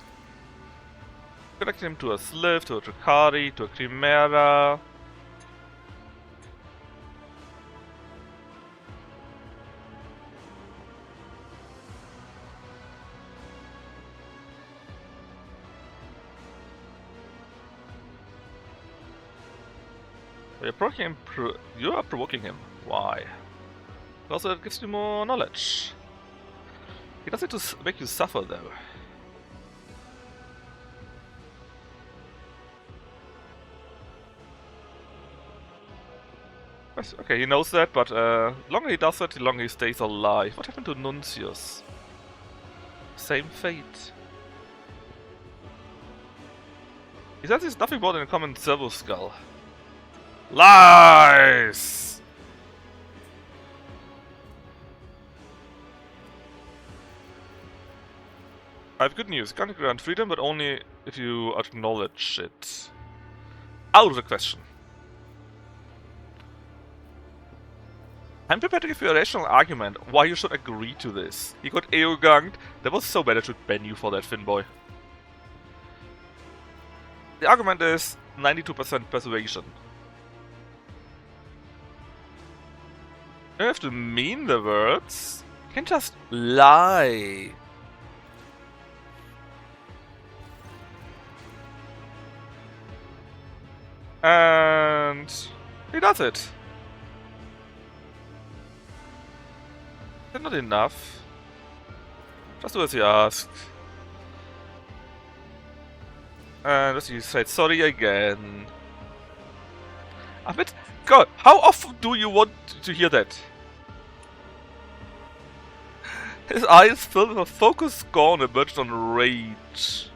Connecting him to a Sliv, to a Dracari, to a Chimera. You are provoking him. Why? Also, it gives you more knowledge. He does it to make you suffer, though. Yes, okay, he knows that, but the longer he does that, the longer he stays alive. What happened to Nuncius? Same fate. He says he's nothing more than a common servo skull. Lies! I have good news. You can grant freedom, but only if you acknowledge it. Out of the question. I'm prepared to give you a rational argument why you should agree to this. You got Aeoganged. That was so bad I should ban you for that, Finboy. The argument is 92% persuasion. You don't have to mean the words. You can just lie. And he does it. But not enough. Just do as he asked. And as he said sorry again. I bet. God, how often do you want to hear that? His eyes filled with a focused scorn emerged on rage.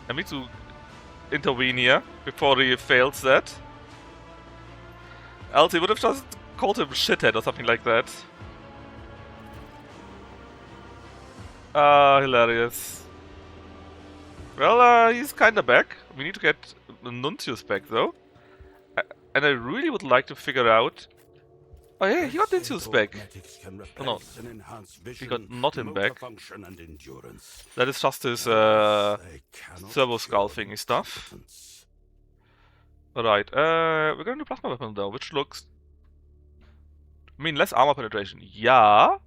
I need to intervene here before he fails that. Else he would have just called him shithead or something like that. Ah, hilarious. Well, he's kinda back. We need to get Nuncius back though. And I really would like to figure out... Oh yeah, he got Nuncius back. Oh no, he got not him back. That is just his servo skull thingy stuff. Alright, we're gonna do plasma weapon though, which looks... I mean, less armor penetration, yeah.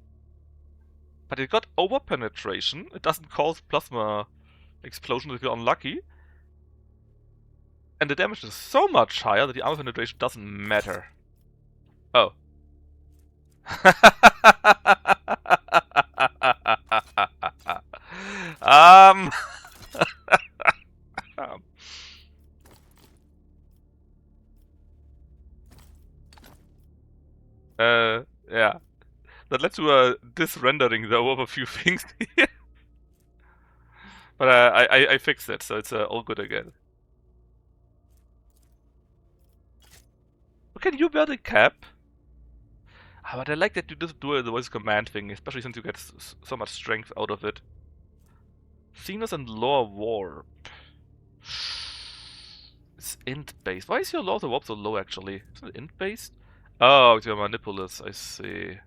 But it got over penetration. It doesn't cause plasma explosion if you're unlucky. And the damage is so much higher that the armor penetration doesn't matter. Oh. Yeah. That led to a disrendering though of a few things here. But I fixed it, so it's all good again. Can you wear the cap? Ah, but I like that you just do the voice command thing, especially since you get so much strength out of it. Xenos and Lower Warp. It's int based. Why is your Lower Warp so low actually? Isn't it int based? Oh, it's your manipulus, I see.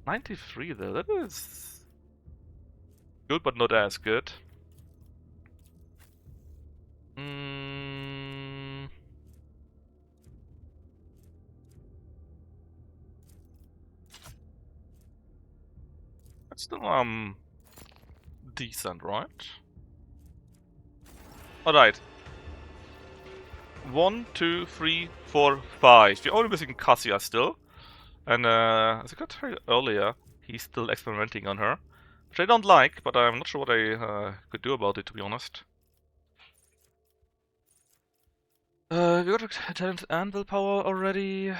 93 though, that is good but not as good. That's still decent, right? Alright. 1, 2, 3, 4, 5. We're only missing Cassia still. And as I got her earlier, he's still experimenting on her. Which I don't like, but I'm not sure what I could do about it, to be honest. We got a talent and willpower already.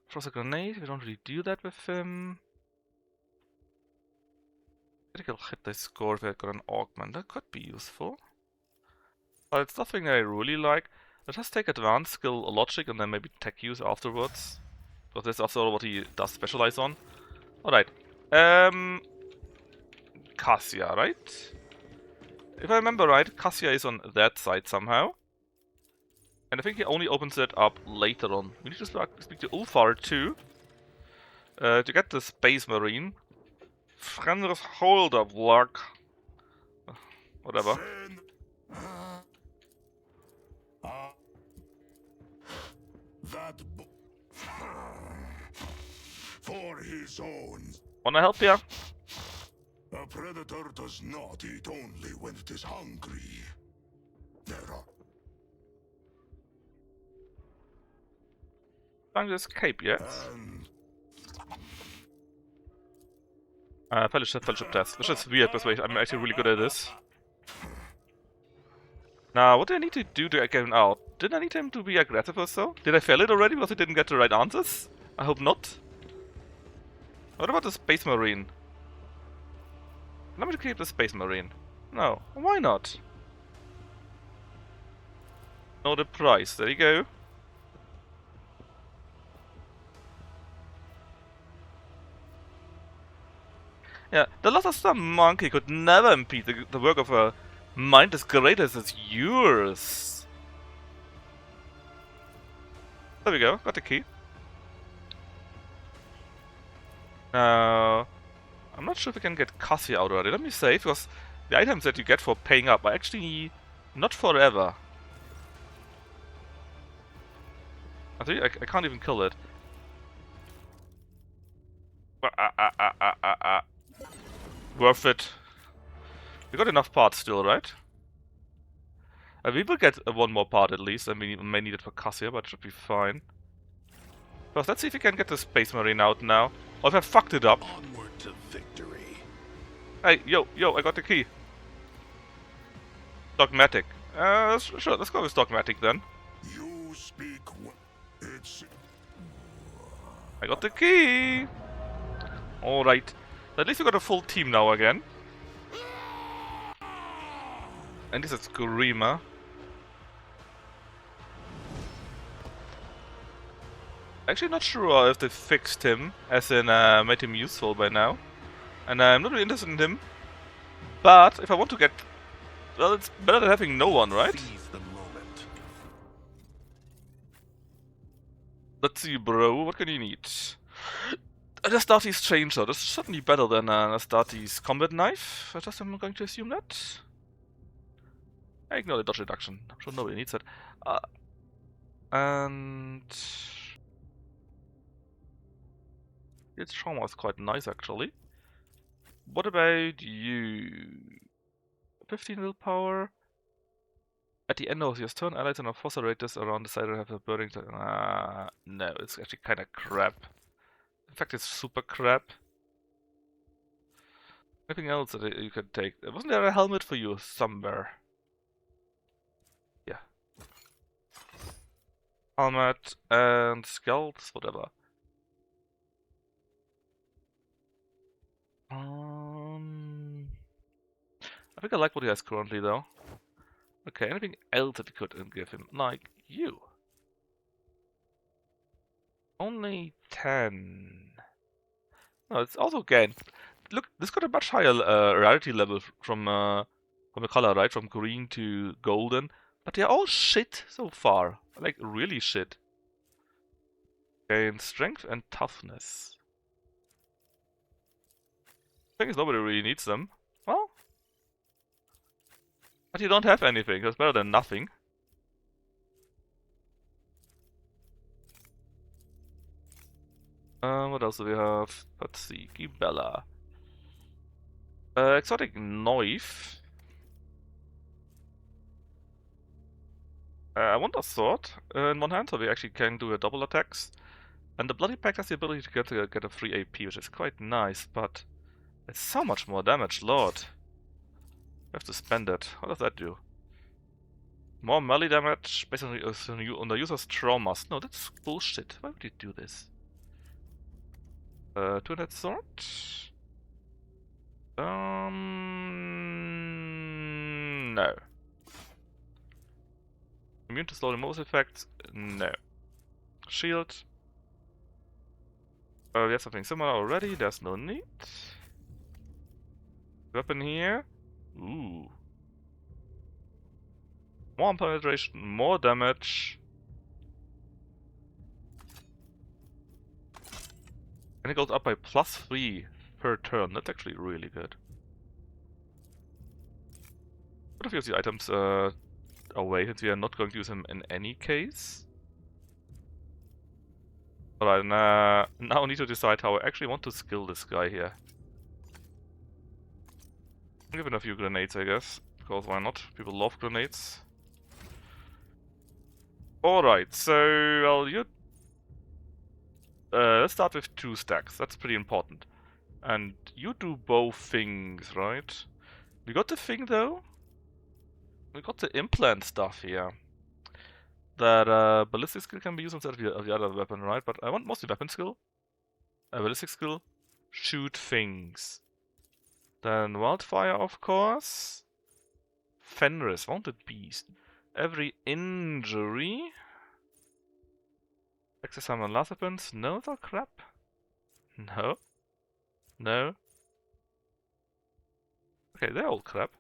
Throws a grenade, we don't really do that with him. Critical hit they score if I got an augment, that could be useful. But it's nothing I really like. Let's just take advanced skill logic and then maybe tech use afterwards. Because that's also what he does specialize on. Alright. Cassia, right? If I remember right, Cassia is on that side somehow. And I think he only opens it up later on. We need to speak to Ulfar too. To get the Space Marine. Frenris Holder Block. Whatever. That for his own. Wanna help ya? A predator does not eat only when it is hungry. There are. Trying to escape yet? Fellowship test, which is weird, but I'm actually really good at this. Now, what do I need to do to get him out? Did I need him to be aggressive or so? Did I fail it already because he didn't get the right answers? I hope not. What about the Space Marine? Let me keep the Space Marine. No, why not? Know the price, there you go. Yeah, the loss of some monkey could never impede the work of a mind as great as yours. There we go, got the key. Now, I'm not sure if we can get Cassia out already. Let me save, because the items that you get for paying up are actually not forever. I can't even kill it. Worth it. We got enough parts still, right? We will get one more part at least, and we may need it for Cassia, but it should be fine. First, let's see if we can get the Space Marine out now. Or if I fucked it up. Onward to victory. Hey, yo, I got the key. Dogmatic. Sure, let's go with dogmatic then. You speak. It's. I got the key! Alright. At least we got a full team now again. And this is Screamer. Actually not sure if they fixed him, as in made him useful by now. And I'm not really interested in him. But if I want to get... Well, it's better than having no one, right? Seize the moment. Let's see, bro. What can you need? Astartes Chainsaw. This is certainly better than Astartes Combat Knife. I just am going to assume that. I ignore the dodge reduction. I'm sure nobody needs it. And... Its trauma is quite nice, actually. What about you? 15 willpower. At the end of your turn, allies and Fossa raiders around the side have a burning... no, it's actually kind of crap. In fact, it's super crap. Anything else that you can take? Wasn't there a helmet for you somewhere? Yeah. Helmet and scalps, whatever. I think I like what he has currently, though. Okay, anything else that we could give him? Like you. Only 10. No, it's also again. Look, this got a much higher rarity level from the color, right? From green to golden. But they're all shit so far. Like, really shit. Gain strength and toughness. I think nobody really needs them. Well. But you don't have anything. That's better than nothing. What else do we have? Let's see. Gibella. Exotic knife. I want a sword in one hand, so we actually can do a double attacks. And the Bloody Pact has the ability to get a free AP, which is quite nice, but it's so much more damage, lord. You have to spend it. What does that do? More melee damage based on the user's traumas. No, that's bullshit. Why would you do this? Two-handed sword? No. Immune to slow removal effects? No. Shield? We have something similar already, there's no need. Weapon here? Ooh. More penetration, more damage. And it goes up by +3 per turn. That's actually really good. What if we use the items away, since we are not going to use them in any case? Alright, now I need to decide how I actually want to skill this guy here. I'll give him a few grenades, I guess. Because why not? People love grenades. Alright, so, well, you... let's start with 2 stacks. That's pretty important. And you do both things, right? We got the thing, though. We got the implant stuff here. That ballistic skill can be used instead of the other weapon, right? But I want mostly weapon skill. Ballistic skill. Shoot things. Then wildfire, of course. Fenris, wounded beast. Every injury. Access summon last weapons. No, it's all crap. No. No. Okay, they're all crap.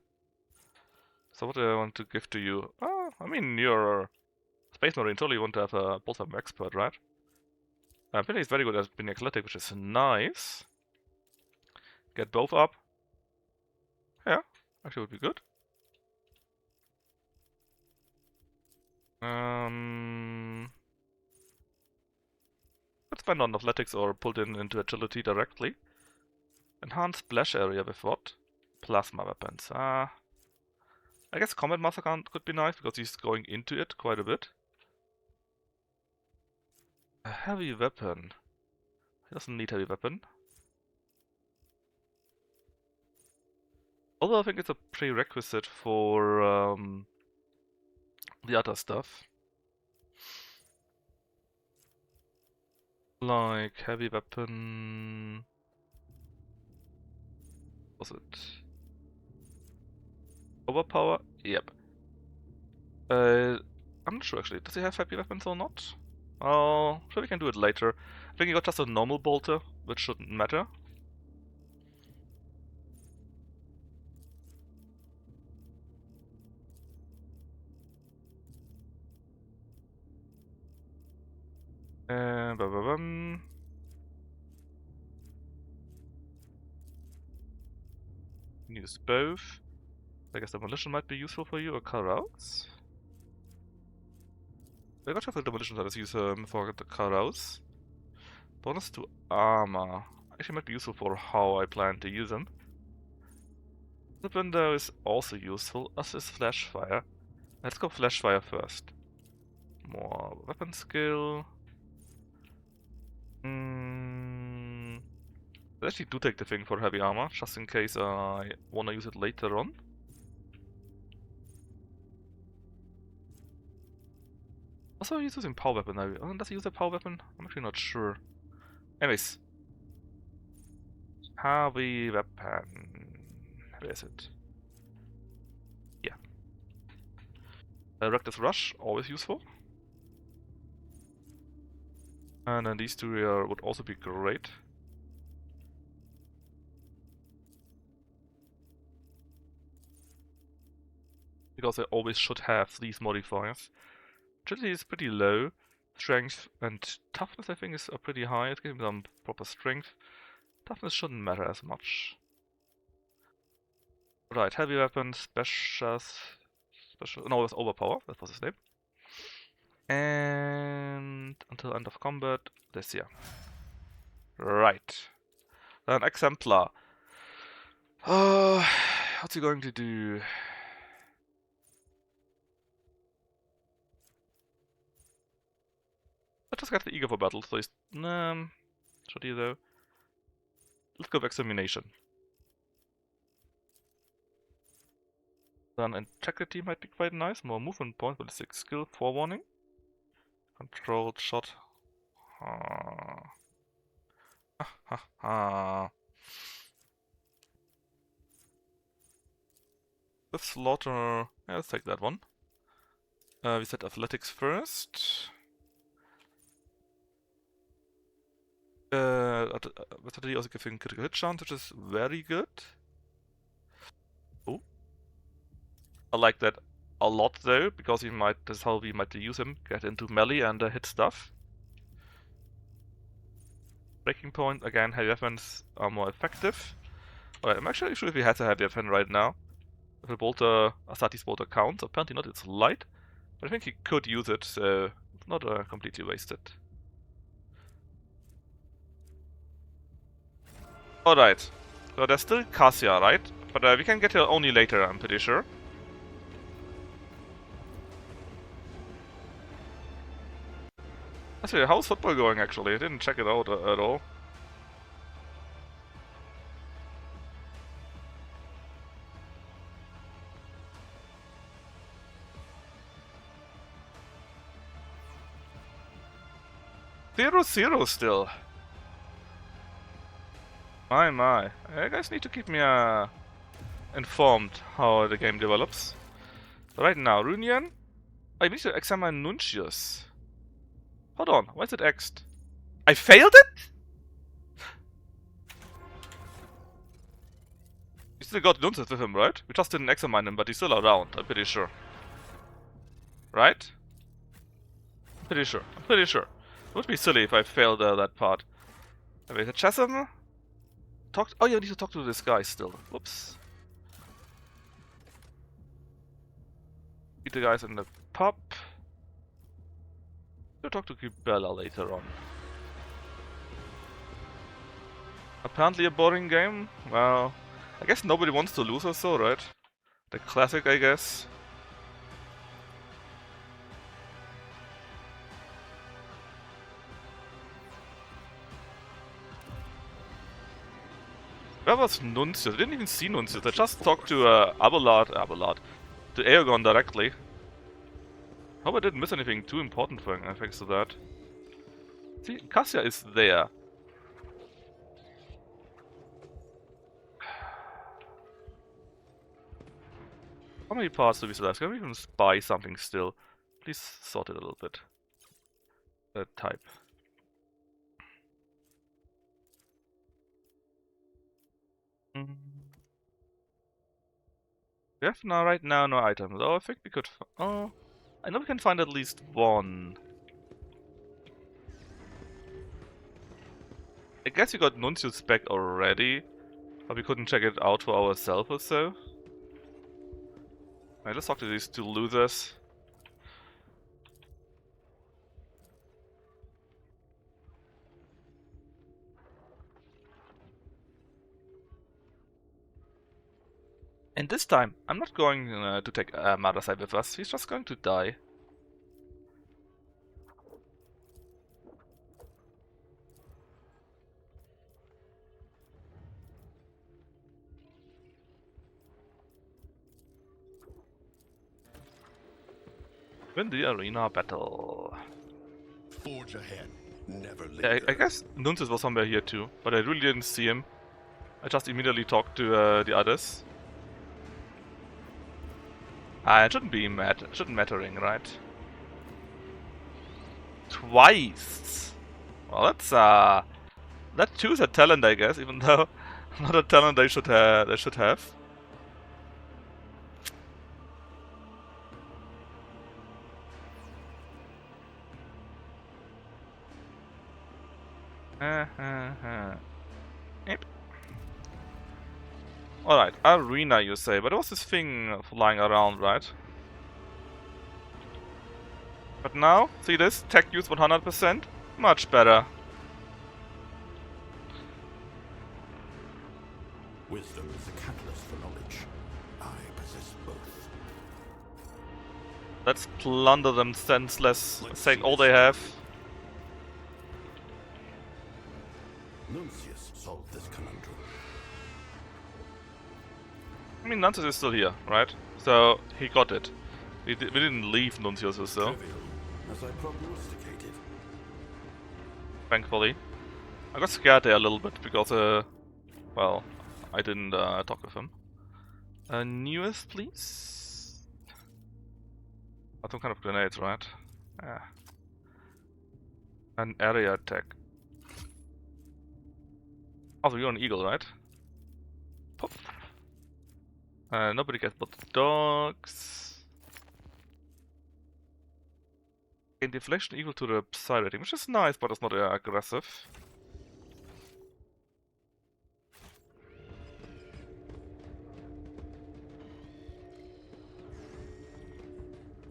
So what do I want to give to you? Oh, I mean, you're Space Marine, totally want to have a bolt armor expert, right? Billy is very good at being athletic, which is nice. Get both up. Yeah, actually would be good. Let's spend on athletics or pulled into agility directly. Enhanced splash area with what? Plasma weapons. I guess Combat Master could be nice because he's going into it quite a bit. A heavy weapon. He doesn't need heavy weapon. Although I think it's a prerequisite for the other stuff. Like heavy weapon. Was it overpower? Yep. I'm not sure actually. Does he have heavy weapons or not? Oh, sure, we can do it later. I think he got just a normal bolter, which shouldn't matter. Bum. Use both. I guess demolition might be useful for you, or carouse? I got the demolition that is use for the carouse. Bonus to armor. Actually might be useful for how I plan to use them. The window is also useful, as is flash fire. Let's go flash fire first. More weapon skill. I actually do take the thing for heavy armor, just in case I wanna use it later on. Also, he's using power weapon. Does he use a power weapon? I'm actually not sure. Anyways. Heavy weapon. Where is it? Yeah. Reckless Rush, always useful. And then these two here would also be great. Because I always should have these modifiers. Agility is pretty low. Strength and toughness I think is pretty high. It's giving them proper strength. Toughness shouldn't matter as much. Right, heavy weapons, special... No, it was overpower, that was his name. And until end of combat, this here. Right. Then Exemplar. What's he going to do? Let's just get the eager for battle, so he's... should he though? Let's go with extermination. Then integrity might be quite nice. More movement points with 6 skill, forewarning. Controlled shot. The slaughter. Yeah, let's take that one. We set athletics first. Athletics also giving critical hit chance, which is very good. Oh. I like that a lot though, because that's how we might use him. Get into melee and hit stuff. Breaking point, again, heavy weapons are more effective. Alright, I'm actually sure if we had a heavy weapon right now. If a bolter, Asati's bolter counts, apparently not, it's light. But I think he could use it, so it's not completely wasted. Alright, so there's still Cassia, right? But we can get her only later, I'm pretty sure. Actually, how's football going actually? I didn't check it out at all. Zero still. My. You guys need to keep me informed how the game develops. So right now, Runion. I need to examine Nuncius. Hold on, why is it X'd? I failed it? You still got Nuncius with him, right? We just didn't examine him, but he's still around, I'm pretty sure. Right? I'm pretty sure. It would be silly if I failed that part. Wait, Chasm? Oh yeah, I need to talk to this guy still. Whoops. Meet the guys in the pub. We'll talk to Gibella later on. Apparently a boring game? Well, I guess nobody wants to lose or so, right? The classic, I guess. Where was Nuncius? I didn't even see Nuncius. I just talked to Abelard, to Aegon directly. Hope I didn't miss anything too important for him, thanks to that. See, Cassia is there. How many parts do we still have? Can we even spy something still? Please sort it a little bit. Type. We have now right now no items. Oh, I think we could. Oh, I know we can find at least one. I guess we got Nuncius back already, but we couldn't check it out for ourselves or so. Alright, let's talk to these two losers. And this time, I'm not going to take Madasai with us, he's just going to die. Win the arena battle. Forge ahead. Never Yeah, linger. I guess Nuncius was somewhere here too, but I really didn't see him. I just immediately talked to the others. It shouldn't be shouldn't mattering, right? Twice. Well, that too is a talent, I guess, even though not a talent they should have. Yep. Alright, arena you say, but there was this thing flying around, right? But now, see this? Tech use 100%? Much better. Wisdom is a catalyst for knowledge. I possess both. Let's plunder them senseless, take all they have. Nuncius solved this conundrum. I mean, Nuncius is still here, right? So, he got it. We didn't leave Nuncius though. As I prognosticated. Thankfully. I got scared there a little bit because, well, I didn't talk with him. Newest, please? Some kind of grenades, right? Yeah. An area attack. Also, you're an eagle, right? Pop. Nobody gets but the dogs. Gain deflection equal to the psi rating, which is nice, but it's not aggressive.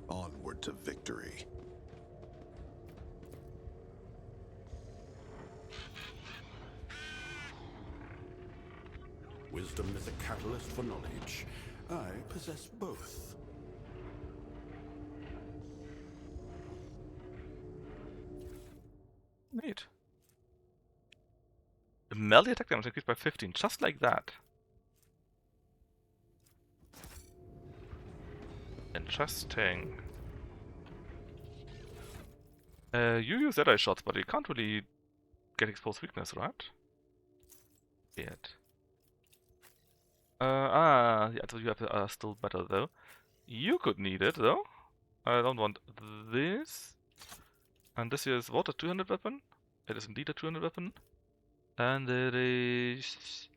Onward to victory. Wisdom is a catalyst for knowledge. I possess both. Neat. The melee attack damage increased by 15, just like that. Interesting. You use Jedi shots, but you can't really get exposed weakness, right? Yet. Yeah, so you have still better though. You could need it though. I don't want this. And this is what, a 200 weapon? It is indeed a 200 weapon. And it is...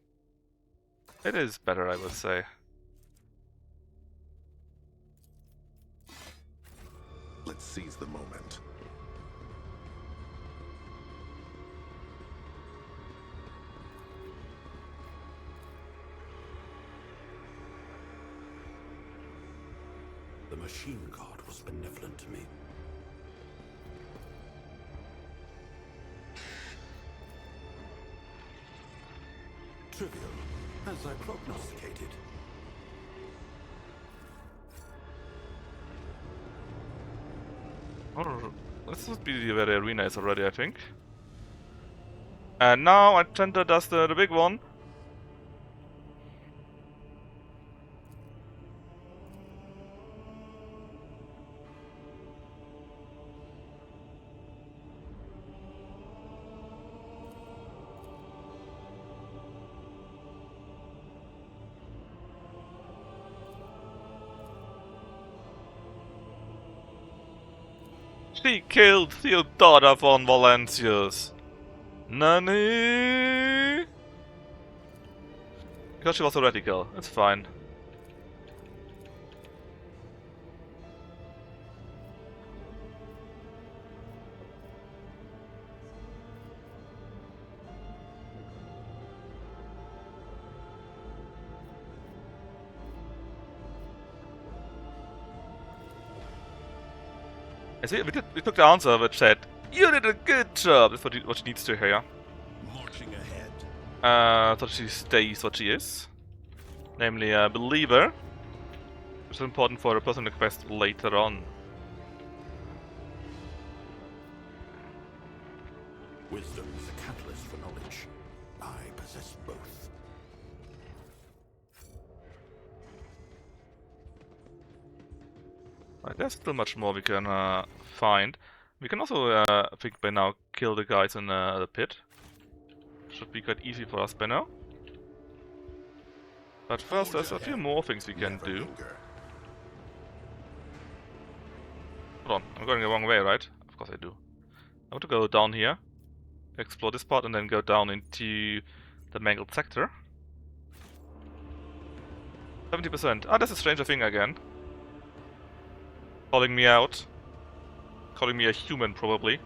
It is better, I would say. Let's seize the moment. The machine god was benevolent to me. Trivial, as I prognosticated. Oh, this would be where the arena is already, I think. And now Argenta does the big one. She killed Theodora von Valancius. Nani? Because she was a radical. It's fine. I see, we took the answer which said, "You did a good job." That's what she needs to hear. Marching ahead. So she stays what she is, namely a believer, which is important for a personal quest later on. Wisdom is a catalyst for knowledge. I possess both. Right, there's still much more we can find. We can also, I think by now, kill the guys in the pit. Should be quite easy for us by now. But first, there's a few more things we can do. Hold on, I'm going the wrong way, right? Of course I do. I want to go down here, explore this part, and then go down into the mangled sector. 70%. Ah, that's a Stranger Thing again. Calling me out. Calling me a human, probably.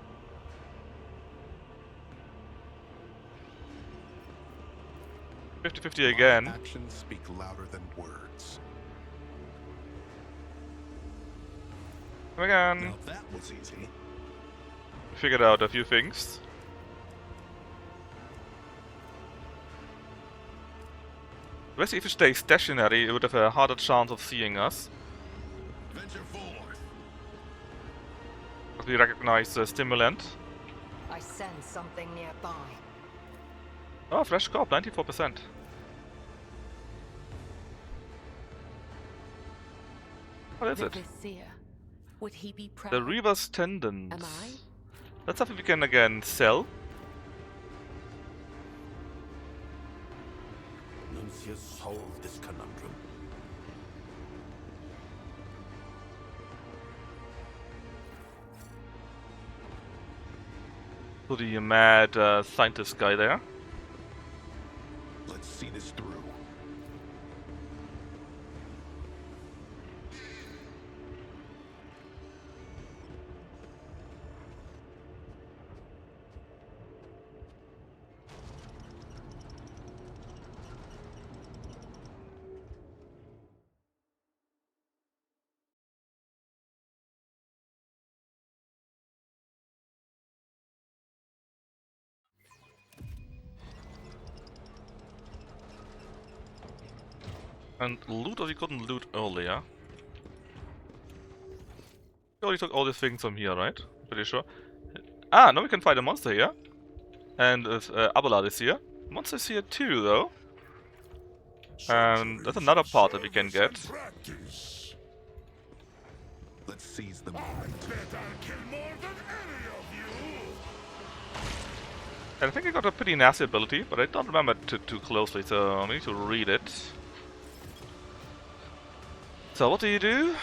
"50-50 again." Actions speak louder than words. Come again. Now that was easy. Figured out a few things. Basically, if you stay stationary, it would have a harder chance of seeing us. Venture forth. Because we recognize the stimulant. I sense something nearby. Oh, fresh corp, 94%. What is The it? Vizier. Would he be proud? The Reaver's Tendons. Am I? That's something we can again sell. Nuncius solved this conundrum. To the mad scientist guy there. Let's see this through. And loot or we couldn't loot earlier. We already took all these things from here, right? Pretty sure. Ah, now we can fight a monster here. And Abelard is here. Monster is here too, though. And that's another part that we can get. Let's seize the moment. And I think I got a pretty nasty ability, but I don't remember it too closely, so I need to read it. So what do you do?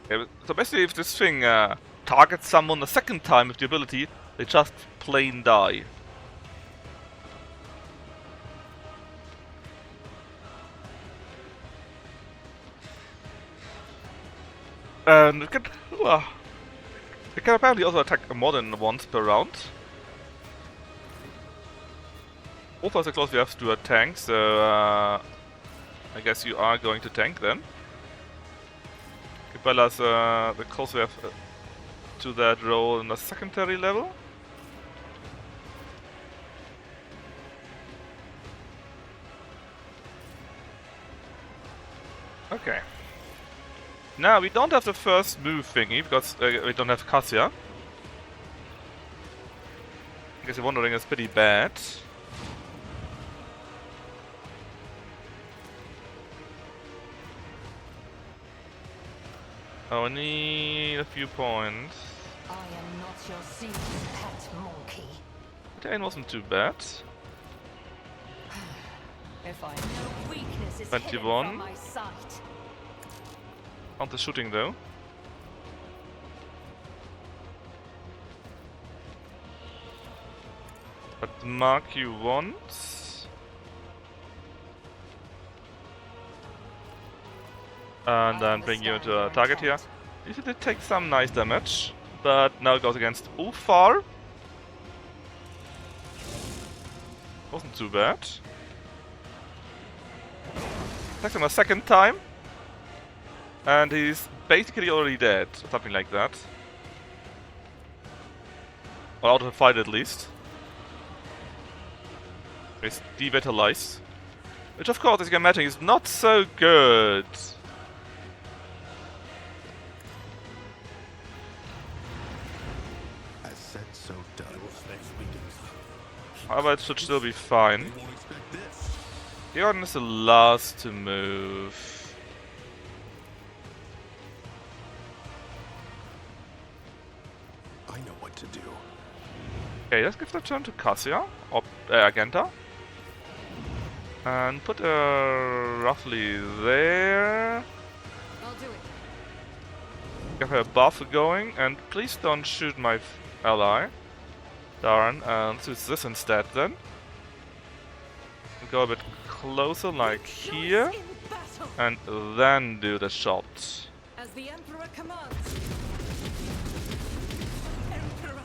Okay, so basically if this thing targets someone a second time with the ability, they just plain die. And it can apparently also attack more than once per round. Also, as close we have to a tank, so I guess you are going to tank then. As well as the closer we have to that role in the secondary level. Okay. Now, we don't have the first move thingy, because we don't have Cassia. I guess you're wondering, it's pretty bad. Oh, I need a few points. I am not your sea's pet monkey. That wasn't too bad. If I know weakness is 21. hidden from my sight. On the shooting though. But mark you once. And then bring you into a target here. You did take some nice damage. But now it goes against Ulfar. Wasn't too bad. Attacks him a second time. And he's basically already dead, or something like that. Or out of the fight at least. He's devitalized. Which of course, as you can imagine, is not so good. As said, so done. However, it should still be fine. Egon is the last to move. I know what to do. Okay, let's give the turn to Cassia, or Agenta. And put her roughly there. I'll do it. Get her a buff going, and please don't shoot my ally. Darn, and let's use this instead then. Go a bit closer, like here, and then do the shot. As the Emperor commands. Emperor.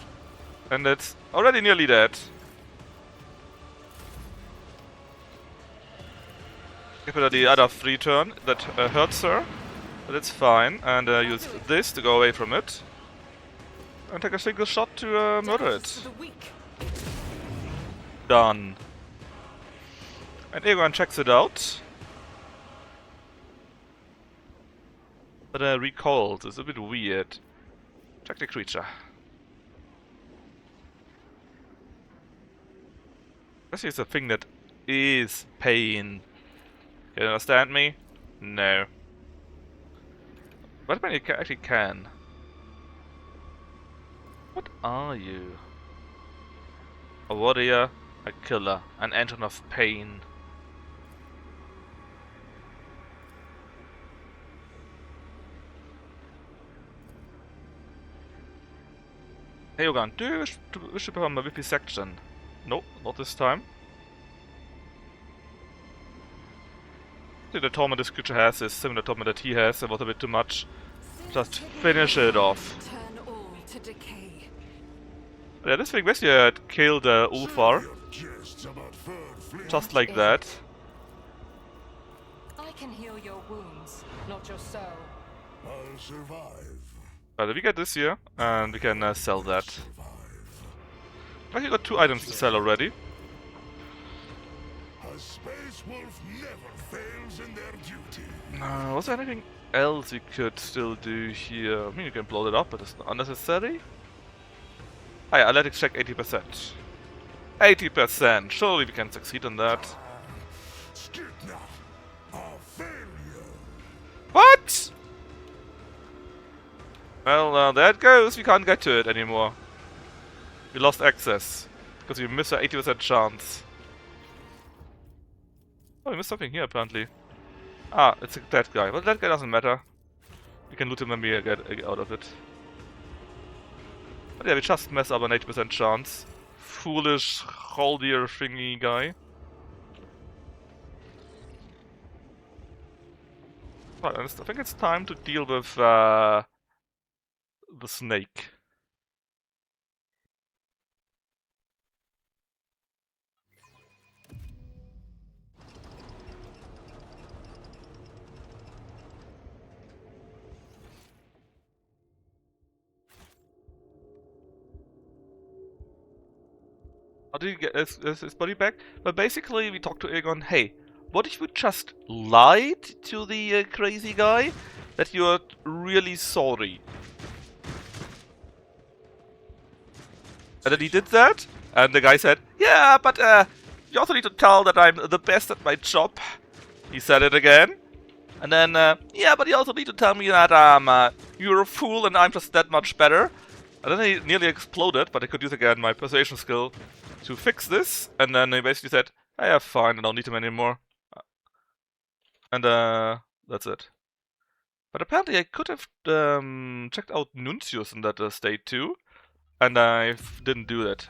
And it's already nearly dead. Give her the other free turn that hurts her, but it's fine. And use this to go away from it. And take a single shot to murder it. Done. And Egon checks it out. But recalls is a bit weird. Check the creature. This is a thing that is pain. Can you understand me? No. But when you actually can. What are you? A warrior, a killer, an engine of pain. Hey Yogan, do you wish to perform a vivisection? Nope, not this time. I think the torment this creature has is similar torment that he has, it was a bit too much. Just finish it off. Turn all to decay. Yeah, this thing basically had killed Ulfar. Just like that. I can heal your wounds, not your soul. I'll survive. But we get this here, and we can sell that. I think got 2 items to sell already. A space wolf never fails in their duty. Was there anything else we could still do here? I mean, you can blow it up, but it's not unnecessary. Ah yeah, athletics check 80%. 80%! Surely we can succeed on that. What?! Well, there it goes. We can't get to it anymore. We lost access. Because we missed an 80% chance. Oh, we missed something here apparently. Ah, it's a dead guy. But that guy doesn't matter. We can loot him when we get out of it. But yeah, we just messed up an 80% chance. Foolish, holdier thingy guy. Right, I think it's time to deal with the snake. How did he get his body back? But basically, we talked to Aegon, hey, what if you just lied to the crazy guy that you're really sorry? And then he did that, and the guy said, yeah, but you also need to tell that I'm the best at my job. He said it again, And then, yeah, but you also need to tell me that you're a fool and I'm just that much better. And then he nearly exploded, but I could use again my persuasion skill to fix this. And then he basically said, "I have fine, I don't need him anymore." And that's it. But apparently I could have checked out Nuncius in that state too, and I didn't do that.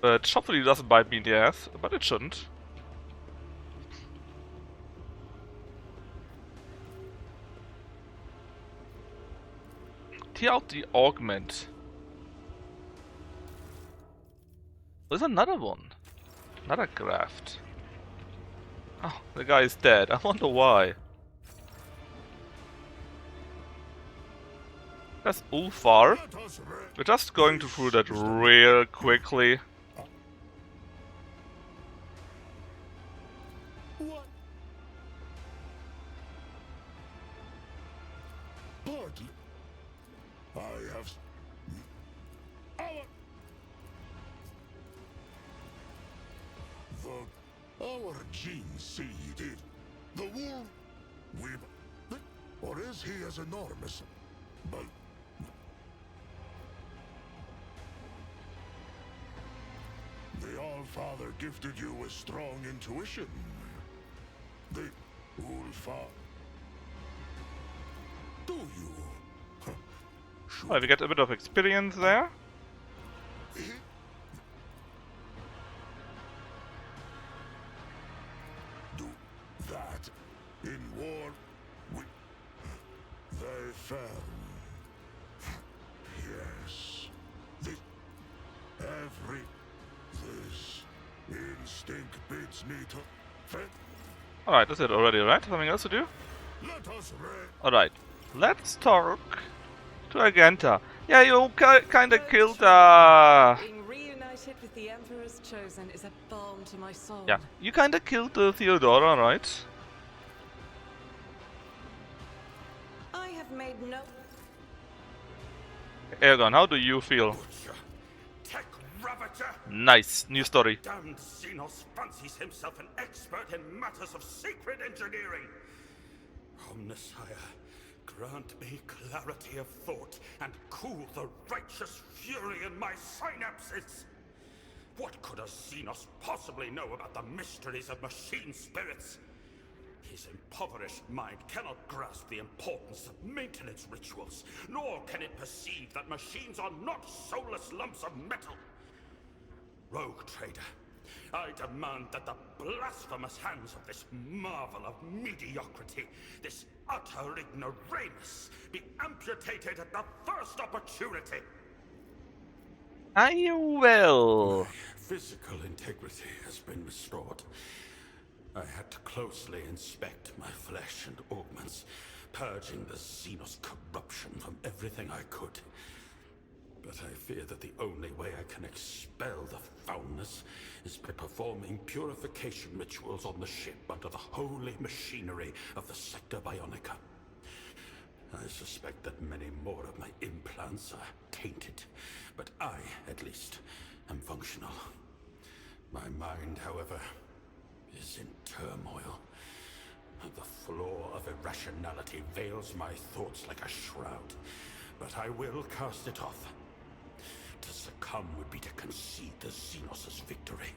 But hopefully it doesn't bite me in the ass, but it shouldn't. Tear out the augment. There's another one. Another graft. Oh, the guy is dead. I wonder why. That's Ulfar. We're just going through that real quickly. What? Pardon? I have... Our gene seeded. The wolf... Or is he as enormous? But... The All-Father gifted you with strong intuition. The Ulfar. Do you? Well, we get a bit of experience there. Do that in war. They fell. Yes. This instinct bids me to. Alright, that's it already, right? Something else to do? Let us Alright, let's talk to Agenta. Yeah, you kinda killed Being reunited with the Emperor's Chosen is a balm to my soul. yeah, you kinda killed Theodora, right? I have made no... Ergon, how do you feel? Tech ravager! Nice, new story. Damned Xenos fancies himself an expert in matters of secret engineering. Oh, Messiah, grant me clarity of thought and cool the righteous fury in my synapses. What could a Xenos possibly know about the mysteries of machine spirits? His impoverished mind cannot grasp the importance of maintenance rituals, nor can it perceive that machines are not soulless lumps of metal. Rogue Trader, I demand that the blasphemous hands of this marvel of mediocrity, this utter ignoramus, be amputated at the first opportunity. I will. Physical integrity has been restored. I had to closely inspect my flesh and augments, purging the Xenos corruption from everything I could. But I fear that the only way I can expel the foulness is by performing purification rituals on the ship under the holy machinery of the Sector Bionica. I suspect that many more of my implants are tainted, but I, at least, am functional. My mind, however, is in turmoil. The floor of irrationality veils my thoughts like a shroud, but I will cast it off. To succumb would be to concede the Xenos' victory.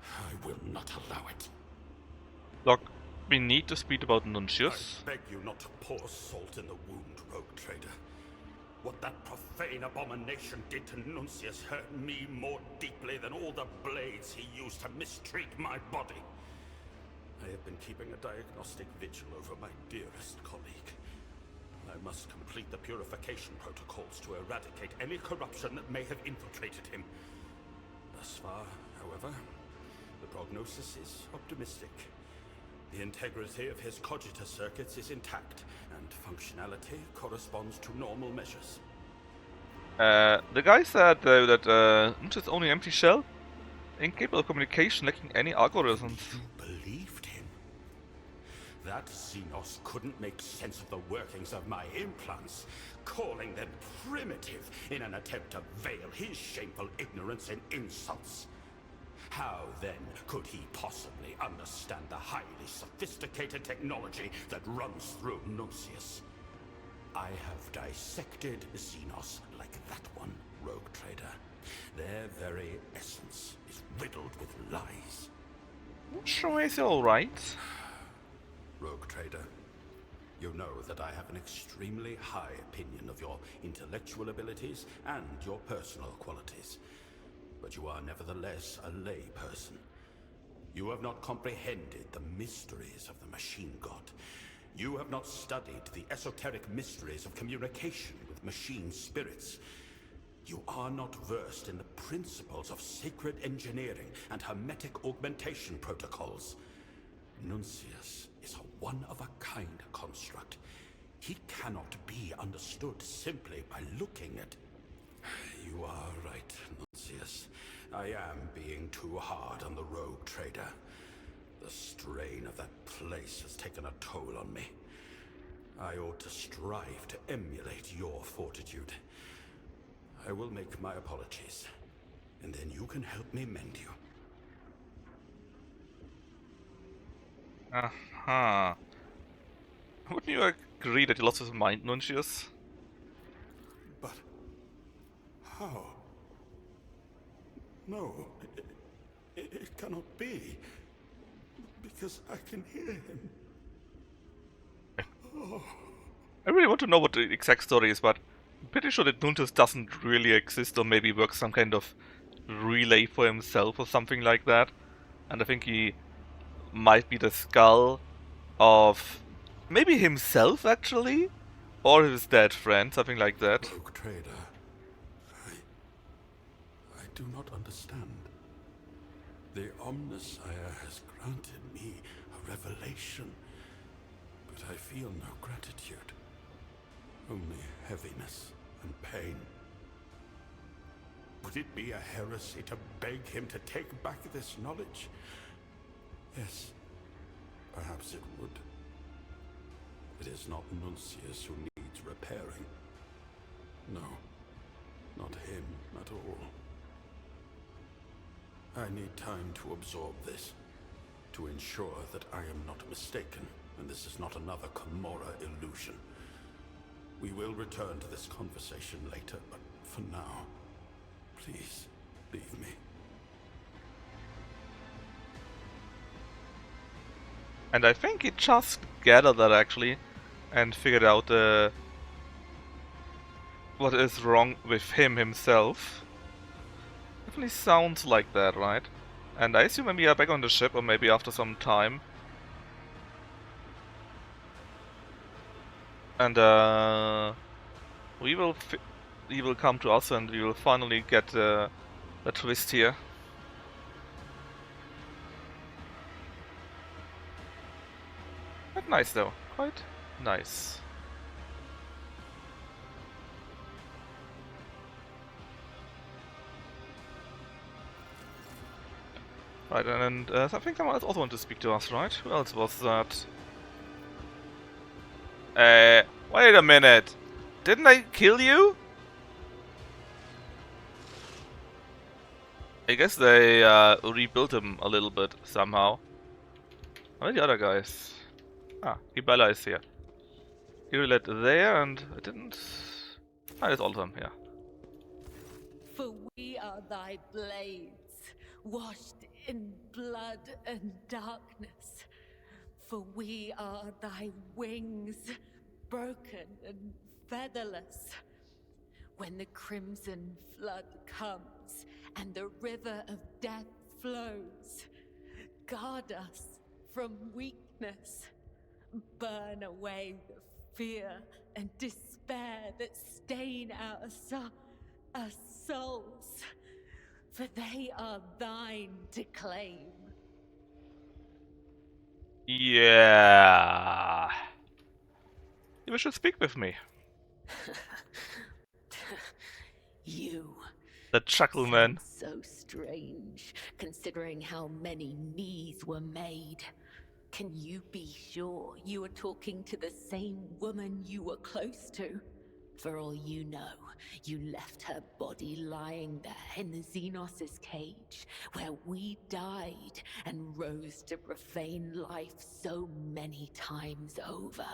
I will not allow it. Look, we need to speak about Nuncius. I beg you not to pour salt in the wound, Rogue Trader. What that profane abomination did to Nuncius hurt me more deeply than all the blades he used to mistreat my body. I have been keeping a diagnostic vigil over my dearest colleague. I must complete the purification protocols to eradicate any corruption that may have infiltrated him. Thus far, however, the prognosis is optimistic. The integrity of his cogita circuits is intact, and functionality corresponds to normal measures. The guy said that Nuncius only empty shell, incapable of communication, lacking any algorithms. You believed him? That Xenos couldn't make sense of the workings of my implants, calling them primitive in an attempt to veil his shameful ignorance in insults. How then could he possibly understand the highly sophisticated technology that runs through Nuncius? I have dissected Xenos like that one, rogue trader. Their very essence is riddled with lies. Sure, is alright. Rogue trader, you know that I have an extremely high opinion of your intellectual abilities and your personal qualities. But you are nevertheless a lay person. You have not comprehended the mysteries of the machine god. You have not studied the esoteric mysteries of communication with machine spirits. You are not versed in the principles of sacred engineering and hermetic augmentation protocols. Nuncius is a one-of-a-kind construct. He cannot be understood simply by looking at... You are right, Nuncius. I am being too hard on the rogue trader. The strain of that place has taken a toll on me. I ought to strive to emulate your fortitude. I will make my apologies, and then you can help me mend you. Uh-huh. Wouldn't you agree that he lost his mind, Nuncius? But... how? No, it cannot be. Because I can hear him. Oh. I really want to know what the exact story is, but I'm pretty sure that Nuncius doesn't really exist, or maybe works some kind of relay for himself or something like that. And I think he might be the skull of maybe himself, actually? Or his dead friend, something like that. Rogue trader, I do not understand. The Omnissiah has granted me a revelation, but I feel no gratitude. Only heaviness and pain. Would it be a heresy to beg him to take back this knowledge? Yes, perhaps it would. It is not Nuncius who needs repairing. No, not him at all. I need time to absorb this, to ensure that I am not mistaken, and this is not another Camorra illusion. We will return to this conversation later, but for now, please leave me. And I think he just gathered that, actually, and figured out what is wrong with him himself. Definitely sounds like that, right? And I assume when we are back on the ship, or maybe after some time. And he will come to us, and we will finally get a twist here. Quite nice, though. Quite nice. Right, and I think someone else also wanted to speak to us, right? Who else was that? Wait a minute! Didn't I kill you? I guess they rebuilt him a little bit, somehow. Where are the other guys? Ah, Gibella is here. Irilet there, and I didn't... Ah, there's all of them, yeah. For we are thy blades, washed in blood and darkness. For we are thy wings, broken and featherless. When the crimson flood comes and the river of death flows, guard us from weakness. Burn away the fear and despair that stain our souls, for they are thine to claim. Yeah. You should speak with me. You. The chuckle man. So strange, considering how many knees were made. Can you be sure you are talking to the same woman you were close to? For all you know, you left her body lying there in the Xenos' cage, where we died and rose to profane life so many times over.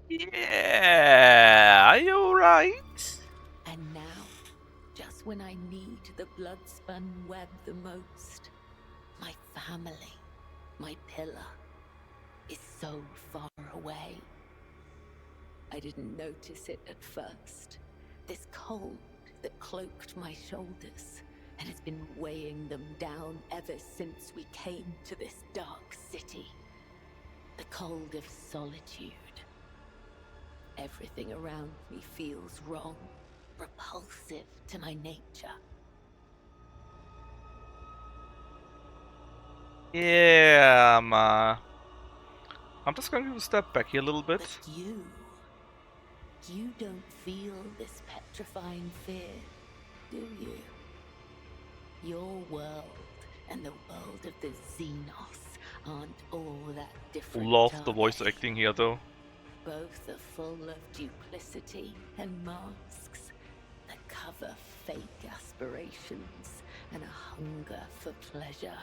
Yeah, are you alright? And now, just when I need the blood-spun web the most, my family, my pillar, is so far away. I didn't notice it at first. This cold that cloaked my shoulders and has been weighing them down ever since we came to this dark city. The cold of solitude. Everything around me feels wrong, repulsive to my nature. Yeah, I'm just going to step back here a little bit. But you don't feel this petrifying fear, do you? Your world and the world of the Xenos aren't all that different. Love the voice acting here though. Both are full of duplicity and masks that cover fake aspirations and a hunger for pleasure.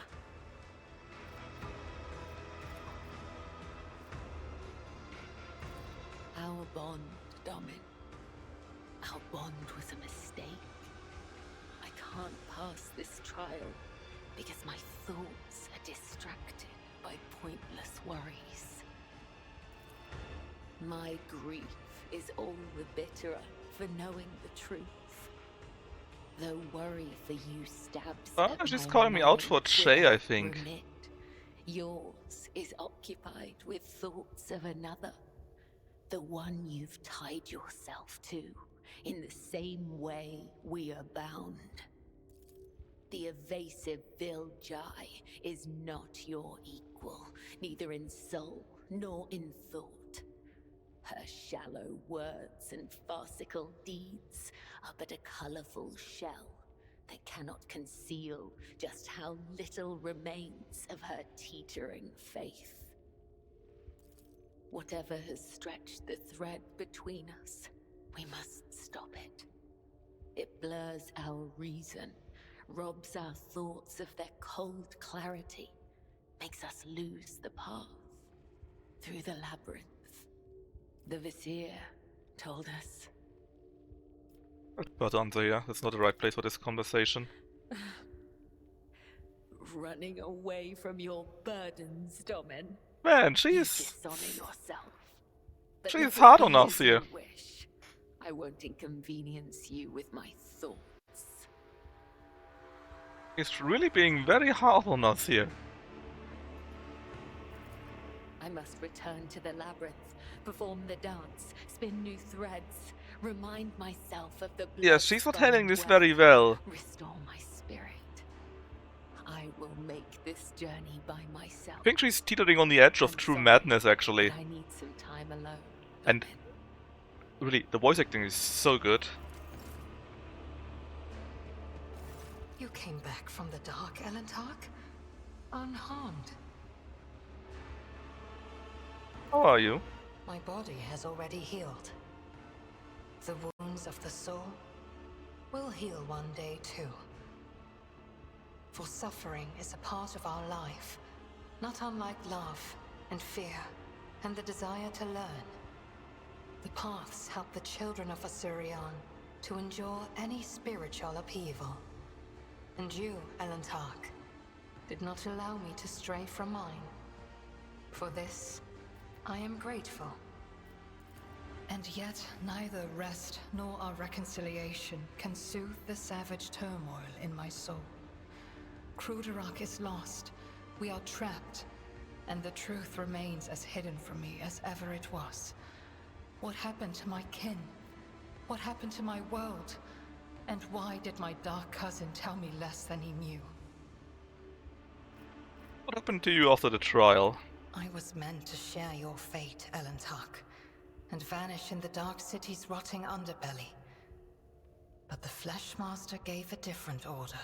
Our bond, Domin. Our bond was a mistake. I can't pass this trial because my thoughts are distracted by pointless worries. My grief is all the bitterer for knowing the truth. Though worry for you stabs at She's my calling me out for mind Che, I without think. remit. Yours is occupied with thoughts of another. The one you've tied yourself to, in the same way we are bound. The evasive Viljai is not your equal, neither in soul nor in thought. Her shallow words and farcical deeds are but a colourful shell that cannot conceal just how little remains of her teetering faith. Whatever has stretched the thread between us, we must stop it. It blurs our reason, robs our thoughts of their cold clarity, makes us lose the path through the labyrinth. The Vizier told us. But Andrea, that's not the right place for this conversation. Running away from your burdens, Domin. Man, She's hard on us here. Wish. I won't inconvenience you with my thoughts. He's really being very hard on us here. I must return to the labyrinth, perform the dance, spin new threads, remind myself of the Yeah, she's not handling this very well. Restore my spirit. I will make this journey by myself. I think she's teetering on the edge of true madness, actually. I need some time alone. And really, the voice acting is so good. You came back from the dark, Elentark? Unharmed. How are you? My body has already healed. The wounds of the soul will heal one day too. For suffering is a part of our life, not unlike love and fear and the desire to learn. The paths help the children of Asurion to endure any spiritual upheaval. And you, Elentark, did not allow me to stray from mine. For this, I am grateful. And yet, neither rest nor our reconciliation can soothe the savage turmoil in my soul. Kruderak is lost, we are trapped, and the truth remains as hidden from me as ever it was. What happened to my kin? What happened to my world? And why did my dark cousin tell me less than he knew? What happened to you after the trial? I was meant to share your fate, Elentark, and vanish in the Dark City's rotting underbelly. But the Fleshmaster gave a different order.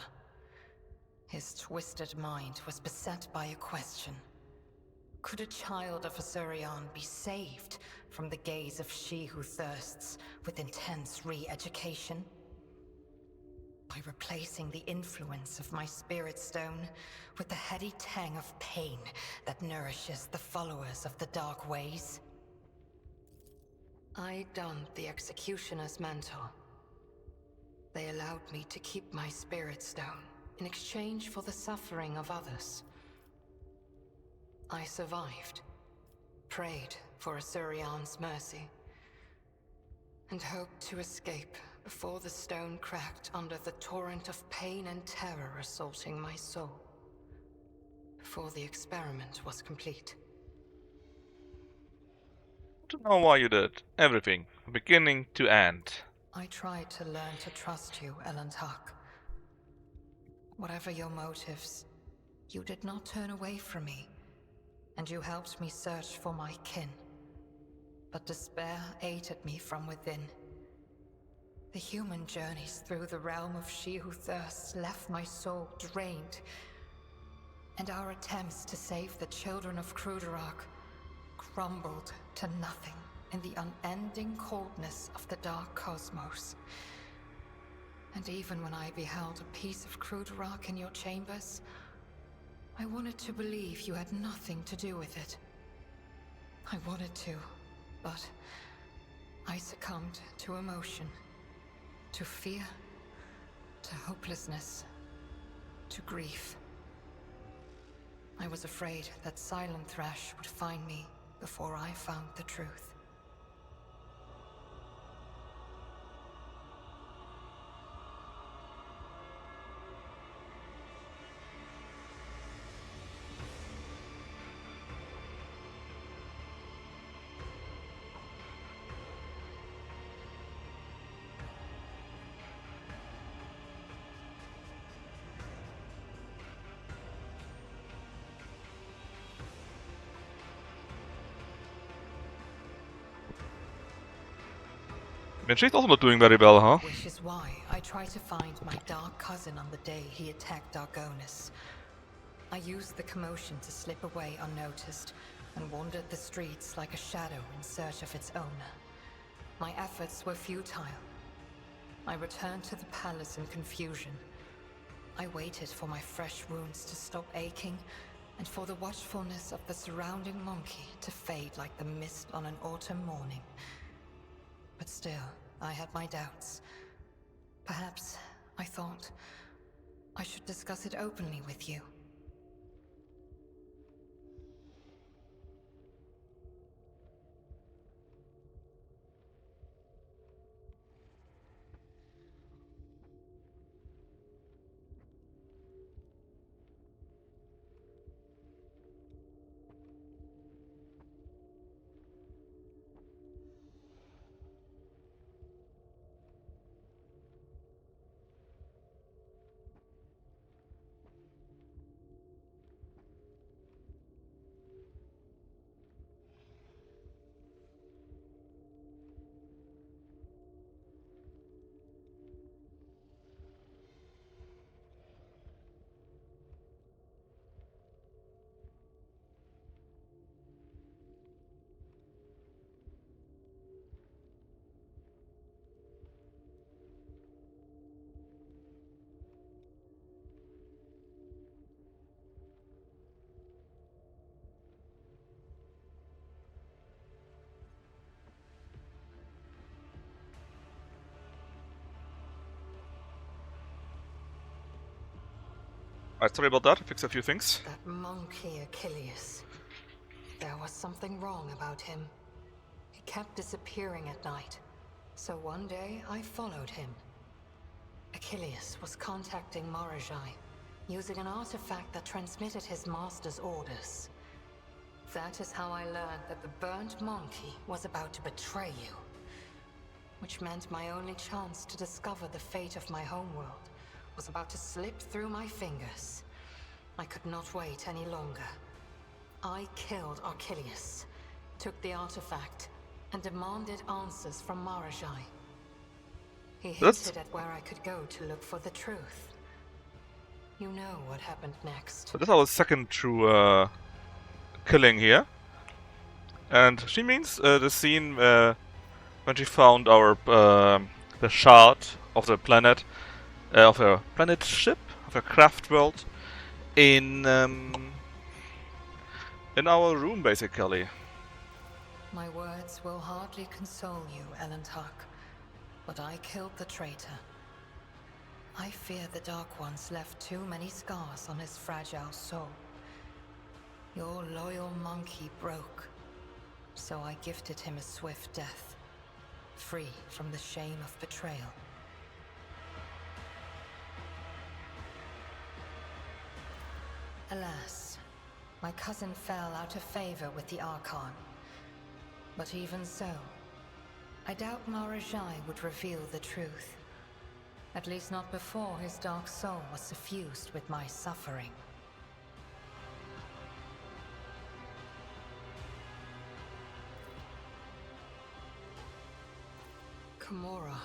His twisted mind was beset by a question. Could a child of Asurion be saved from the gaze of she who thirsts with intense re-education? By replacing the influence of my spirit stone with the heady tang of pain that nourishes the followers of the dark ways? I donned the executioner's mantle. They allowed me to keep my spirit stone in exchange for the suffering of others. I survived, prayed for Asurion's mercy, and hoped to escape before the stone cracked under the torrent of pain and terror assaulting my soul. Before the experiment was complete. I don't know why you did everything, from beginning to end. I tried to learn to trust you, Elantak. Whatever your motives, you did not turn away from me, and you helped me search for my kin. But despair ate at me from within. The human journeys through the realm of She Who Thirsts left my soul drained, and our attempts to save the children of Kruderak crumbled to nothing in the unending coldness of the dark cosmos. And even when I beheld a piece of Kruderak in your chambers, I wanted to believe you had nothing to do with it. I wanted to, but I succumbed to emotion, to fear, to hopelessness, to grief. I was afraid that Silent Thrash would find me before I found the truth. She's also not doing very well, huh? Which is why I tried to find my dark cousin on the day he attacked Argonis. I used the commotion to slip away unnoticed and wandered the streets like a shadow in search of its owner. My efforts were futile. I returned to the palace in confusion. I waited for my fresh wounds to stop aching and for the watchfulness of the surrounding monkey to fade like the mist on an autumn morning. But still, I had my doubts. Perhaps, I thought, I should discuss it openly with you. Alright, sorry about that, I fixed a few things. That monkey Achilles. There was something wrong about him. He kept disappearing at night. So one day, I followed him. Achilles was contacting Marajai, using an artifact that transmitted his master's orders. That is how I learned that the burnt monkey was about to betray you. Which meant my only chance to discover the fate of my homeworld was about to slip through my fingers. I could not wait any longer. I killed Achilles, took the artifact, and demanded answers from Marajai. He hinted at where I could go to look for the truth. You know what happened next. So that's our second true killing here. And she means the scene when she found our the shard of the planet, of her planet ship, of her craft world, in our room, basically. My words will hardly console you, Elantark, but I killed the traitor. I fear the Dark Ones left too many scars on his fragile soul. Your loyal monkey broke, so I gifted him a swift death, free from the shame of betrayal. Alas, my cousin fell out of favor with the Archon. But even so, I doubt Marajai would reveal the truth. At least not before his dark soul was suffused with my suffering. Kamora.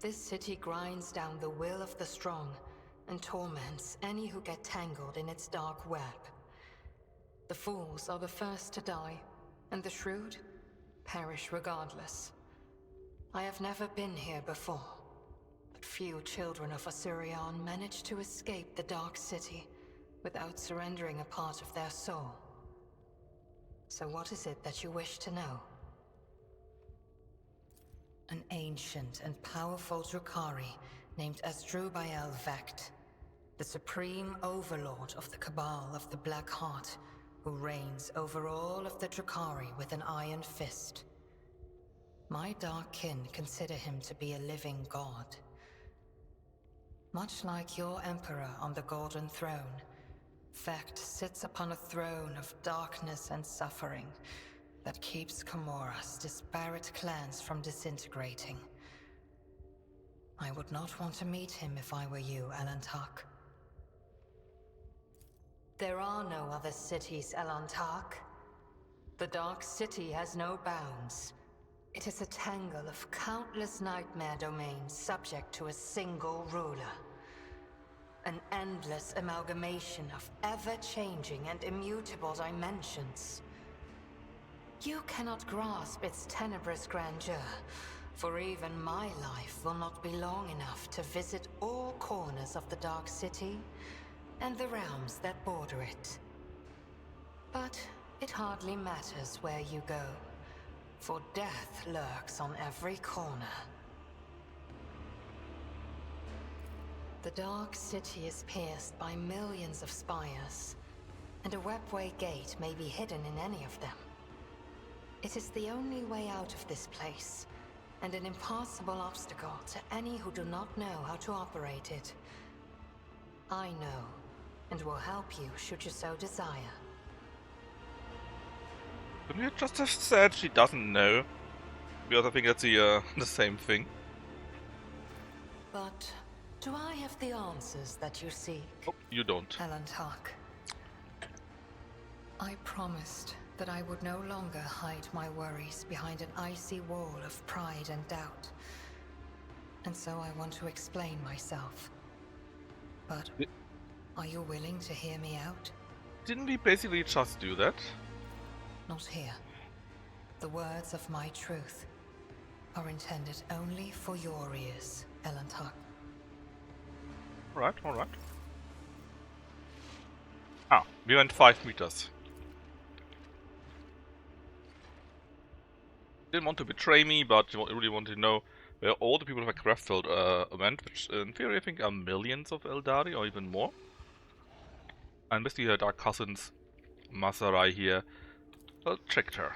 This city grinds down the will of the strong and torments any who get tangled in its dark web. The fools are the first to die, and the shrewd perish regardless. I have never been here before, but few children of Osirion manage to escape the Dark City without surrendering a part of their soul. So what is it that you wish to know? An ancient and powerful Drukhari named Asdrubal Vect, the supreme overlord of the Cabal of the Black Heart, who reigns over all of the Drukhari with an iron fist. My dark kin consider him to be a living god. Much like your emperor on the Golden Throne, Vect sits upon a throne of darkness and suffering that keeps Kamora's disparate clans from disintegrating. I would not want to meet him if I were you, Elantark. There are no other cities, Elantark. The Dark City has no bounds. It is a tangle of countless nightmare domains subject to a single ruler. An endless amalgamation of ever-changing and immutable dimensions. You cannot grasp its tenebrous grandeur, for even my life will not be long enough to visit all corners of the Dark City and the realms that border it. But it hardly matters where you go, for death lurks on every corner. The Dark City is pierced by millions of spires, and a webway gate may be hidden in any of them. It is the only way out of this place, and an impassable obstacle to any who do not know how to operate it. I know, and will help you should you so desire. Couldn't you just have said she doesn't know? Because I think that's the same thing. But do I have the answers that you seek? Oh, you don't. Elantark. I promised that I would no longer hide my worries behind an icy wall of pride and doubt. And so I want to explain myself. But are you willing to hear me out? Didn't we basically just do that? Not here. The words of my truth are intended only for your ears, Elantark. Alright. Ah, we went 5 meters. Didn't want to betray me, but you really want to know where all the people of Craftfield went, which in theory I think are millions of Eldari, or even more. And basically her dark cousins, Masarai here, tricked her.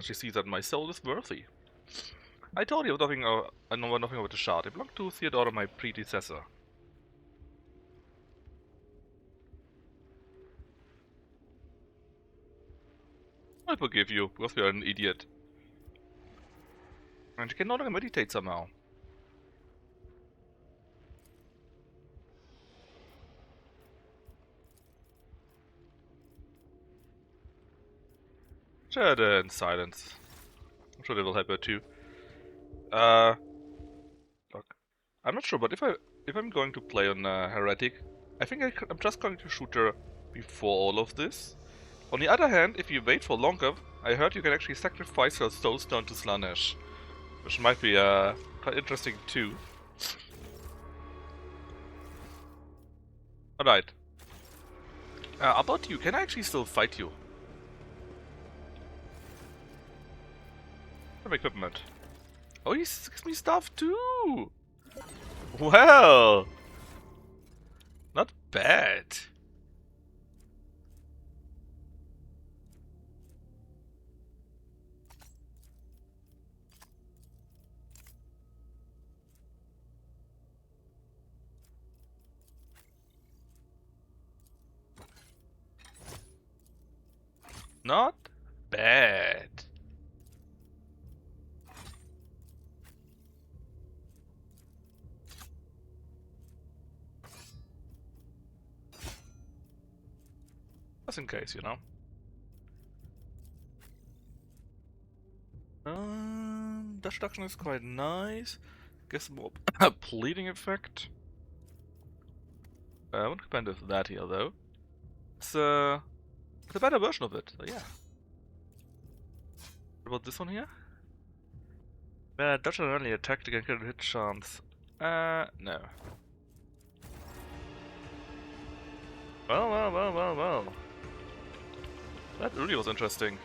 She sees that my soul is worthy. I told you nothing. I know nothing about the shard. It belonged to Theodora, my predecessor. I forgive you, because you're an idiot. And you can no longer meditate somehow. Share it in silence. I'm sure they will help her too. Look, I'm not sure, but if I'm going to play on Heretic, I think I'm just going to shoot her before all of this. On the other hand, if you wait for longer, I heard you can actually sacrifice her soulstone to Slanesh, which might be quite interesting too. Alright. About you, can I actually still fight you? Some equipment. Oh, he gives me stuff too! Well! Not bad. Not bad. Just in case, you know. Dash reduction is quite nice. Guess more bleeding effect. I won't combine with that here though. It's a better version of it, so yeah. What about this one here? Dodge an early attack to get a hit chance. No. Well. That really was interesting.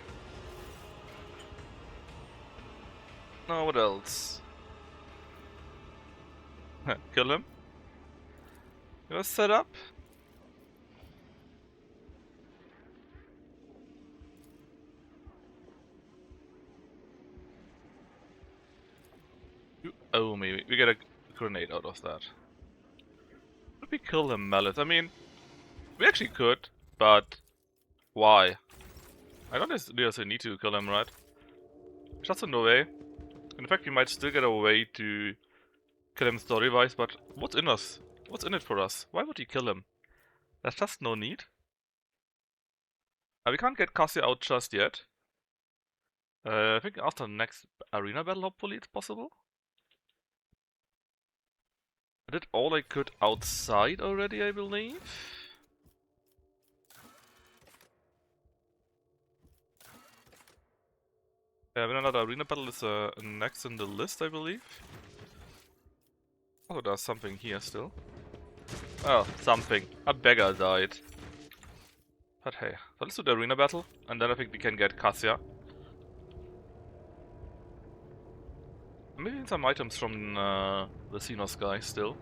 Now what else? Kill him? You want to set up? You owe me. We get a grenade out of that. Could we kill him, Mallet? I mean, we actually could, but why? I don't necessarily need to kill him, right? Just in a way. In fact, we might still get a way to kill him story-wise, but what's in us? What's in it for us? Why would he kill him? There's just no need. We can't get Cassia out just yet. I think after the next arena battle, hopefully it's possible. I did all I could outside already, I believe. Yeah, then another arena battle is next in the list, I believe. Oh, there's something here still. Oh, something. A beggar died. But hey, so let's do the arena battle, and then I think we can get Cassia. Maybe some items from the Xenos guy still.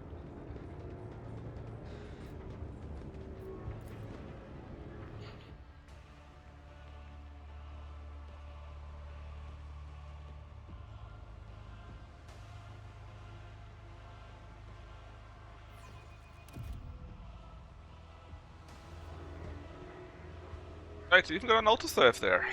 Right, even got an autosave there.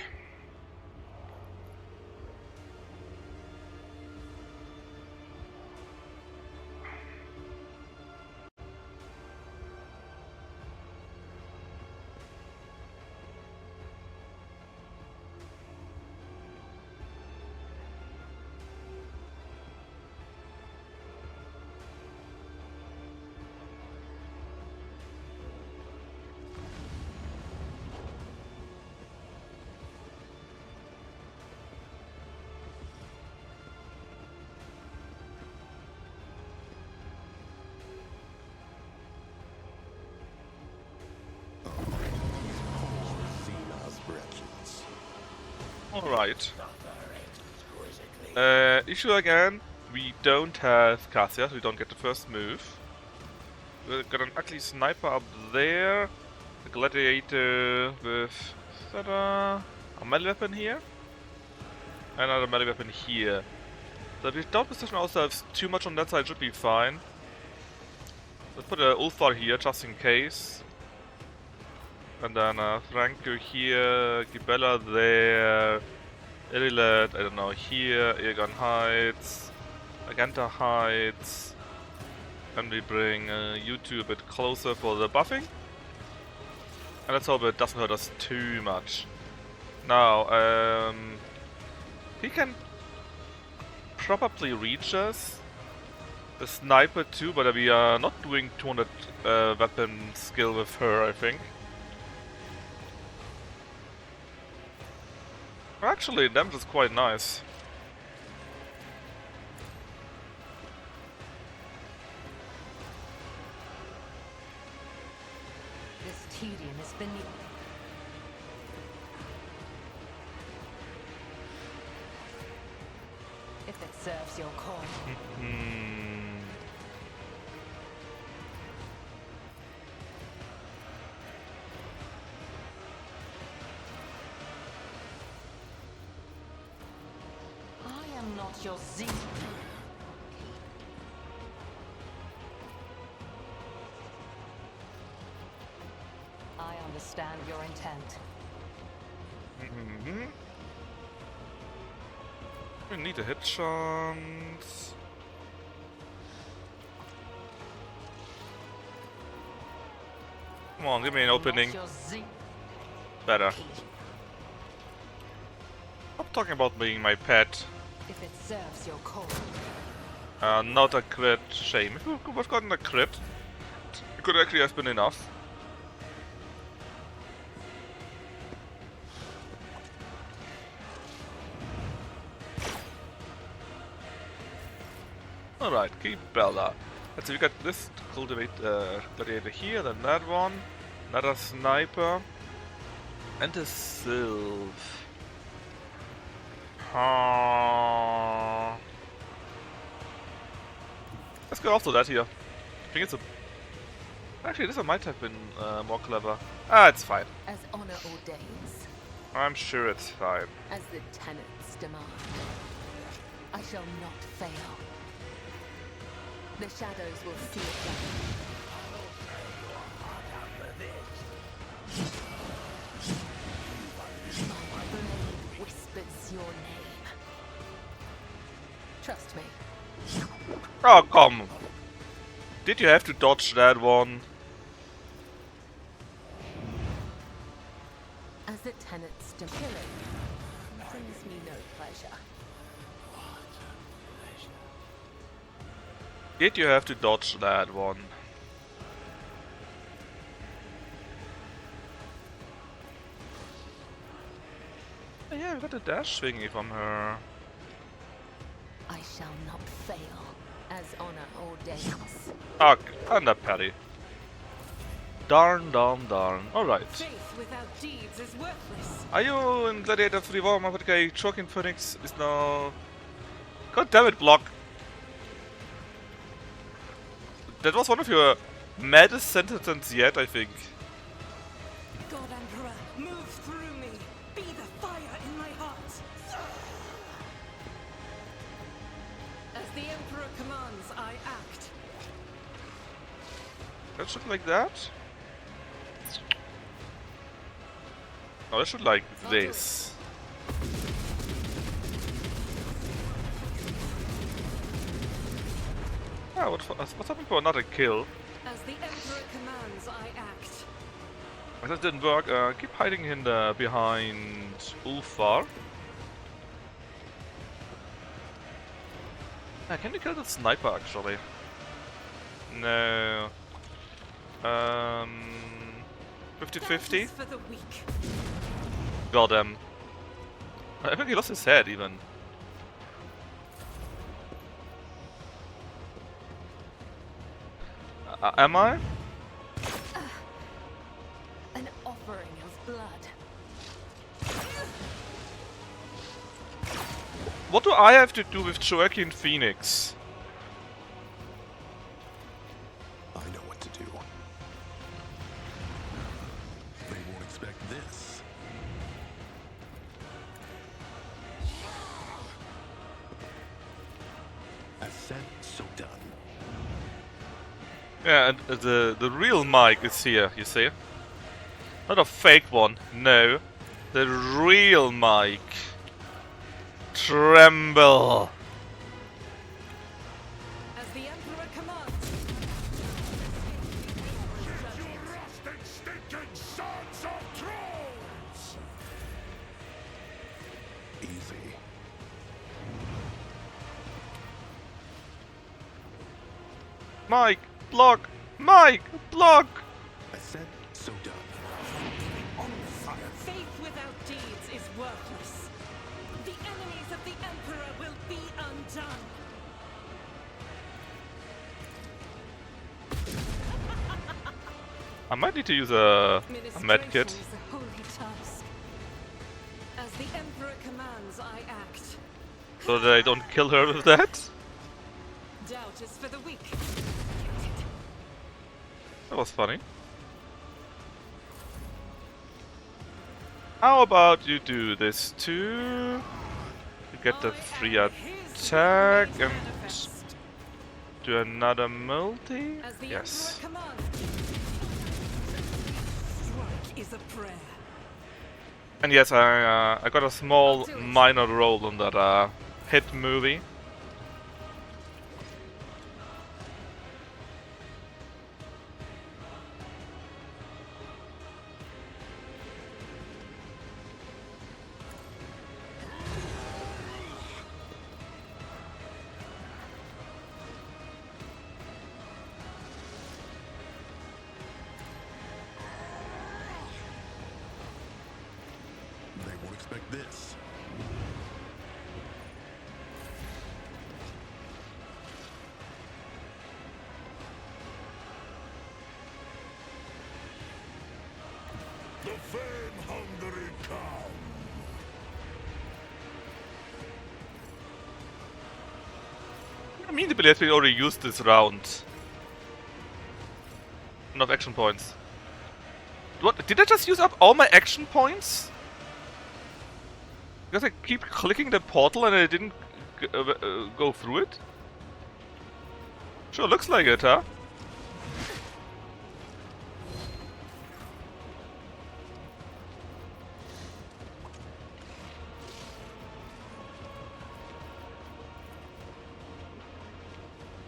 Alright. Issue again, we don't have Cassia, so we don't get the first move. We've got an ugly sniper up there, a gladiator with a melee weapon here, and another melee weapon here. So if we don't position ourselves too much on that side, should be fine. Let's put an Ulfar here just in case. And then Franco here, Gibella there, Ililet, I don't know, here, Aegon Heights, Agenta Heights. And we bring you two a bit closer for the buffing. And let's hope it doesn't hurt us too much. Now, he can probably reach us. The sniper too, but we are not doing 200 weapon skill with her, I think. Actually, damage is quite nice. This tedium is beneath. If it serves your cause. I am not your Z. I understand your intent. We need a hit chance. Come on, give me an opening. Better. Stop talking about being my pet. If it serves your cause. Not a crit. Shame. If we could have gotten a crit, it could actually have been enough. Alright, keep Bella. Let's see, we got this cultivate gladiator here, then that one, another sniper, and a sylph. Let's go after that here. I think it's a... Actually, this one might have been more clever. Ah, it's fine. As honor ordains. I'm sure it's fine. As the tenets demand. I shall not fail. The shadows will see it done. My blade whispers your name. Trust me. Oh, come! Did you have to dodge that one? As the tenets demand. Killing brings me no pleasure. Did you have to dodge that one? Oh, yeah, we got a dash thingy from her. I shall not fail, as honor ordains. Ah, and a parry. Darn. Alright. Faith without deeds is worthless. Are you in Gladiator 3 War? My guy Choking Phoenix is now... God damn it, block! That was one of your maddest sentences yet, I think. God Emperor, move through me. Be the fire in my heart. As the Emperor commands, I act. That should like that? No, that should like this. Ah, what's happening for another kill? As the Emperor commands, I act. That didn't work. Keep hiding in the behind Ulfar. Can you kill the sniper actually? No. 50-50? For the weak. Got him. I think he lost his head even. Am I? An offering of blood. What do I have to do with Joaquin Phoenix? I know what to do. They won't expect this. As said, so done. Yeah, and the real Mike is here, you see? Not a fake one, no. The real Mike. Tremble! As the Emperor commands. You rusting, stinking sons of trolls! Mike, block! Mike, block! I said, so done. Faith without deeds is worthless. The enemies of the Emperor will be undone. I might need to use a med kit. Ministration is a holy task. As the Emperor commands, I act. So that I don't kill her with that. Doubt is for the weak. That was funny. How about you do this too? You get the free attack and do another multi? Yes. Strike is a prayer. And yes, I got a small minor role on that hit movie. They won't expect this. The fame-hungry come. I mean, the believe we already used this round. Enough action points. What? Did I just use up all my action points? Because I keep clicking the portal and I didn't go through it? Sure looks like it, huh?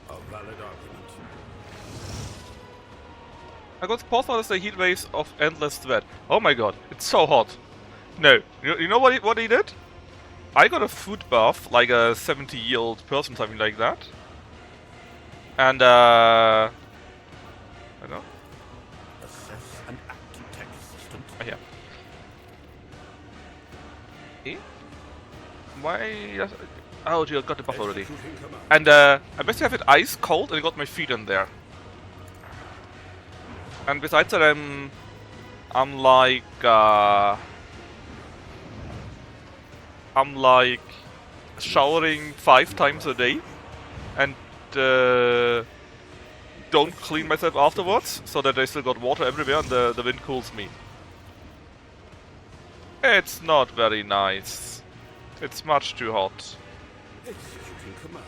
A valid argument. I got portal as the heat waves of endless sweat. Oh my god, it's so hot. No, you know what he did? I got a food buff, like a 70-year-old person, something like that. And I don't know. Assess and act, tech assistant. Oh, yeah. Eh? Why? Oh, gee, I got the buff already. And I basically have it ice cold, and I got my feet in there. And besides that, I'm like showering 5 times a day, and don't clean myself afterwards, so that I still got water everywhere, and the wind cools me. It's not very nice. It's much too hot. Executing command.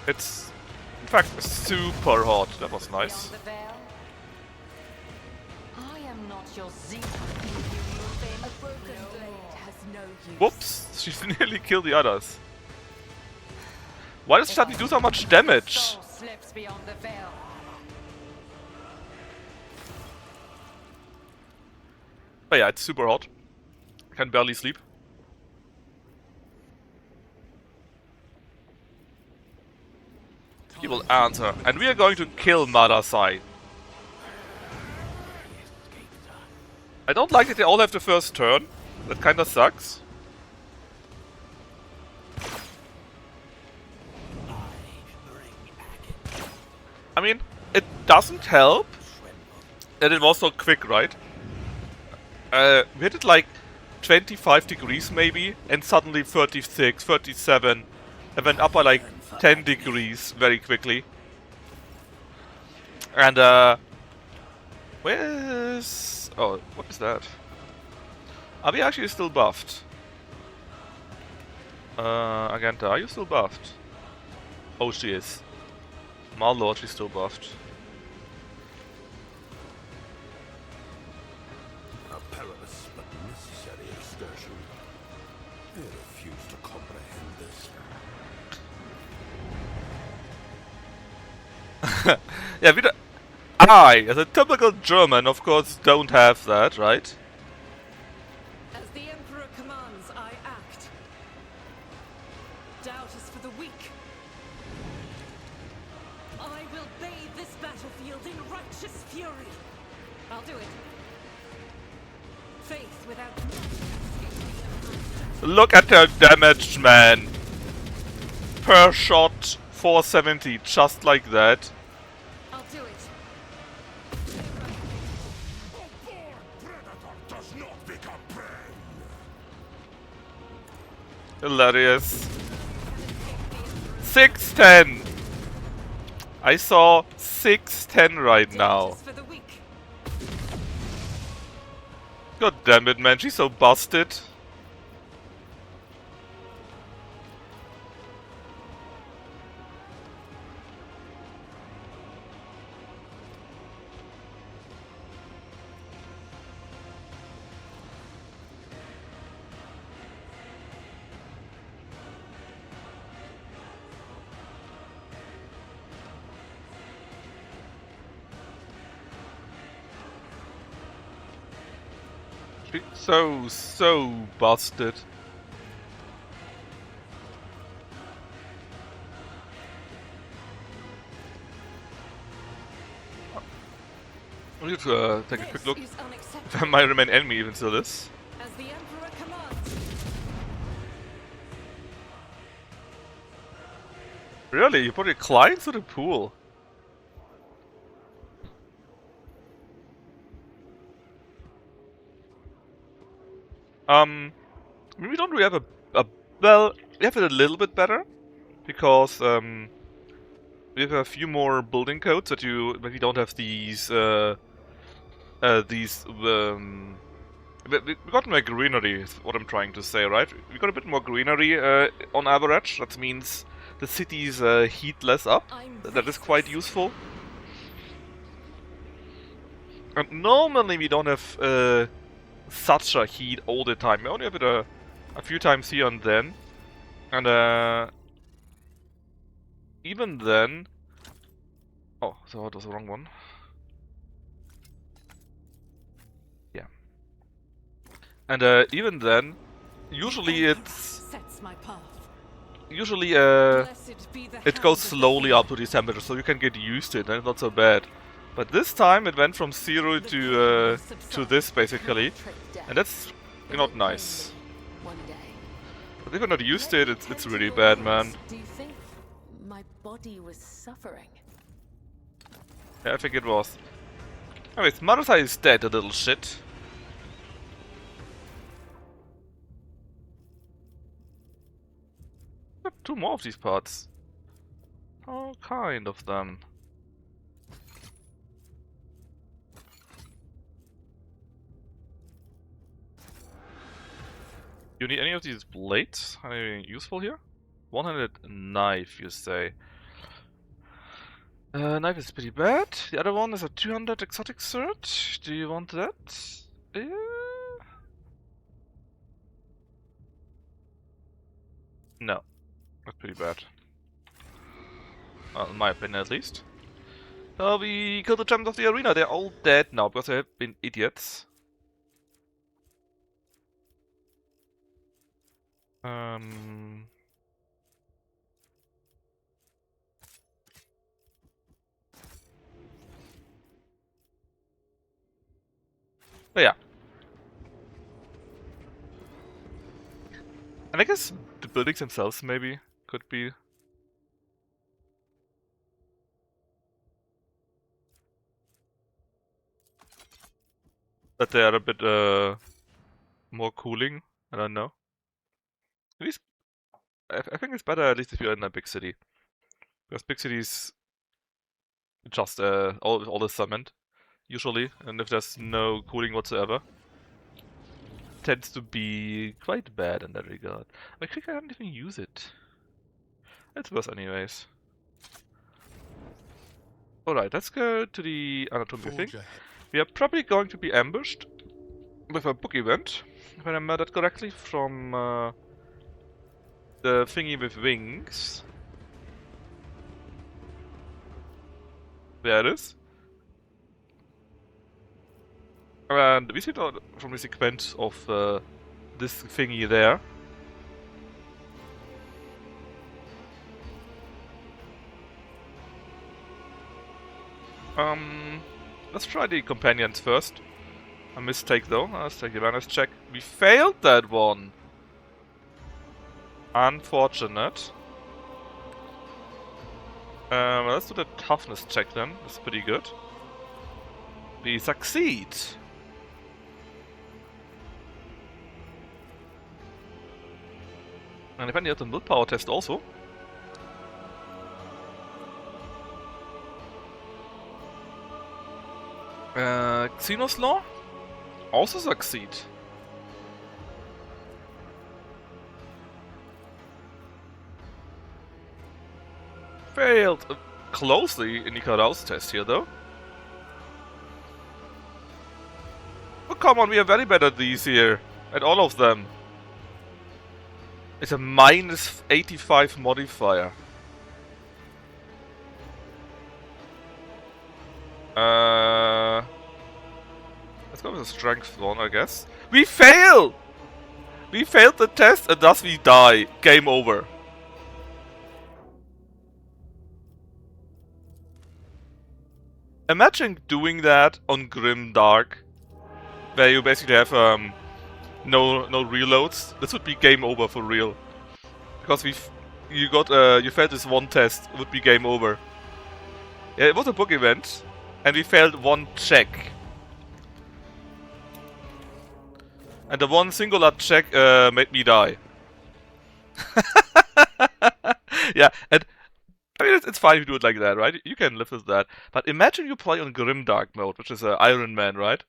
It's, in fact, super hot. That was nice. I am not your Zeta. A broken blade has no use. Whoops! She nearly killed the others. Why does she suddenly do so much damage? Soul slips beyond the veil. But yeah, it's super hot. I can barely sleep. He will answer, and we are going to kill Madasai. I don't like that they all have the first turn. That kinda sucks. I mean, it doesn't help that it was so quick, right? We hit it like 25 degrees maybe, and suddenly 36, 37. It went up by like 10 degrees very quickly. And where's... oh, what is that? Are we actually still buffed? Agenta, are you still buffed? Oh, she is. My lord, she's still buffed. A perilous but necessary excursion. I refuse to comprehend this. Yeah, we I, as a typical German, of course, don't have that, right? As the Emperor commands, I act. Doubt out is for the weak. I will bathe this battlefield in righteous fury. I'll do it. Faith without Look at the damage, man. Per shot, 470, just like that. I'll do it. Predator does not become prey. Hilarious. 610. I saw 610 right now. God damn it, man. She's so busted. So busted. I need to take a quick look if my main enemy even still is. As the Emperor commands. Really? You put your clients to the pool? We don't really have a well, we have it a little bit better because we have a few more building codes that we don't have these we got more greenery is what I'm trying to say, right? We got a bit more greenery on average. That means the cities heat less up. That is quite useful. And normally we don't have such a heat all the time. We only have it a few times here and then. And even then... Oh, so that was the wrong one. Yeah. And even then, usually it's... Usually it goes slowly up to these temperatures, so you can get used to it and it's not so bad. But this time it went from 0 to this basically, and that's not nice. But if you're not used to it, it's really bad, man. Do you think my body was suffering? Yeah, I think it was. Anyways, Martha is dead, a little shit. I have 2 more of these parts. How kind of them. You need any of these blades? Anything useful here? 100 knife, you say. Knife is pretty bad. The other one is a 200 exotic sword. Do you want that? No. That's pretty bad. Well, in my opinion, at least. We killed the champions of the arena. They're all dead now because they have been idiots. But yeah. And I guess the buildings themselves maybe could be. That they are a bit more cooling. I don't know. At least I think it's better at least if you're in a big city. Because big cities just all is cement usually, and if there's no cooling whatsoever, tends to be quite bad in that regard. I think I don't even use it. It's worse anyways. Alright, let's go to the anatomy thing. We are probably going to be ambushed with a book event, if I remember that correctly, from the thingy with wings. There it is. And we see it from the sequence of this thingy there. Let's try the companions first. A mistake though. Let's take the awareness check. We failed that one. Unfortunate. Let's do the toughness check then. That's pretty good. We succeed. And if I need the willpower test also. Xenos Law? Also succeed. Failed closely in the Karaus test here though. Oh come on, we are very bad at these here. At all of them. It's a minus 85 modifier. Let's go with the strength one, I guess. We fail! We failed the test and thus we die. Game over. Imagine doing that on Grim Dark, where you basically have no reloads. This would be game over for real, because you failed this one test. It would be game over. Yeah, it was a book event, and we failed one check. And the one singular check made me die. Yeah, and I mean, it's fine if you do it like that, right? You can live with that. But imagine you play on Grimdark mode, which is Iron Man, right?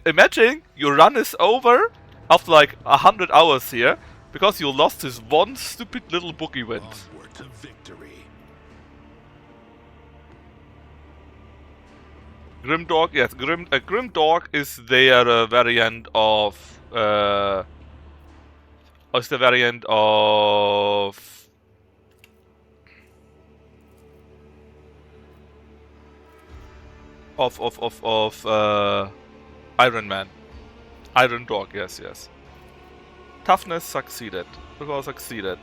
Imagine your run is over after like 100 hours here, because you lost this one stupid little book event. Onward to victory. Grimdark, yes, Grimdark is their variant of... is the variant of... Iron Man. Iron Dog, yes. Toughness succeeded. Willpower succeeded.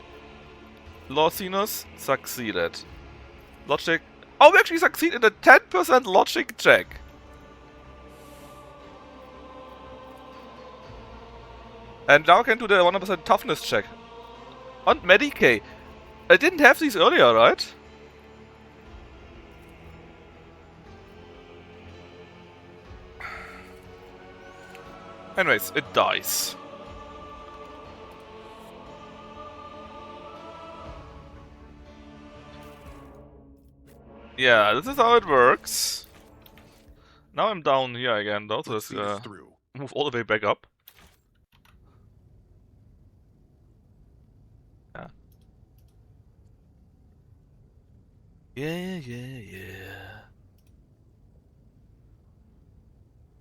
Lawsiness succeeded. Logic... Oh, we actually succeeded in a 10% logic check. And now I can do the 100% toughness check. And Medicaid. I didn't have these earlier, right? Anyways, it dies. Yeah, this is how it works. Now I'm down here again though, so let's move all the way back up. Yeah. I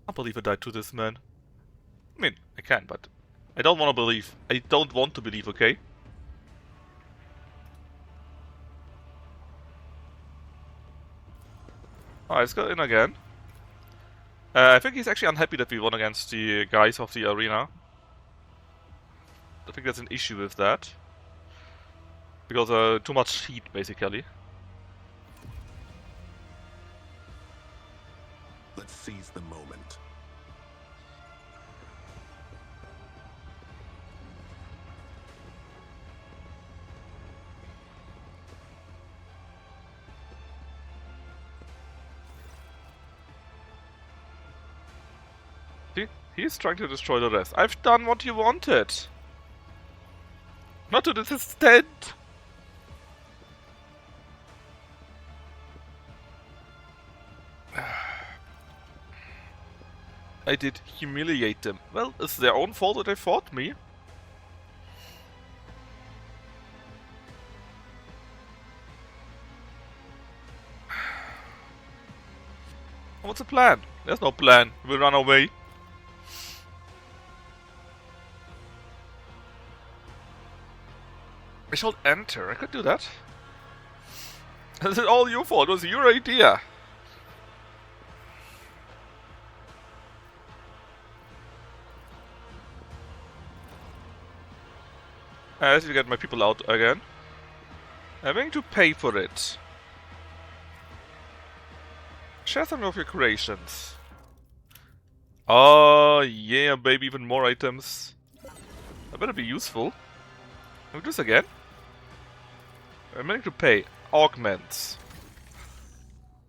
can't believe I died to this man. I mean, I can, but I don't want to believe. I don't want to believe, okay? Alright, let's go in again. I think he's actually unhappy that we won against the guys of the arena. I think there's an issue with that. Because too much heat, basically. Let's seize the moment. See? He's trying to destroy the rest. I've done what you wanted. Not to this extent. I did humiliate them. Well, it's their own fault that they fought me. What's the plan? There's no plan. We'll run away. I should enter. I could do that. This is all your fault. It was your idea. I need to get my people out again. I'm going to pay for it. Share some of your creations. Oh, yeah, baby, even more items. That better be useful. Can we do this again? I'm meaning to pay. Augments.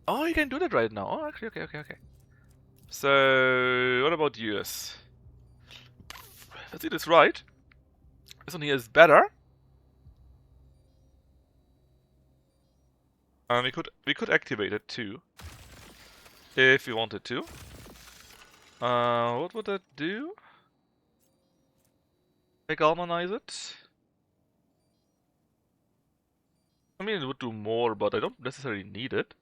Oh, you can do that right now. Oh, actually, okay. So, what about yours? Let's see this right. This one here is better. And we could activate it too. If we wanted to. What would that do? Galvanize it? I mean, it would do more, but I don't necessarily need it.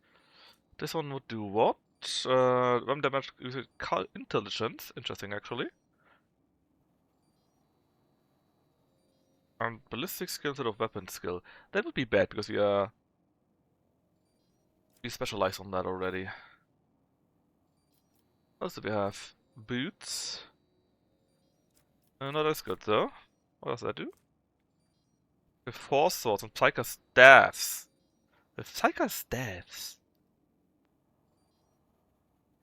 This one would do what? One damage using intelligence. Interesting, actually. And ballistic skill instead of weapon skill. That would be bad because we specialize on that already. What else do we have? Boots. No, that's good though. What does that do? With 4 swords and Psyker staffs. With Psyker staffs.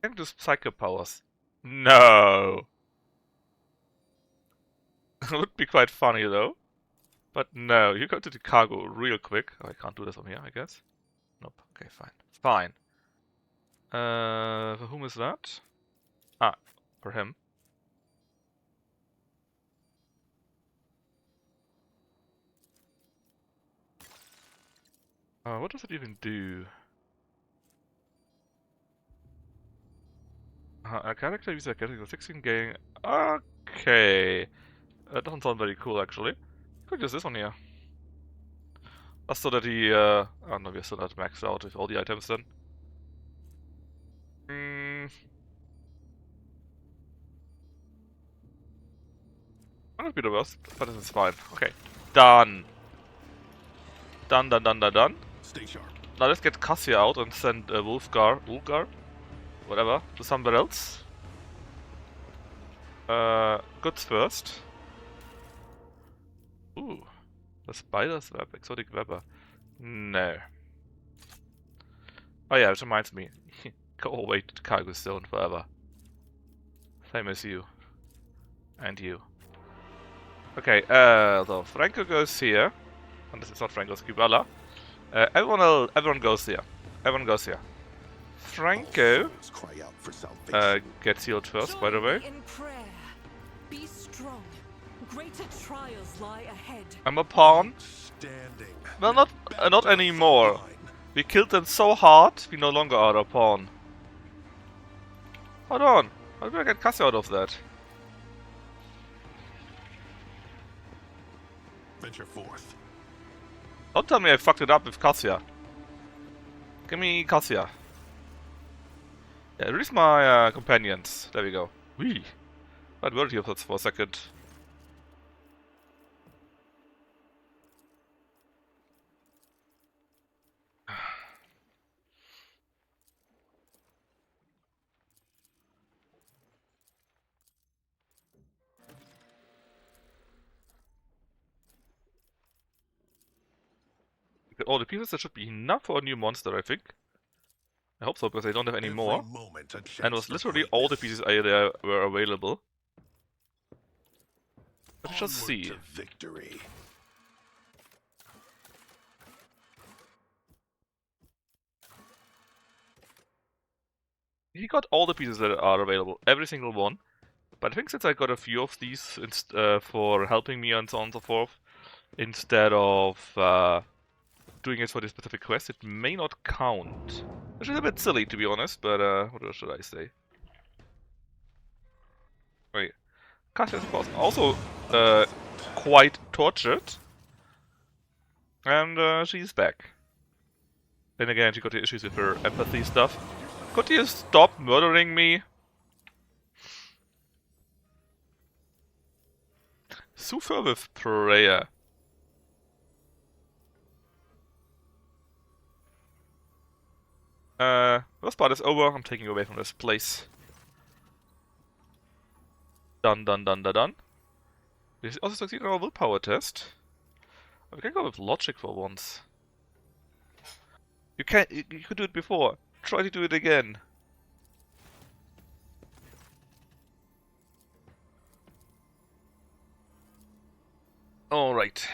Can do Psyker powers. No! It would be quite funny though. But no, you go to the cargo real quick. Oh, I can't do this from here, I guess. Nope. Okay, fine. Fine. For whom is that? Ah, for him. What does it even do? A character user getting 16 gain. Okay. That doesn't sound very cool, actually. Could use this one here. Just so that he, oh no, we're still not maxed out with all the items then. Might not be the worst, but this is fine. Okay. Done. Done. Stay sharp. Now let's get Cassia out and send Wolfgar, whatever, to somewhere else. Goods first. Ooh. The spider's web, exotic webber. No. Oh yeah, it reminds me. Go away to the cargo zone forever. Same as you. And you. Okay, so Franco goes here. And this is not Franco's Kubala. Everyone goes here. Everyone goes here. Franco gets healed first, by the way. In prayer. Be strong. Greater trials lie ahead. I'm a pawn. Well, not anymore. We killed them so hard, we no longer are a pawn. Hold on. How do I get Cassia out of that? Venture forth. Don't tell me I fucked it up with Cassia. Give me Cassia. Yeah, release my companions. There we go. Whee! I'd worried of that for a second. Get all the pieces, that should be enough for a new monster, I think. I hope so, because I don't have any more. And it was literally all the pieces there were available. Let's just see. Victory. He got all the pieces that are available, every single one. But I think since I got a few of these for helping me and so on and so forth, instead of doing it for this specific quest, it may not count. Which is a bit silly, to be honest, but what should I say? Wait. Cassia is of course also quite tortured. And she's back. Then again, she got the issues with her empathy stuff. Could you stop murdering me? Suffer with prayer. This part is over. I'm taking you away from this place. Done. We also succeeded in our willpower test. We can go with logic for once. You could do it before. try to do it again. Alright.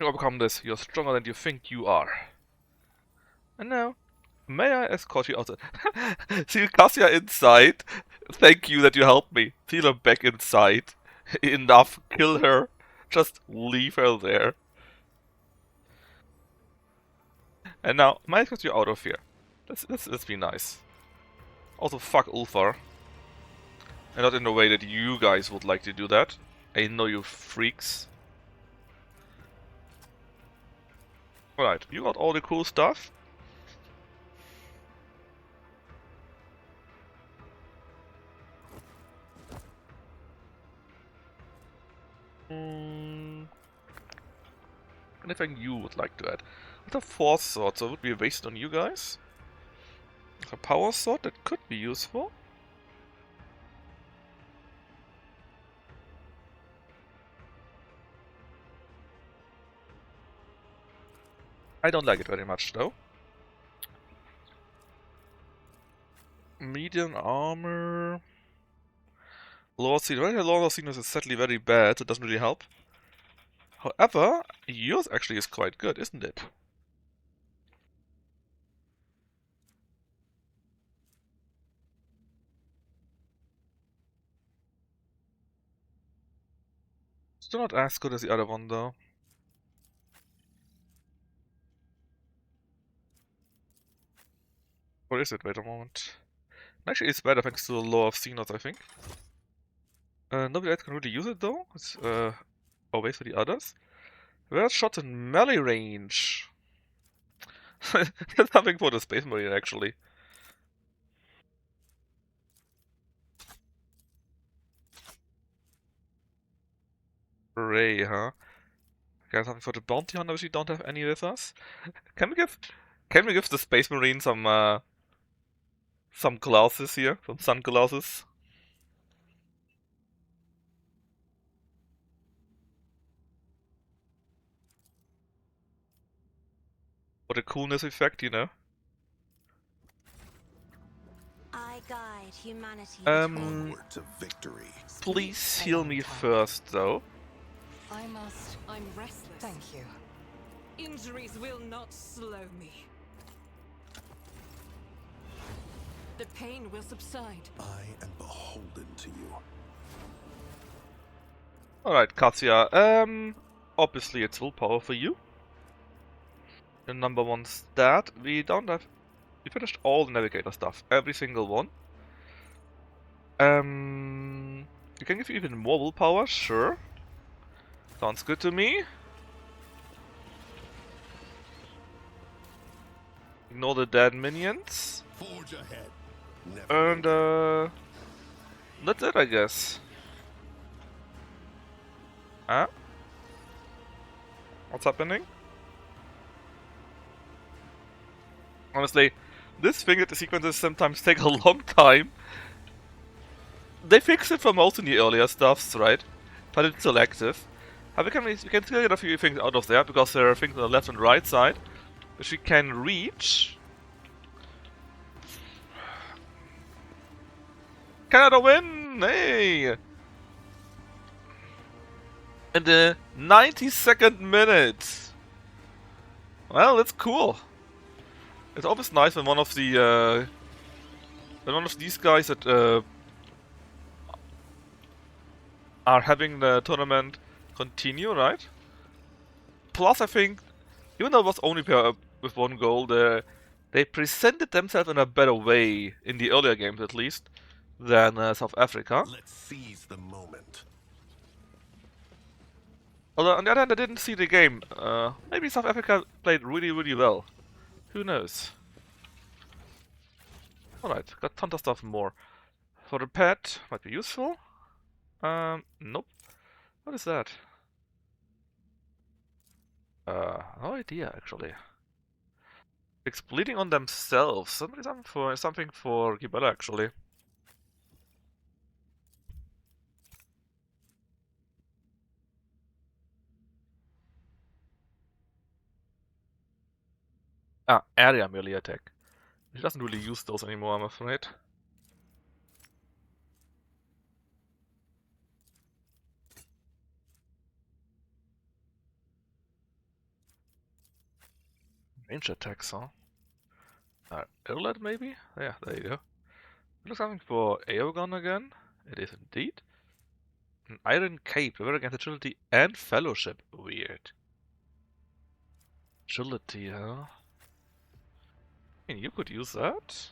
You overcome this. You're stronger than you think you are. And now, may I escort you outside? See Cassia inside. Thank you that you helped me. Seal her back inside. Enough. Kill her. Just leave her there. And now, may I escort you out of here? Let's be nice. Also, fuck Ulfar. And not in the way that you guys would like to do that. I know you freaks. Alright, you got all the cool stuff. Anything you would like to add? With a force sword, so it would be wasted on you guys. A power sword that could be useful. I don't like it very much though. Medium armor. Lower scene. Right, lower scene is sadly very bad, so it doesn't really help. However, yours actually is quite good, isn't it? Still not as good as the other one though. Or is it? Wait a moment. Actually, it's better thanks to the law of Xenos, I think. Nobody else can really use it though. It's always for the others. Where's shot in melee range? That's something for the Space Marine actually. Ray, huh? Okay, something for the bounty hunter, which we don't have any with us. Can we give the Space Marine some glasses here, some sunglasses? For the coolness effect, you know. I guide humanity onward to victory. Please heal me first, though. I'm restless. Thank you. Injuries will not slow me. The pain will subside. I am beholden to you. Alright, Katya. Obviously it's willpower for you. The number one stat. We don't have... We finished all the navigator stuff. Every single one. We can give you even more willpower, sure. Sounds good to me. Ignore the dead minions. Forge ahead. And that's it, I guess. Huh? What's happening? Honestly, this thing that the sequences sometimes take a long time. They fixed it for most in the earlier stuffs, right? But it's selective. But we can still get a few things out of there, because there are things on the left and right side which we can reach. Canada win! Hey! In the 92nd minute! Well, that's cool. It's always nice when one of the these guys that are having the tournament continue, right? Plus, I think, even though it was only with one goal, they presented themselves in a better way in the earlier games, at least, than South Africa. Let's seize the moment. Although on the other hand, I didn't see the game. Maybe South Africa played really, really well. Who knows? Alright, got tons of stuff more. For the pet, might be useful. Nope. What is that? No idea actually. It's bleeding on themselves. Something for Gibella actually. Ah, area melee attack. He doesn't really use those anymore, I'm afraid. Range attacks, huh? Outlet maybe? Yeah, there you go. Look something for Aegon again. It is indeed. An iron cape, reward against agility and fellowship. Weird. Agility, huh? I mean, you could use that.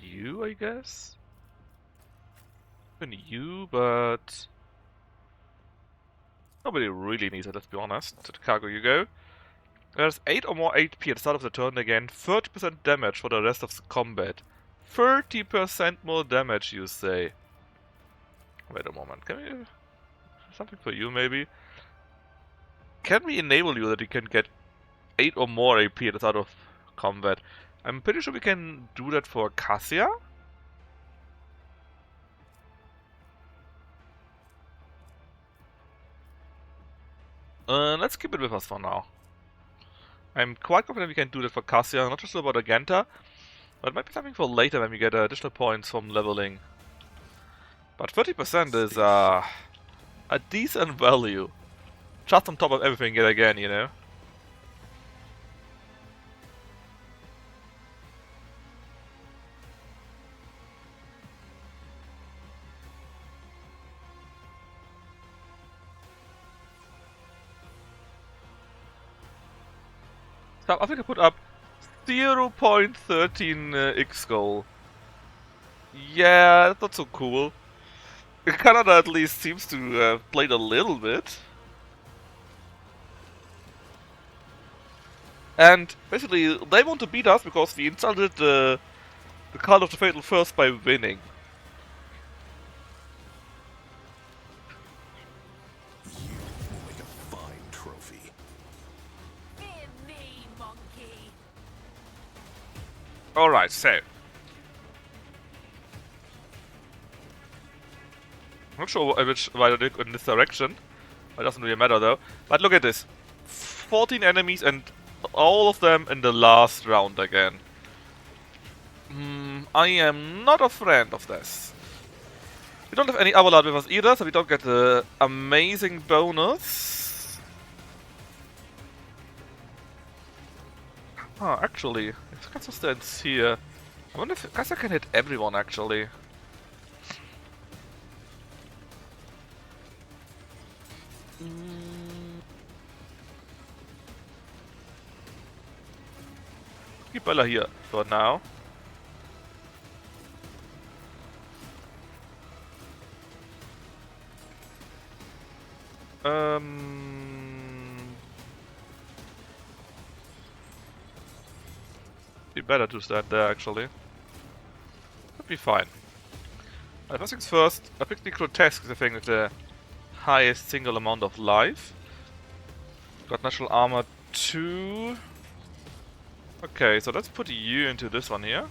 You, I guess? Even you, but... nobody really needs it, let's be honest. To the cargo you go. There's 8 or more HP at the start of the turn again. 30% damage for the rest of the combat. 30% more damage, you say? Wait a moment, can we... something for you, maybe? Can we enable you that you can get 8 or more AP at the start of combat? I'm pretty sure we can do that for Cassia. Let's keep it with us for now. I'm quite confident we can do that for Cassia, not just about Agenta, but it might be something for later when we get additional points from leveling. But 30% is a decent value. Just on top of everything yet again, you know? So I think I put up 0.13 X goal. Yeah, that's not so cool. Canada at least seems to have played a little bit. And basically, they want to beat us because we insulted the Call of the Fatal First by winning. You will make a fine trophy. Fear me, monkey. Alright, so. I'm not sure why I did in this direction. It doesn't really matter though. But look at this. 14 enemies and all of them in the last round again. I am not a friend of this. We don't have any Avalar with us either, so we don't get the amazing bonus. Oh, actually, if Katsu stands here, I wonder if Katsu can hit everyone actually. Keep Bella here for now. Be better to stand there actually. Could be fine. First things first, I picked the Grotesque, the thing with the highest single amount of life. Got natural armor 2. Okay, so let's put you into this one here.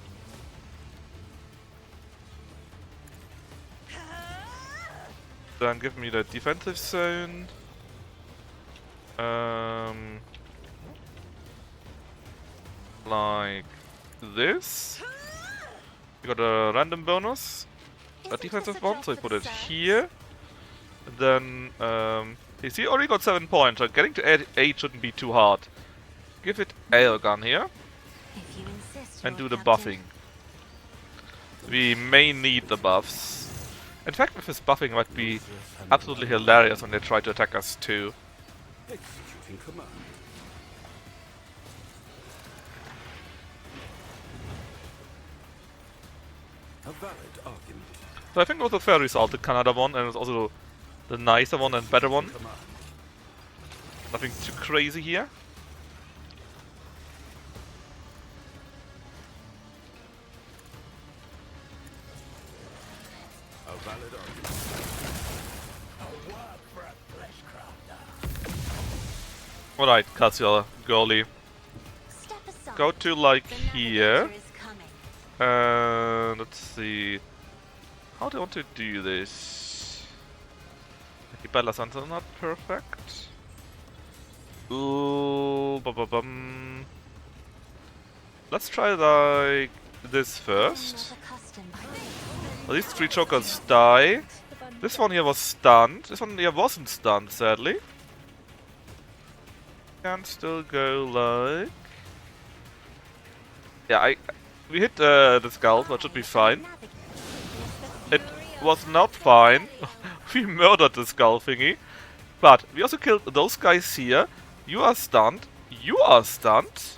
Then give me the defensive zone. Like this. You got a random bonus, a defensive one, so you put it here. And then, you see, already got 7 points, so getting to 8 shouldn't be too hard. Give it Aegon here. And do the buffing. We may need the buffs. In fact, with his buffing might be absolutely hilarious when they try to attack us too. Executing command. A valid argument. So I think it was a fair result, the Canada one, and it's also the nicer one and better one. Nothing too crazy here. A valid argument. A work for a flesh crafter. Alright, Katsia, girly. Go to like here. Let's see. How do I want to do this? Bella Santa not perfect. Ooh, bum. Let's try like this first. Well, these 3 jokers die. This one here was stunned. This one here wasn't stunned, sadly. Can still go like... Yeah, we hit the skull, so it should be fine. It was not fine. We murdered the skull thingy. But we also killed those guys here. You are stunned. You are stunned.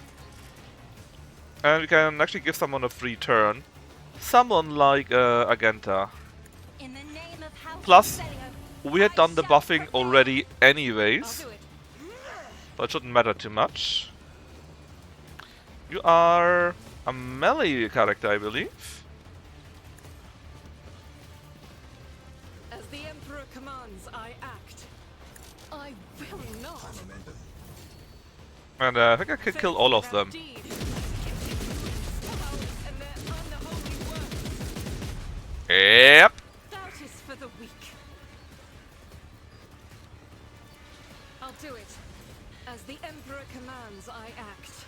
And we can actually give someone a free turn. Someone like Agenta. Plus, we had done the buffing already anyways. So it shouldn't matter too much. You are a melee character, I believe. As the Emperor commands, I act. I will not. And I think I can kill all of them. Yep. That is for the weak. I'll do it. As the Emperor commands, I act.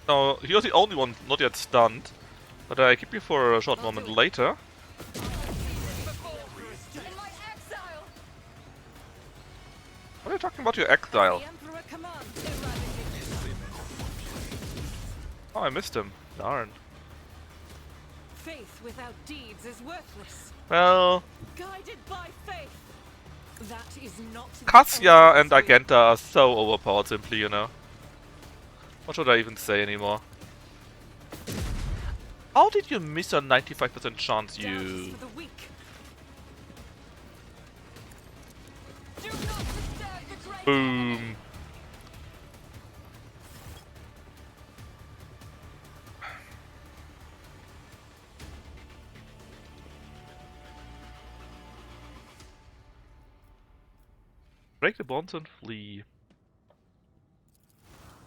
No, you're the only one not yet stunned. But I keep you for a short moment later. What are you talking about your exile? Oh, I missed him. Darn. Faith without deeds is worthless. Well... Guided by faith. That is not Cassia and Agenta are so overpowered simply, you know. What should I even say anymore? How did you miss a 95% chance, you... Boom. Break the bonds and flee.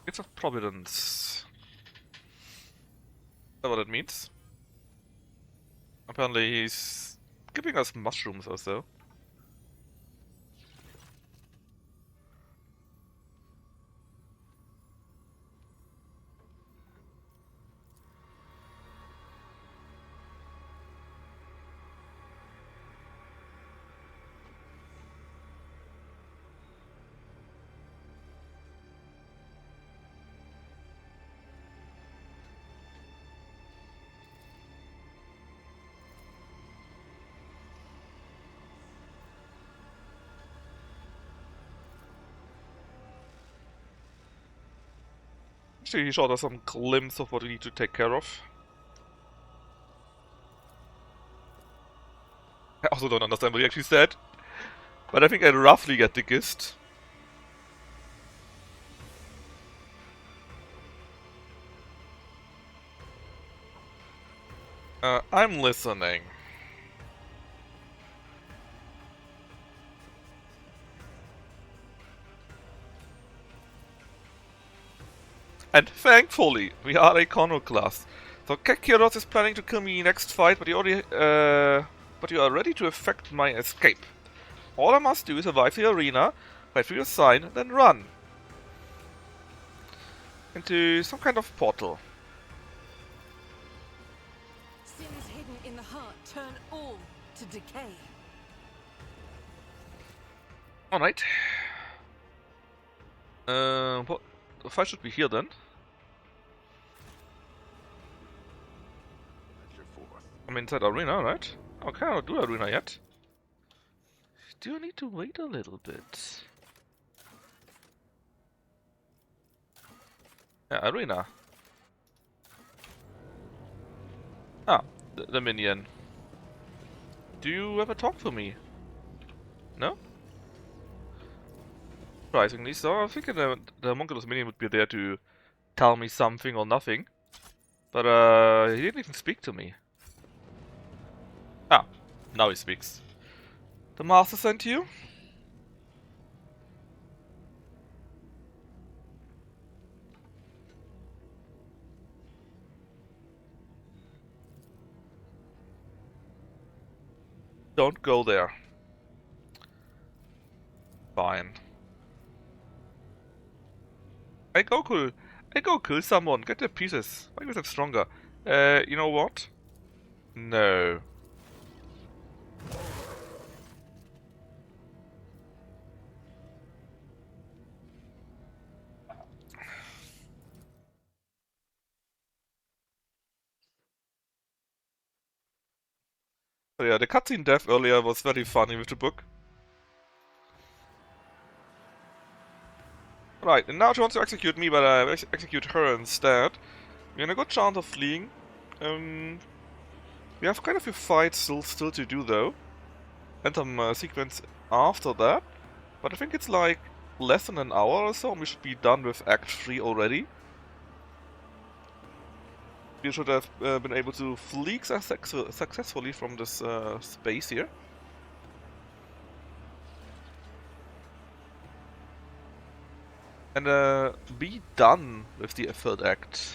It's of Providence. Is that what it means? Apparently he's giving us mushrooms or so. Actually, he showed us some glimpse of what we need to take care of. I also don't understand what he actually said, but I think I roughly get the gist. I'm listening. And thankfully, we are a Iconoclast. So Kekiros is planning to kill me next fight, but you are ready to effect my escape. All I must do is survive the arena, wait for your sign, then run into some kind of portal. Sins hidden in the heart turn all to decay. Alright. What fight should be here then? I'm inside arena, right? Okay, I don't do arena yet. Do need to wait a little bit. Yeah, arena. Ah, the minion. Do you ever talk to me? No? Surprisingly so. I think the homunculus minion would be there to tell me something or nothing. But he didn't even speak to me. Ah, now he speaks. The master sent you? Don't go there. Fine. I go kill someone. Get the pieces. Make them stronger. You know what? No. So yeah, the cutscene death earlier was very funny with the book. Right, and now she wants to execute me, but I execute her instead. We're in a good chance of fleeing. We have quite a few fights still to do though. And some sequence after that. But I think it's like less than an hour or so, and we should be done with Act 3 already. We should have been able to flee successfully from this space here. And be done with the third act.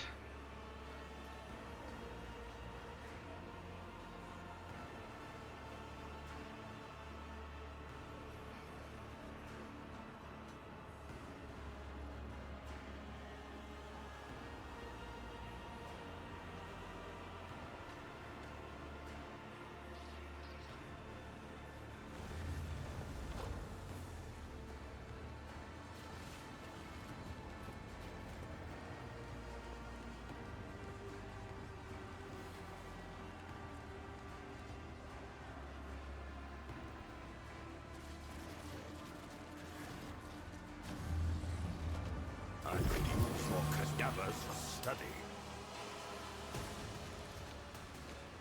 I could use more cadavers for study.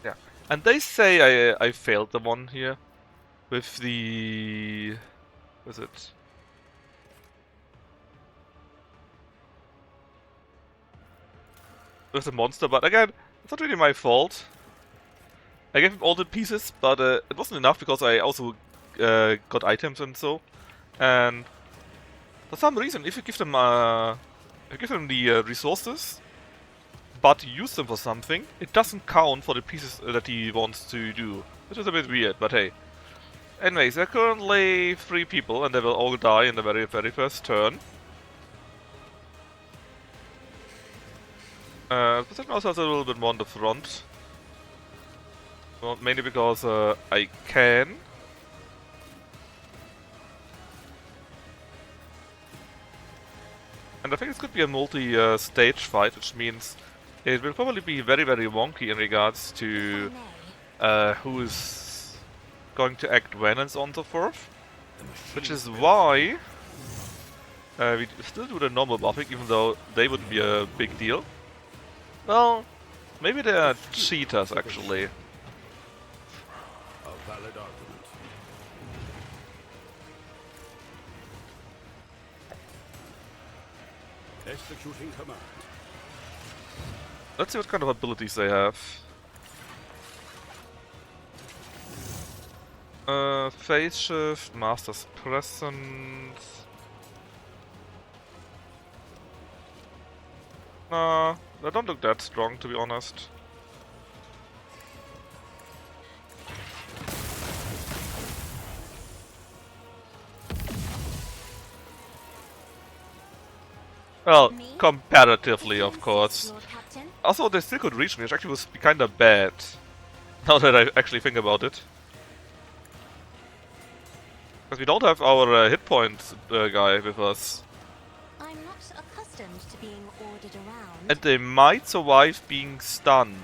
Yeah, and they say I failed the one here with the... what is it? With the monster, but again, it's not really my fault. I gave him all the pieces, but it wasn't enough because I also got items and so. And for some reason, if you give them the resources, but you use them for something, it doesn't count for the pieces that he wants to do. Which is a bit weird, but hey. Anyways, there are currently 3 people, and they will all die in the very first turn. Poseidon also has a little bit more on the front. Well, mainly because I can. And I think this could be a multi-stage fight, which means it will probably be very wonky in regards to who is going to act when and so on and so forth. Which is why we still do the normal buffing, even though they wouldn't be a big deal. Well, maybe they are cheaters actually. A valid argument. Executing command. Let's see what kind of abilities they have. Phase shift, master's presence. Nah, they don't look that strong, to be honest. Well, comparatively, of course. Also, they still could reach me, which actually was kinda bad. Now that I actually think about it. Because we don't have our hit points guy with us. I'm not accustomed to being ordered around. And they might survive being stunned.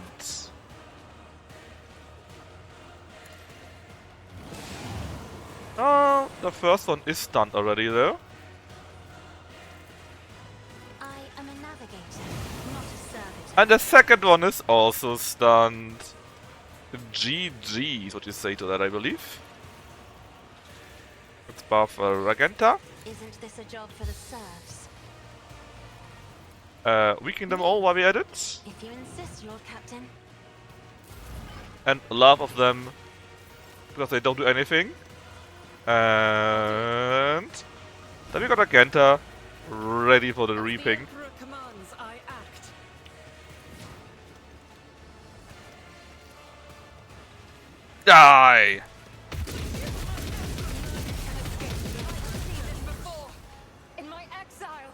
Oh, the first one is stunned already though. I am a navigator, not a servitor. And the second one is also stunned. GG is what you say to that, I believe. Let's buff Ragenta. Isn't this a job for the serfs? Weaken them all while we at it. If you insist, Lord Captain. And love of them because they don't do anything. And then we got Agenta ready for the reaping. Commands, I act. Die! In my exile.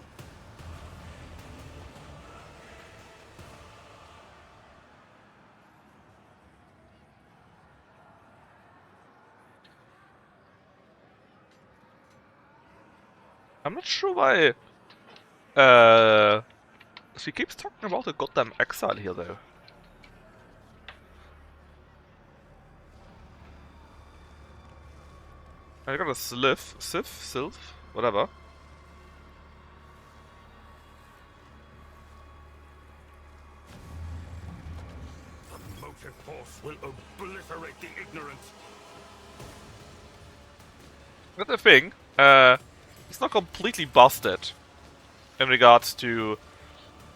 I'm not sure why she keeps talking about a goddamn exile here though. I got a sylph, whatever. The motive force will obliterate the ignorant. But the thing, it's not completely busted in regards to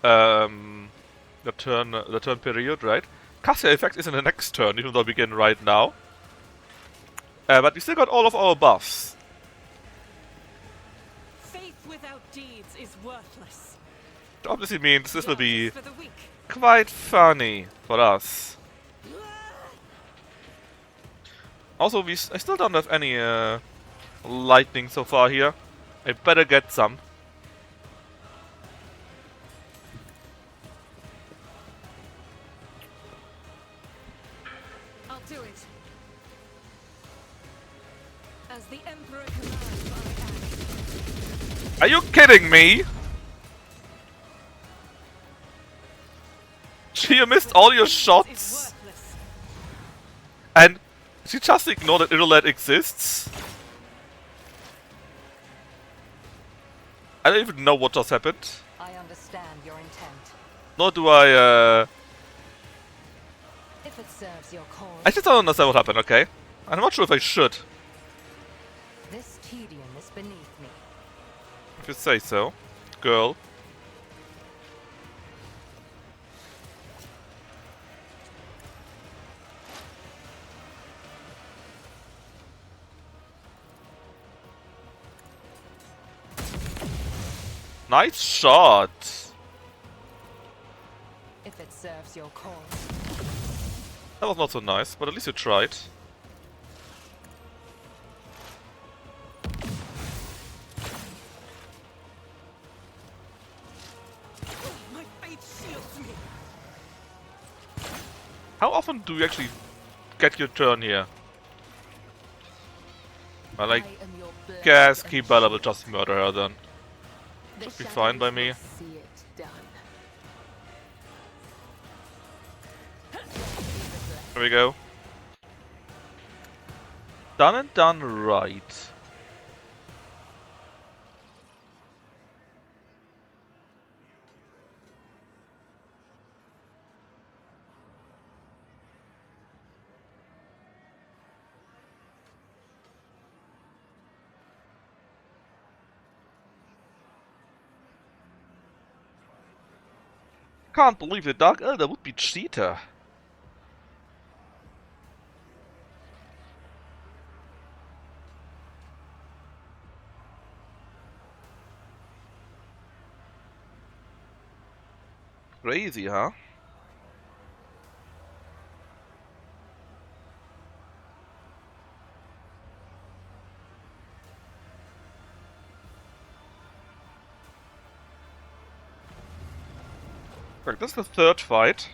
the turn period, right? Cassia effect is in the next turn, even though we begin right now. But we still got all of our buffs. Faith without deeds is worthless. It obviously means this will be quite funny for us. Also, I still don't have any lightning so far here. I better get some. I'll do it. As the Emperor commands, I act. Are you kidding me? She missed all your shots? And she just ignored that Irrelet exists? I don't even know what just happened. I understand your intent. Nor do I, If it serves your cause. I just don't understand what happened, okay? I'm not sure if I should. This tedium is beneath me. If you say so, girl. Nice shot. If it serves your cause. That was not so nice, but at least you tried. My faith shields me. How often do you actually get your turn here? I like guess Kibella will just murder her then. Should be fine by me. See it done. There we go. Done and done right. Can't believe the Dark Elder would be cheater. Crazy, huh? Correct, this is the third fight.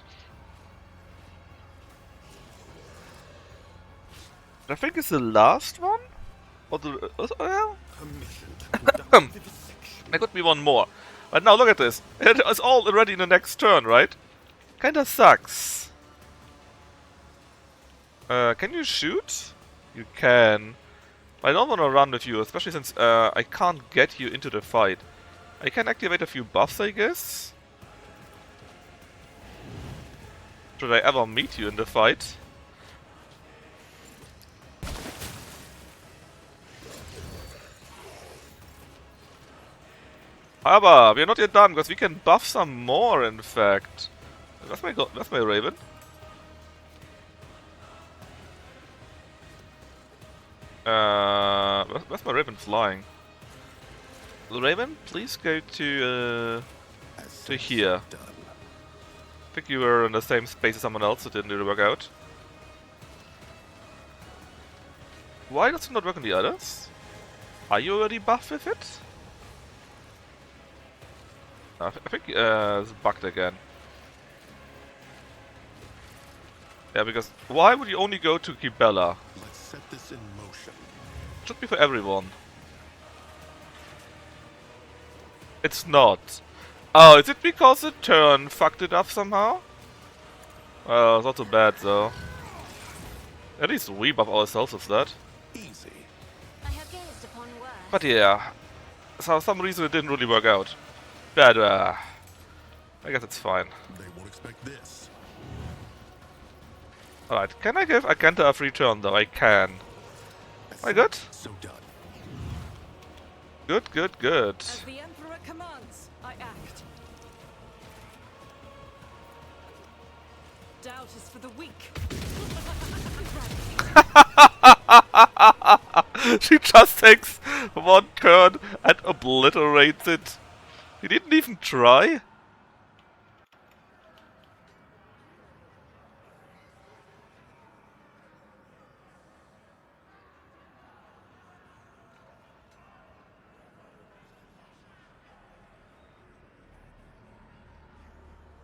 I think it's the last one? Or the... well... there could be one more. But now look at this. It's all already in the next turn, right? Kinda sucks. Can you shoot? You can. I don't want to run with you, especially since I can't get you into the fight. I can activate a few buffs, I guess. Should I ever meet you in the fight? However, we are not yet done, because we can buff some more, in fact. Where's my Raven? Where's my Raven flying? The Raven, please go to here. I think you were in the same space as someone else, so it didn't really work out. Why does it not work on the others? Are you already buffed with it? I think it's bugged again. Yeah, because why would you only go to Kibella? Let's set this in motion. Should be for everyone. It's not. Oh, is it because the turn fucked it up somehow? Well, it's not so bad though. At least we buff ourselves with that. Easy. But yeah, for some reason it didn't really work out. But I guess it's fine. They won't expect this. Alright, can I give Agenta a free turn though? I can. Am I good? So done. Good, good, good. As the Emperor commands, I act. Doubt is for the weak. She just takes one turn and obliterates it. He didn't even try.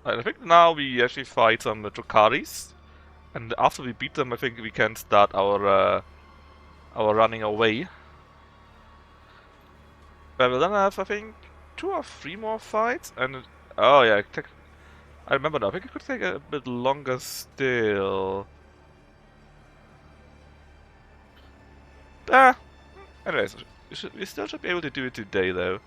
I think now we actually fight some Drukaris, and after we beat them, I think we can start our running away. But we'll then have, I think, 2 or 3 more fights, and oh yeah, I remember now. I think it could take a bit longer still. Anyways, we still should be able to do it today, though.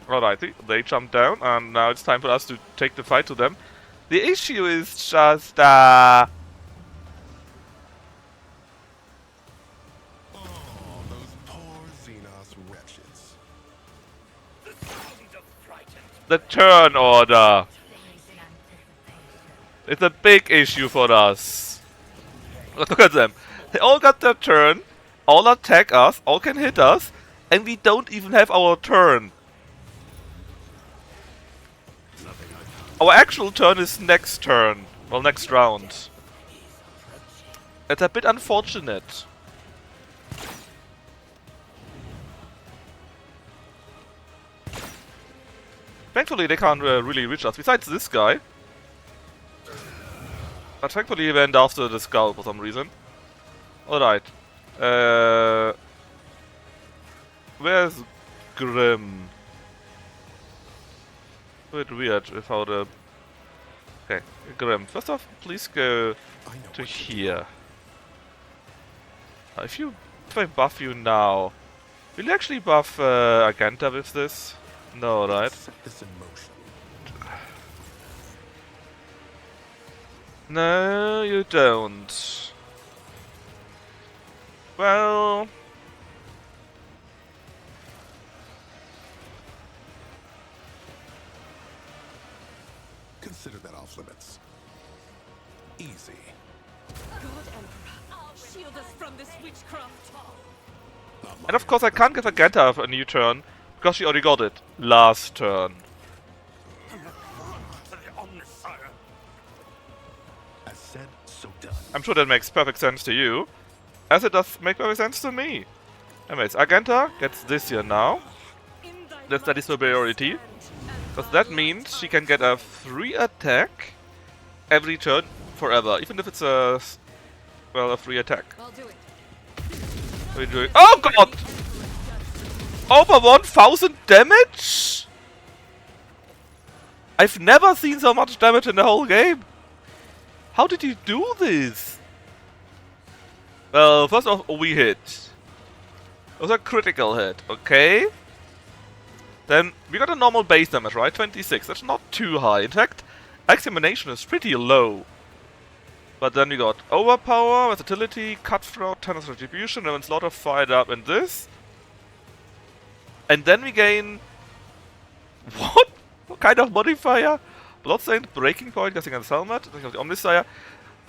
Alright, they jumped down, and now it's time for us to take the fight to them. The issue is just, Oh, those poor Xenos wretches. the turn order. It's a big issue for us. Look at them. They all got their turn, all attack us, all can hit us, and we don't even have our turn. Our actual turn is next turn. Well, next round. It's a bit unfortunate. Thankfully, they can't really reach us, besides this guy. But thankfully, he went after the skull for some reason. Alright. Where's Grim? A bit weird without a... Okay, Grim. First off, please go to here. If I buff you now, will you actually buff Agenta with this? No, right? Set this in motion. No, you don't. Well... Consider that off limits. Easy. God Emperor, shield us from this witchcraft. And of course I can't give Agenta a new turn, because she already got it last turn. As said, so done. I'm sure that makes perfect sense to you, as it does make perfect sense to me. Anyways, Agenta gets this here now. That's that is superiority. Because that means she can get a free attack every turn forever, even if it's a free attack. What are you doing? Oh god! Over 1000 damage? I've never seen so much damage in the whole game. How did you do this? Well, first off, we hit. It was a critical hit, okay? Then we got a normal base damage, right? 26. That's not too high. In fact, examination is pretty low. But then we got overpower, versatility, cutthroat, tennis retribution, and slaughter fired up in this. And then we gain... What? What kind of modifier? Bloodstained, breaking point, guessing against helmet, I think of the Omnisire.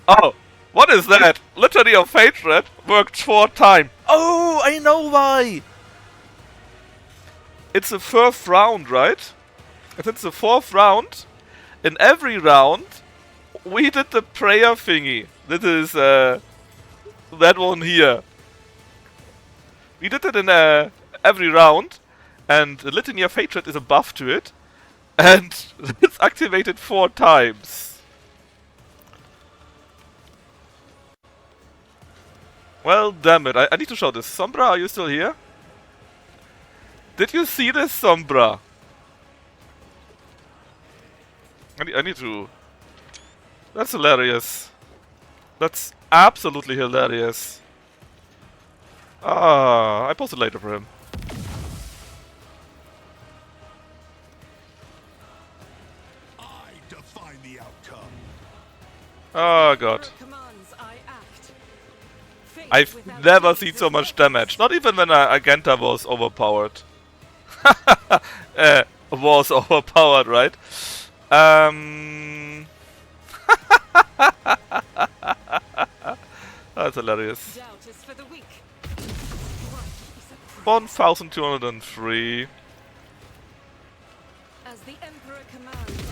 Oh! What is that? Liturgy of Hatred worked 4 times. Oh, I know why! It's the 4th round, right? If it's the 4th round, in every round, we did the prayer thingy. This is, that one here. We did it in every round, and the Litany of Hatred is a buff to it, and it's activated 4 times. Well, damn it, I need to show this. Sombra, are you still here? Did you see this, Sombra? I need to... That's hilarious. That's absolutely hilarious. Ah, I posted later for him. I define the outcome. Oh god. I've never seen so much damage. Not even when Agenta was overpowered. Was overpowered, right? That's hilarious. 1203. As the Emperor commands,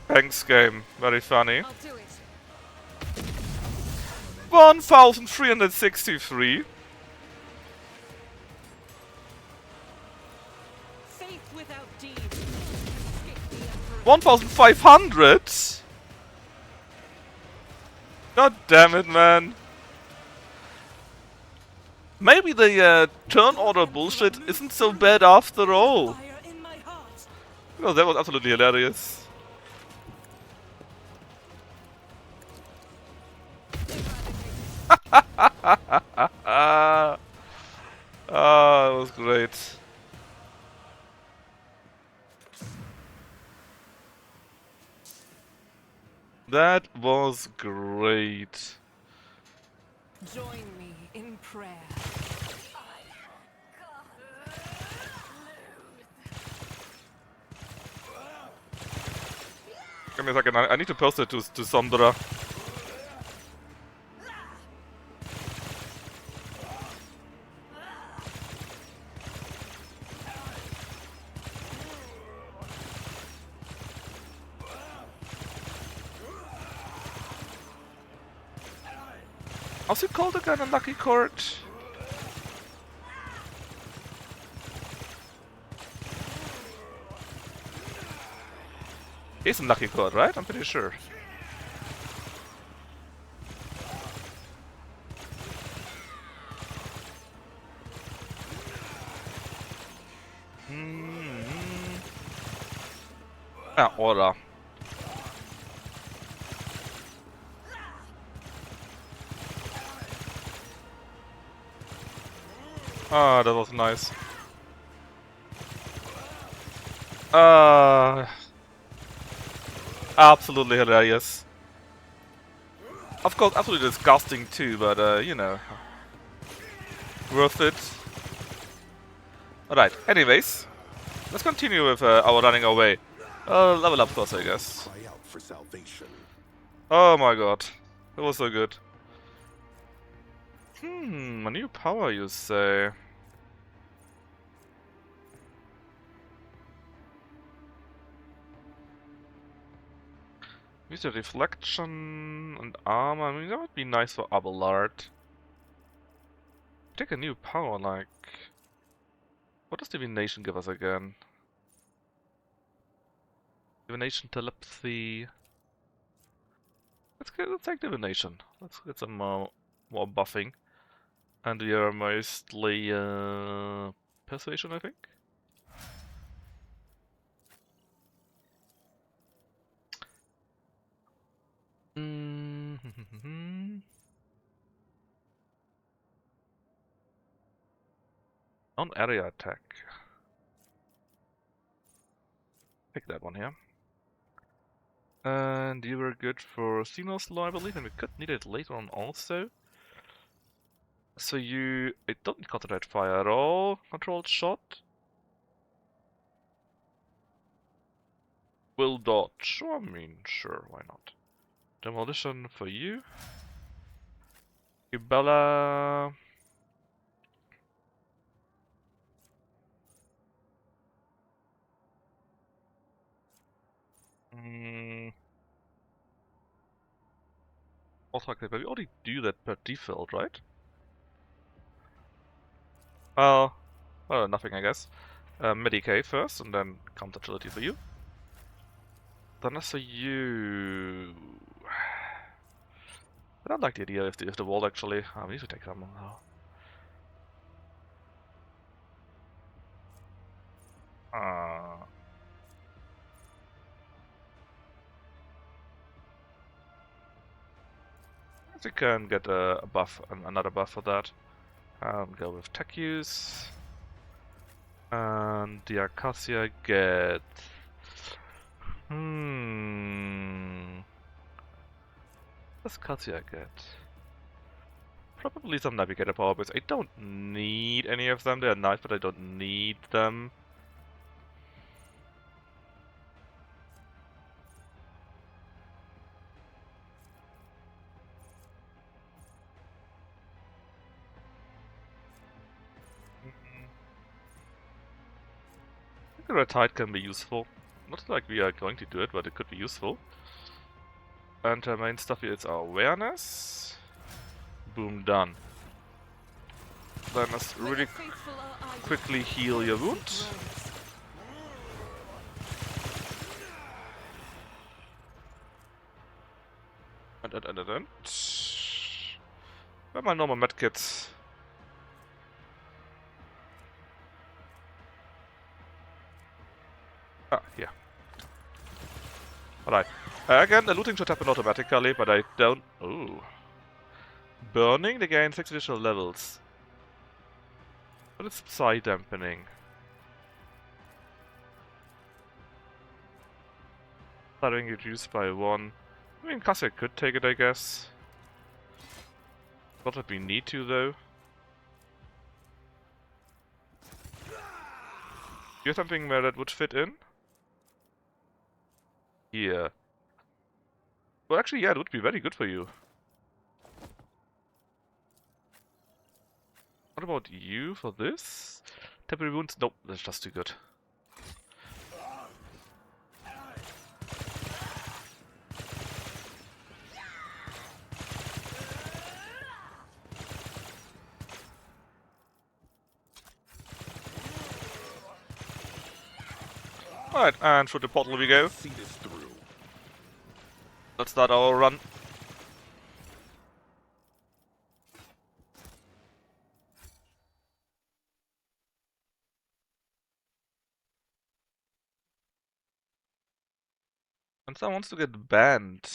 Thanks, game. Very funny. I'll do it. 1363. Faith without deed. 1500? God damn it, man. Maybe the turn order bullshit isn't so bad after all. No, that was absolutely hilarious. Ah, it was great. That was great. Join me in prayer. Give me a second, I need to post it to Sondra. How's it called again, Unlucky Court? It's Unlucky Court, right? I'm pretty sure. Ah, Aura. Ah, that was nice. Absolutely hilarious. Of course, absolutely disgusting too, but you know, worth it. Alright, anyways, let's continue with our running away. Level up first, I guess. Cry out for salvation. Oh my god, that was so good. A new power, you say? Use the reflection and armor. I mean, that would be nice for Abelard. Take a new power, like... What does Divination give us again? Divination, Telepathy... Let's take Divination. Let's get some more buffing. And we are mostly Persuasion, I think? Non-area attack. Pick that one here. And you were good for Xenos Law, I believe, and we could need it later on also. So you... I don't need concentrate fire at all. Controlled shot. Will dodge. I mean, sure, why not? Demolition for you. Ibella. Also, but we already do that per default, right? Well, nothing, I guess. Medicaid first, and then counter agility for you. Then as for you... I don't like the idea if the wall actually... we need to take that one now. We can get a buff, another buff for that. And go with tech use. And the Acacia get... What's Acacia get? Probably some navigator power bits. I don't need any of them. They're nice, but I don't need them. I think a red tide can be useful. Not like we are going to do it, but it could be useful. And our main stuff here is our awareness. Boom, done. Then let's really quickly heal your wound. And. Where are my normal medkits? Ah, here. Alright. Again, the looting should happen automatically, but I don't... Ooh. Burning, they gain 6 additional levels. What is Psy dampening? Starting reduced by 1. I mean, Cassia could take it, I guess. Not that we need to, though. Do you have something where that would fit in? Here. Well, actually, yeah, it would be very good for you. What about you for this? Temporary wounds? Nope, that's just too good. Alright, and through the portal we go. Let's start our run. And someone wants to get banned.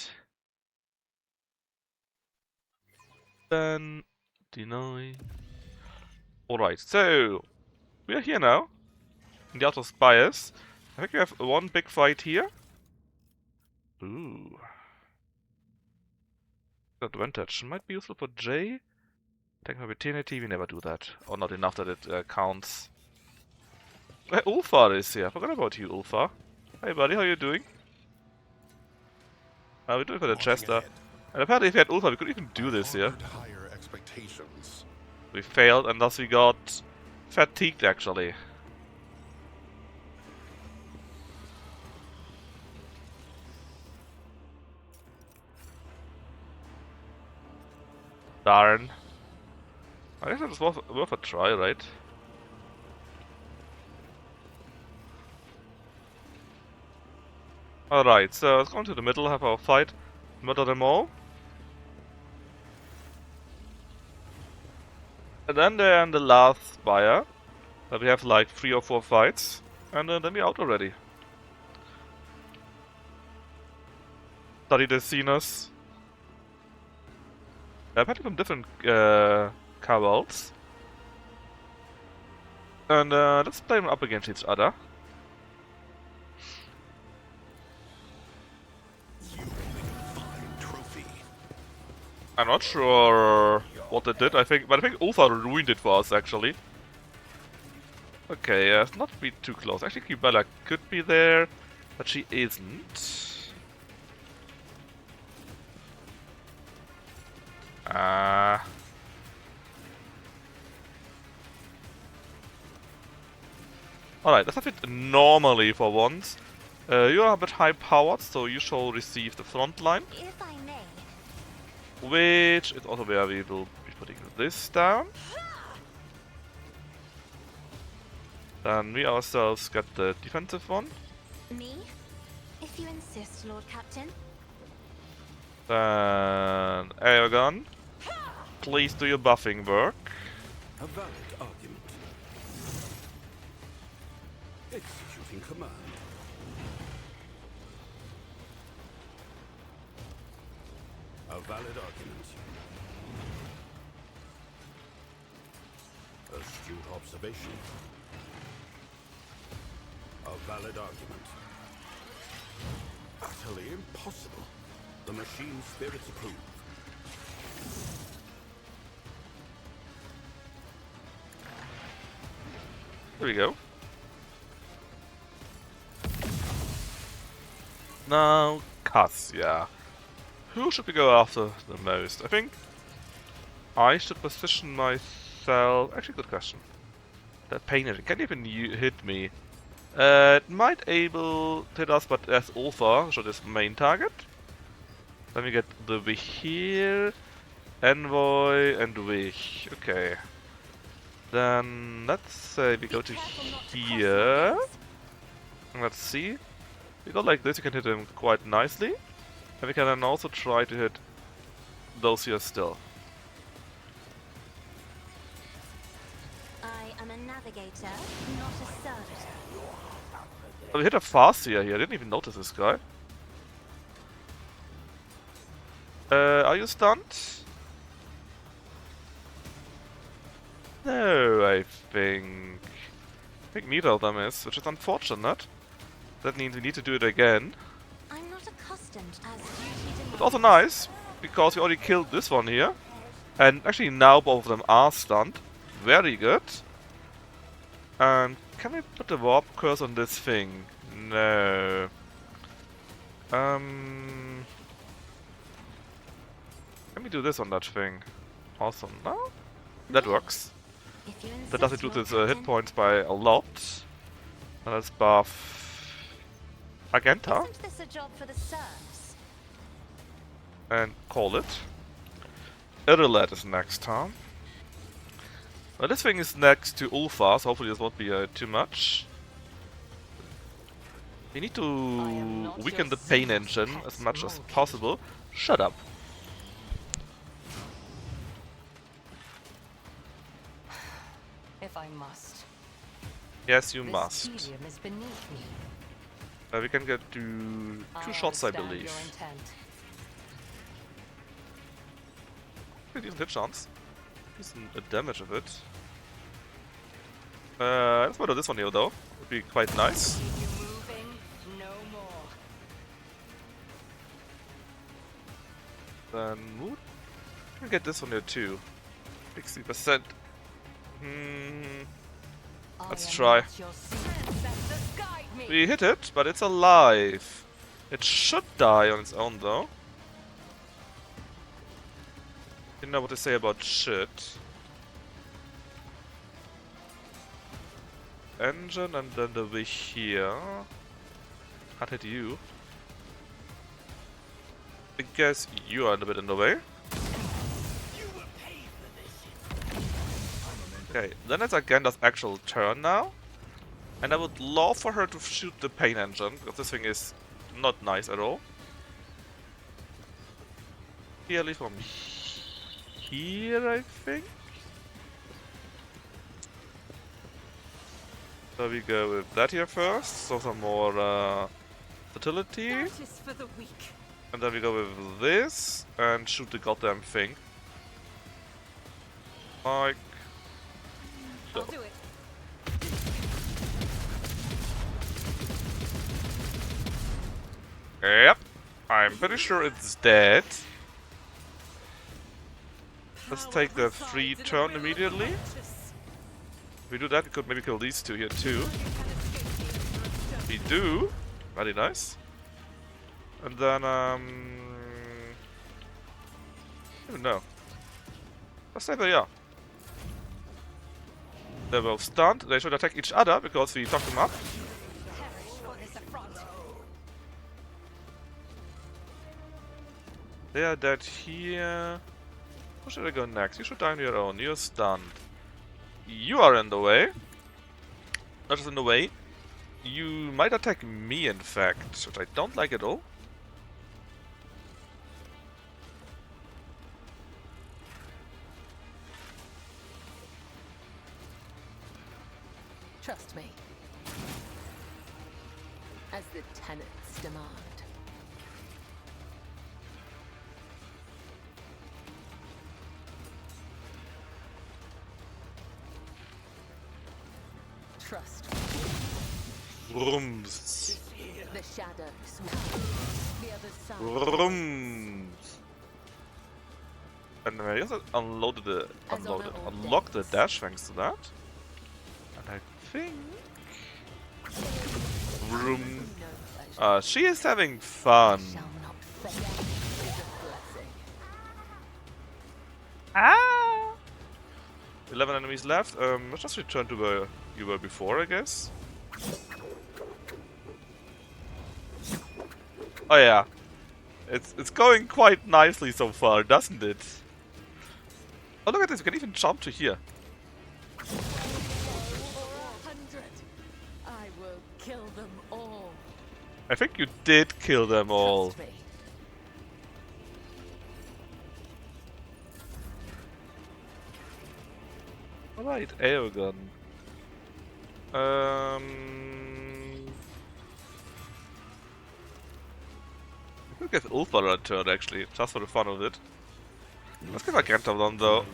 Ban. Deny. Alright, so we are here now. In the Outer Spires. I think we have one big fight here. Ooh. Advantage. Might be useful for Jay. Technical Vitality, we never do that. Or not enough that it counts. Hey, Ulfar is here. I forgot about you, Ulfar. Hey buddy, how you doing? We're doing for the Chester. And apparently if we had Ulfar, we could even do this here. We failed, and thus we got fatigued, actually. Darn. I guess it was worth a try, right? Alright, so let's go into the middle, have our fight, murder them all. And then they're in the last spire, where we have like 3 or 4 fights, and then we're out already. Study the Xenos. They're apparently from different cabals. And let's play them up against each other. I'm not sure what they did, but I think Ulfa ruined it for us, actually. Okay, let's not be too close. Actually, Kibella could be there, but she isn't. Alright, let's have it normally for once. You are a bit high powered, so you shall receive the front line. If I may. Which is also where we will be putting this down. Then we ourselves get the defensive one. Me? If you insist, Lord Captain. Then Aegon, please do your buffing work. A valid argument. Executing command. A valid argument. Astute observation. A valid argument. Utterly impossible. The machine spirits approve. There we go. Now, Cassia. Who should we go after the most? I think I should position myself... Actually, good question. That pain engine can't even hit me. It might able to hit us, but as Ulfa, so this main target. Then we get the Vihir, Envoy, and Wish. Okay. Then let's say we go to here. Let's see. We go like this, you can hit him quite nicely. And we can then also try to hit those here still. I am a navigator, not a servitor. Oh, we hit a Farseer here, I didn't even notice this guy. Are you stunned? No, I think neither of them is, which is unfortunate. That means we need to do it again. I'm not accustomed as duty But also nice, because we already killed this one here. And actually now both of them are stunned. Very good. And can we put the warp curse on this thing? No. Can we do this on that thing? Awesome. No? That works. That does reduce its hit points by a lot. And let's buff Agenta. Isn't this a job for the serfs? And call it. Irrelet is next time. Well, this thing is next to Ulfa, so hopefully this won't be too much. We need to weaken the pain engine as much as possible. Shut up. If I must. Yes, you This must. tedium is beneath me. We can get to two shots, I believe. Your intent. Pretty decent hit chance. Decent damage of it. Let's murder this one here though. Would be quite nice. Then we can get this one here too. 60%. Let's try. We hit it, but it's alive. It should die on its own though. You know what to say about shit. Engine and then the way here. Can't hit you. I guess you are a bit in the way. Okay, then it's Agenda's actual turn now. And I would love for her to shoot the pain engine, because this thing is not nice at all. Clearly from here, I think. So we go with that here first, so some more fertility. And then we go with this and shoot the goddamn thing. Like so. I'll do it. Yep. I'm pretty sure it's dead. Let's take the free turn immediately. If we do that, we could maybe kill these two here too. We do. Very nice. And then, I don't know. Let's say they are. They're both stunned. They should attack each other because we took them up. They are dead here. Who should I go next? You should die on your own. You're stunned. You are in the way. dodges in the way. You might attack me, in fact, which I don't like at all. Trust me. As the tenets demand. Trust me. Rums. The shadows. The other side. Rums. And I guess I unlocked the dash thanks to that. And I think... Vroom. She is having fun. Ah! 11 enemies left. Let's just return to where you were before, I guess. Oh yeah. It's going quite nicely so far, doesn't it? Oh, look at this, we can even jump to here. I will kill them all. I think you did kill them all. Alright, Aerogun. I could give Ulfa a turn actually, just for the fun of it. Let's give Agenta one though.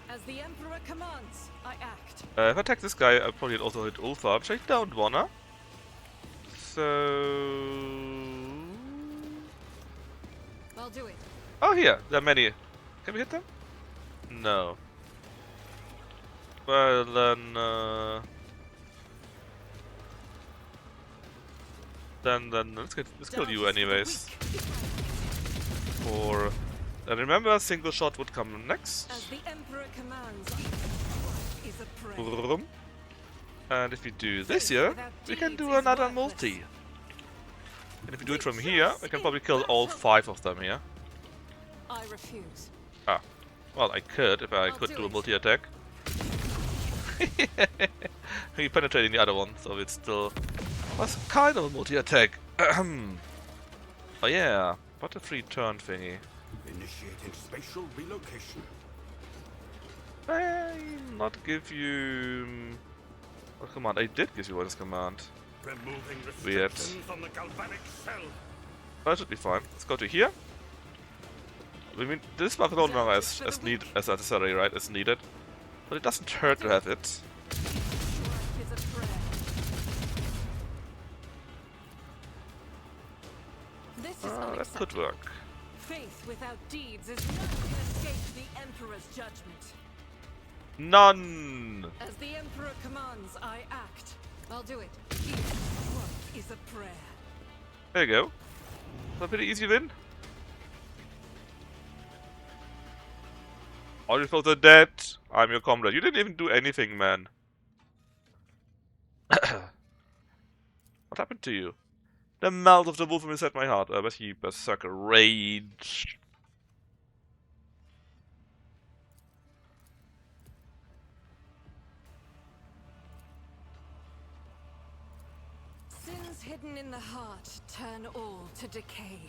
As the Emperor commands, I act. If I attack this guy, I'll probably also hit Ulfa, which I don't wanna. So... I'll do it. Oh, here, there are many. Can we hit them? No. Well, then, then let's kill you anyways. For and remember, single shot would come next. As the Emperor commands, is a prayer. Vroom. And if we do this here, we can do another multi. And if we do it from here, we can probably kill all 5 of them here. I refuse. Ah, well, I could if I could do a multi attack. You're penetrating the other one, so it's still was kind of a multi attack. Oh yeah, but a free turn thingy. Initiating spatial relocation. I not give you what command? I did give you what is command. Removing Weird. restrictions on the galvanic cell. That should be fine. Let's go to here. I mean, this weapon no longer as necessary, right? As needed, but it doesn't hurt to have it. That could work. Faith without deeds is none can escape the Emperor's judgment. None. As the Emperor commands, I act. I'll do it. Each work is a prayer. There you go. A pretty easy win. All your foes are dead. I'm your comrade. You didn't even do anything, man. What happened to you? The mouth of the wolf inside my heart. But he berserker rage. Sins hidden in the heart turn all to decay.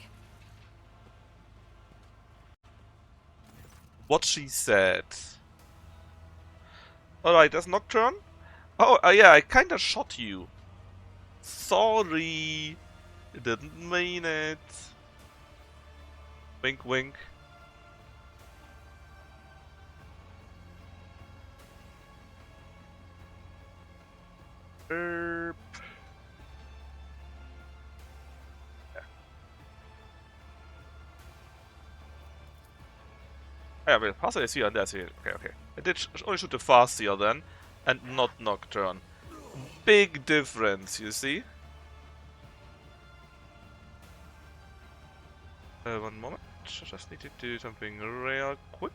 What she said. Alright, that's Nocturne. Oh, yeah, I kinda shot you. Sorry. I didn't mean it. Wink, wink. Erp. Yeah, but fast I see and that's it. Okay, okay. I did only shoot the fast seal then, and not Nocturne. Big difference, you see? One moment. I just need to do something real quick.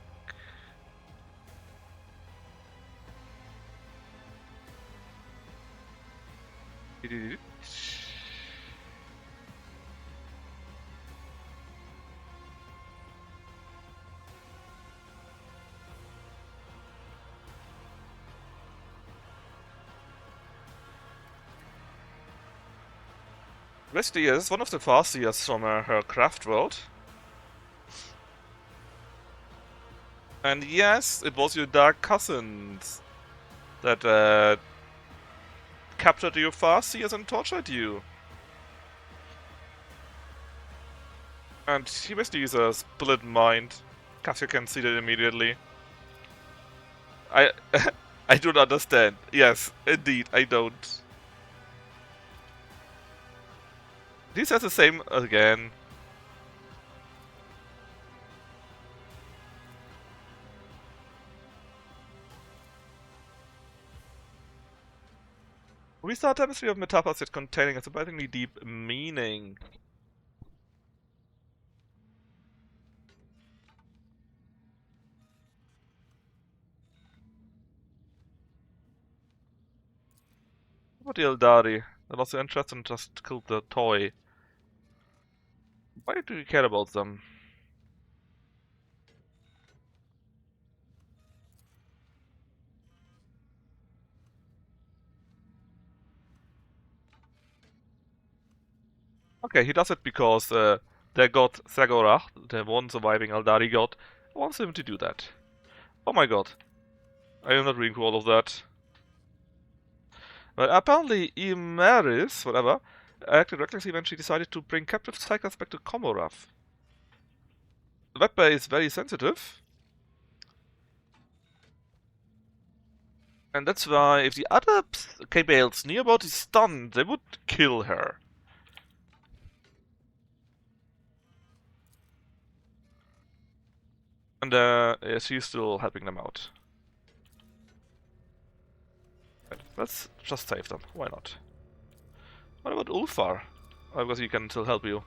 Basically, yes, one of the Farseers from her craft world. And yes, it was your dark cousins that captured your Farseers and tortured you. And he basically is a split mind. Cassia can see that immediately. I I don't understand. Yes, indeed, I don't. He says the same again. Restart tapestry of metaphors yet containing a surprisingly deep meaning. What the Eldari? They lost their interest and just killed the toy. Why do you care about them? Okay, he does it because their god Sagorach, the one surviving Eldari god, wants him to do that. Oh my god. I am not reading through all of that. But apparently Imeris, whatever, acted recklessly when she decided to bring captive cyclers back to Komorath. The web bay is very sensitive. And that's why if the other K-Bales knew about the stun, they would kill her. And yeah, she's still helping them out. Right, let's just save them, why not? What about Ulfar? I guess he can still help you.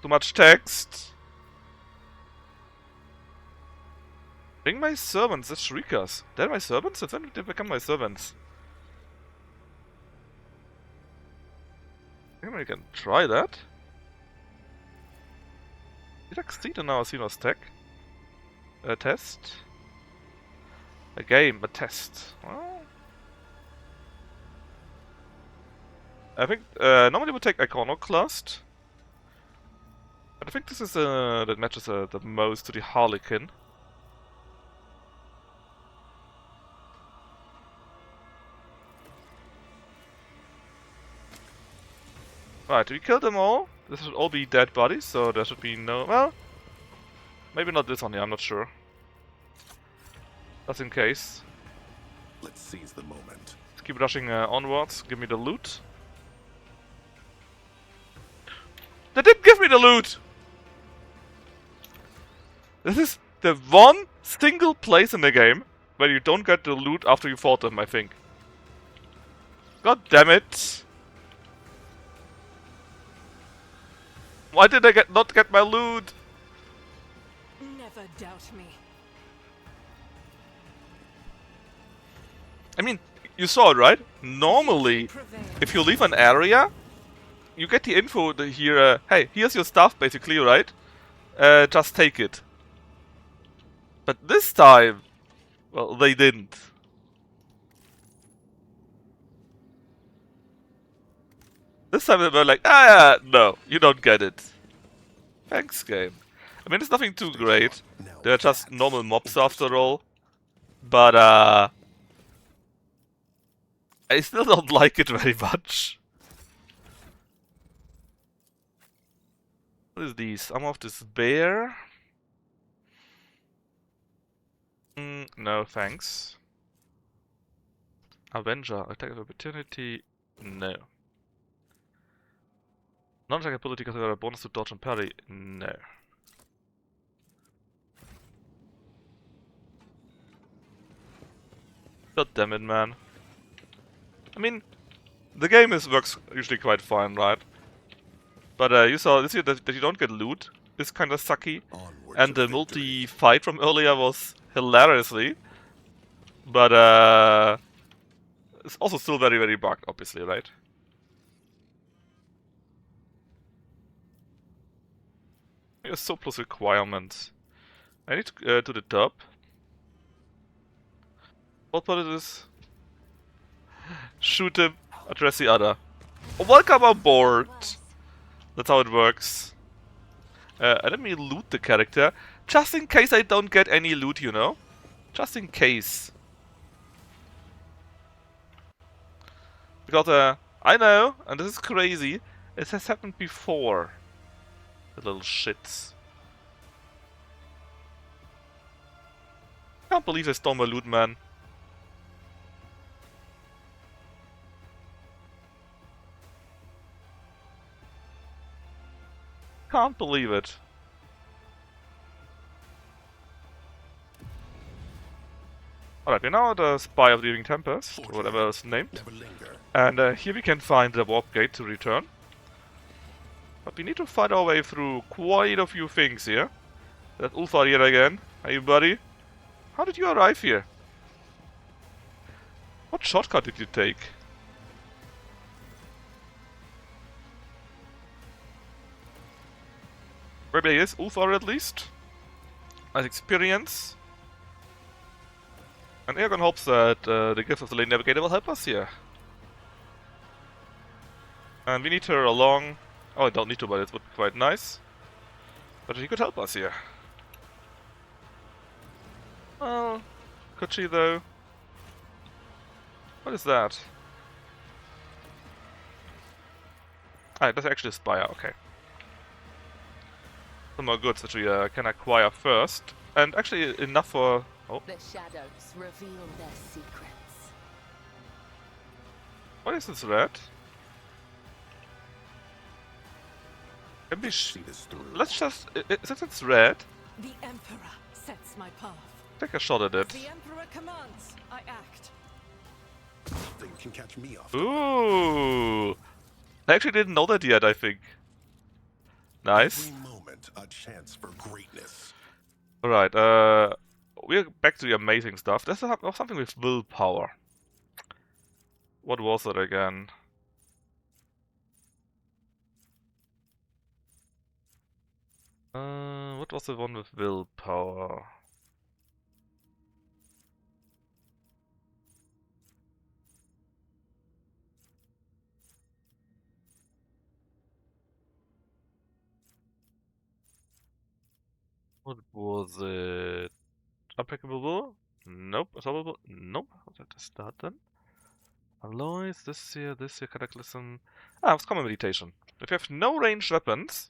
Too much text. Bring my servants, the Shriekers. They're my servants? Since when did they become my servants? Maybe we can try that. Did I succeed in our Xenos tech? A test? A game, a test. Well, I think normally we take Iconoclast. But I think this is that matches the most to the Harlequin. Right, we killed them all. This should all be dead bodies, so there should be no... Well, maybe not this one, yeah, I'm not sure. Just in case. Let's seize the moment. Let's keep rushing onwards. Give me the loot. They didn't give me the loot! This is the one single place in the game where you don't get the loot after you fought them, I think. God damn it! Why did I not get my loot? Never doubt me. I mean, you saw it, right? Normally, if you leave an area, you get the info here, hey, here's your stuff, basically, right? Just take it. But this time, well, they didn't. This time they were like, ah, no, you don't get it. Thanks, game. I mean, it's nothing too great. They're just normal mobs after all. But, I still don't like it very much. What is these? Armor of Despair? No, thanks. Avenger, attack of opportunity? No. Non-attack ability because a bonus to dodge and parry? No. God damn it, man. I mean, the game works usually quite fine, right? But you saw this year that you don't get loot is kinda sucky. And the multi-fight from earlier was hilariously. But it's also still very, very bugged, obviously, right? Here's surplus requirements. I need to the top. What part is this? Shoot him. address the other. Welcome aboard! That's how it works. Let me loot the character, just in case I don't get any loot, you know? Just in case. Because, I know, and this is crazy, it has happened before. The little shits. Can't believe they stole my loot, man. Can't believe it. Alright, we're now the Spy of the Evening Tempest, or whatever it's named. And here we can find the warp gate to return. But we need to fight our way through quite a few things here. That's Ulfar yet again. Hey buddy. How did you arrive here? What shortcut did you take? Maybe he is, Ulfar at least. Nice experience. And Aegon hopes that the gift of the Lane Navigator will help us here. And we need her along. Oh, I don't need to, but it would be quite nice. But she could help us here. Well, could she though? What is that? Ah, that's actually a spire, okay. Some more goods which we can acquire first. And actually enough for... Oh. The shadows reveal their secrets. What is this red? Maybe let's just... Since it's red... The Emperor sets my path. Take a shot at it. The Emperor commands, I act. Nothing can catch me off. Ooh! I actually didn't know that yet, I think. Nice. Every moment a chance for greatness. Alright, we're back to the amazing stuff. There's something with willpower. What was it again? What was the one with willpower? What was it? Unbreakable will? Nope. Unstoppable? Nope. Was that to start then? Alloys, this here, Cataclysm. Ah, it's Common Meditation. If you have no ranged weapons,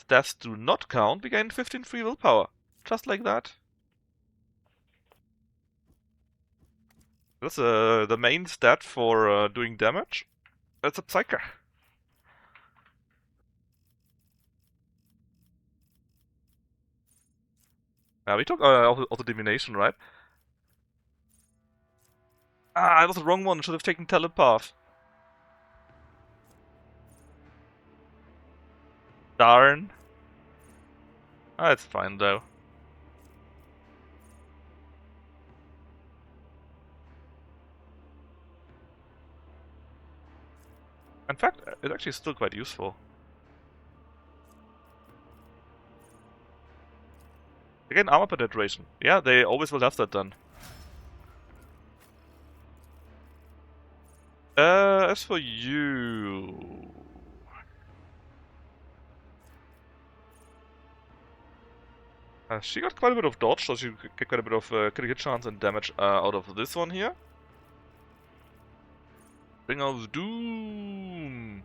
stats do not count, we gain 15 free willpower. Just like that. That's the main stat for doing damage. That's a Psyker. We took also Divination, right? Ah, I was the wrong one. Should have taken Telepath. Darn. Ah, it's fine though. In fact, it's actually still quite useful. Again, armor penetration. Yeah, they always will have that done. As for you... she got quite a bit of dodge, so she get quite a bit of critical hit chance and damage out of this one here. Ring of Doom!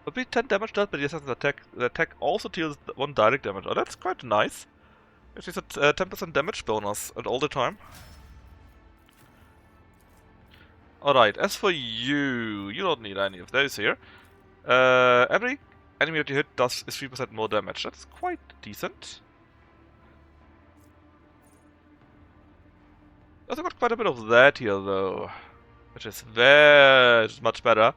A bit 10 damage does, but the assassin's attack. The attack also deals 1 direct damage. Oh, that's quite nice. It's a 10% damage bonus at all the time. Alright, as for you, you don't need any of those here. Every enemy that you hit is 3% more damage. That's quite decent. Also got quite a bit of that here though, which is very much better.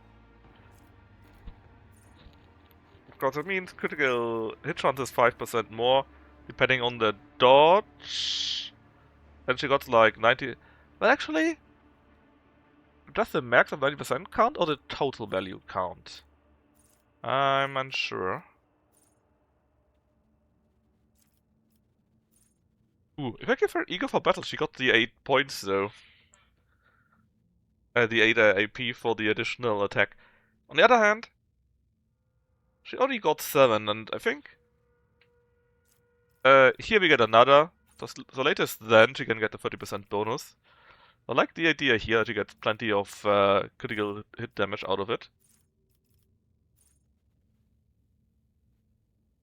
Because it means critical hit chance is 5% more, depending on the dodge. And she got like 90... Well, actually, does the max of 90% count or the total value count? I'm unsure. Ooh, if I give her Eager for Battle, she got the 8 points though. The 8 AP for the additional attack. On the other hand, she only got 7, and I think... here we get another. So latest then she can get the 30% bonus. I like the idea here to get plenty of critical hit damage out of it.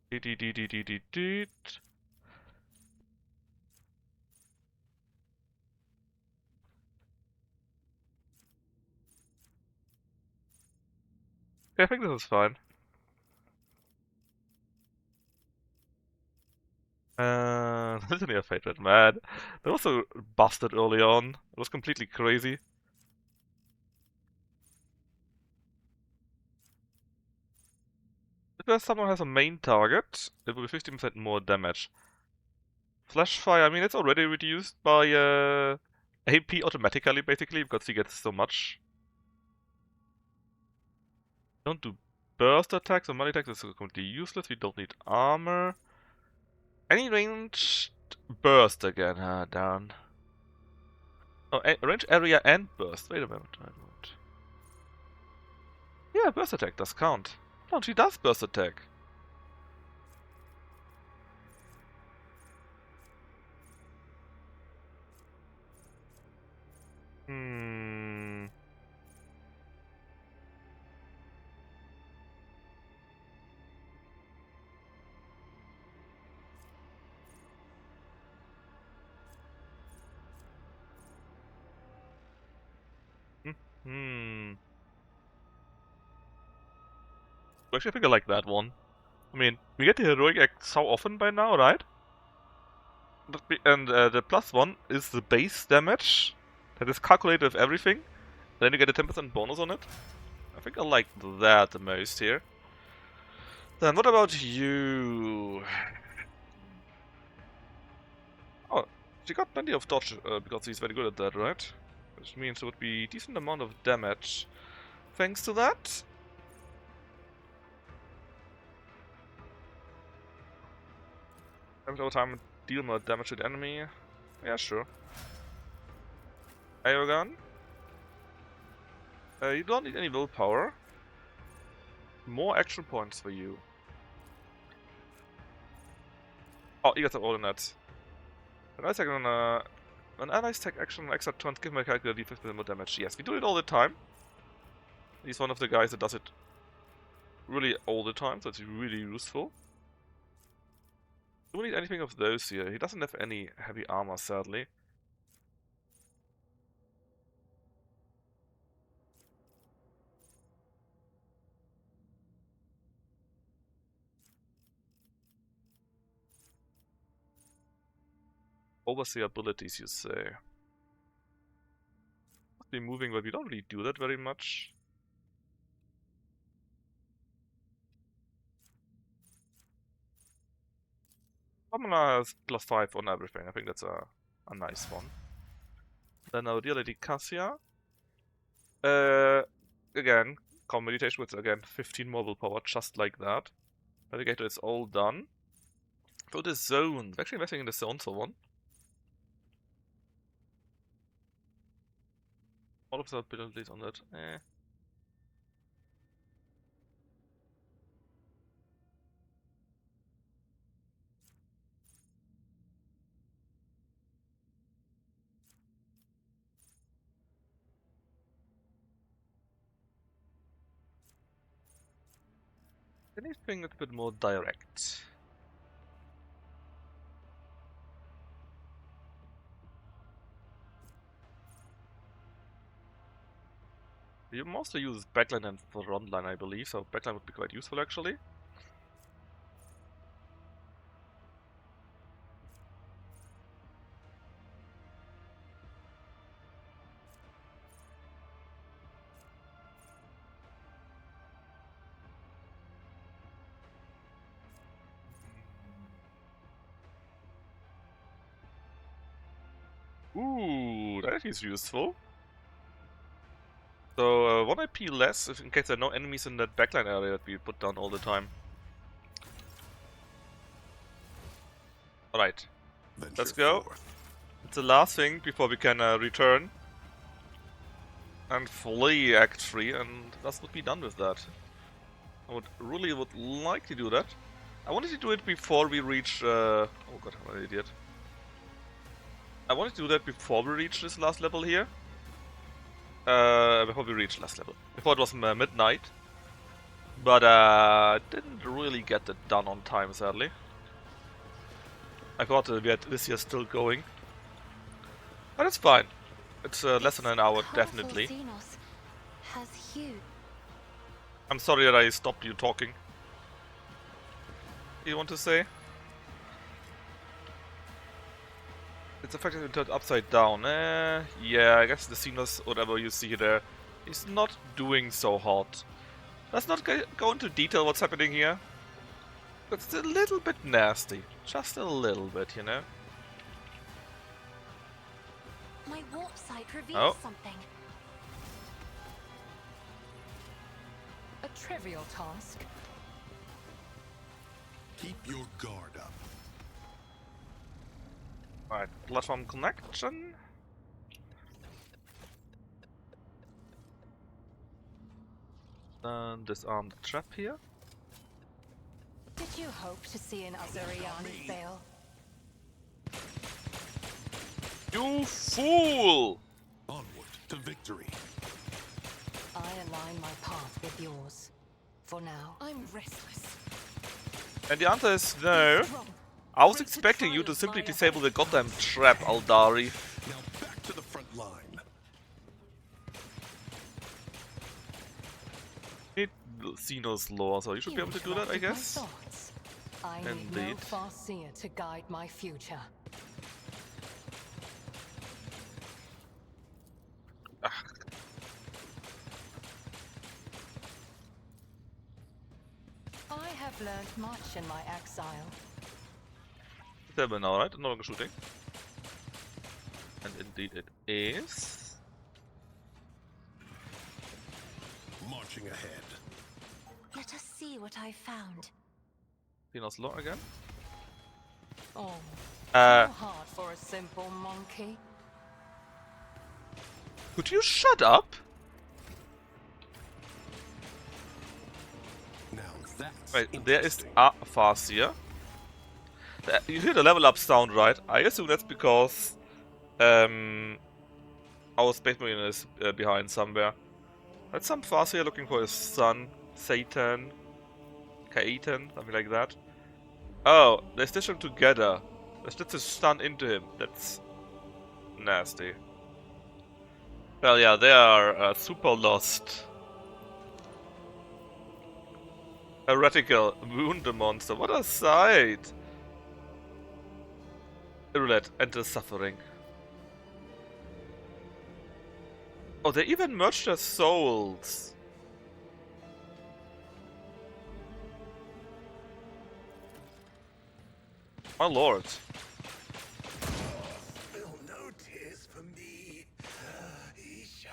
Yeah, I think this is fine. This is my favorite, man. They also busted early on. It was completely crazy. If someone has a main target, it will be 15% more damage. Flash fire, I mean, it's already reduced by AP automatically, basically, because he gets so much. Don't do burst attacks or melee attacks, it's completely useless. We don't need armor. Any ranged burst again, down. Oh, range area and burst. Wait a moment. Yeah, burst attack does count. No, she does burst attack. Hmm. Actually, I think I like that one. I mean, we get the heroic act so often by now, right? And the plus one is the base damage that is calculated with everything. Then you get a 10% bonus on it. I think I like that the most here. Then what about you? Oh, she got plenty of dodge because he's very good at that, right? Which means it would be a decent amount of damage. Thanks to that. Damage over time, deal more damage to the enemy. Yeah, sure. Aerogun. You don't need any willpower. More action points for you. Oh, you got the ordinate. An allies take an allies take action on extra turns, give my character d50% more damage. Yes, we do it all the time. He's one of the guys that does it really all the time, so it's really useful. Do we need anything of those here? He doesn't have any heavy armor, sadly. Overseer abilities, you say. Must be moving, but we don't really do that very much. Summoner has +5 on everything. I think that's a nice one. Then our dear Lady Cassia. Again, calm meditation with again 15 more willpower, just like that. Navigator is all done. For the zone, we're actually investing in the zone for one. All of the abilities on that. Anything that's a bit more direct. You mostly use backline and frontline, I believe, so backline would be quite useful actually. Ooh, that is useful. So 1 IP less if in case there are no enemies in that backline area that we put down all the time. Alright. Let's go. It's the last thing before we can return and flee Act 3, and that would be done with that. I really would like to do that. I wanted to do it before we reach... oh god, I'm an idiot. I wanted to do that before we reach this last level here. Before we reach last level. Before it was midnight. But didn't really get it done on time, sadly. I thought we had this year still going. But it's fine. It's less than an hour, definitely. Has huge. I'm sorry that I stopped you talking. You want to say? It's effectively turned upside down. Yeah, I guess the Xenos, whatever you see there, is not doing so hot. Let's not go into detail what's happening here. But it's a little bit nasty. Just a little bit, you know? My warp site reveals something. A trivial task. Keep your guard up. Alright, platform connection. And disarm the trap here. Did you hope to see an Azurian fail? You fool! Onward to victory. I align my path with yours. For now. I'm restless. And the answer is no. I was expecting you to simply disable the goddamn trap, Aldari. Now back to the front line. Need Xenos lore, so you should be able to do that, I guess. I need no Farseer to guide my future. I have learned much in my exile. Stable now, right? No longer shooting. And indeed it is. Marching ahead. Let us see what I found. Xenos lore again. Oh, so hard for a simple monkey. Could you shut up? Now that's right, there is a Farseer. You hear the level up sound, right? I assume that's because our Space Marine is behind somewhere. That's some Farseer looking for his son, Satan, Kaiten, something like that. Oh, they stitched them together. They stitched his son into him. That's nasty. Well, yeah, they are super lost. Heretical, wound the monster. What a sight! Roulette, enter suffering. Oh, they even merged their souls. My lord. Spill no tears for me, Isha.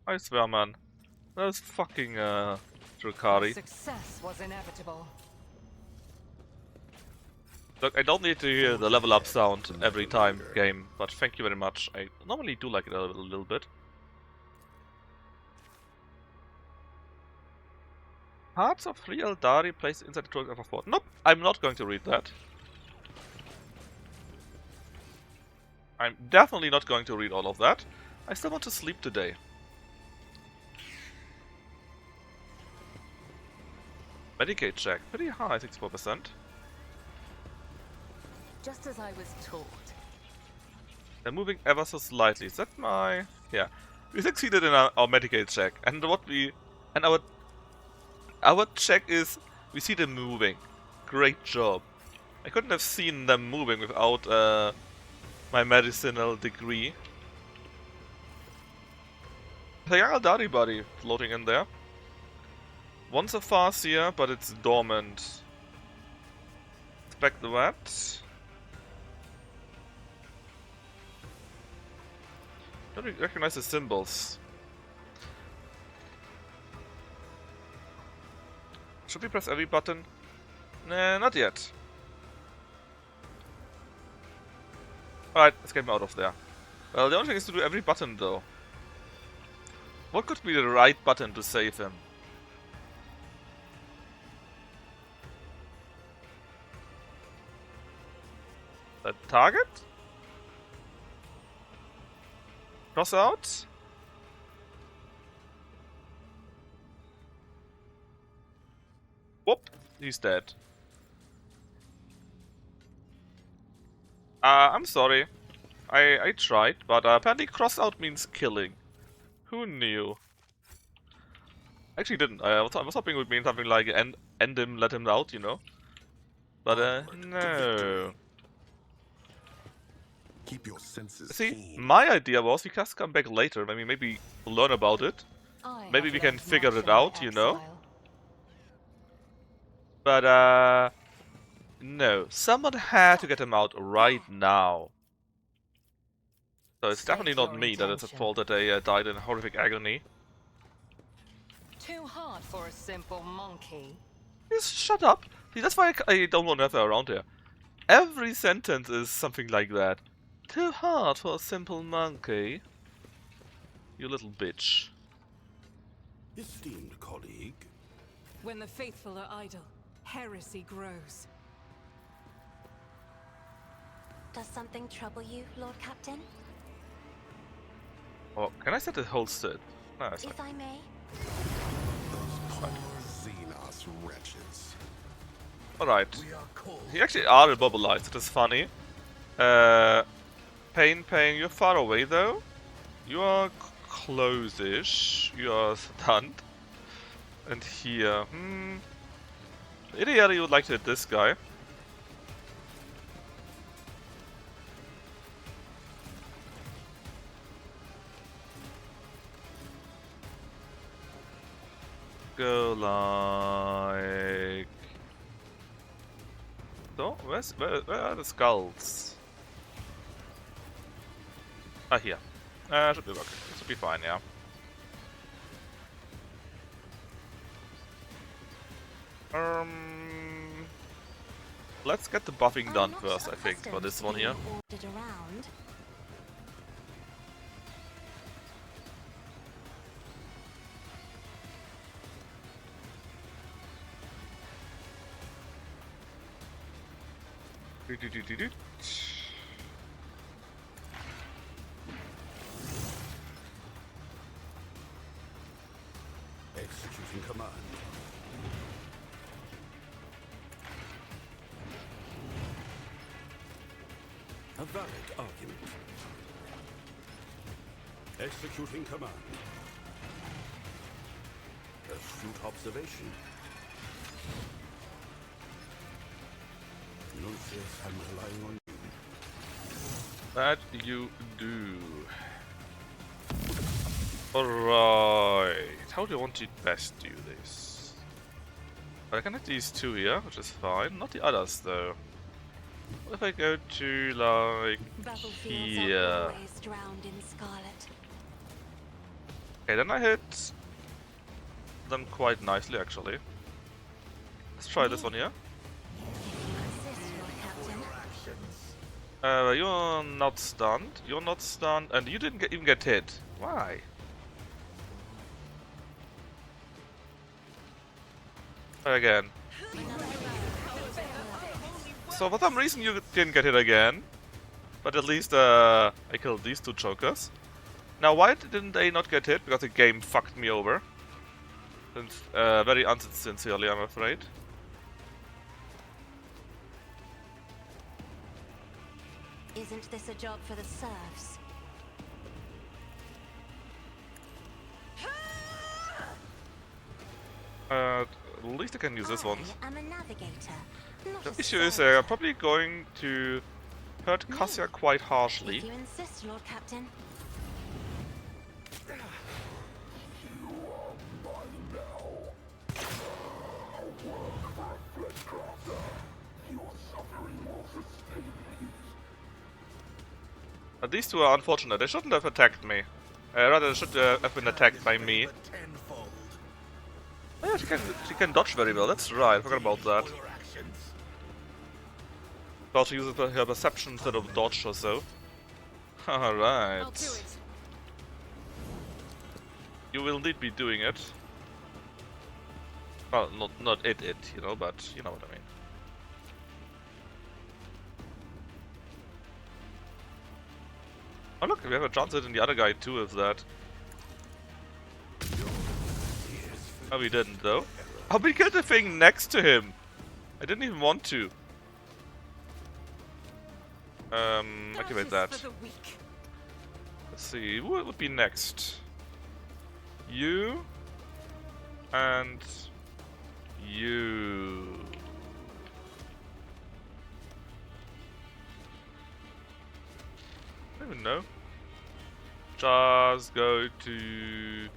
I swear, man. That's fucking Drukari. Success was inevitable. Look, I don't need to hear the level up sound every time game, but thank you very much. I normally do like it a little bit. Hearts of 3 Eldari placed inside the Trojan Alpha 4. Nope, I'm not going to read that. I'm definitely not going to read all of that. I still want to sleep today. Medicaid check, pretty high, 64%. Just as I was taught. They're moving ever so slightly. Is that my... Yeah. We succeeded in our Medicaid check. And what we... And our check is... We see them moving. Great job. I couldn't have seen them moving without my medicinal degree. There's a young Eldari body floating in there. Once a Farseer, but it's dormant. Inspect the that. Don't recognize the symbols. Should we press every button? Nah, not yet. Alright, let's get him out of there. Well, the only thing is to do every button though. What could be the right button to save him? A target? Cross out? Whoop! He's dead. I'm sorry. I tried, but apparently cross out means killing. Who knew? Actually didn't. I was hoping it would mean something like end him, let him out, you know? But no. Keep your senses See, keen. my idea was we just come back later, maybe learn about it. Maybe we can figure it out, you know? But no. Someone had to get him out right now. So it's definitely not me that it's at fault that they died in horrific agony. Too hard for a simple monkey. Just shut up. See, that's why I don't want to have her around here. Every sentence is something like that. Too hard for a simple monkey. You little bitch. Esteemed colleague. When the faithful are idle, heresy grows. Does something trouble you, Lord Captain? Oh, can I set the holster? No, it's If I may. Poor Xenos wretches. Alright. You actually are immobilized, it is funny. Pain, you're far away though. You are close-ish. You are stunned. And here, ideally you would like to hit this guy. Go like so. Where are the skulls? Ah, here. Should be working. Should be fine, yeah. Let's get the buffing done first, I think, for this one here. Executing command. A valid argument. Executing command. Astute observation. Nuncius, I'm relying on you. That you do. Alright. How do you want to best do this? I can hit these two here, which is fine. Not the others though. What if I go to like here? Okay, then I hit them quite nicely actually. Let's try this one here. You're not stunned. You're not stunned, and you didn't even get hit. Why? Try again. So for some reason you didn't get hit again, but at least I killed these two chokers. Now why didn't they not get hit? Because the game fucked me over. Very unsincerely, I'm afraid. Isn't this a job for the serfs? At least I can use this one. I'm a navigator. The issue is probably going to hurt Cassia quite harshly. If you insist, Lord Captain. These two are unfortunate. They shouldn't have attacked me. Rather, they should have been attacked by me. Oh, yeah, she can dodge very well. That's right. I forgot about that. About to use her perception instead of dodge or so. Alright. I'll do it. You will indeed be doing it. Well, not it, you know, but you know what I mean. Oh look, we have a chance in the other guy too with that. Oh, we didn't though. Oh, we killed the thing next to him. I didn't even want to. Activate that. Let's see, who would be next? You and you. I don't even know. Just go to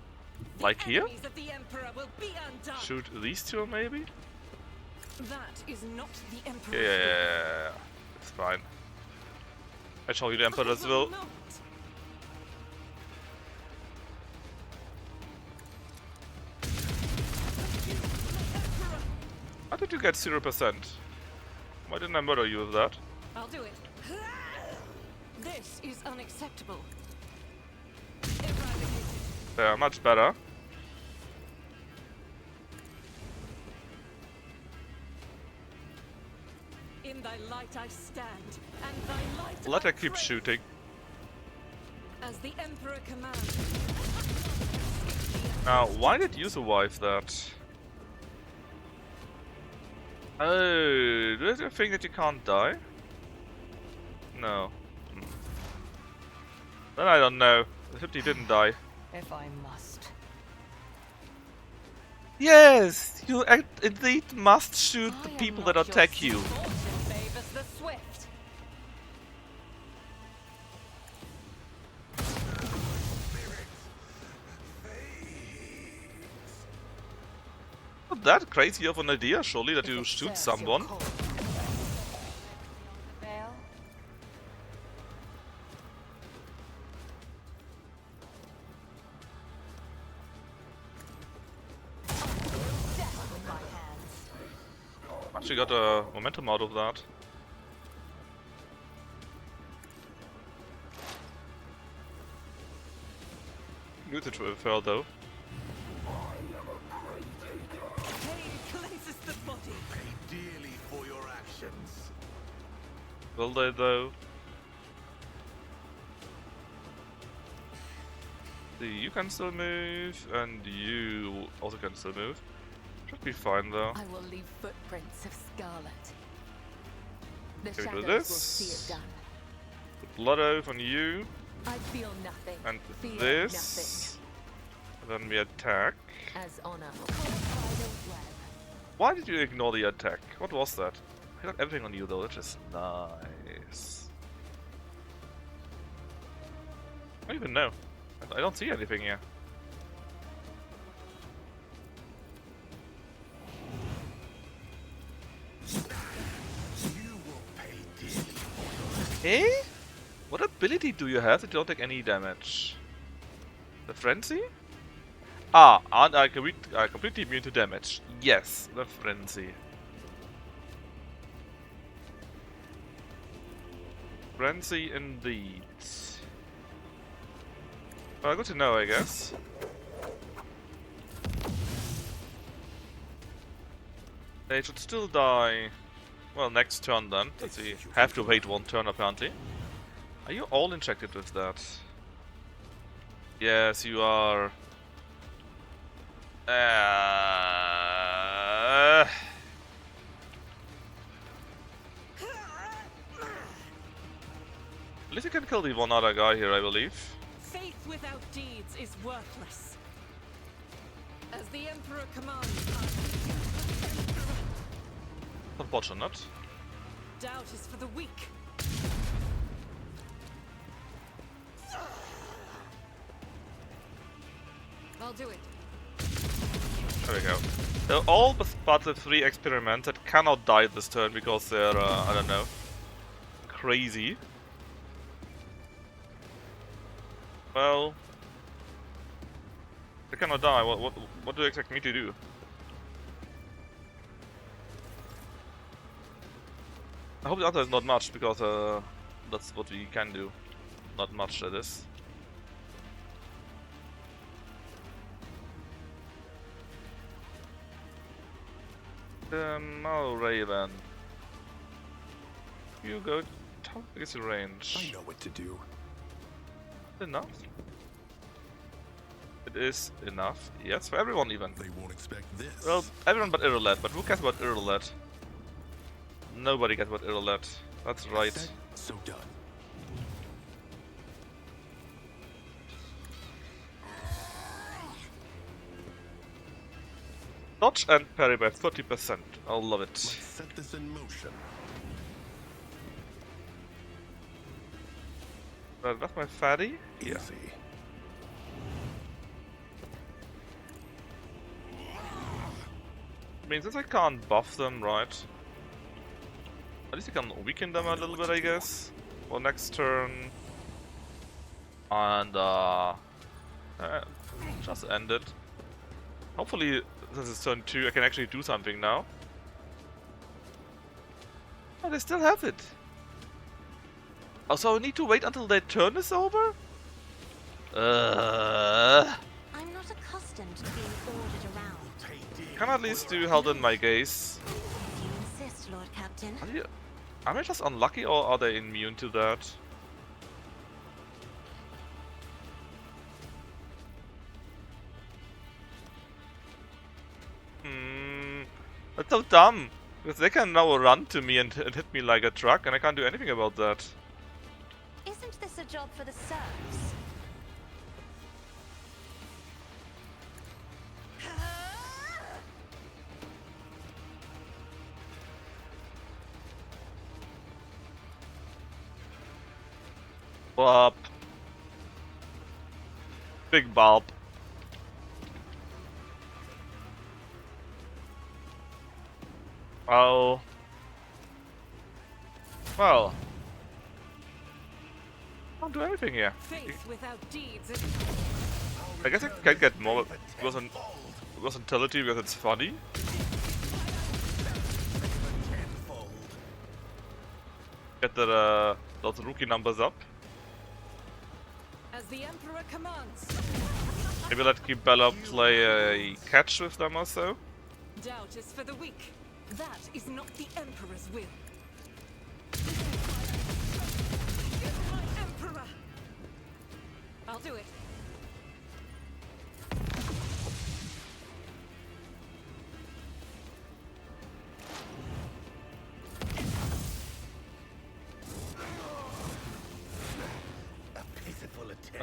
like here. Shoot these two maybe. That is not the Emperor. Yeah, it's fine. I show you the Emperor as well. How did you get 0%? Why didn't I murder you with that? I'll do it. This is unacceptable. Yeah, much better. In thy light I stand, and thy light Let I her keep pray. shooting. As the Emperor commands. Now, why did you survive that? Oh, do you think that you can't die? No. Then I don't know. Except he didn't die. If I must. Yes! You indeed must shoot the people that attack you. The swift. Not that crazy of an idea, surely, that you shoot someone. Actually got a momentum out of that. Good to refer though. Pain cleanses the body. Pay dearly for your actions. Will they though? See, you can still move, and you also can still move. Should be fine though. I will leave footprints of scarlet. The Okay, we shadows do will this. see it done. Put blood oath on you, I feel nothing. and fear this. And then we attack. nothing. As honor. Why did you ignore the attack? What was that? I got everything on you though, which is nice. I don't even know. I don't see anything here. Eh? What ability do you have that you don't take any damage? The Frenzy? Ah, aren't I completely immune to damage? Yes, the Frenzy. Frenzy indeed. Well, good to know, I guess. They should still die. Well, next turn then. Let's see. Have to wait one turn apparently. Are you all injected with that? Yes, you are. At least you can kill the one other guy here, I believe. Faith without deeds is worthless. As the Emperor commands. Unfortunate. Doubt is for the weak. I'll do it. There we go. They're all but the 3 experiments that cannot die this turn because they're, I don't know, crazy. Well, they cannot die. What do you expect me to do? I hope the answer is not much because that's what we can do. not much that is. No, Raven. You go. How big is the range? I know what to do. Enough? It is enough. Yes, for everyone even. They won't expect this. Well, everyone but Irolet. But who cares about Irolet? Nobody cares about Irolet. That's right. Said, so done. Dodge and parry by 30%. I'll love it. Let's set this in motion. That's my fatty? Easy. I mean, since I can't buff them, right? At least I can weaken them a little bit, I guess. For next turn. And, just end it. Hopefully, since it's turn 2, I can actually do something now. Oh, they still have it. Oh, so I need to wait until their turn is over? I'm not accustomed to being ordered around. Can I at least do Held in My Gaze? If you insist, Lord Captain. Am I just unlucky or are they immune to that? That's so dumb! Because they can now run to me and hit me like a truck and I can't do anything about that. Isn't this a job for the serfs? Bop. Big bop. Oh. Well. Can't do anything here. Faith without deeds. I guess I can get more versatility because it's funny. Get those rookie numbers up. As the Emperor commands. Maybe let Kibella play a catch with them or so. Doubt is for the weak. That is not the Emperor's will. Give my Emperor. I'll do it.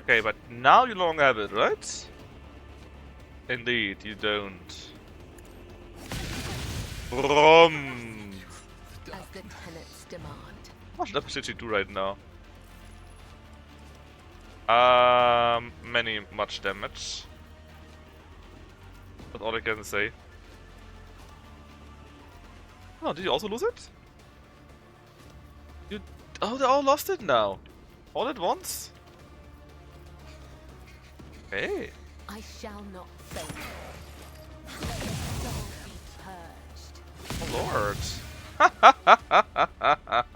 Okay, but now you no longer have it, right? Indeed, you don't. Brom. As the tenants demand. How much damage did you do right now? Much damage. That's all I can say. Oh, did you also lose it? Oh, they all lost it now. All at once? Hey. I shall not fail. Let the soul be purged. Oh lord.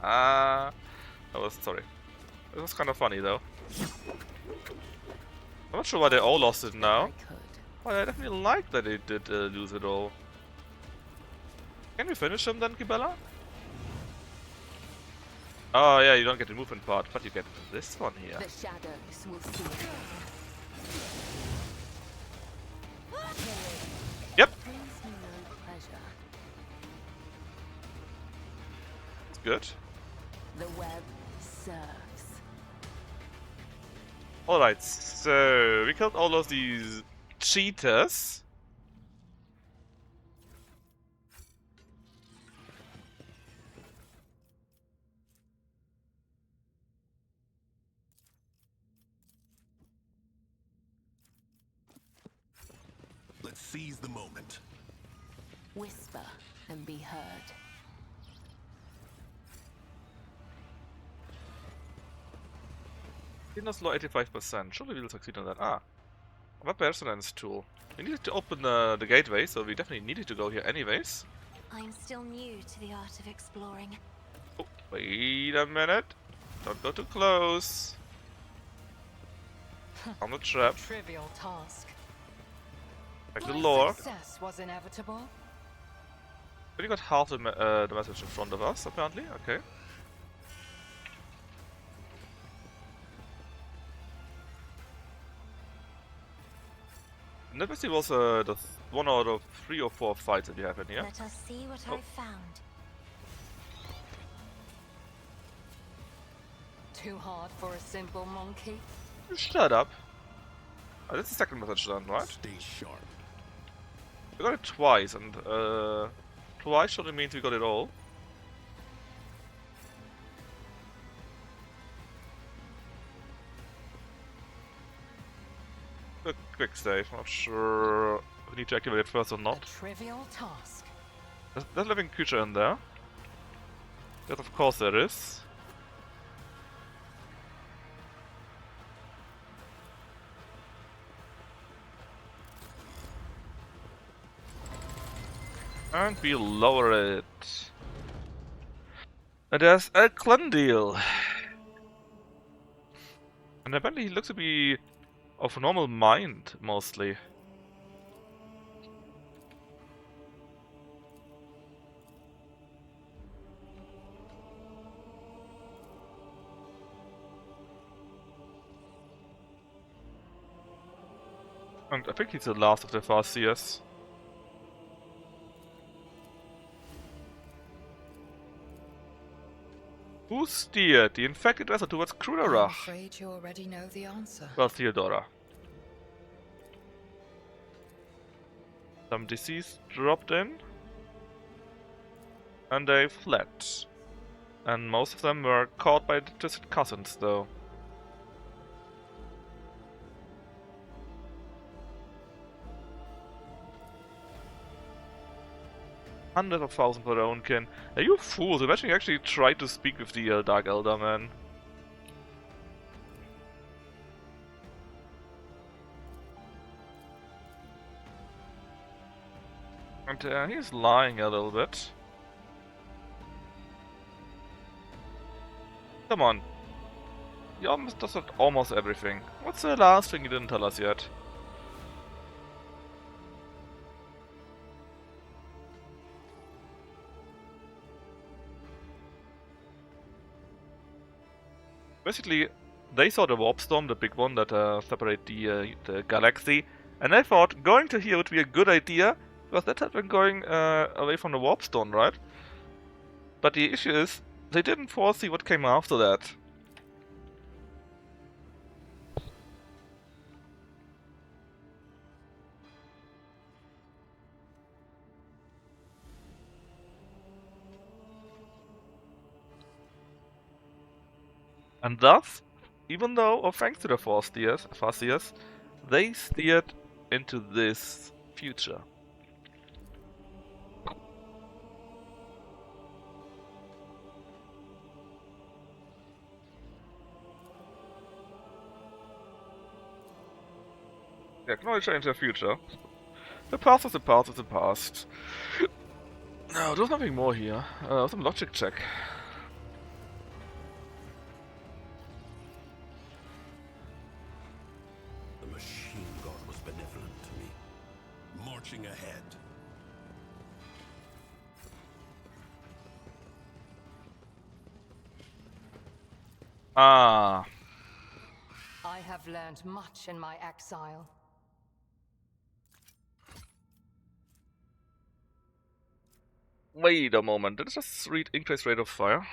I was sorry. It was kind of funny though. I'm not sure why they all lost it now. Well, I definitely like that they did lose it all. Can we finish them then, Kibella? Oh yeah, you don't get the movement part, but you get this one here. The shadows will see it. Yep. Brings me no pleasure. It's good. The web serves. Alright, so we killed all of these cheaters. Let's seize the moment. Whisper and be heard. Inner's law 85%. Surely we'll succeed on that. Ah. Web resonance tool. We needed to open the gateway, so we definitely needed to go here anyways. I'm still new to the art of exploring. Oh, wait a minute. Don't go too close. on the trap. Trivial task. Back to the lore. Success was inevitable. We got half the message in front of us, apparently. Okay. Let me see what's the one out of 3 or 4 fights that you have in here. Let us see what I've found. Too hard for a simple monkey. Shut up. Oh, that's the second message done, right? Stay sharp. We got it twice, and twice surely means we got it all. A quick save. Not sure if we need to activate it first or not. A trivial task. There's a living creature in there. Yes, of course there is. And we lower it. And there's a Glendale. And apparently he looks to be of normal mind, mostly. And I think he's the last of the Farseers. Who steered the infected vessel towards I'm Krunarach? afraid you already know the answer. Well, Theodora. Some disease dropped in. And they fled. And most of them were caught by the distant cousins, though. Hundreds of thousands for their own kin. Are you fools? Imagine you actually tried to speak with the Dark Elder, man. And he's lying a little bit. Come on. He almost does almost everything. What's the last thing you didn't tell us yet? Basically, they saw the warp storm, the big one that separated the galaxy, and they thought going to here would be a good idea, because that had been going away from the warp storm, right? But the issue is, they didn't foresee what came after that. And thus, even though, or thanks to the Farseers, they steered into this future. They acknowledge into the future. The past is the past is the past. No, there's nothing more here. Some logic check. Marching ahead. Ah. I have learned much in my exile. Wait a moment, did I just read increased rate of fire?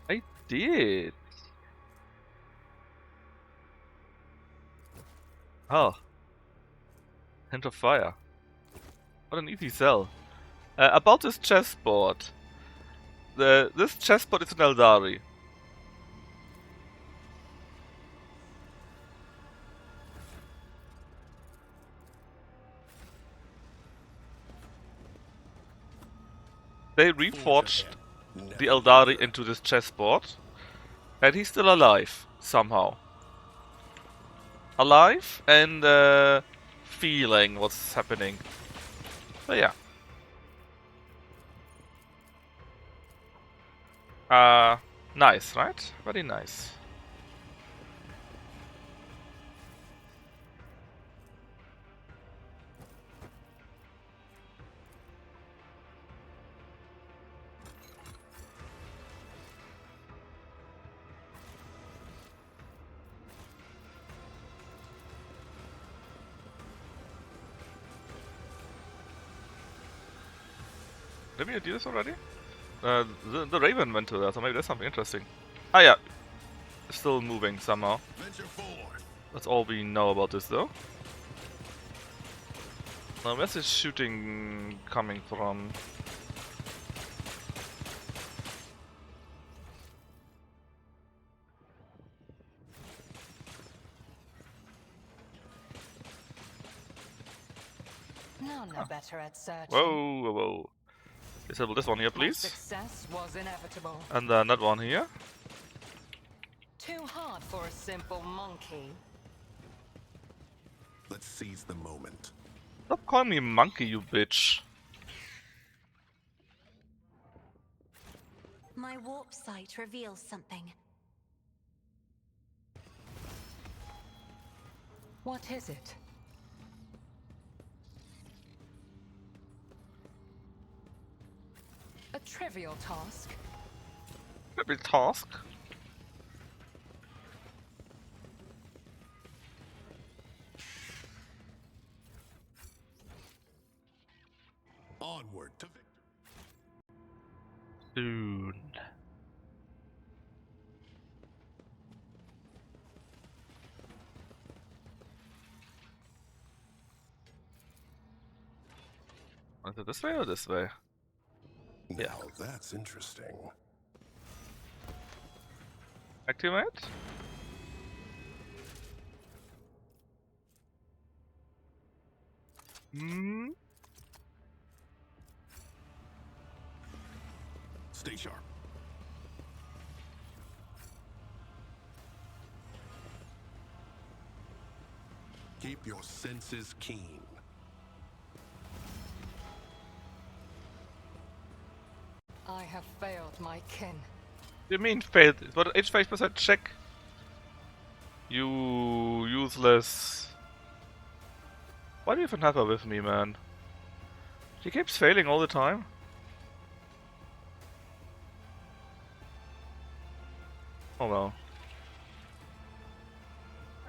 I did. Oh. Hint of fire. What an easy sell. About this chessboard. This chessboard is an Eldari. They reforged the Eldari into this chessboard, and he's still alive, somehow. Alive and feeling what's happening. So yeah. Nice, right? Very nice. Did we do this already? The Raven went to that, so maybe that's something interesting. Ah yeah, still moving somehow. That's all we know about this though. Now where's this shooting coming from? None are better at searching. Whoa, whoa, whoa. Disable this one here, please. Success was inevitable. And then that one here. Too hard for a simple monkey. Let's seize the moment. Stop calling me monkey, you bitch. My warp sight reveals something. What is it? A trivial task. Trivial task? Onward to victory. Soon. Is it this way or this way? Now that's interesting. Activate? Hmm. Stay sharp. Keep your senses keen. I have failed my kin. You mean failed? It was an 85% check. You useless. Why do you even have her with me, man? She keeps failing all the time. Oh well.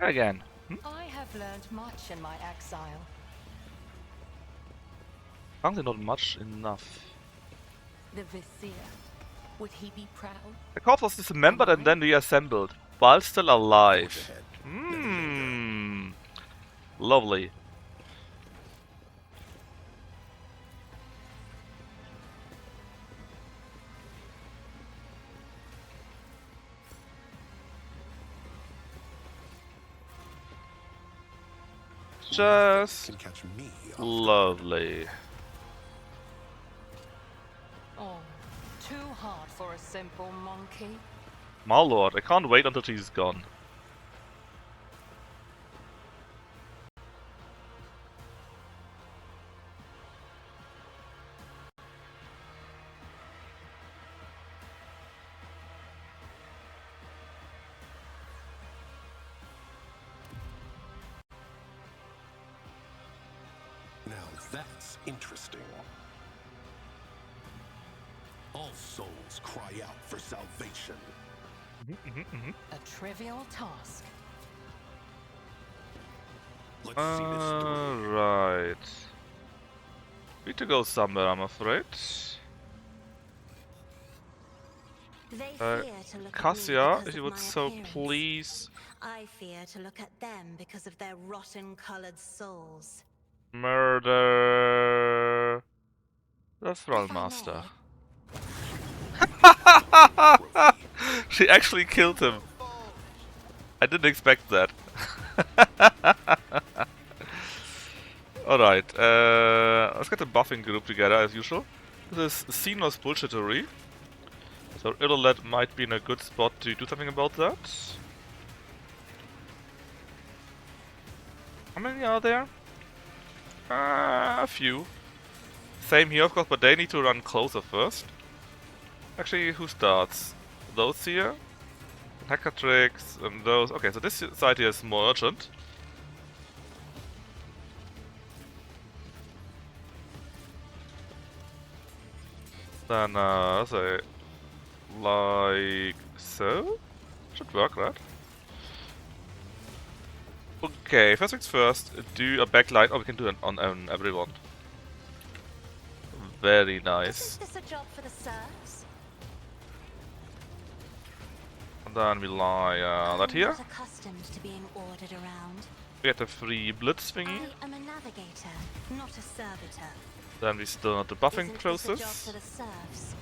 Again. I have learned much in my exile. Apparently not much enough. The Vizier. Would he be proud? The corpse was dismembered and then reassembled, while still alive. Lovely. Just lovely. Oh, too hard for a simple monkey. My lord, I can't wait until she's gone. Now that's interesting. All souls cry out for salvation. A trivial task. Let's see this through. Right. Need to go somewhere, I'm afraid. They fear to look Cassia, at me if because you of would my so appearance. please. I fear to look at them because of their rotten-colored souls. Murder the Thrall Master. She actually killed him. I didn't expect that. Alright, let's get the buffing group together as usual. This is Xenos bullshittery. So Illilet might be in a good spot to do something about that. How many are there? A few. Same here of course, but they need to run closer first. Actually, who starts? Those here? Hacker tricks and those. Okay, so this side here is more urgent. Then, say, like so? Should work, right? Okay, first things first, do a backlight. Oh, we can do it on everyone. Very nice. Isn't this a job for the serfs? And then we lie that here. I'm not accustomed to being ordered around. We get a free blitz thingy. I am a navigator, not a servitor. Then we start the buffing Isn't process. this a job for the serfs?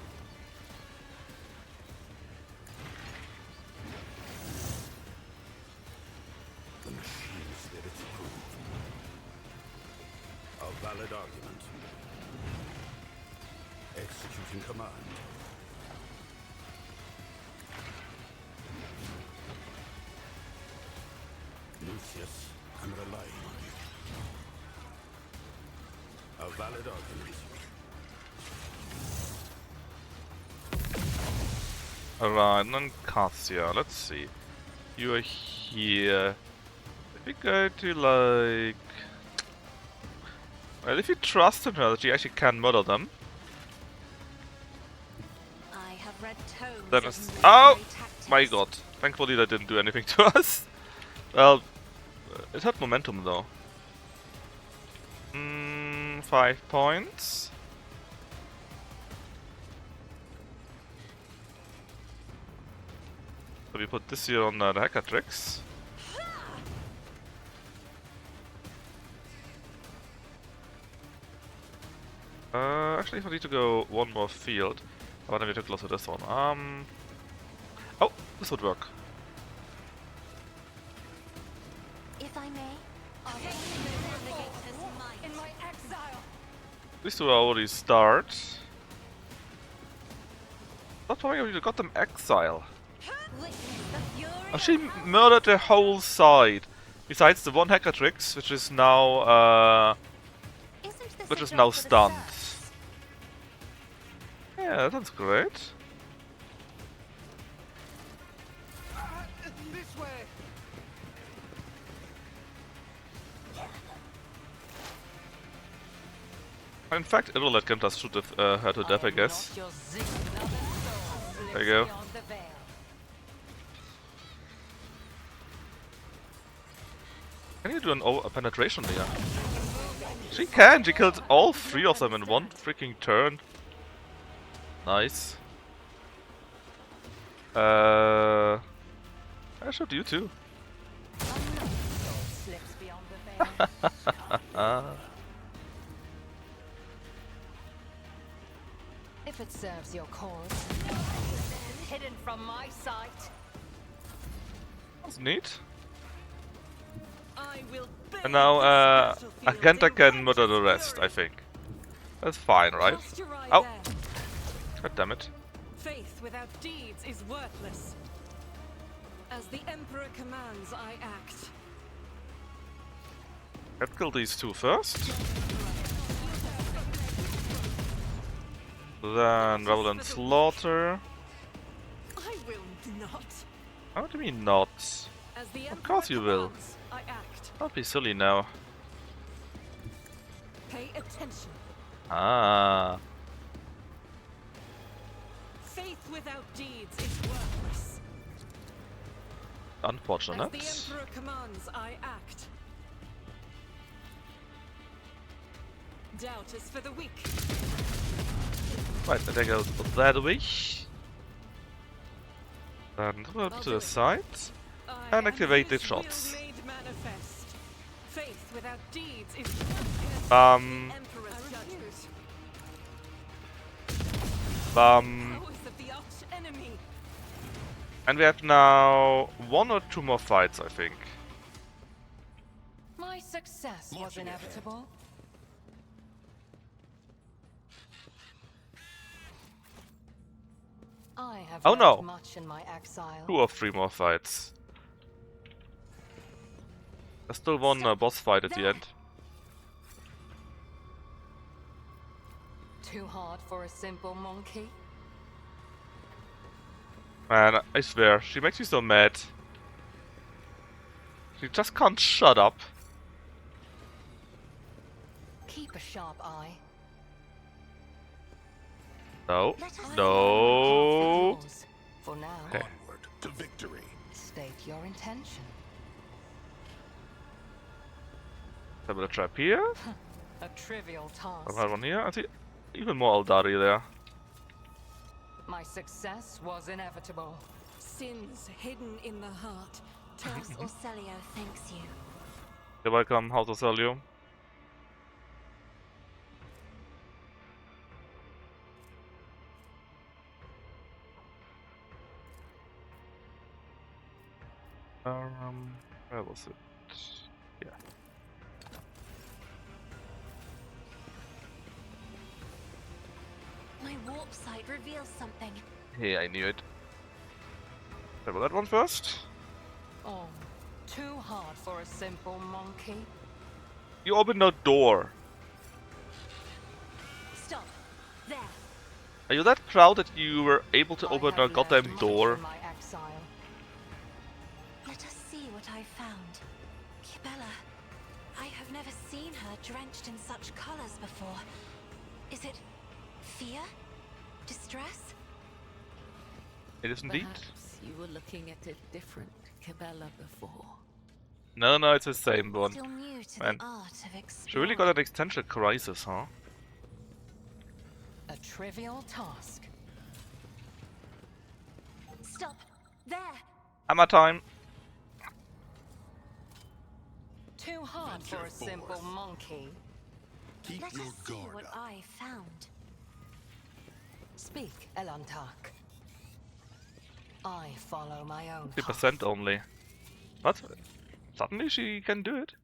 The machine spirits prove a valid argument. Executing command. Lucius, I'm relying on you. A valid argument. Alright, and then Cassia, let's see. You are here. If we go to like... Well, if you trust in her that she actually can murder them. I have read tomes Then of it's... military Oh! tactics. My god. Thankfully that didn't do anything to us. Well, it had momentum though. 5 points. So we put this here on the hacker tricks. Actually, if I need to go one more field, I want to be too close to this one. Oh, this would work. If I may, In my exile. These two are already start. Not probably we got them exile. Oh, she murdered the whole side. Besides the one hacker tricks, which is now stunned. Yeah, that sounds great. This way. In fact, it will let Kenta shoot her to death, I guess. There you go. Can you do a penetration here? She can! She killed all 3 of them in one freaking turn. Nice. I shot you too. If it serves your cause. Hidden from my sight. That's neat. I will And now, Agenta can murder the rest, I think. That's fine, right? Oh! God damn it. Faith without deeds is worthless. As the Emperor commands, I act. Let's kill these two first. Then Rebel and Slaughter. I will not. How do you mean not? As the Of course you will. commands, I act. Don't be silly now. Pay attention. Ah. Faith without deeds is worthless. Unfortunate. As the Emperor commands, I act. Doubt is for the weak. Right, there goes that way. Then go to the side and activate the shots. Faith without deeds is And we have now 1 or 2 more fights, I think. My success was inevitable. I have Oh learned no! much in my exile. 2 or 3 more fights. There's still one boss fight at the end. Too hard for a simple monkey? Man, I swear, she makes me so mad. She just can't shut up. Keep a sharp eye. No. No. For now, Okay. Onward to victory. state your intention. Have a trap here. A trivial task. Another one here. I see even more Aldari there. My success was inevitable. Sins hidden in the heart. House Orcelio thanks you. You're welcome, House Orcelio. Where was it? Yeah. My warp site reveals something. Yeah, I knew it. Have that one first. Oh, too hard for a simple monkey. You opened a door. Stop. There. Are you that proud that you were able to open a goddamn door? My exile. Let us see what I found. Kibella, I have never seen her drenched in such colors before. Is it fear? Distress? It is indeed. Perhaps you were looking at a different Kibella before. No, it's the same one. Still new to Man, the art of she really got an existential crisis, huh? A trivial task. Stop. There. Hammer time. Too hard for a simple monkey. Keep Let your us see guard what up. I found. Speak, Elantark. I follow my own 50% only. What? Suddenly she can do it?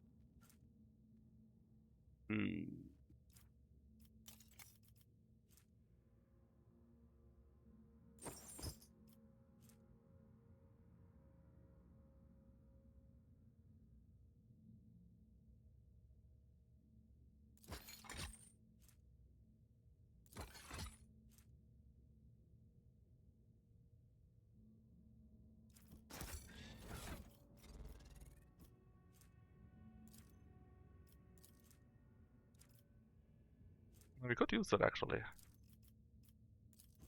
We could use that actually.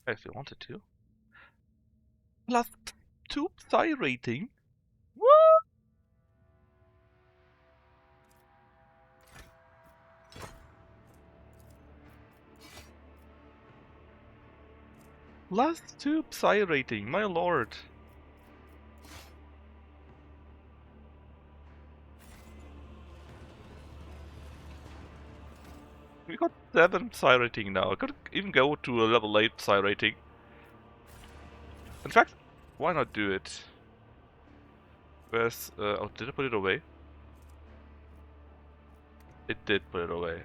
If you wanted to. Plus 2 psi rating? What? Plus 2 psi rating, my lord. We got 7 psi rating now. I could even go to a level 8 psi rating. In fact, why not do it? Where's... oh, did I put it away? It did put it away.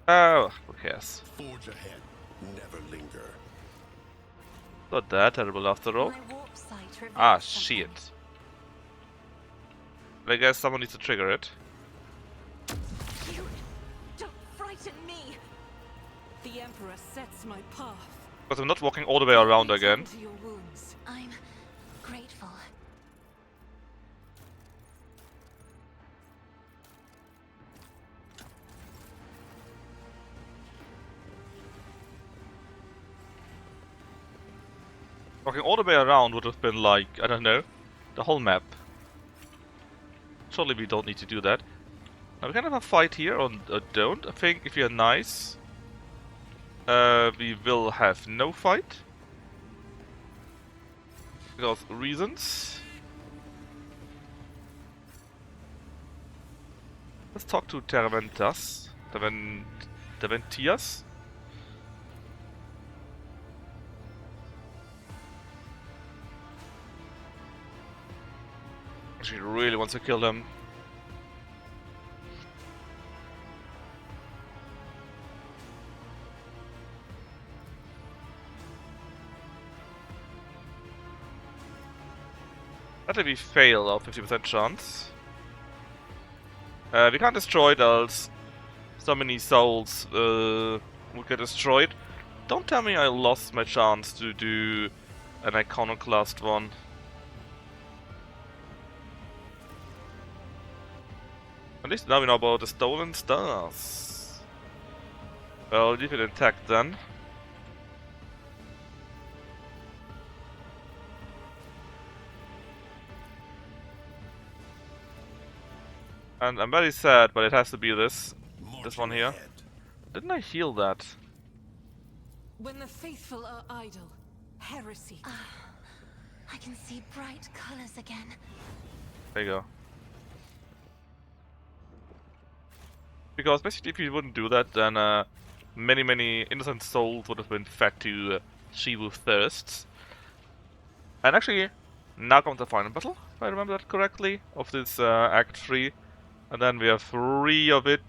Oh, who cares? Forge ahead. Never linger. Not that terrible after all. My warp site reveals Ah, something. shit. I guess someone needs to trigger it. You don't frighten me. The Emperor sets my path. Because I'm not walking all the way around again. To your wounds. I'm grateful. Walking all the way around would have been like, I don't know, the whole map. Surely we don't need to do that. Now we can have a fight here or don't. I think if you're nice, we will have no fight. Because reasons. Let's talk to Terventas. Terventias. She really wants to kill him. Let we fail our 50% chance. We can't destroy it else so many souls would get destroyed. don't tell me I lost my chance to do an iconoclast one. At least now we know about the stolen stars. Well, leave it intact then. And I'm very sad, but it has to be this one here. Didn't I heal that? When the faithful are idle, heresy. I can see bright colors again. There you go. Because basically if you wouldn't do that, then many innocent souls would have been fed to Shivu thirsts. And actually, now comes the final battle, if I remember that correctly, of this Act 3. And then we have 3 of it.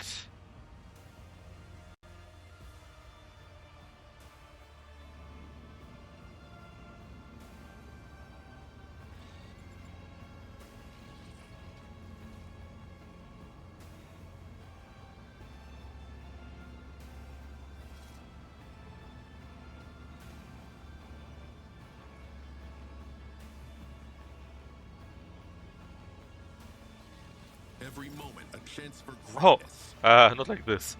Every moment a chance for Oh, greatness. not like this.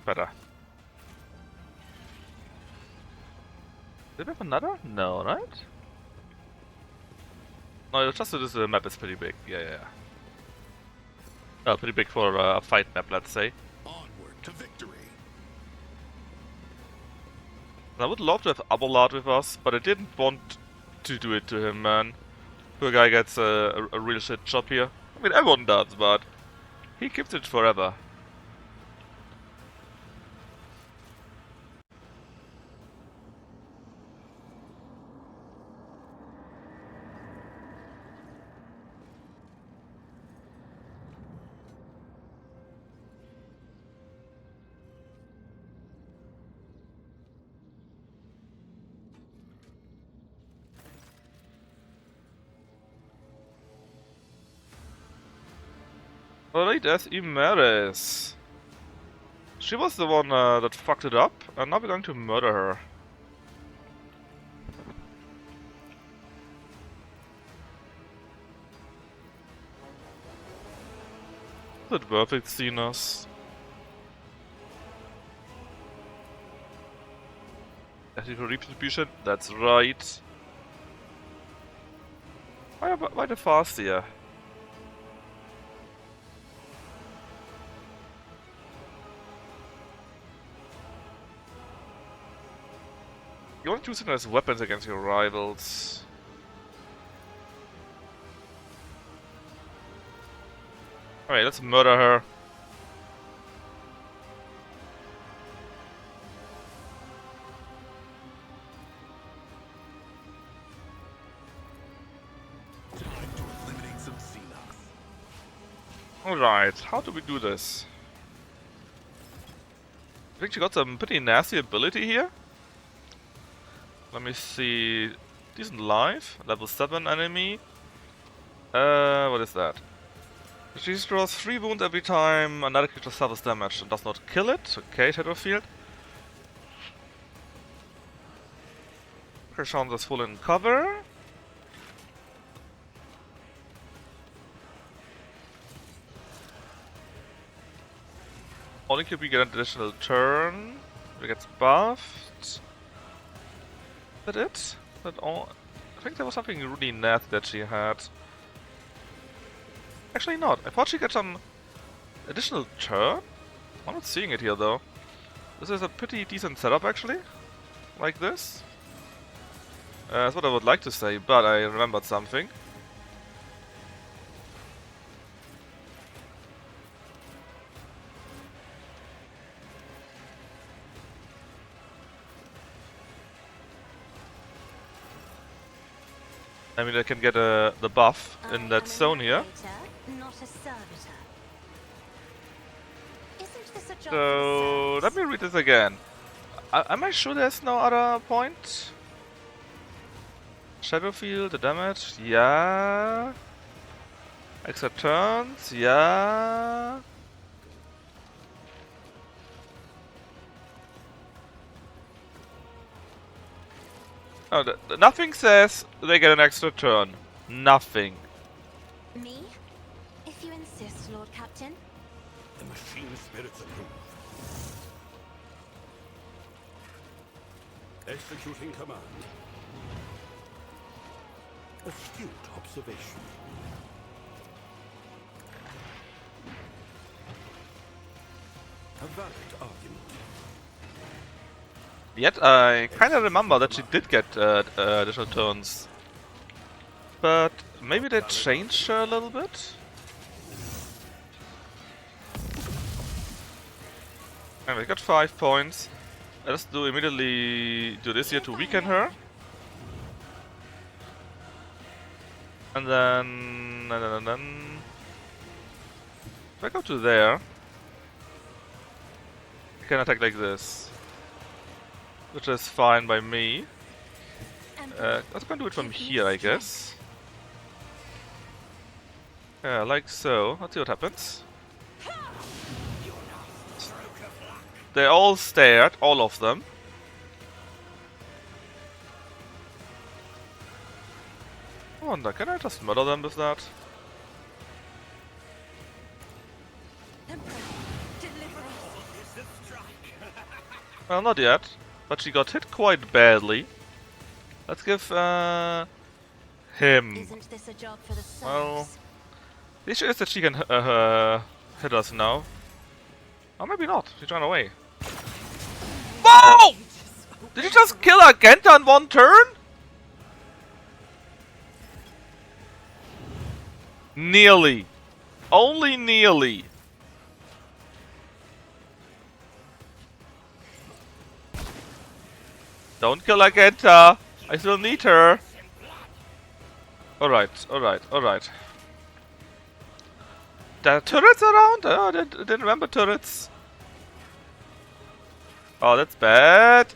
Better. Did we have another? No, right? No, just this map is pretty big. Yeah. Pretty big for a fight map, let's say. Onward to victory. And I would love to have Abelard with us, but I didn't want to do it to him, man. Poor guy gets a real shit job here. I mean, everyone does, but he keeps it forever. Alright, as Imeres. She was the one that fucked it up, and now we're going to murder her. Is it worth it, Xenos? Ethical retribution? That's right. Why the fast here? You want to use them as weapons against your rivals. Alright, let's murder her. Time to eliminate some Xenos. Alright, how do we do this? I think she got some pretty nasty ability here. Let me see. Decent life. Level 7 enemy. What is that? She draws 3 wounds every time another creature suffers damage and does not kill it. Okay, Shadow Field. Her chance is full in cover. Only could we get an additional turn. We get buffed. Is that it? That all? I think there was something really nasty that she had. Actually not. I thought she got an additional turn? I'm not seeing it here though. This is a pretty decent setup actually. Like this. That's what I would like to say, but I remembered something. I mean, I can get the buff in that zone here. Not a servitor. Isn't this a job So let me read this again. Am I sure there's no other point? Shadow Field, the damage, yeah. Extra turns, yeah. Oh, nothing says they get an extra turn. Nothing. Me? If you insist, Lord Captain. The machine spirits approve. Executing command. Astute observation. A valid argument. Yet I kind of remember that she did get additional turns. But maybe they changed her a little bit? And we got 5 points. Let's immediately do this here to weaken her. And then if I go to there, I can attack like this. Which is fine by me. Let's go and do it from here, I guess. Yeah, like so. Let's see what happens. They all stared, all of them. I wonder, can I just murder them with that? Well, not yet. But she got hit quite badly. Let's give him. Isn't this a job for the Well, the issue is that she can hit us now. Or maybe not. She ran away. Whoa! Did you just kill Argenta in one turn? Nearly. Only nearly. Don't kill Argenta. I still need her. Alright, alright, alright. There are turrets around? Oh, I didn't remember turrets. Oh, that's bad.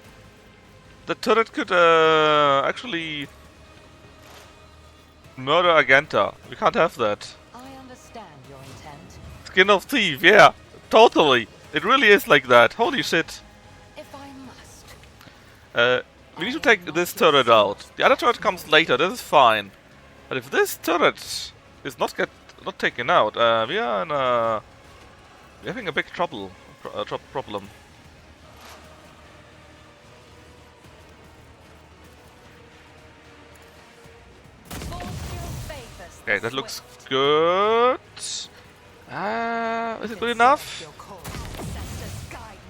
The turret could actually murder Argenta. We can't have that. I understand your intent. Skin of Thief, yeah. Totally. It really is like that. Holy shit. If I must. We need to take this turret out. The other turret comes later, this is fine. But if this turret is not taken out, we are in we're having a big problem. Okay, that looks good. Is it good enough?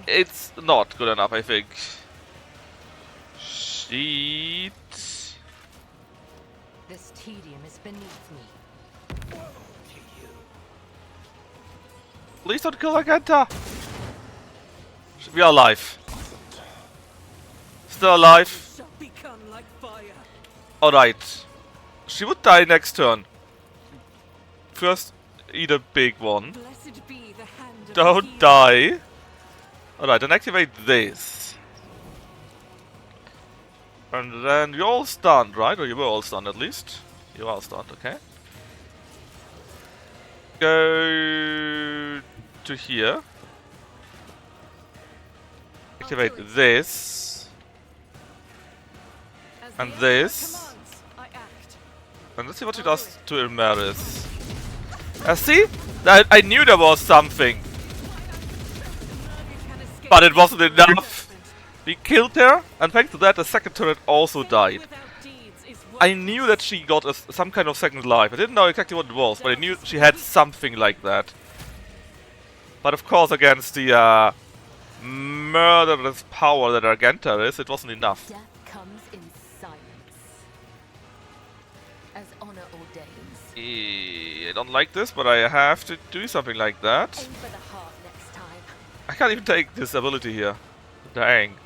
It's not good enough, I think. Sheet. This tedium is beneath me. Please don't kill Argenta. We are alive. Still alive. Alright. She would die next turn. First, eat a big one. Don't die. Alright, then activate this. And then you're all stunned, right? Or you were all stunned at least. You are stunned, okay. Go to here. Activate this. And this. And let's see what she does to Ilmaris. See? I knew there was something. But it wasn't enough. We killed her, and thanks to that the second turret also died. I knew that she got some kind of second life. I didn't know exactly what it was, but I knew she had something like that. But of course, against the murderous power that Argenta is, it wasn't enough. Death comes in silence, as honor ordains. I don't like this, but I have to do something like that. Aim for the heart next time. I can't even take this ability here. Dang.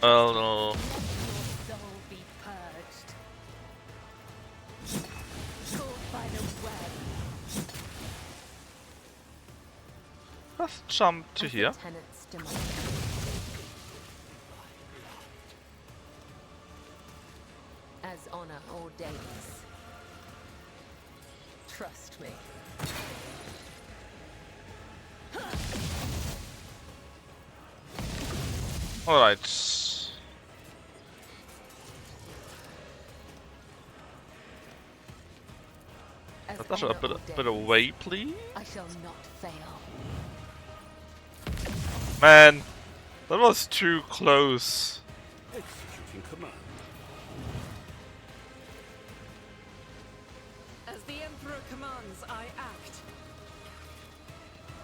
Oh no. Let your soul be purged. Caught by the web. Let's jump to here. As honor ordains. Trust me. Alright. Natasha, a bit away, please. I shall not fail. Man, that was too close. Executing command. As the Emperor commands, I act.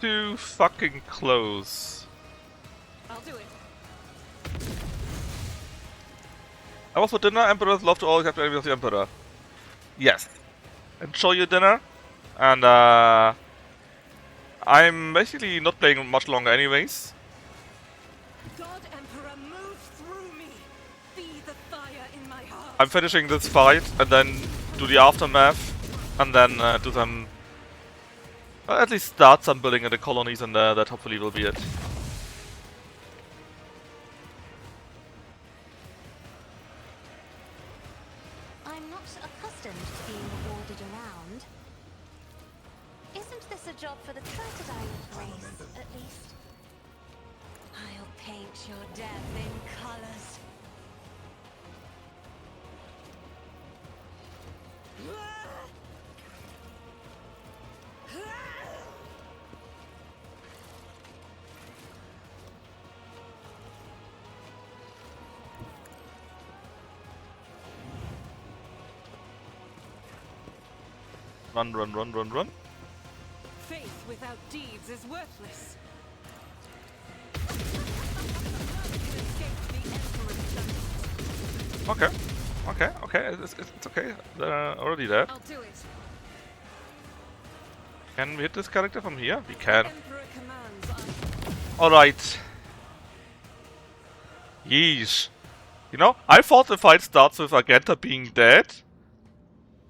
Too fucking close. I'll do it. I was for dinner. Emperors love to always have the enemy of the Emperor. Yes. Enjoy your dinner. And I'm basically not playing much longer anyways. God Emperor, move through me. Be the fire in my heart. I'm finishing this fight and then do the aftermath. And then do some... at least start some building in the colonies, and that hopefully will be it. I'm not accustomed to being ordered around. Isn't this a job for the Tritodile race, at least? I'll paint your death in colors. Run, run, run, run, run. Faith without deeds is worthless. Okay. Okay, okay, it's okay. Already there. I'll do it. Can we hit this character from here? We can. Emperor commands, Alright. Yeesh. You know, I thought the fight starts with Argenta being dead.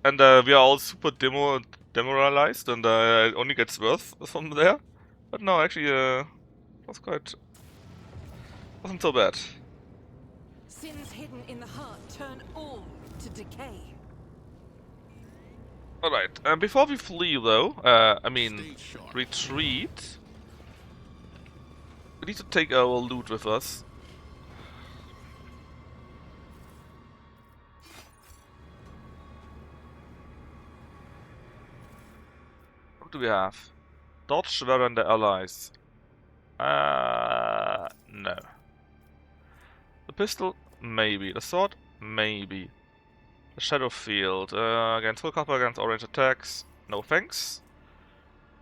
And we are all super demoralized, and it only gets worse from there. But no, actually, was wasn't so bad. Sins hidden in the heart turn all to decay. Alright, before we flee though, I mean, retreat, we need to take our loot with us. What do we have? Dodge, Vera and the allies. No. The pistol, maybe. The sword, maybe. The shadow field, against full copper, against orange attacks. No thanks.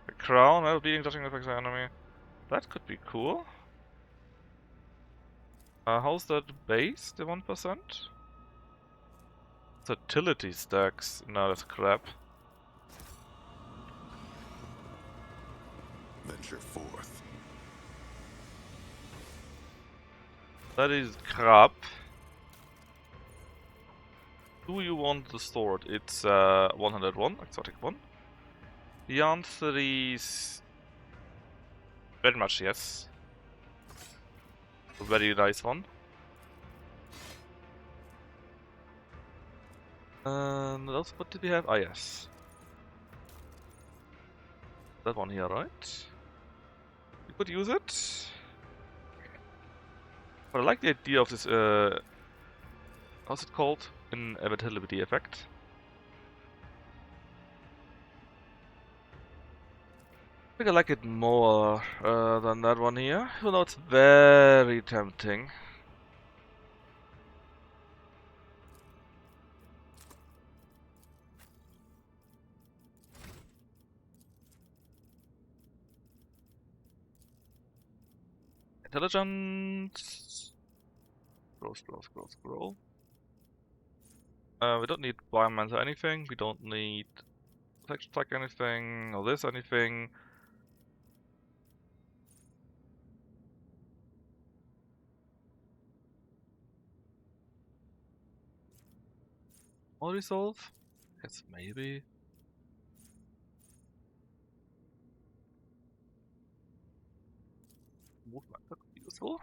The crown, beating, touching affects the enemy. That could be cool. How's that base, the 1%? Fertility stacks. No, that's crap. Venture forth. That is crap. Do you want the sword? It's 101, exotic one. The answer is very much yes. A very nice one. And what did we have? Ah, yes. That one here, right? We could use it. But I like the idea of this, how's it called? Inevitability effect. I think I like it more than that one here, even though it's very tempting. Intelligence. Scroll. We don't need biomancer or anything. We don't need protection attack anything, or this anything. More resolve? Yes, maybe. Movement, that could be useful.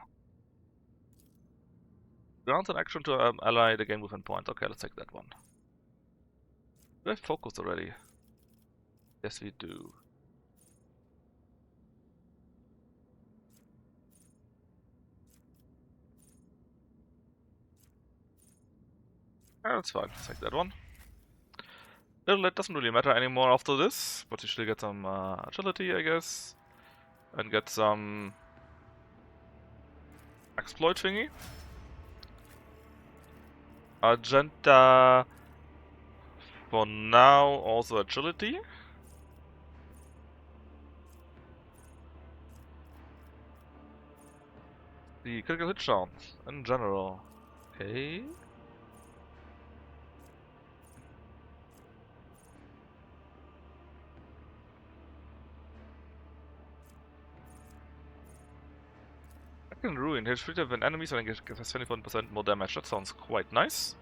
Grant an action to ally the game within point. Okay, let's take that one. Do we have focus already? Yes, we do. That's fine, let's take that one. It doesn't really matter anymore after this, but you still get some agility, I guess. And get some exploit thingy. Agenda for now, also agility. The critical hit chance in general. Okay. I can ruin his free when enemies and it has 21% more damage. That sounds quite nice.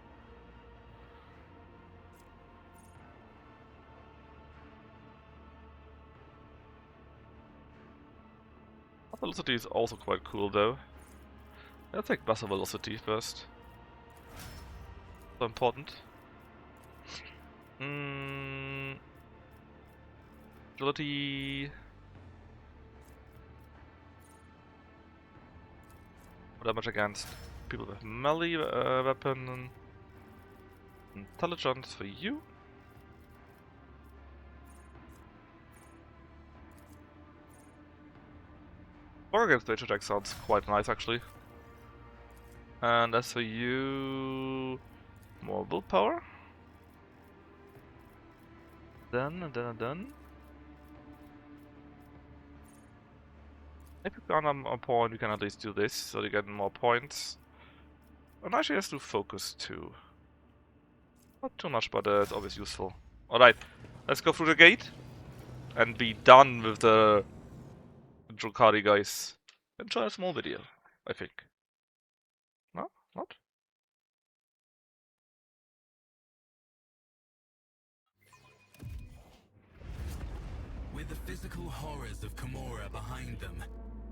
Velocity is also quite cool though. Let's take buzzer velocity first. So important. Agility. Damage against people with melee weapon. Intelligence for you. Or against nature attack sounds quite nice actually. And as for you, more willpower. Done. If you can't a point, you can at least do this, so you get more points. And actually has to focus too. Not too much, but it's always useful. Alright, let's go through the gate and be done with the Drukari guys. Enjoy a small video, I think. No? Not? With the physical horrors of Camorra behind them,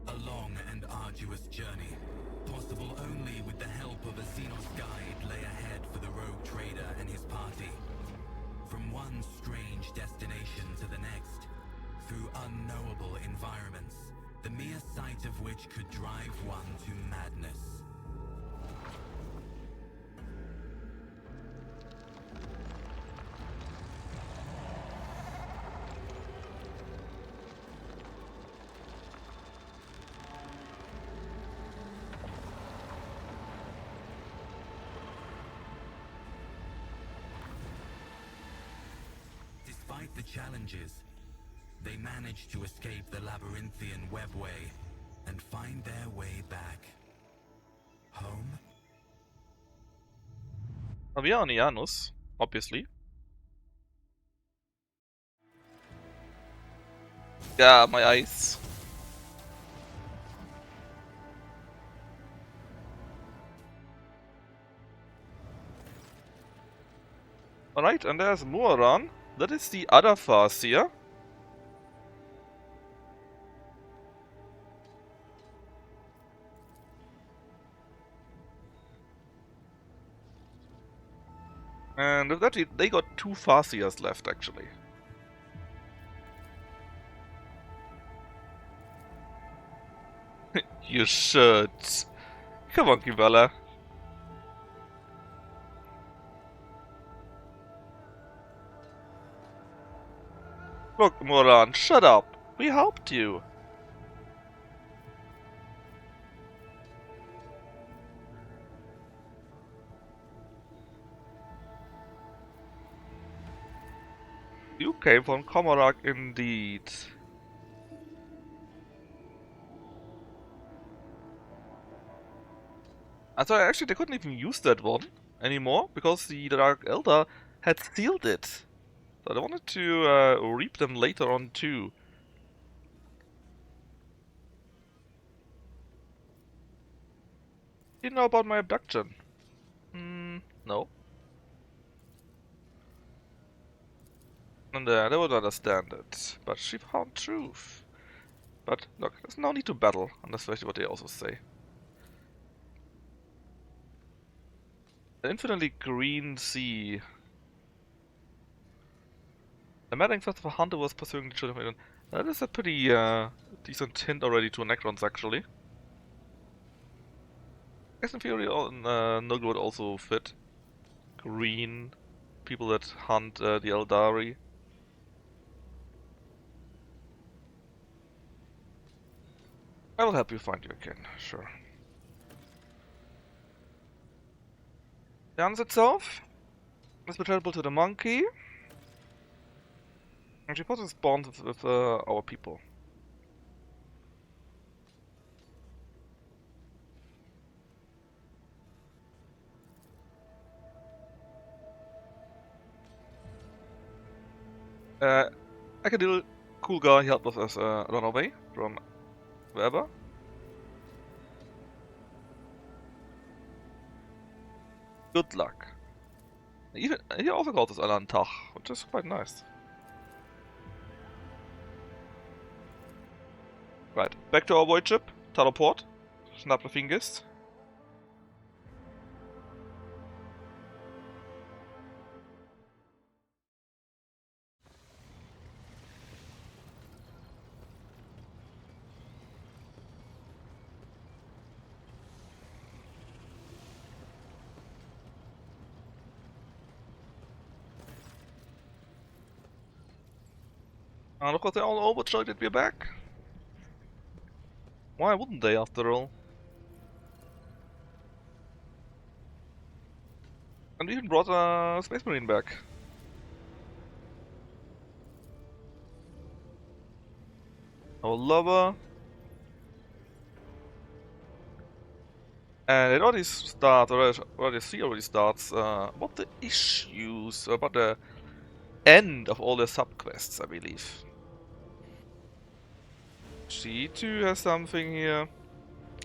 a long and arduous journey, possible only with the help of a Xenos guide, lay ahead for the rogue trader and his party. From one strange destination to the next, through unknowable environments, the mere sight of which could drive one to madness. Despite the challenges, they managed to escape the labyrinthian webway and find their way back home. We are on Janus, obviously. Yeah, my eyes. Alright, and there's Muaran. That is the other Farseer. And with that, they got 2 Farseers left, actually. You should. Come on, Kibala. Look, Moran, shut up. We helped you. You came from Komarak indeed. And so actually they couldn't even use that one anymore because the Dark Elder had sealed it. So I wanted to reap them later on too. Do you know about my abduction? No. And they would understand it. But she found truth. But look, there's no need to battle, and that's actually what they also say. The infinitely green sea. The madding thirst of a hunter was pursuing the children of Eden. That is a pretty decent hint already to Necrons, actually. I guess in theory, Nugget would also fit green people that hunt the Eldari. I will help you find you again, sure. The answer itself is betrayable to the monkey, and she puts its bond with our people. Akadil, cool guy, helped us run away from wherever. Good luck. Even he also calls us Alan Tach, which is quite nice. Right, back to our void ship. Teleport. Snap the fingers. And of course they're all overjoyed that we're back. Why wouldn't they, after all? And we even brought a Space Marine back. Our lover. And it already starts, already starts, what the issues about the end of all the subquests, I believe. She too has something here.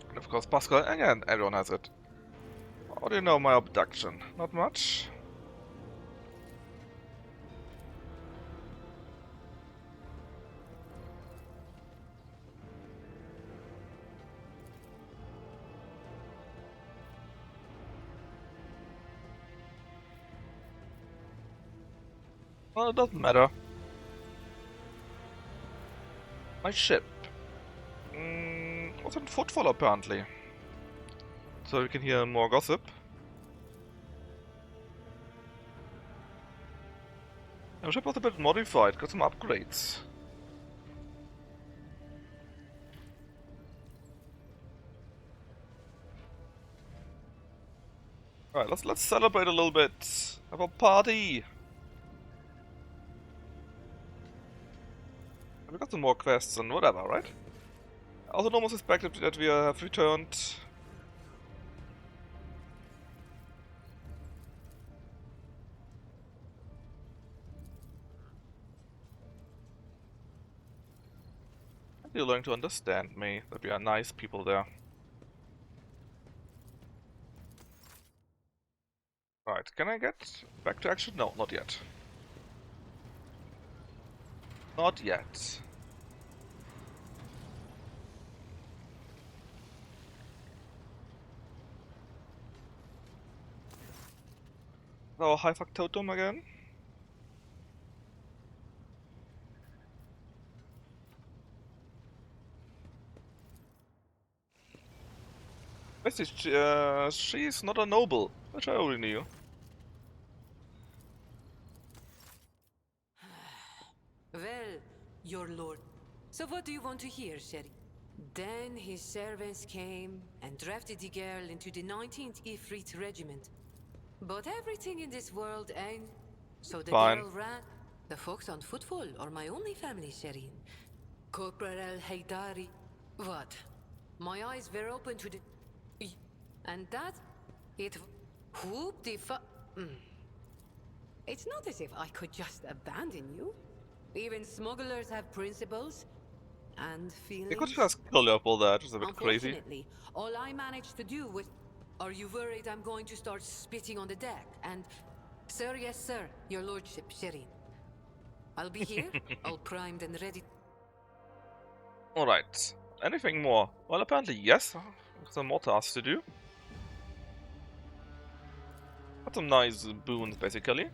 And of course Pascal, again, everyone has it. How do you know my abduction? Not much. Well, it doesn't matter. My ship. Was in footfall apparently. So we can hear more gossip. The ship was a bit modified, got some upgrades. Alright, let's celebrate a little bit. Have a party. We got some more quests and whatever, right? I also almost expected that we have returned. You're learning to understand me, that we are nice people there. Right, can I get back to action? No, not yet. Not yet. Oh, high factotum again? Basically, she's not a noble, which I already knew. Well, your lord. So what do you want to hear, Sherry? Then his servants came and drafted the girl into the 19th Ifrit Regiment. But everything in this world ain't. So the Fine. girl ran. The folks on Footfall are my only family, Sherry. Corporal Haydari. What? My eyes were open to the... And that... It... Whoop the fu... It's not as if I could just abandon you. Even smugglers have principles. And feelings. They could just kill you up all that, which is a bit crazy. Unfortunately, all I managed to do was... Are you worried I'm going to start spitting on the deck? And... Sir, yes sir, your lordship, Sherry. I'll be here, all primed and ready. Alright. Anything more? Well, apparently yes. Some more tasks to do. Got some nice boons, basically.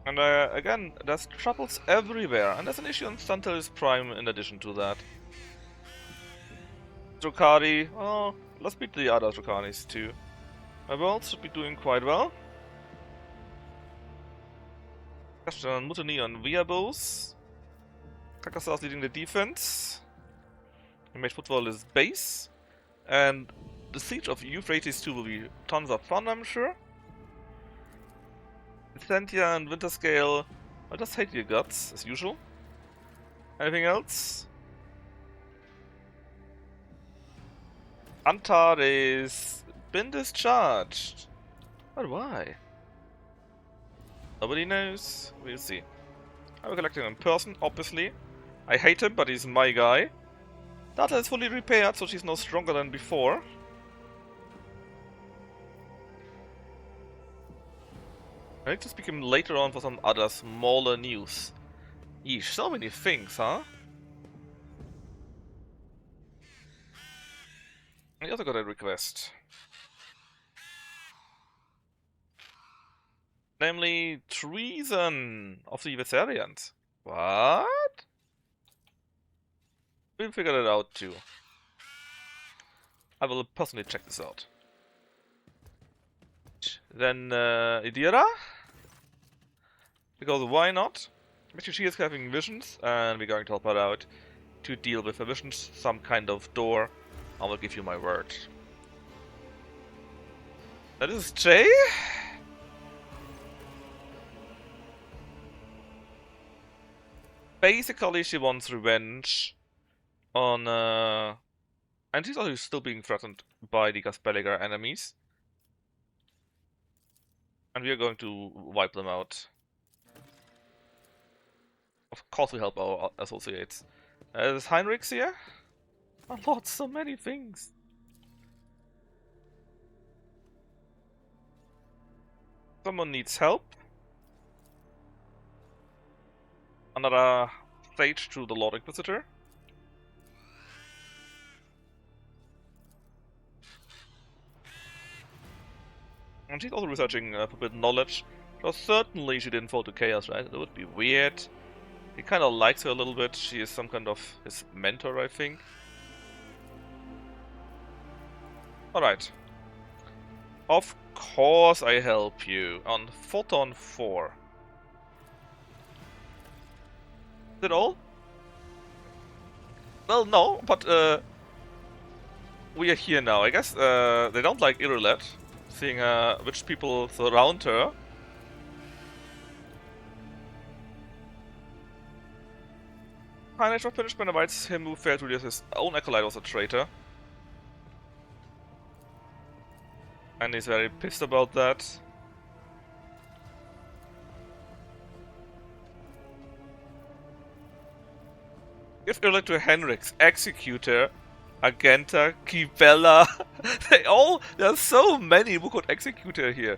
And again, there's troubles everywhere, and there's an issue on Stantalis Prime in addition to that. Drukari, oh, let's beat the other Drukanis too. My world should be doing quite well. Question Mutiny on Viabos. Kakasar is leading the defense. Mage football is base. And the siege of Euphrates 2 will be tons of fun, I'm sure. Essentia and Winterscale. I just hate your guts, as usual. Anything else? Antares been discharged. But why? Nobody knows. We'll see. I will collect him in person, obviously. I hate him, but he's my guy. Data is fully repaired, so she's now stronger than before. I need to speak him later on for some other smaller news. Yeesh, so many things, huh? I also got a request. Namely, treason of the Viserians. What? We'll figure that out too. I will personally check this out. Then, Idira? Because why not? Maybe she is having visions, and we're going to help her out to deal with her visions, some kind of door. I will give you my word. That is Jay? Basically, she wants revenge on, and she's also still being threatened by the Gaspeligar enemies. And we are going to wipe them out. Of course we help our associates. Is Heinrich's here? Oh lord, so many things. Someone needs help. Another stage to the Lord Inquisitor. And she's also researching forbidden knowledge. So certainly she didn't fall to chaos, right? That would be weird. He kind of likes her a little bit. She is some kind of his mentor, I think. Alright. Of course I help you. On Photon 4. Is that all? Well, no, but we are here now. I guess they don't like Irulet, seeing which people surround her. Heinrich for punishment invites him who failed to realize his own acolyte was a traitor. And he's very pissed about that. Give Irulet to Henrik's executor. Agenta, Kibella. There are so many who could execute her here.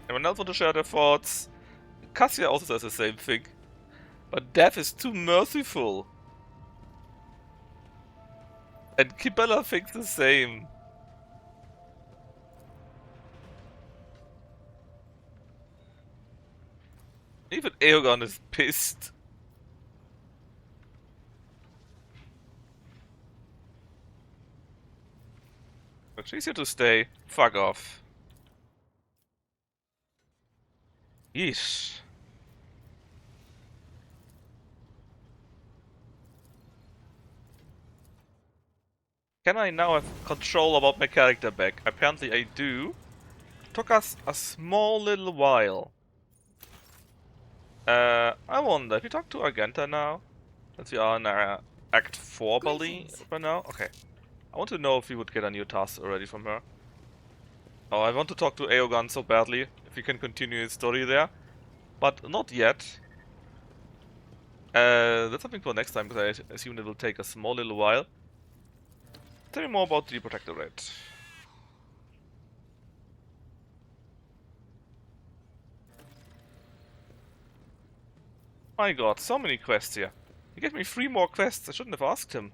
Anyone else want to share their thoughts? Cassia also says the same thing. But death is too merciful. And Kibella thinks the same. Even Aegon is pissed. But she's here to stay. Fuck off. Yeesh. Can I now have control about my character back? Apparently I do. Took us a small little while. I wonder if we talk to Argenta now, since we are in Act 4 Bali right now. Okay. I want to know if we would get a new task already from her. Oh, I want to talk to Aegon so badly, if we can continue his story there. But not yet. That's something for next time, because I assume it will take a small little while. Tell me more about the Protectorate. My god, so many quests here. He gave me 3 more quests, I shouldn't have asked him.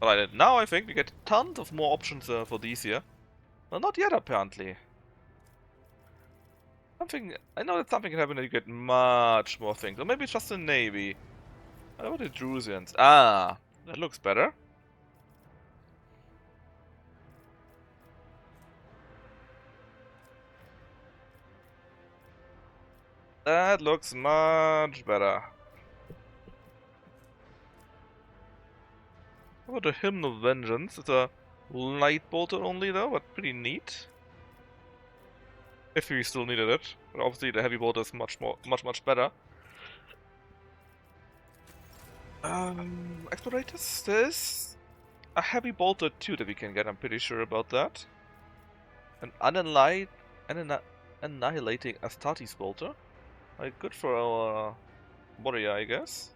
Alright, now I think we get tons of more options for these here. Well, not yet apparently. Something, I know that something can happen that you get much more things. Or maybe it's just the Navy. What about the Drusians? Ah, that looks better. That looks much better. How about the Hymn of Vengeance? It's a light bolter only though, but pretty neat. If we still needed it. But obviously the heavy bolter is much better. Explorators, there's a heavy bolter too that we can get, I'm pretty sure about that. An annihilating Astartes bolter. Like, good for our warrior, I guess.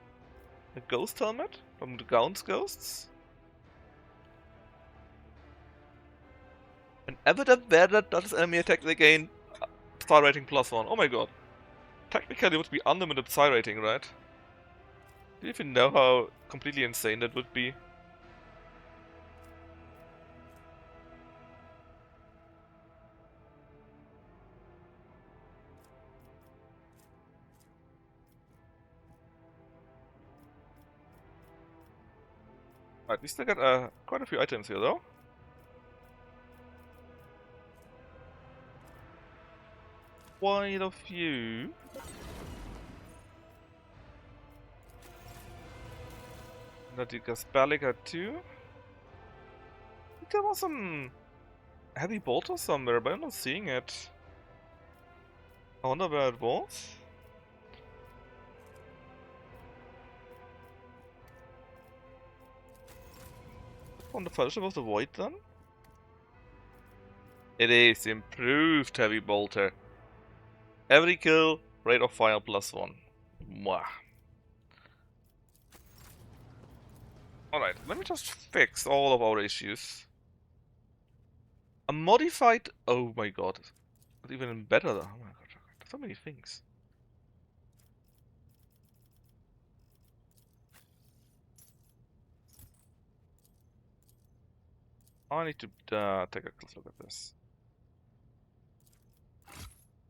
A ghost helmet from the Gaunt's Ghosts. An evident bear that does enemy attack again. Psi rating +1. Oh my god. Technically it would be unlimited psi rating, right? Do you even know how completely insane that would be? Alright, we still got quite a few items here though. Quite a few. Nautica's Balica too. I think there was some heavy bolter somewhere, but I'm not seeing it. I wonder where it was. On the Fellowship of the Void then? It is improved heavy bolter. Every kill, rate of fire +1. Mwah. Alright, let me just fix all of our issues. A modified... Oh my god. It's even better though. Oh my god, so many things. I need to take a close look at this.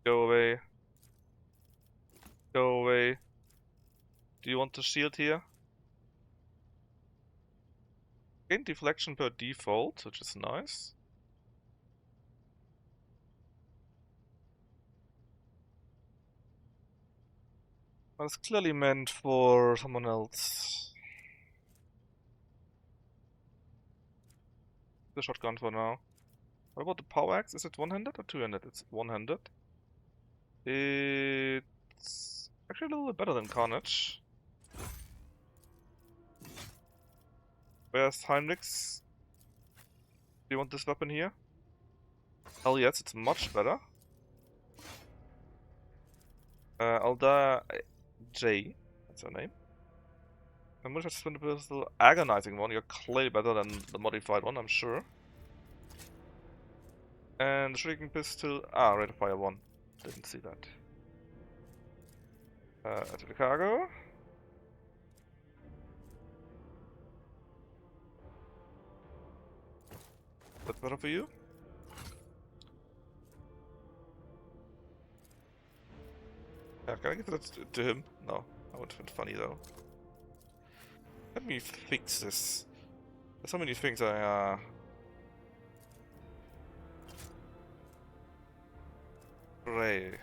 Go away. Go away. Do you want the shield here? Gain deflection per default, which is nice. But it's clearly meant for someone else. The shotgun for now. What about the power axe? Is it one-handed or two-handed? It's one-handed. It's actually a little bit better than Carnage. Where's Heinrich's? Do you want this weapon here? Hell yes, it's much better. Alda J, that's her name. I'm gonna just spin the pistol agonizing one. You're clearly better than the modified one, I'm sure. And the shrieking pistol. Ah, rate of fire 1. Didn't see that. To the cargo. That's better for you. Yeah, can I get that to him? No, that would have been funny though. Let me fix this. There's so many things I Ray.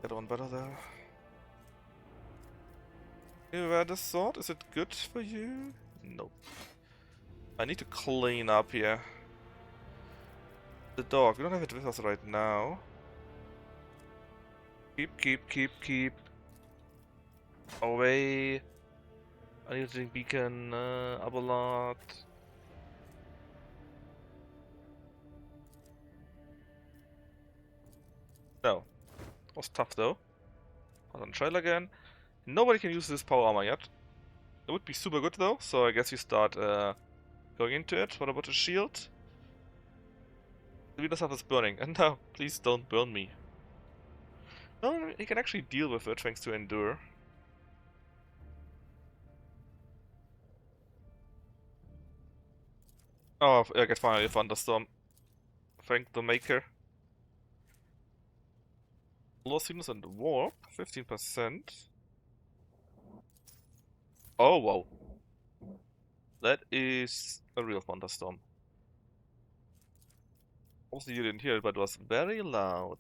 Get one better there. You wear the sword? Is it good for you? Nope. I need to clean up here. The dog. We don't have it with us right now. Keep. Away. I need to drink beacon up a lot. No. Was tough though. Hold on, trial again. Nobody can use this power armor yet. It would be super good though, so I guess you start going into it. What about the shield? The Venus stuff is burning, and no, please don't burn me. No, he can actually deal with it thanks to Endure. Oh, I get finally a thunderstorm. Thank the maker. Lawsiness and Warp, 15%. Oh, wow. That is a real thunderstorm. Also, you didn't hear it, but it was very loud.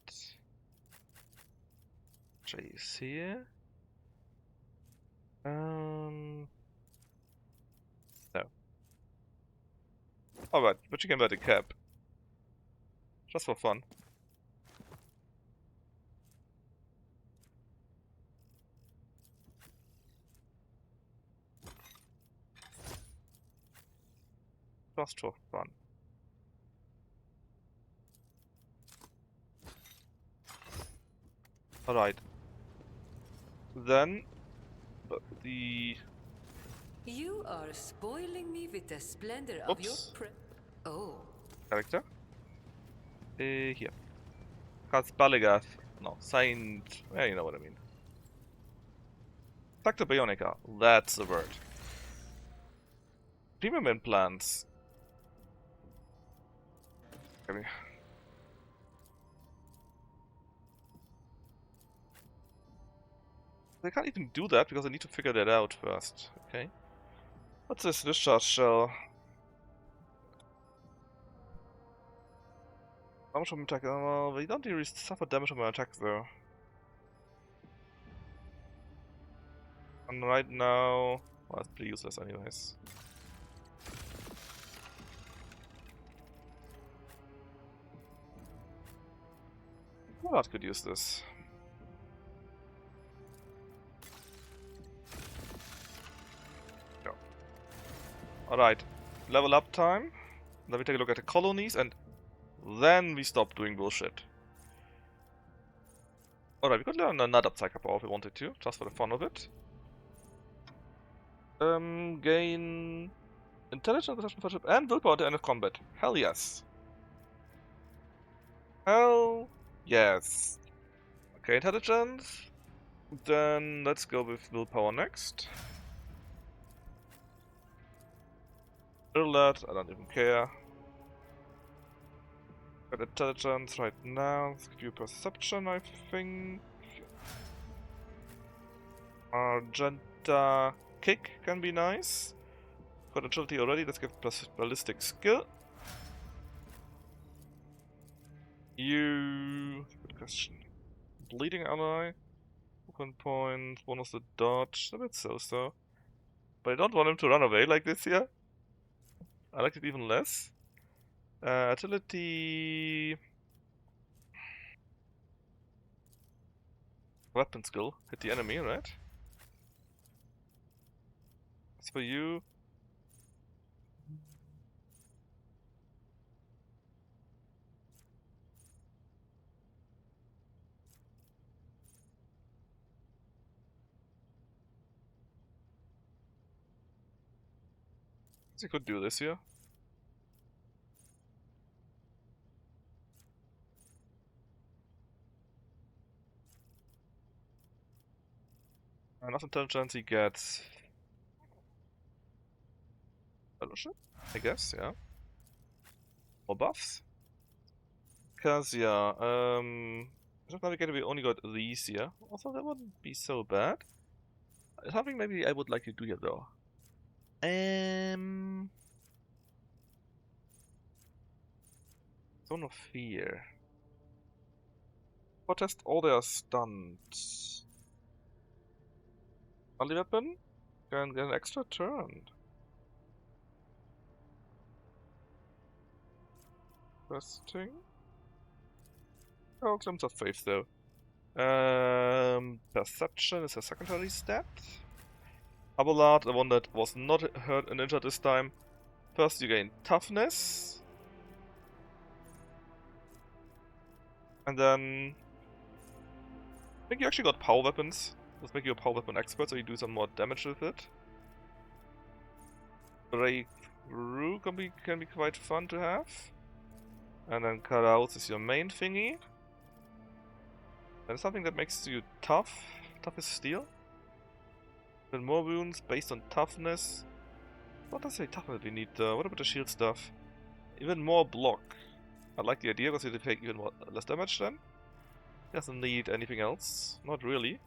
Chase here. No. Alright, but you can buy the cap. Just for fun. Just for fun. Alright. Then the You are spoiling me with the splendor of your Oh. character. Here. Kaspaligath. No, Saint. Yeah, you know what I mean. Dr. Bionica. That's the word. Premium implants. Okay. I can't even do that because I need to figure that out first. Okay. What's this discharge shell? Damage from attack. Well, we don't really suffer damage from an attack though. And right now, well, it's pretty useless anyways. Well, I could use this. No. Alright. Level up time. Then we take a look at the colonies and then we stop doing bullshit. Alright, we could learn another Psycho Power if we wanted to, just for the fun of it. Gain intelligence, perception, friendship, and willpower at the end of combat. Hell yes. Hell yes. Okay, intelligence. Then let's go with willpower next. Alert, I don't even care. Got intelligence right now. Let's give you perception, I think. Argenta kick can be nice. Got agility already, let's give plus ballistic skill. You... Good question. Bleeding ally. Open point, bonus the dodge, a bit so-so. But I don't want him to run away like this here. I like it even less. Agility... Weapon skill. Hit the enemy, right? As for you... I could do this here. Enough intelligence, he gets... Fellowship? I guess, yeah. More buffs? Because, yeah, Just Navigator, we only got these here. Also, that wouldn't be so bad. Something maybe I would like to do here, though. Zone of Fear. Protest all their stunts. Only weapon? Can get an extra turn. Interesting. Oh, glimpse of faith though. Perception is a secondary stat. Abelard, the one that was not hurt and injured this time. First you gain toughness. And then... I think you actually got power weapons. Let's make you a power weapon expert so you do some more damage with it. Breakthrough can be quite fun to have. And then Carouse is your main thingy. And something that makes you tough. Tough as steel. Then more wounds based on toughness. What does say toughness we need though? What about the shield stuff? Even more block. I like the idea because he take even more, less damage then. Doesn't need anything else. Not really.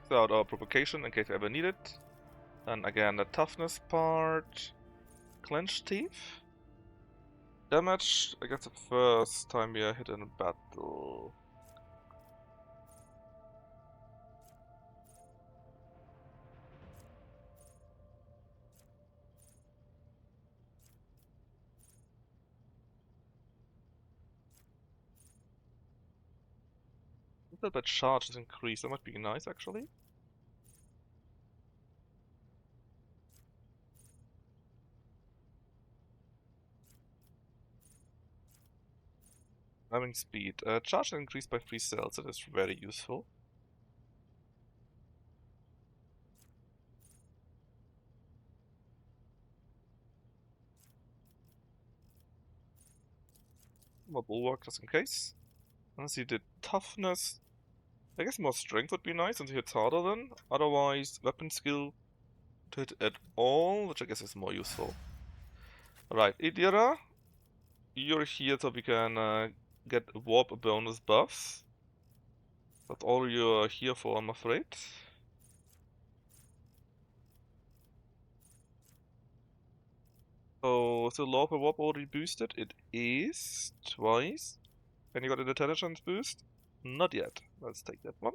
Max out our provocation in case we ever need it. And again, the toughness part. Clenched teeth. Damage, I guess the first time we are hit in a battle. A little bit charge is increased, that might be nice actually. Having speed. Charge increased by 3 cells, that is very useful. More bulwark just in case. Unless he did toughness. I guess more strength would be nice since he hits harder then. Otherwise, weapon skill to hit at all, which I guess is more useful. Alright, Idira. You're here so we can get warp bonus buffs. That's all you're here for, I'm afraid. So, is the law of warp already boosted? It is. Twice. And you got an intelligence boost? Not yet. Let's take that one.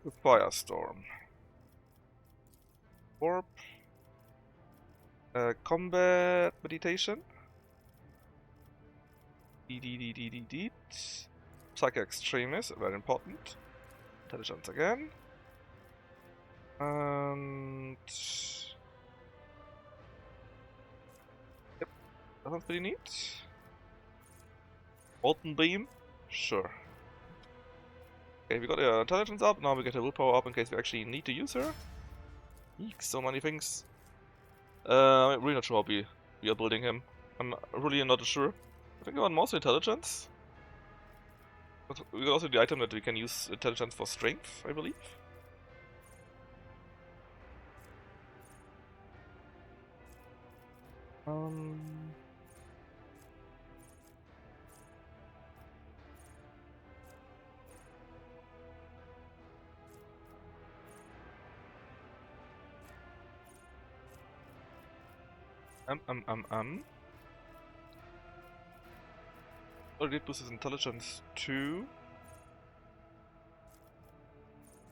The Firestorm. Warp. Combat meditation. Psychic Extremis, very important. Intelligence again. And... Yep, that sounds pretty neat. Molten Beam? Sure. Okay, we got our intelligence up, now we get a willpower up in case we actually need to use her. Eek, so many things. I'm really not sure how we are building him. I'm really not sure. I think I want mostly intelligence. But we got also the item that we can use intelligence for strength, I believe. Already boosts his intelligence too.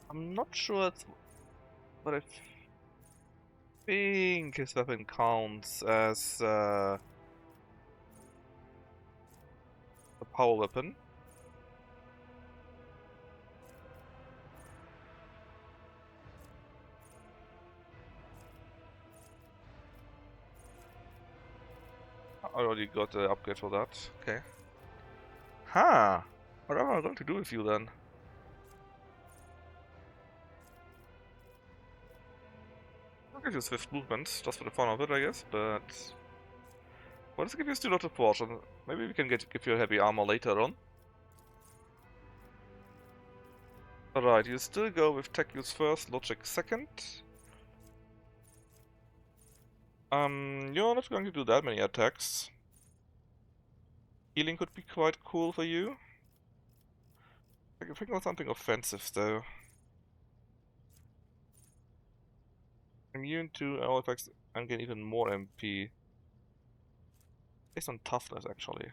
I'm not sure it's, but I think his weapon counts as a power weapon. I already got the upgrade for that. Okay. Ha! What am I going to do with you then? I'll give you swift movement, just for the fun of it, I guess, but... What does it give you still lot of portion? Maybe we can give you heavy armor later on. Alright, you still go with tech use first, logic second. You're not going to do that many attacks. Healing could be quite cool for you. I can think of something offensive though. Immune to all effects and gain even more MP. Based on toughness actually.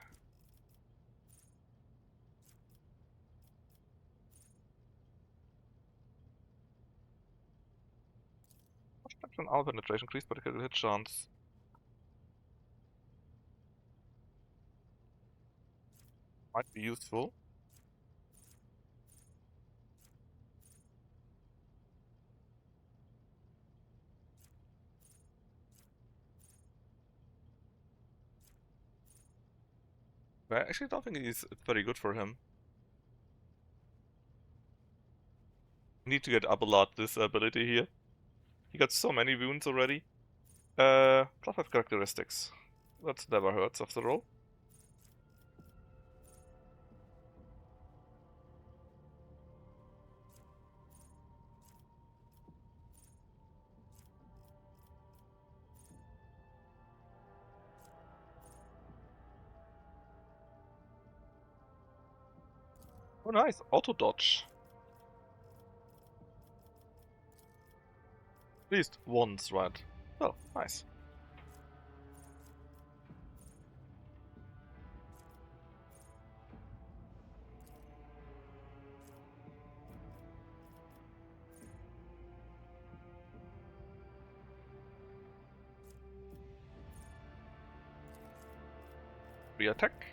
An armor penetration increase by the critical hit chance. Might be useful. I actually don't think it's very good for him. Need to get up a lot this ability here. He got so many wounds already. Plus 5 characteristics. That never hurts after all. Oh nice, auto dodge. At least once, right? Oh, nice. Re-attack.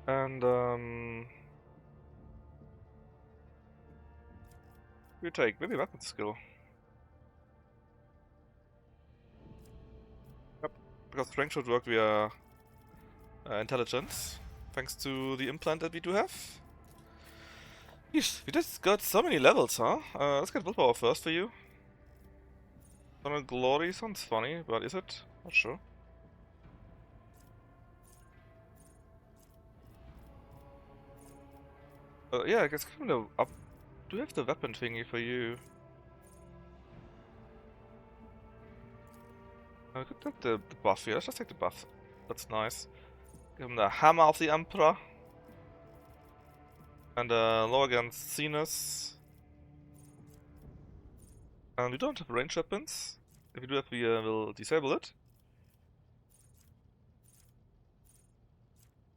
And you take maybe weapon skill. Yep, because strength should work via intelligence, thanks to the implant that we do have. Yeesh, we just got so many levels, huh? Let's get willpower first for you. Eternal Glory sounds funny, but is it? Not sure. Yeah, I guess give me the up. Do we have the weapon thingy for you? I could take the buff here. Let's just take the buff. That's nice. Give him the Hammer of the Emperor. And low against Zenus. And we don't have range weapons. If we do that, we will disable it.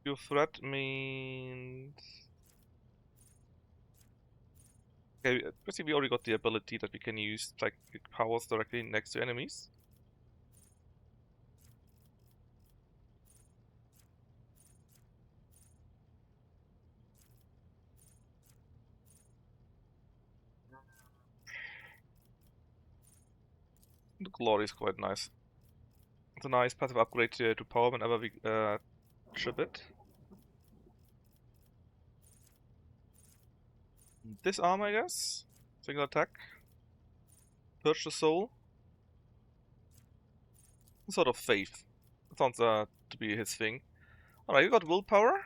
Your threat means... Okay, basically we already got the ability that we can use psychic powers directly next to enemies. The Glory is quite nice. It's a nice passive upgrade to power whenever we trip it. Disarm, I guess. Single attack. Purge the soul. Sort of faith. That sounds to be his thing. Alright, you got willpower.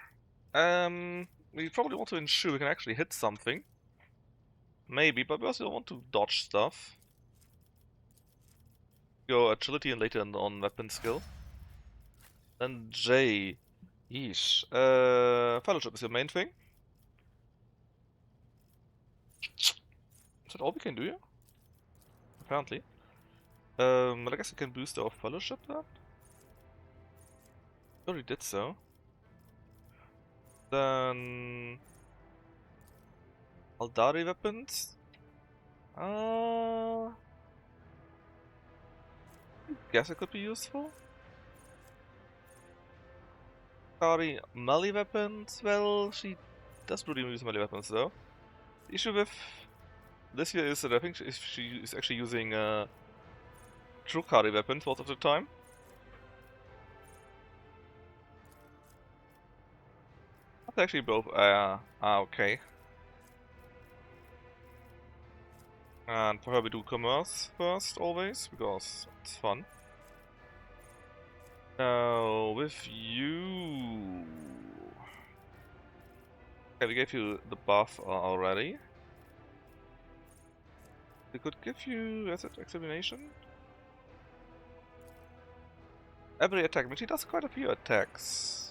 We probably want to ensure we can actually hit something. Maybe, but we also don't want to dodge stuff. Go agility and later on weapon skill. Then J. Yeesh. Fellowship is your main thing. Is that all we can do here? Apparently. But I guess we can boost our fellowship then. Already did so. Then Aldari weapons. Guess it could be useful. Aldari melee weapons. Well, she does really use melee weapons though. The issue with this here is that I think she is actually using true Kari weapons most of the time. That's actually both. Okay. And for her we do commerce first, always, because it's fun. Now, with you... Okay, we gave you the buff already. We could give you... is it examination? Every attack, but she does quite a few attacks.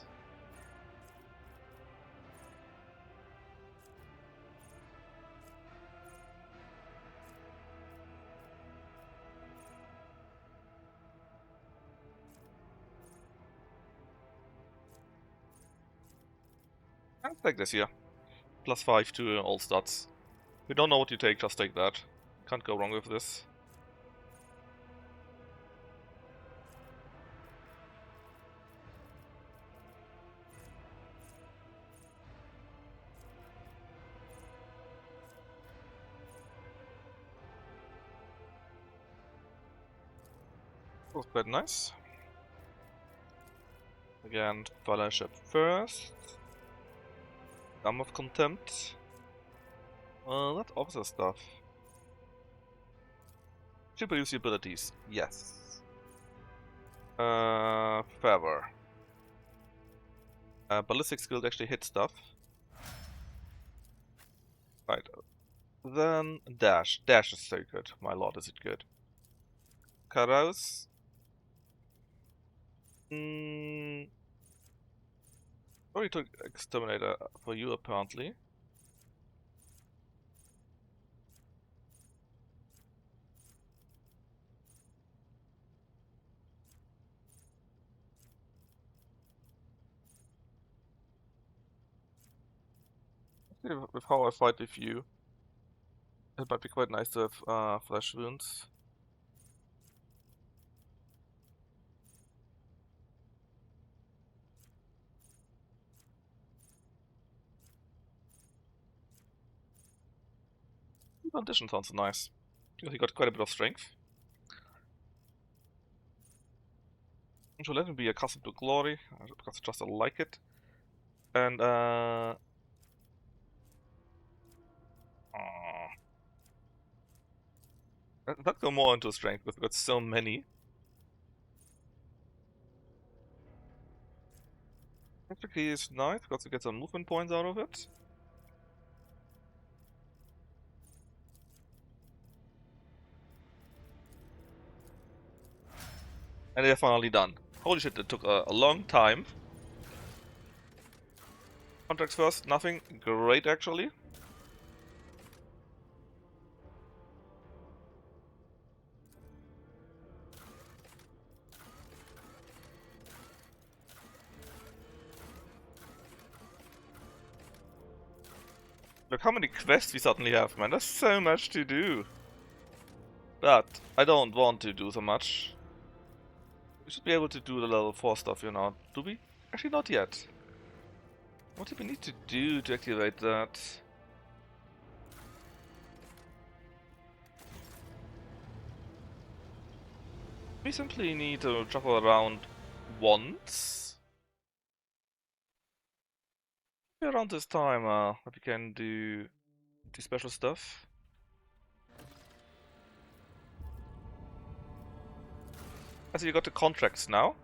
I'll take this here. +5 to all stats. We don't know what you take, just take that. Can't go wrong with this. That was quite nice. Again, fellowship first. Gum of Contempt. That's officer stuff. Should produce the abilities. Yes. Favor. Ballistic skills actually hit stuff. Right. Then dash. Dash is so good. My lord, is it good. Carouse. Already took Exterminator for you apparently. With how I fight with you, it might be quite nice to have flesh wounds. Condition sounds nice. Because he got quite a bit of strength. So let him be accustomed to glory, because just I like it. And let's go more into strength because we've got so many. Technically is nice because we get some movement points out of it. And they're finally done. Holy shit, it took a long time. Contracts first, nothing great actually. Look how many quests we suddenly have, man. There's so much to do. But I don't want to do so much. We should be able to do the level 4 stuff, you know. Do we? Actually not yet. What do we need to do to activate that? We simply need to travel around once. Around this time that we can do special stuff. I see you got the contracts now.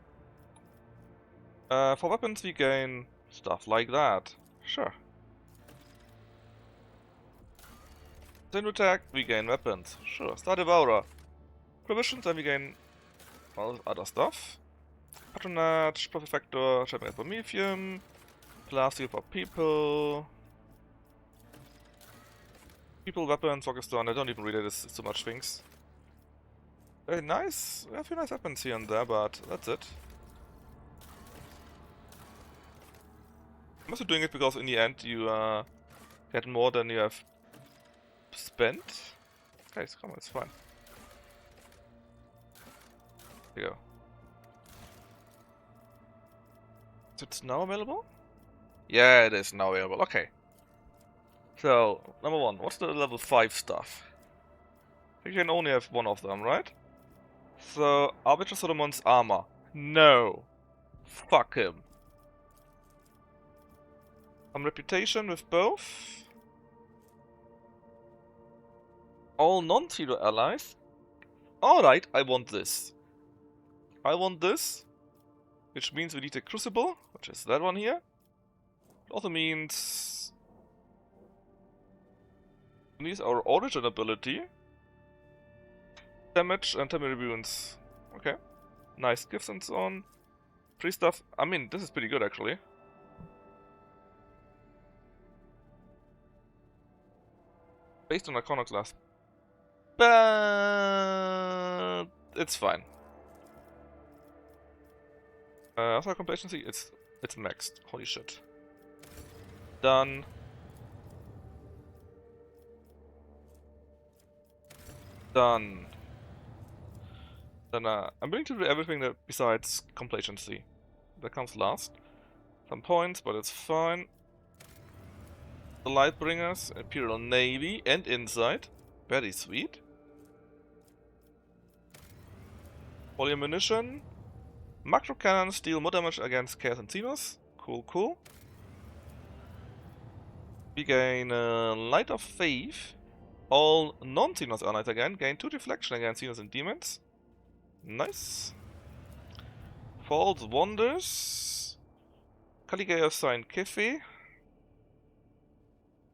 For weapons we gain stuff like that. Sure. Then attack, we gain weapons. Sure. Star Devourer. Provisions, then we gain all other stuff. Patronage, Profit Factor, Shipping at Promethium, Plastic for people. People, weapons, Focus Stone, I don't even read it, it's too much things. Very nice, a few nice weapons here and there, but that's it. I'm also doing it because in the end you get more than you have spent. Guys, come on, it's fine. Here you go. So it's now available? Yeah, it is now available. Okay. So, number one, what's the level 5 stuff? You can only have one of them, right? So, Arbiter Solomon's armor. No. Fuck him. Reputation with both. All non-zero allies. Alright, I want this. I want this. Which means we need a Crucible, which is that one here. It also means we need our origin ability. Damage and temporary wounds. Okay. Nice gifts and so on. Free stuff. I mean, this is pretty good actually. Based on Iconoclast. But it's fine. Also complacency, it's maxed. Holy shit. Done. Done. Then I'm willing to do everything that besides complacency. That comes last. Some points, but it's fine. The Lightbringers, Imperial Navy, and Insight. Very sweet. Polyammunition. Macro cannons deal more damage against Chaos and Xenos. Cool, cool. We gain Light of Faith. All non-Xenos allies again gain 2 deflection against Xenos and demons. Nice. False Wonders. Caligaya Sign Kiffy.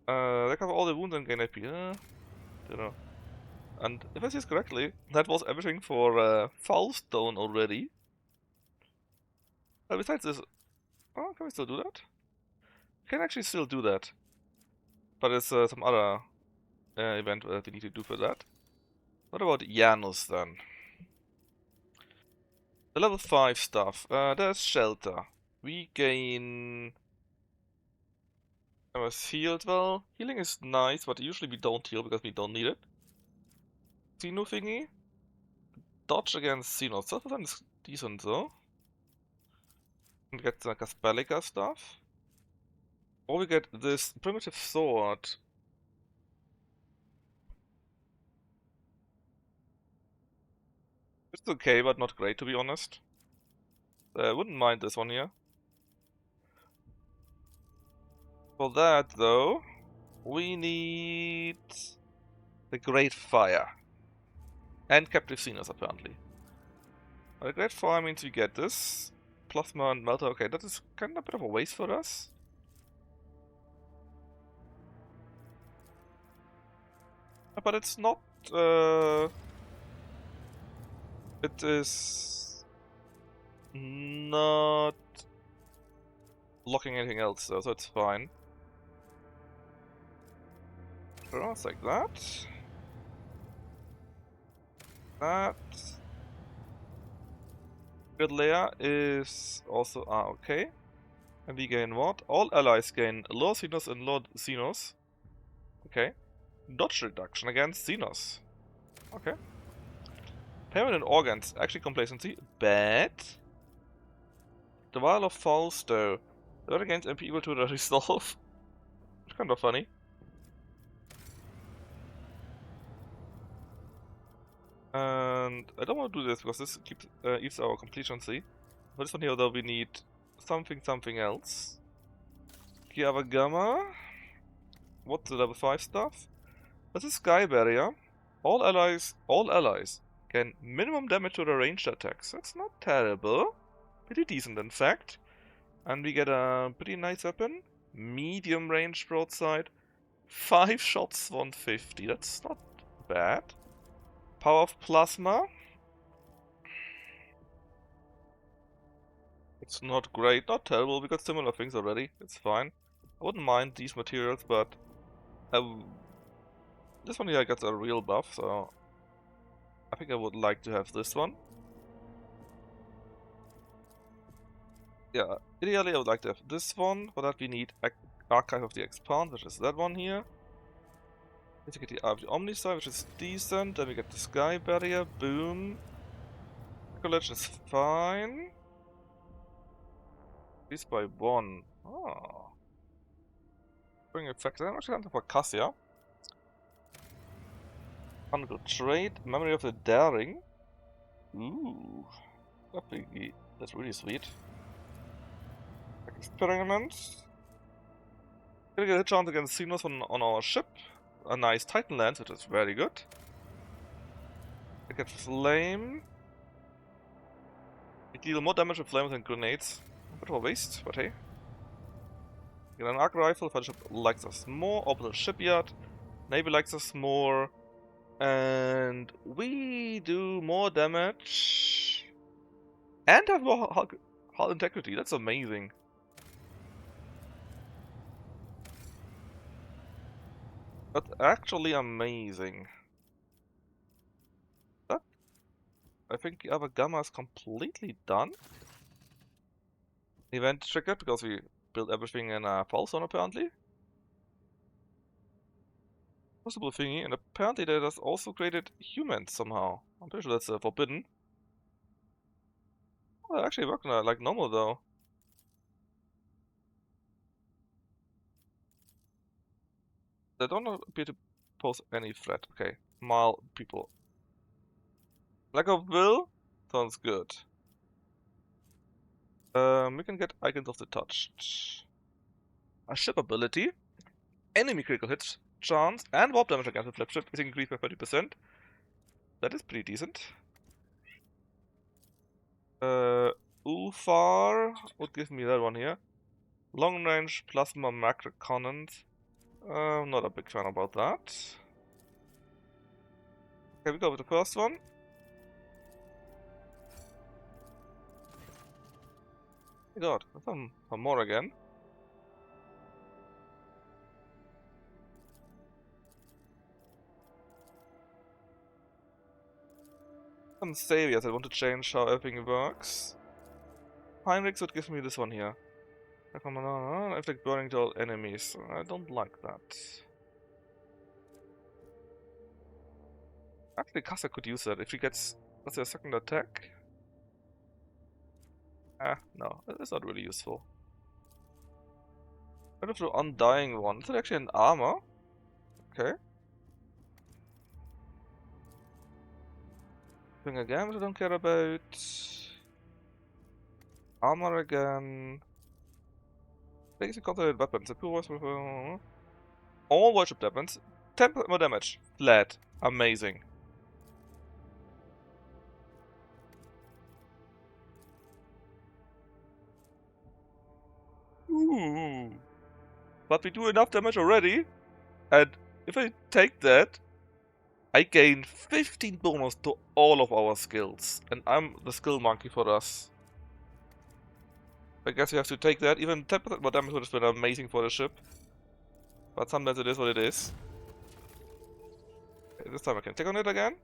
Recover all the wounds and gain AP. Don't know. And if I see this correctly, that was everything for Foulstone already. Besides this... Oh, can we still do that? We can actually still do that. But there's some other event that we need to do for that. What about Janus then? The level 5 stuff. There's Shelter. We gain... I was healed well. Healing is nice, but usually we don't heal because we don't need it. Xeno thingy. Dodge against Xeno. 12% is decent though. And get the Caspelica stuff. Or we get this primitive sword. It's okay, but not great to be honest. I wouldn't mind this one here. For that though, we need the Great Fire. And Captive Xenos apparently. The Great Fire means we get this. Plasma and Melter, okay, that is kind of a bit of a waste for us. But it's not... it is... not... blocking anything else though, so it's fine. So it's like that. That. Good layer is also okay. And we gain what? All allies gain Lord Xenos and Lord Xenos. Okay. Dodge reduction against Xenos. Okay. Permanent organs, actually complacency. Bad. The Vial of Falstow. That against MP equal to the resolve. It's kind of funny. And I don't want to do this because this keeps eats our completioncy. For this one here though we need something else. Kiava Gamma. What's the level 5 stuff? This is Sky Barrier. All allies can minimum damage to the ranged attacks. That's not terrible. Pretty decent in fact. And we get a pretty nice weapon. Medium range broadside. 5 shots 150. That's not bad. Power of Plasma. It's not great, not terrible, we got similar things already, it's fine. I wouldn't mind these materials, but this one here gets a real buff, so I think I would like to have this one. Yeah, ideally I would like to have this one. For that we need Archive of the Expand, which is that one here. Let's get the Eye of the Omnicide, which is decent. Then we get the Sky Barrier, boom. College is fine. Increase by 1. Oh. Bring effect. I'm actually hunting for Cassia. Ungood Trade. Memory of the Daring. Ooh. That's really sweet. Experiment. Gonna get a hit chance against Xenos on our ship. A nice Titan Lance, which is very good. I get Flame. We deal more damage with flames and grenades. A bit of a waste, but hey. Get an arc rifle if the ship likes us more. Orbital shipyard. Navy likes us more. And we do more damage. And have more hull integrity. That's amazing. That's actually amazing. That, I think the other Gamma is completely done. Event triggered because we built everything in a fall zone apparently. Possible thingy, and apparently that has also created humans somehow. I'm pretty sure that's forbidden. Well, it actually worked like normal though. They don't appear to pose any threat. Okay, Mal people. Lack of will? Sounds good. We can get Icons of the Touched. A ship ability. Enemy critical hits chance and warp damage against the flagship is increased by 30%. That is pretty decent. Ufar would give me that one here. Long range plasma macro cannons. I'm not a big fan about that. Okay, we go with the first one. Oh god, some more again. Some saviors I want to change how everything works. Heinrichs would give me this one here. Inflict burning to all enemies. I don't like that. Actually, Kasa could use that if she gets, let's say, a second attack. No, that's not really useful. What if the Undying one? Is it actually an armor? Okay. Thing again, which I don't care about. Armor again. Basic concentrated weapons. All worship weapons. 10% more damage. Flat. Amazing. Ooh. But we do enough damage already. And if I take that, I gain 15 bonus to all of our skills. And I'm the skill monkey for us. I guess we have to take that. Even 10% more damage would have been amazing for the ship. But sometimes it is what it is. Okay, this time I can take on it again.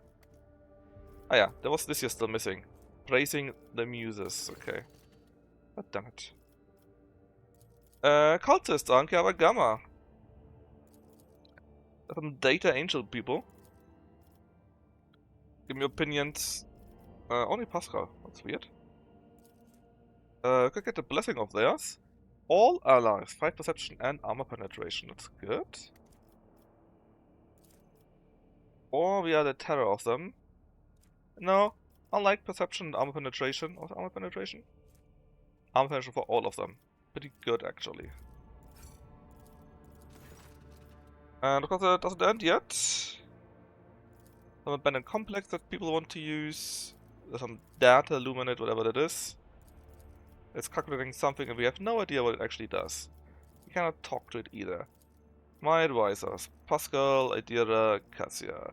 Ah yeah, there was this here still missing. Praising the Muses. Okay. God damn it. Cultist, Anke Gamma. Some data angel people. Give me opinions. Only Pascal. That's weird. Could get a blessing of theirs. All allies, 5 perception and armor penetration. That's good. Or we are the terror of them. No, unlike perception and armor penetration. Or armor penetration? Armor penetration for all of them. Pretty good actually. And of course that doesn't end yet. Some abandoned complex that people want to use. There's some data illuminate, whatever that is. It's calculating something and we have no idea what it actually does. We cannot talk to it either. My advisors, Pascal, Adira, Cassia.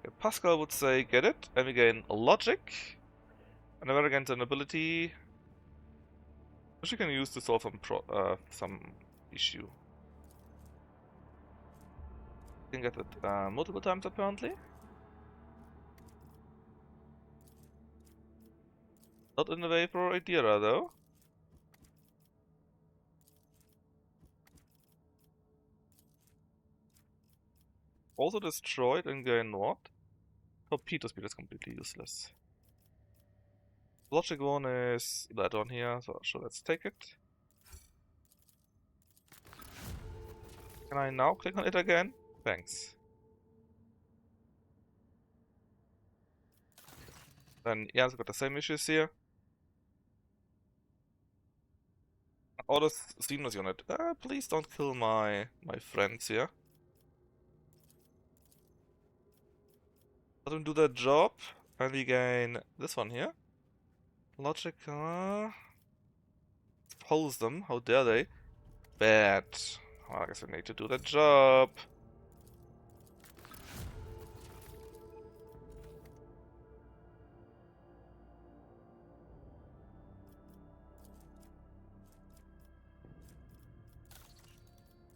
Okay, Pascal would say get it, and we gain logic. And never against an ability. Which we can use to solve some issue. You can get it multiple times apparently. Not in the way for Adira though. Also destroyed and gain what? Torpedo speed is completely useless. Logic one is that one here, so sure, let's take it. Can I now click on it again? Thanks. Then yeah, it's got the same issues here. Auto Xenos unit. Please don't kill my friends here. Let them do their job, and we gain this one here. Logic. Expose them. How dare they? Bad. Well, I guess we need to do the job.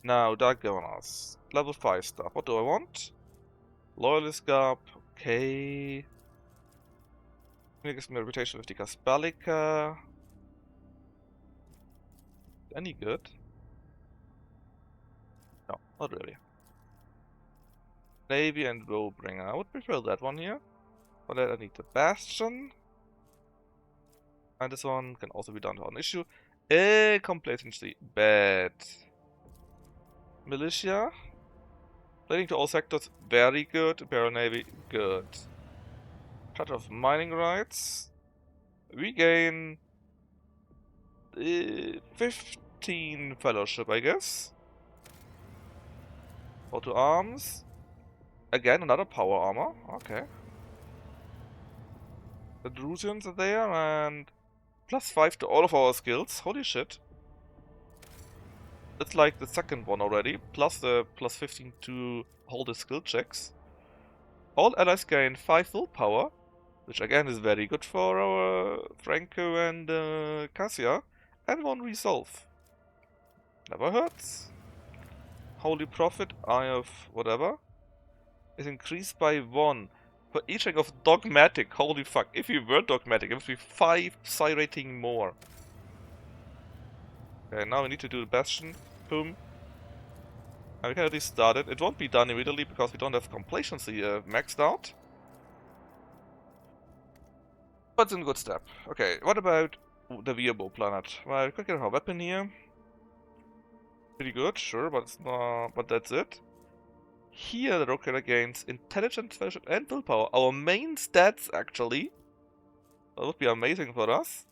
Now, Dark Level 5 stuff. What do I want? Loyalist Gap. Okay. Gives me a reputation with the Caspalica. Any good? No, not really. Navy and Bowbringer. I would prefer that one here. For that I need the Bastion. And this one can also be done to an issue. Complacency. Bad. Militia. Leading to all sectors. Very good. Imperial Navy. Good. Cut of mining rights. We gain 15 fellowship, I guess. Go to arms. Again, another power armor. Okay. The Drusians are there, and +5 to all of our skills. Holy shit. That's like the second one already, plus the +15 to all the skill checks. All allies gain 5 willpower, which again is very good for our Franco and Cassia, and 1 resolve. Never hurts. Holy Prophet, Eye of whatever, is increased by 1 for each rank of Dogmatic. Holy fuck, if you were Dogmatic, it would be 5 psi rating more. Okay, now we need to do the Bastion. Boom. And we can already start it. It won't be done immediately because we don't have complacency maxed out. But it's a good step. Okay, what about the Weirbo planet? Well, we could get our weapon here. Pretty good, sure, but it's not. But that's it. Here, the Rockera gains intelligence, fellowship, and willpower. Our main stats, actually. That would be amazing for us.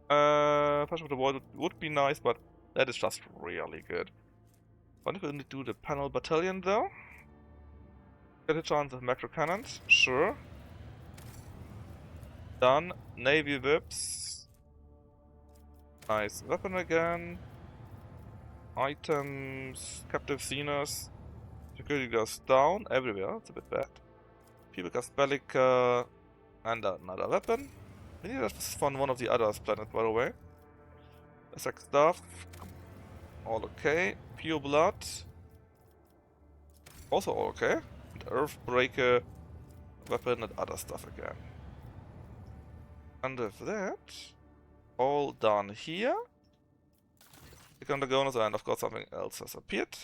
Fellowship of the Void would be nice, but that is just really good. Why don't we do the panel battalion though? Get a chance of macro cannons, sure. Done. Navy whips. Nice weapon again. Items. Captive Xenos. Security goes down everywhere. It's a bit bad. People got Bellica. And another weapon. We need this on one of the other planets, by the way. Attack stuff. All okay. Pure blood. Also all okay. And Earthbreaker. Weapon and other stuff again. And with that, all done here. Click on the bonus and of course something else has appeared.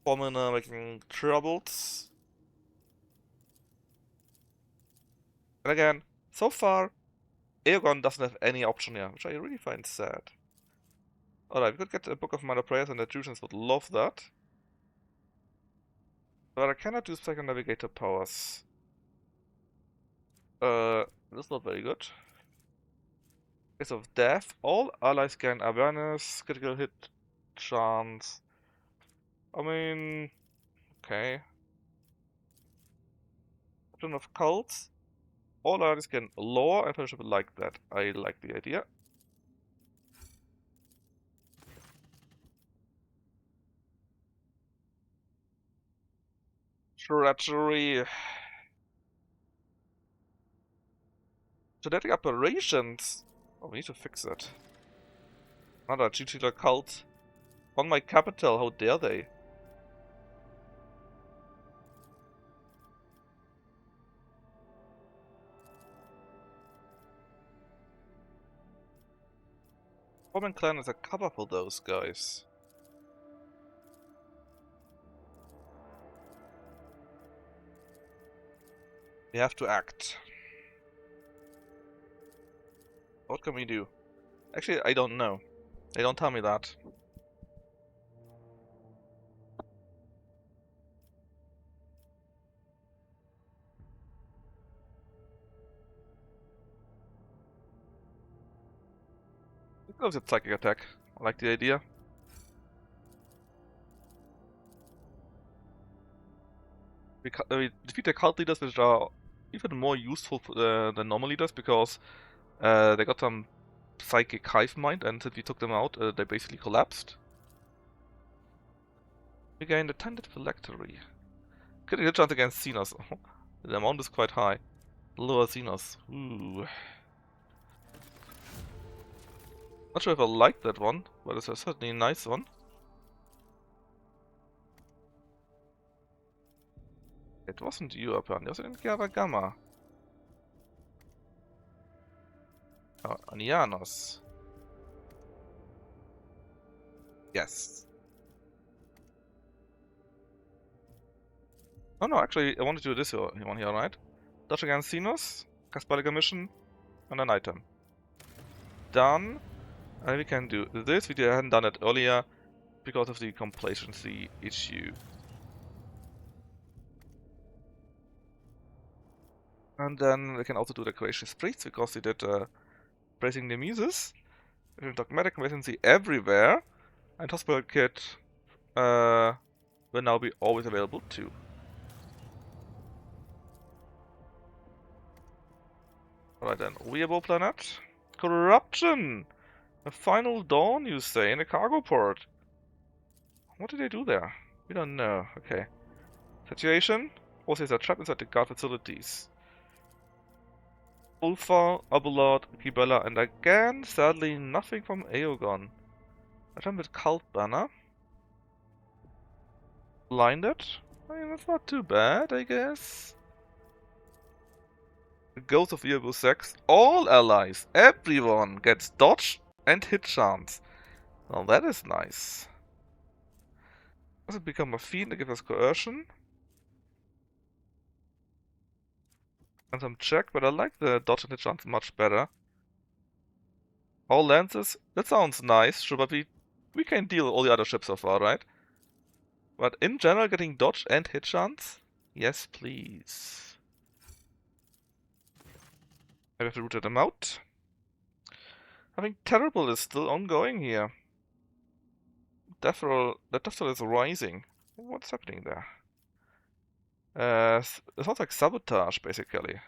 Formina making troubles. And again, so far, Aegon doesn't have any option here, which I really find sad. Alright, we could get a Book of Minor Prayers and the Drusians would love that. But I cannot do second navigator powers. That's not very good. Case of death, all allies gain awareness, critical hit chance. I mean, okay. Captain of cults, all allies gain lore, and fellowship like that. I like the idea. Treachery. Genetic operations. Oh, we need to fix it. Another tutelar cult. On my capital, how dare they? Common clan is a cover for those guys. We have to act. What can we do? Actually, I don't know. They don't tell me that. It goes with psychic attack. I like the idea. We defeat the cult leaders, which are even more useful than normal leaders because they got some psychic hive mind, and since we took them out, they basically collapsed. We gained a tended phylactery. Critical chance against Xenos. The amount is quite high. Lower Xenos. Ooh. Not sure if I like that one, but it's a certainly nice one. It wasn't you, apparently. It was in Gamma. Oh, Anianos. Yes. Oh no, actually, I want to do this one here, right? Dodge against Xenos, Caspalica mission, and an item. Done. And we can do this. We hadn't done it earlier because of the complacency issue. And then we can also do the Gracious Priest, because he did Praising the Muses. Dogmatic Complacency everywhere. And Hospital Kit will now be always available too. Alright then, Weeable Planet. Corruption! A final dawn, you say, in a cargo port. What did they do there? We don't know. Okay. Situation? Also, is a trap inside the guard facilities. Ulfa, Abelard, Gibella, and again, sadly, nothing from Aegon. Attempted Cult Banner. Blinded? I mean, that's not too bad, I guess. The Ghost of Evil Sex. All allies, everyone gets dodge and hit chance. Well, that is nice. Does it become a fiend to give us coercion? And some check, but I like the dodge and hit chance much better. All lances? That sounds nice, sure, but we can deal with all the other ships so far, right? But in general, getting dodge and hit chance? Yes, please. I have to root them out. I think Terrible is still ongoing here. The death roll is rising. What's happening there? It sounds like sabotage, basically.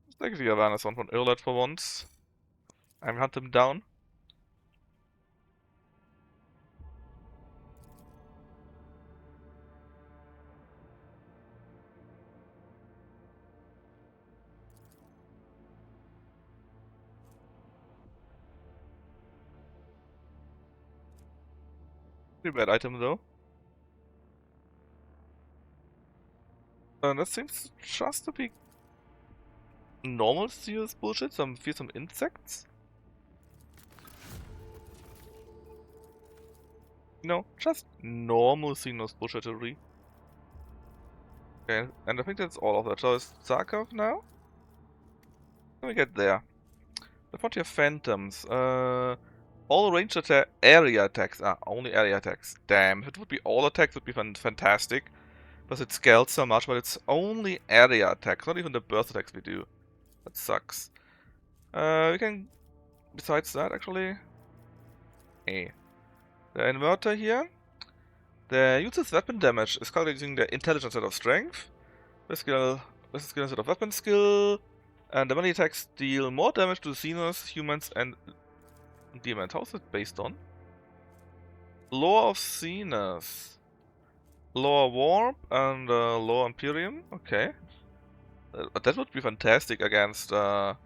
Let's take the awareness one from Urlet for once. And hunt him down. Pretty bad item though. That seems just to be normal serious bullshit. Feel some insects. No, just normal Xenos bullshittery. Okay, and I think that's all of that. So is Zarkov now? Let me get there. The Frontier Phantoms. All ranged area attacks. Ah, only area attacks. Damn, if it would be all attacks, it would be fantastic. Because it scales so much, but it's only area attacks, not even the burst attacks we do. That sucks. We can... Besides that, actually... The inverter here. The user's weapon damage is calculating the intelligence instead of strength. This skill instead of weapon skill. And the melee attacks deal more damage to Xenos, humans, and demons. How is it based on? Lore of Xenos. Lore Warp and Lore Imperium. Okay. That would be fantastic against for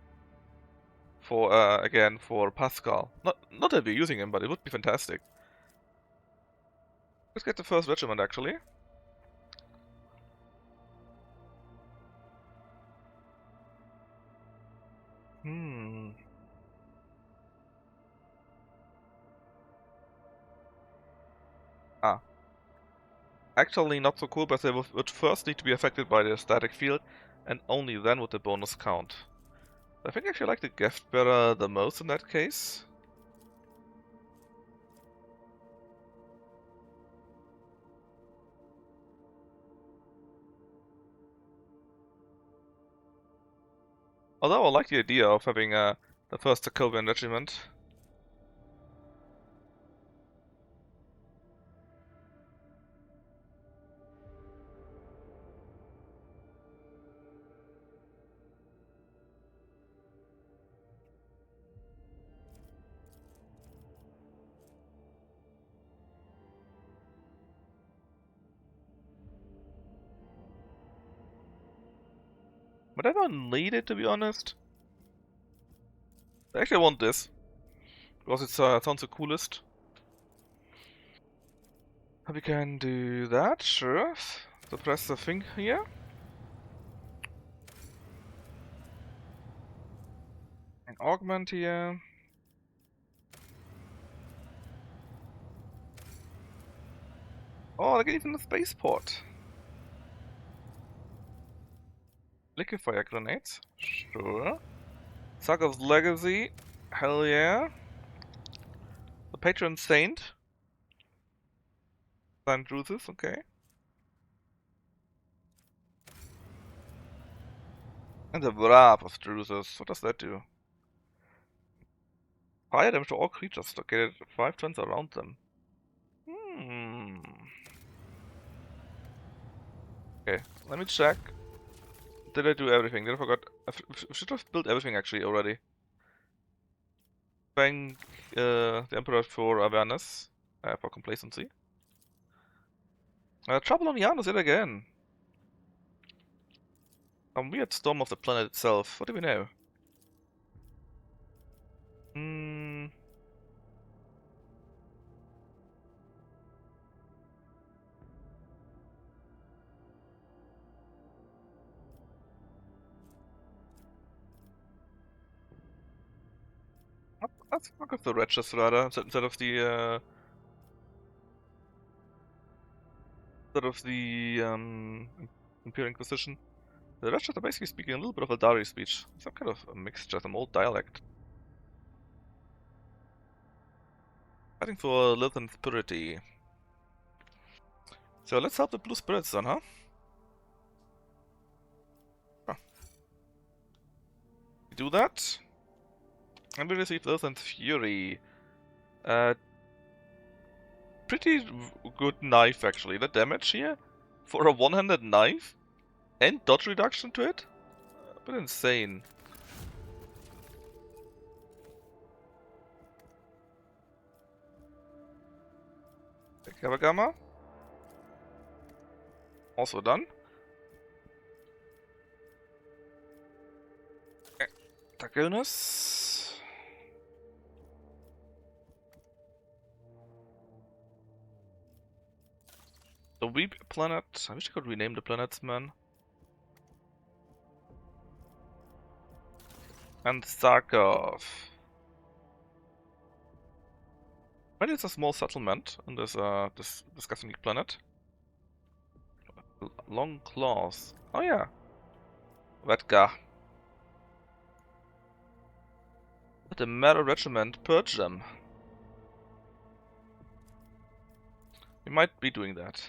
Pascal. Not that we're using him, but it would be fantastic. Let's get the first regiment actually. Ah. Actually not so cool, but they would first need to be affected by the static field, and only then would the bonus count. I think I actually like the gift bearer the most in that case. Although I like the idea of having the first Sokovian regiment. But I don't need it, to be honest. I actually want this. Because it sounds the coolest. We can do that, sure. Suppress the thing here. And augment here. Oh, they get even a spaceport. Liquefier grenades, sure. Sarkov's Legacy, hell yeah. Patron Saint. Saint Drusus, okay. And the Wrath of Drusus. What does that do? Fire damage to all creatures located 5 turns around them. Okay, let me check. Did I do everything? Did I forgot? I should have built everything actually already. Thank the Emperor for awareness, for complacency. Trouble on Janus yet again. A weird storm of the planet itself. What do we know? Let's fuck with the wretches rather instead of the Imperial Inquisition. The wretches are basically speaking a little bit of a Dari speech, some kind of a mixture, some old dialect. Fighting for Lilthan's purity. So let's help the blue spirits then, huh? We do that. And we receive Lilthan's fury. Pretty good knife actually. The damage here for a one-handed knife and dodge reduction to it? A bit insane. Kawagama. Also done. Tagonus. The Weep planet. I wish I could rename the planets, man. And Sarkov. Maybe it's a small settlement in this this disgusting planet. Long claws. Oh yeah. Vetka. Let the Mero Regiment purge them. We might be doing that.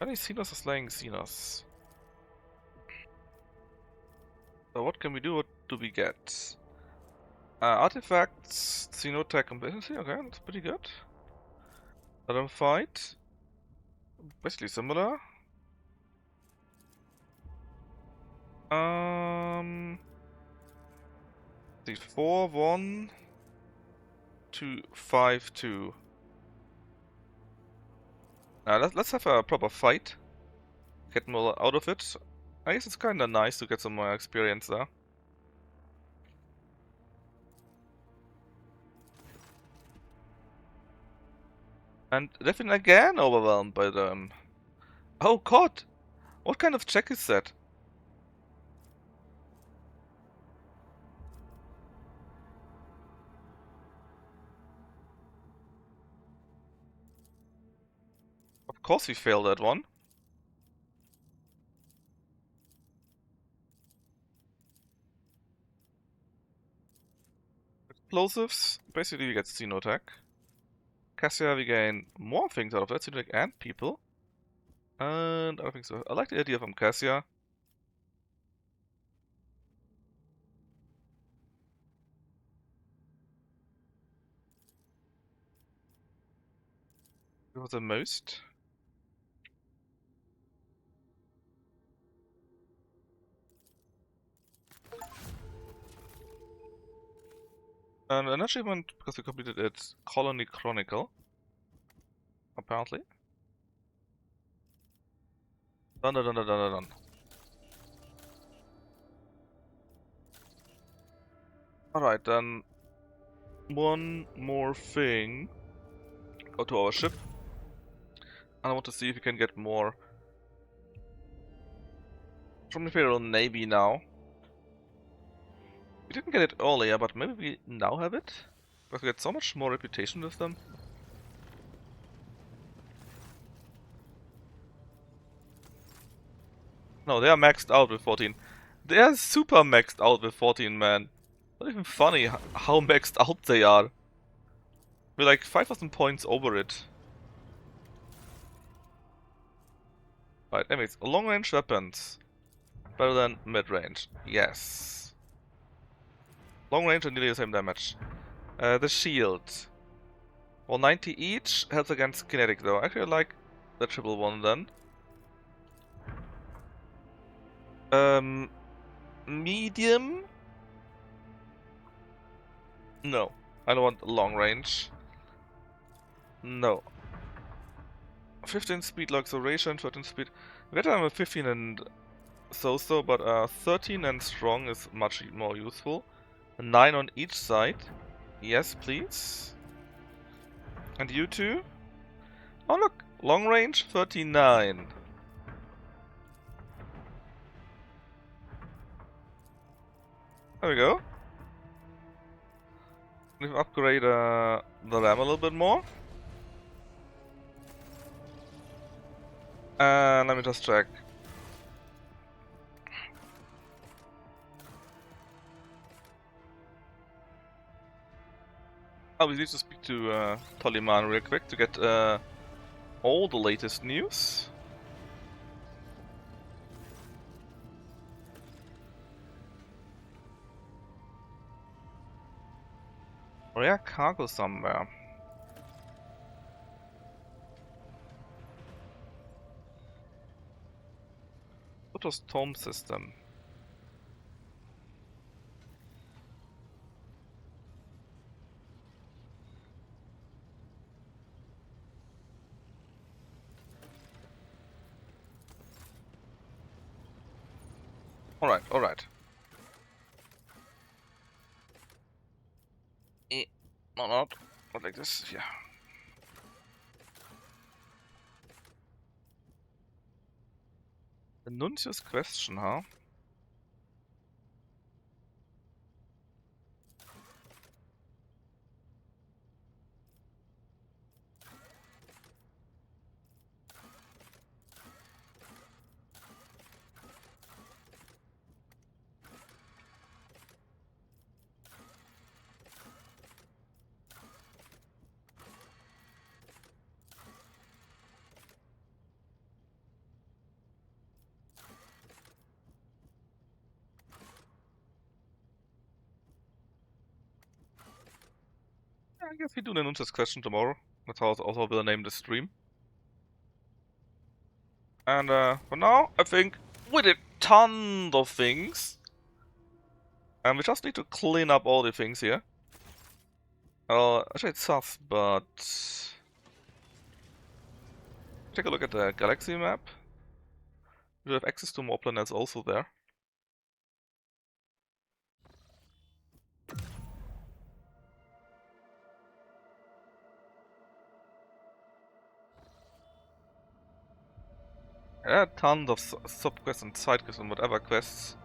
Many Xenos are slaying Xenos. So what can we do? What do we get? Artifacts, Xenotech competency, okay, that's pretty good. Let them fight. Basically similar. The 4-1 to 5-2. Let's have a proper fight. Get more out of it. I guess it's kinda nice to get some more experience there. And definitely again overwhelmed by them. Oh god! What kind of check is that? Of course we failed that one. Explosives, basically we get Xenotech. Cassia, we gain more things out of that, Xenotech and people. And other things. So I like the idea from Cassia. It was the most. And an achievement because we completed its Colony Chronicle. Apparently. Done, done, done, done, done, done. Alright, then one more thing. Go to our ship. And I want to see if we can get more from the Imperial Navy now. We didn't get it earlier, but maybe we now have it? Because we get so much more reputation with them. No, they are maxed out with 14. They are super maxed out with 14, man. Not even funny how maxed out they are. We're like 5,000 points over it. Right, anyways, long-range weapons. Better than mid-range. Yes. Long-range and nearly the same damage. The shield. Well, 90 each. Helps against kinetic though. Actually, I like the triple one then. Medium? No. I don't want long range. No. 15 speed acceleration, 13 speed. Better I'm a 15 and so, but 13 and strong is much more useful. 9 on each side. Yes, please. And you two? Oh look, long range 39. There we go. We can upgrade the RAM a little bit more. And let me just check. Oh, we need to speak to Toliman real quick to get all the latest news. Rare cargo somewhere. What was Tome system? Alright, alright. Not like this, yeah. The Nuncius question, huh? Yeah, I guess we do the Nuncius question tomorrow. That's how also we'll name the stream. And for now, I think we did tons of things. And we just need to clean up all the things here. Actually it's sus, but... Take a look at the galaxy map. We have access to more planets also there. Yeah, tons of sub-quests and side-quests and whatever quests.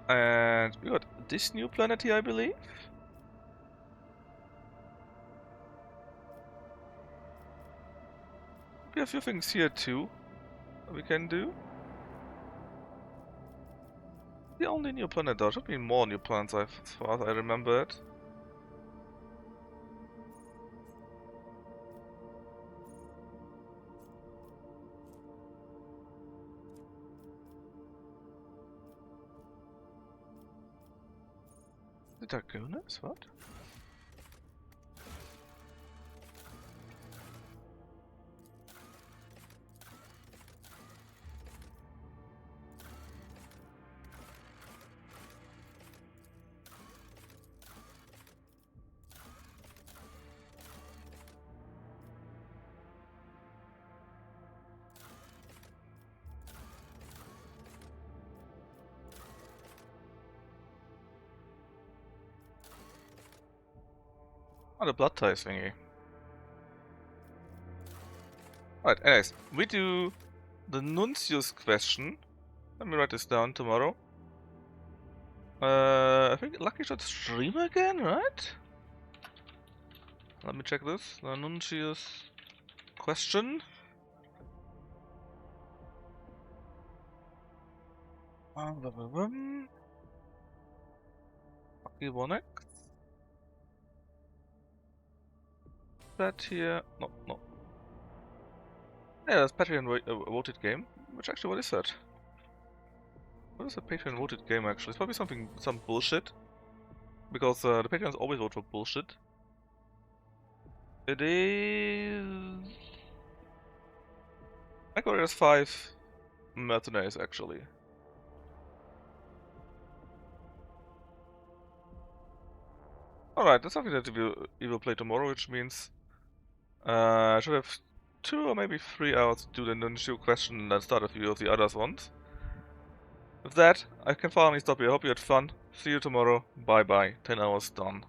And we got this new planet here, I believe. We have a few things here too that we can do. The only new planet, there should be more new planets as far as I remember it. The Dragooners? What? Oh, the blood ties thingy. Alright, anyways, we do the Nuncius question. Let me write this down tomorrow. I think Lucky should stream again, right? Let me check this. The Nuncius question. Lucky 1x. bet here. No, no. Yeah, that's Patreon voted game. Which actually, what is that? What is a Patreon voted game actually? It's probably some bullshit. Because the Patreons always vote for bullshit. It is... MechWarriors 5 Mercenaries actually. Alright, that's something that we will play tomorrow, which means I should have 2 or maybe 3 hours to do the initial question and then start a few of the others ones. With that, I can finally stop here. I hope you had fun. See you tomorrow. Bye bye. 10 hours done.